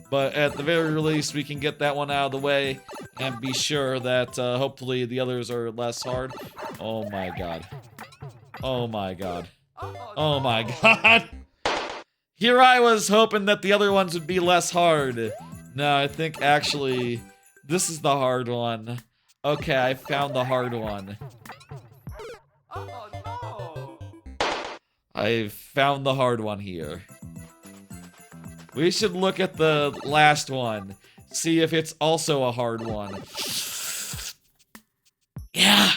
But at the very least, we can get that one out of the way and be sure that hopefully the others are less hard. Oh my god. Oh my god. Oh my god. Here I was hoping that the other ones would be less hard. No, I think actually this is the hard one. Okay, I found the hard one. Oh no! I found the hard one here. We should look at the last one. See if it's also a hard one. Yeah!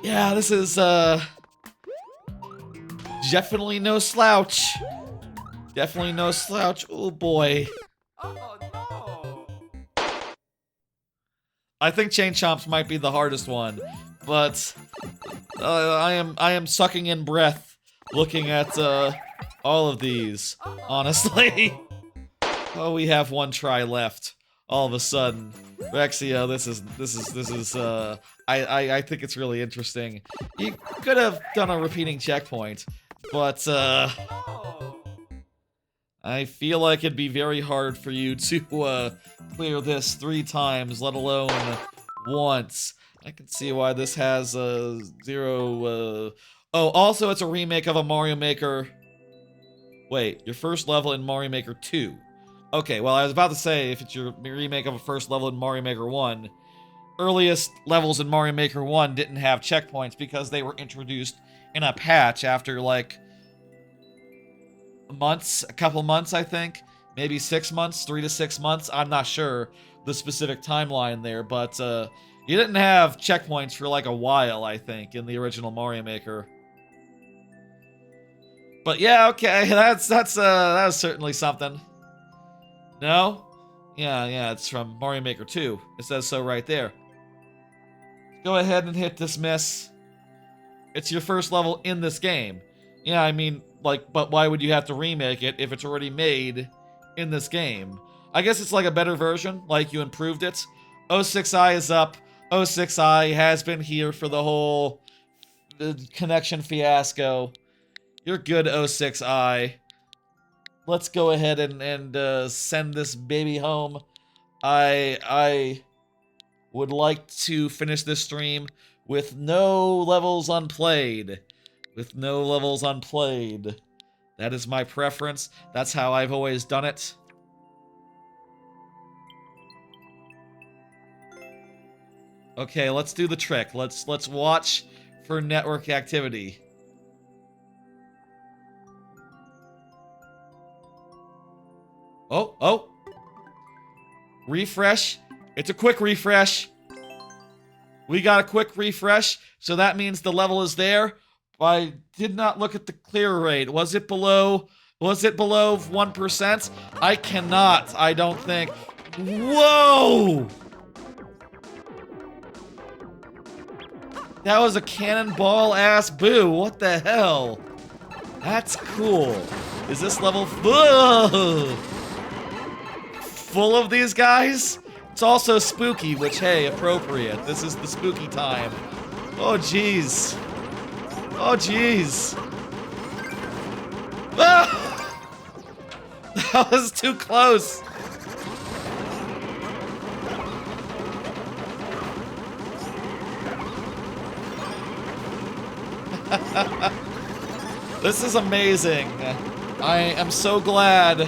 Yeah, this is, definitely no slouch. Definitely no slouch. Oh boy. Oh no! I think Chain Chomps might be the hardest one, but I am sucking in breath looking at all of these. Honestly. Oh, we have one try left. All of a sudden, Rexio, this is I think it's really interesting. You could have done a repeating checkpoint, but I feel like it'd be very hard for you to clear this 3 times, let alone once. I can see why this has 0. Oh, also it's a remake of a Mario Maker. Wait, your first level in Mario Maker 2. Okay, well, I was about to say, if it's your remake of a first level in Mario Maker 1, earliest levels in Mario Maker 1 didn't have checkpoints because they were introduced in a patch after, like, months, a couple months, I think. Maybe 6 months, 3 to 6 months. I'm not sure the specific timeline there, but you didn't have checkpoints for, like, a while, I think, in the original Mario Maker. But yeah, okay, that was certainly something. No? Yeah, it's from Mario Maker 2. It says so right there. Go ahead and hit dismiss. It's your first level in this game. Yeah, I mean, like, but why would you have to remake it if it's already made in this game? I guess it's like a better version, like you improved it. 06i is up. 06i has been here for the whole connection fiasco. You're good, 06i. Let's go ahead and send this baby home. I would like to finish this stream with no levels unplayed. With no levels unplayed. That is my preference. That's how I've always done it. Okay, let's do the trick. Let's watch for network activity. Oh. Refresh. It's a quick refresh. We got a quick refresh, so that means the level is there. I did not look at the clear rate. Was it below 1%? I don't think. Whoa! That was a cannonball-ass boo. What the hell? That's cool. Is this level full of these guys? It's also spooky, which, hey, appropriate. This is the spooky time. Oh, jeez. Oh, jeez. Ah! That was too close. This is amazing. I am so glad.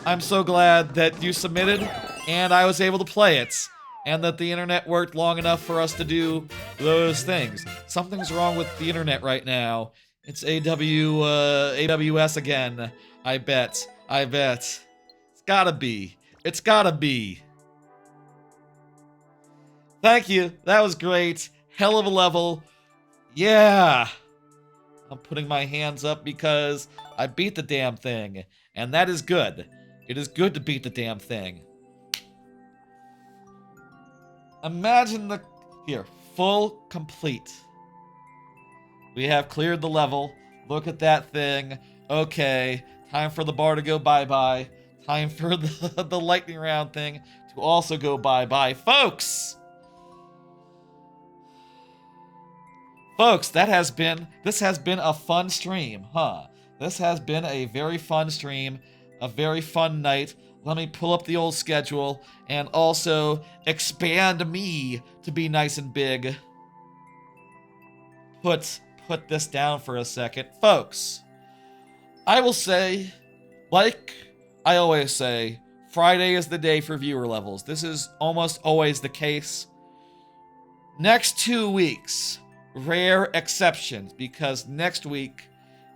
I'm so glad that you submitted and I was able to play it. And that the internet worked long enough for us to do those things. Something's wrong with the internet right now. It's AWS again. I bet. It's gotta be. It's gotta be. Thank you. That was great. Hell of a level. Yeah. I'm putting my hands up because I beat the damn thing. And that is good. It is good to beat the damn thing. Imagine the... Here. Full complete. We have cleared the level. Look at that thing. Okay. Time for the bar to go bye-bye. Time for the lightning round thing to also go bye-bye. Folks! Folks, this has been a fun stream, huh? This has been a very fun stream, a very fun night. Let me pull up the old schedule and also expand me to be nice and big. Put this down for a second. Folks, I will say, like I always say, Friday is the day for viewer levels. This is almost always the case. Next 2 weeks, rare exceptions, because next week,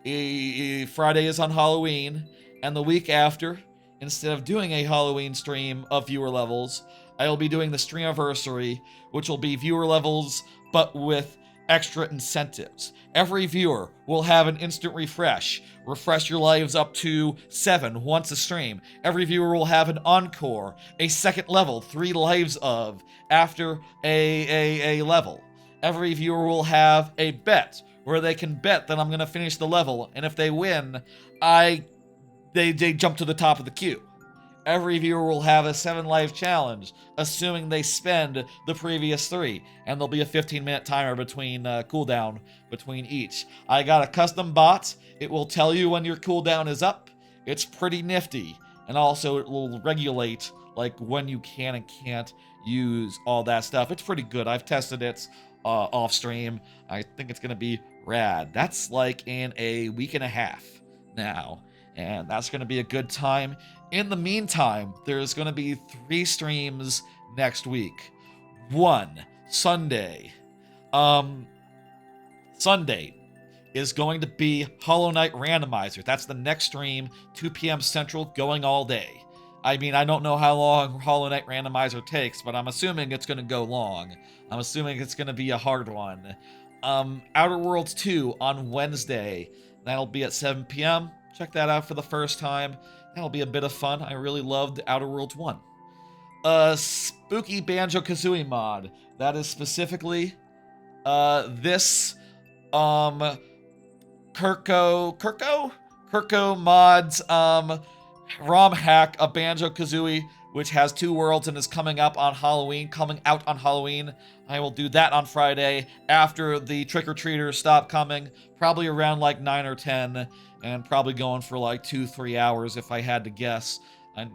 Friday is on Halloween, and the week after, instead of doing a Halloween stream of viewer levels, I will be doing the Streamiversary, which will be viewer levels, but with extra incentives. Every viewer will have an instant refresh. Refresh your lives up to 7 once a stream. Every viewer will have an encore, a second level, 3 lives of, after a level. Every viewer will have a bet, where they can bet that I'm going to finish the level, and if they win, they jump to the top of the queue. Every viewer will have a 7-life challenge, assuming they spend the previous 3, and there'll be a 15-minute timer between cooldown between each. I got a custom bot. It will tell you when your cooldown is up. It's pretty nifty, and also it will regulate like when you can and can't use all that stuff. It's pretty good. I've tested it off stream. I think it's gonna be rad. That's like in a week and a half now, and that's gonna be a good time. In the meantime, there's going to be 3 streams next week. 1, Sunday. Sunday is going to be Hollow Knight Randomizer. That's the next stream, 2 p.m. Central, going all day. I mean, I don't know how long Hollow Knight Randomizer takes, but I'm assuming it's going to go long. I'm assuming it's going to be a hard one. Outer Worlds 2 on Wednesday. That'll be at 7 p.m. Check that out for the first time. That'll be a bit of fun. I really loved Outer Worlds 1. Spooky Banjo-Kazooie mod. That is specifically this Kirko mods ROM hack of Banjo-Kazooie, which has 2 worlds and is coming out on Halloween. I will do that on Friday after the trick-or-treaters stop coming, probably around like 9 or 10, and probably going for like 2-3 hours if I had to guess. And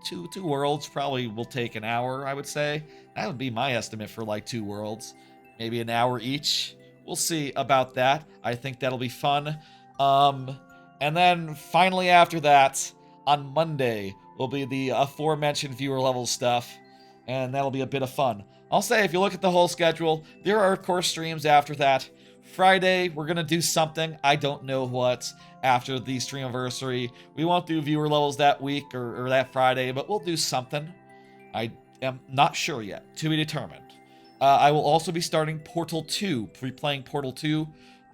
two worlds probably will take an hour, I would say. That would be my estimate for like 2 worlds. Maybe an hour each. We'll see about that. I think that'll be fun. And then finally after that, on Monday, will be the aforementioned viewer level stuff, and that'll be a bit of fun. I'll say, if you look at the whole schedule, there are, of course, streams after that. Friday, we're going to do something. I don't know what after the Streamiversary. We won't do viewer levels that week or that Friday, but we'll do something. I am not sure yet. To be determined. I will also be starting Portal 2, replaying Portal 2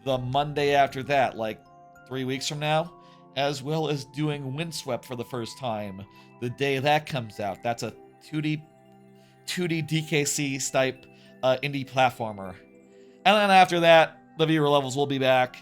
the Monday after that, like 3 weeks from now, as well as doing Windswept for the first time the day that comes out. That's a 2D DKC type indie platformer. And then after that, the viewer levels will be back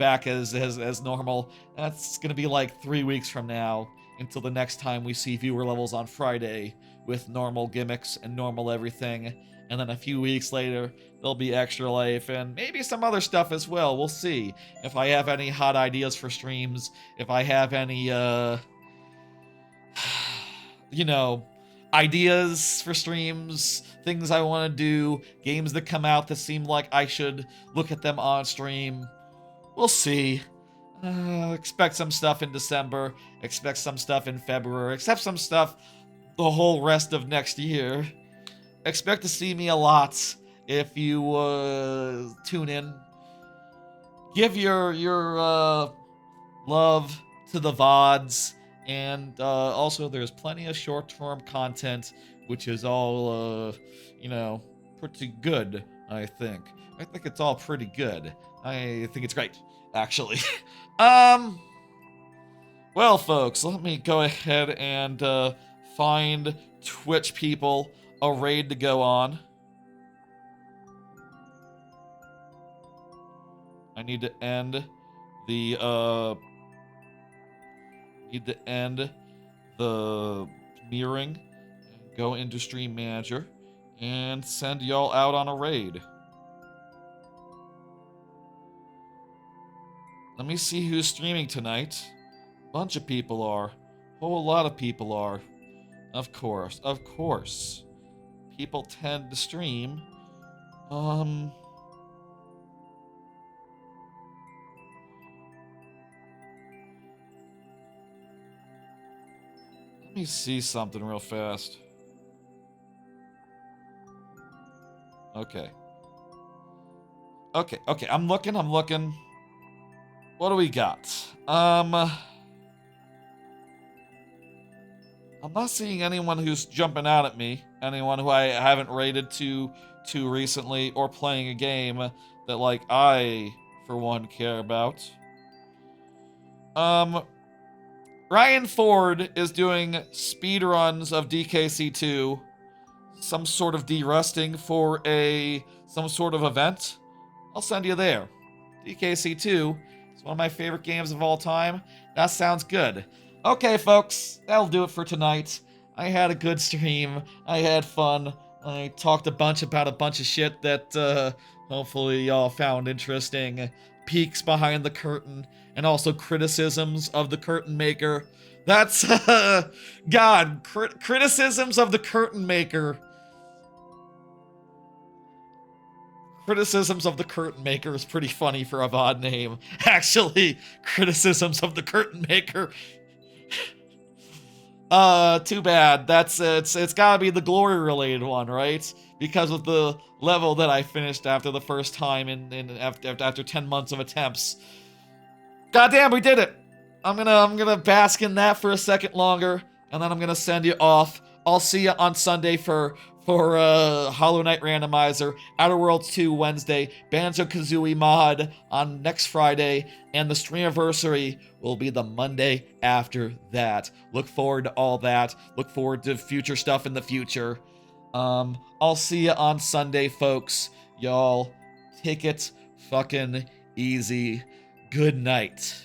as normal. That's gonna be like 3 weeks from now until the next time we see viewer levels on Friday with normal gimmicks and normal everything. And then a few weeks later, there'll be Extra Life and maybe some other stuff as well. We'll see if I have any hot ideas for streams, if I have any, ideas for streams, things I want to do, games that come out that seem like I should look at them on stream. We'll see. Expect some stuff in December, expect some stuff in February, expect some stuff the whole rest of next year. Expect to see me a lot if you tune in. Give your love to the VODs, and also there's plenty of short-form content, which is all pretty good. I think it's all pretty good. I think it's great, actually. Well, folks, let me go ahead and find Twitch people a raid to go on. I need to end the mirroring, go into Stream Manager, and send y'all out on a raid. Let me see who's streaming tonight. Bunch of people are. Whole lot of people are. Of course, of course. People tend to stream. Let me see something real fast. Okay. Okay, I'm looking. What do we got? I'm not seeing anyone who's jumping out at me. Anyone who I haven't raided too recently or playing a game that, like, I, for one, care about. Ryan Ford is doing speedruns of DKC2. Some sort of de-rusting for some sort of event. I'll send you there. DKC2 is one of my favorite games of all time. That sounds good. Okay, folks, that'll do it for tonight. I had a good stream. I had fun. I talked about a bunch of shit that hopefully y'all found interesting. Peeks behind the curtain, and also criticisms of the curtain maker. That's, God, criticisms of the curtain maker. Criticisms of the Curtain Maker is pretty funny for a VOD name. Actually, criticisms of the Curtain Maker. Too bad. It's gotta be the glory related one, right? Because of the level that I finished after the first time after 10 months of attempts. Goddamn, we did it! I'm gonna bask in that for a second longer, and then I'm gonna send you off. I'll see you on Sunday for Hollow Knight Randomizer, Outer Worlds 2 Wednesday, Banjo-Kazooie mod on next Friday, and the Streamiversary will be the Monday after that. Look forward to all that. Look forward to future stuff in the future. I'll see you on Sunday, folks. Y'all, take it fucking easy. Good night.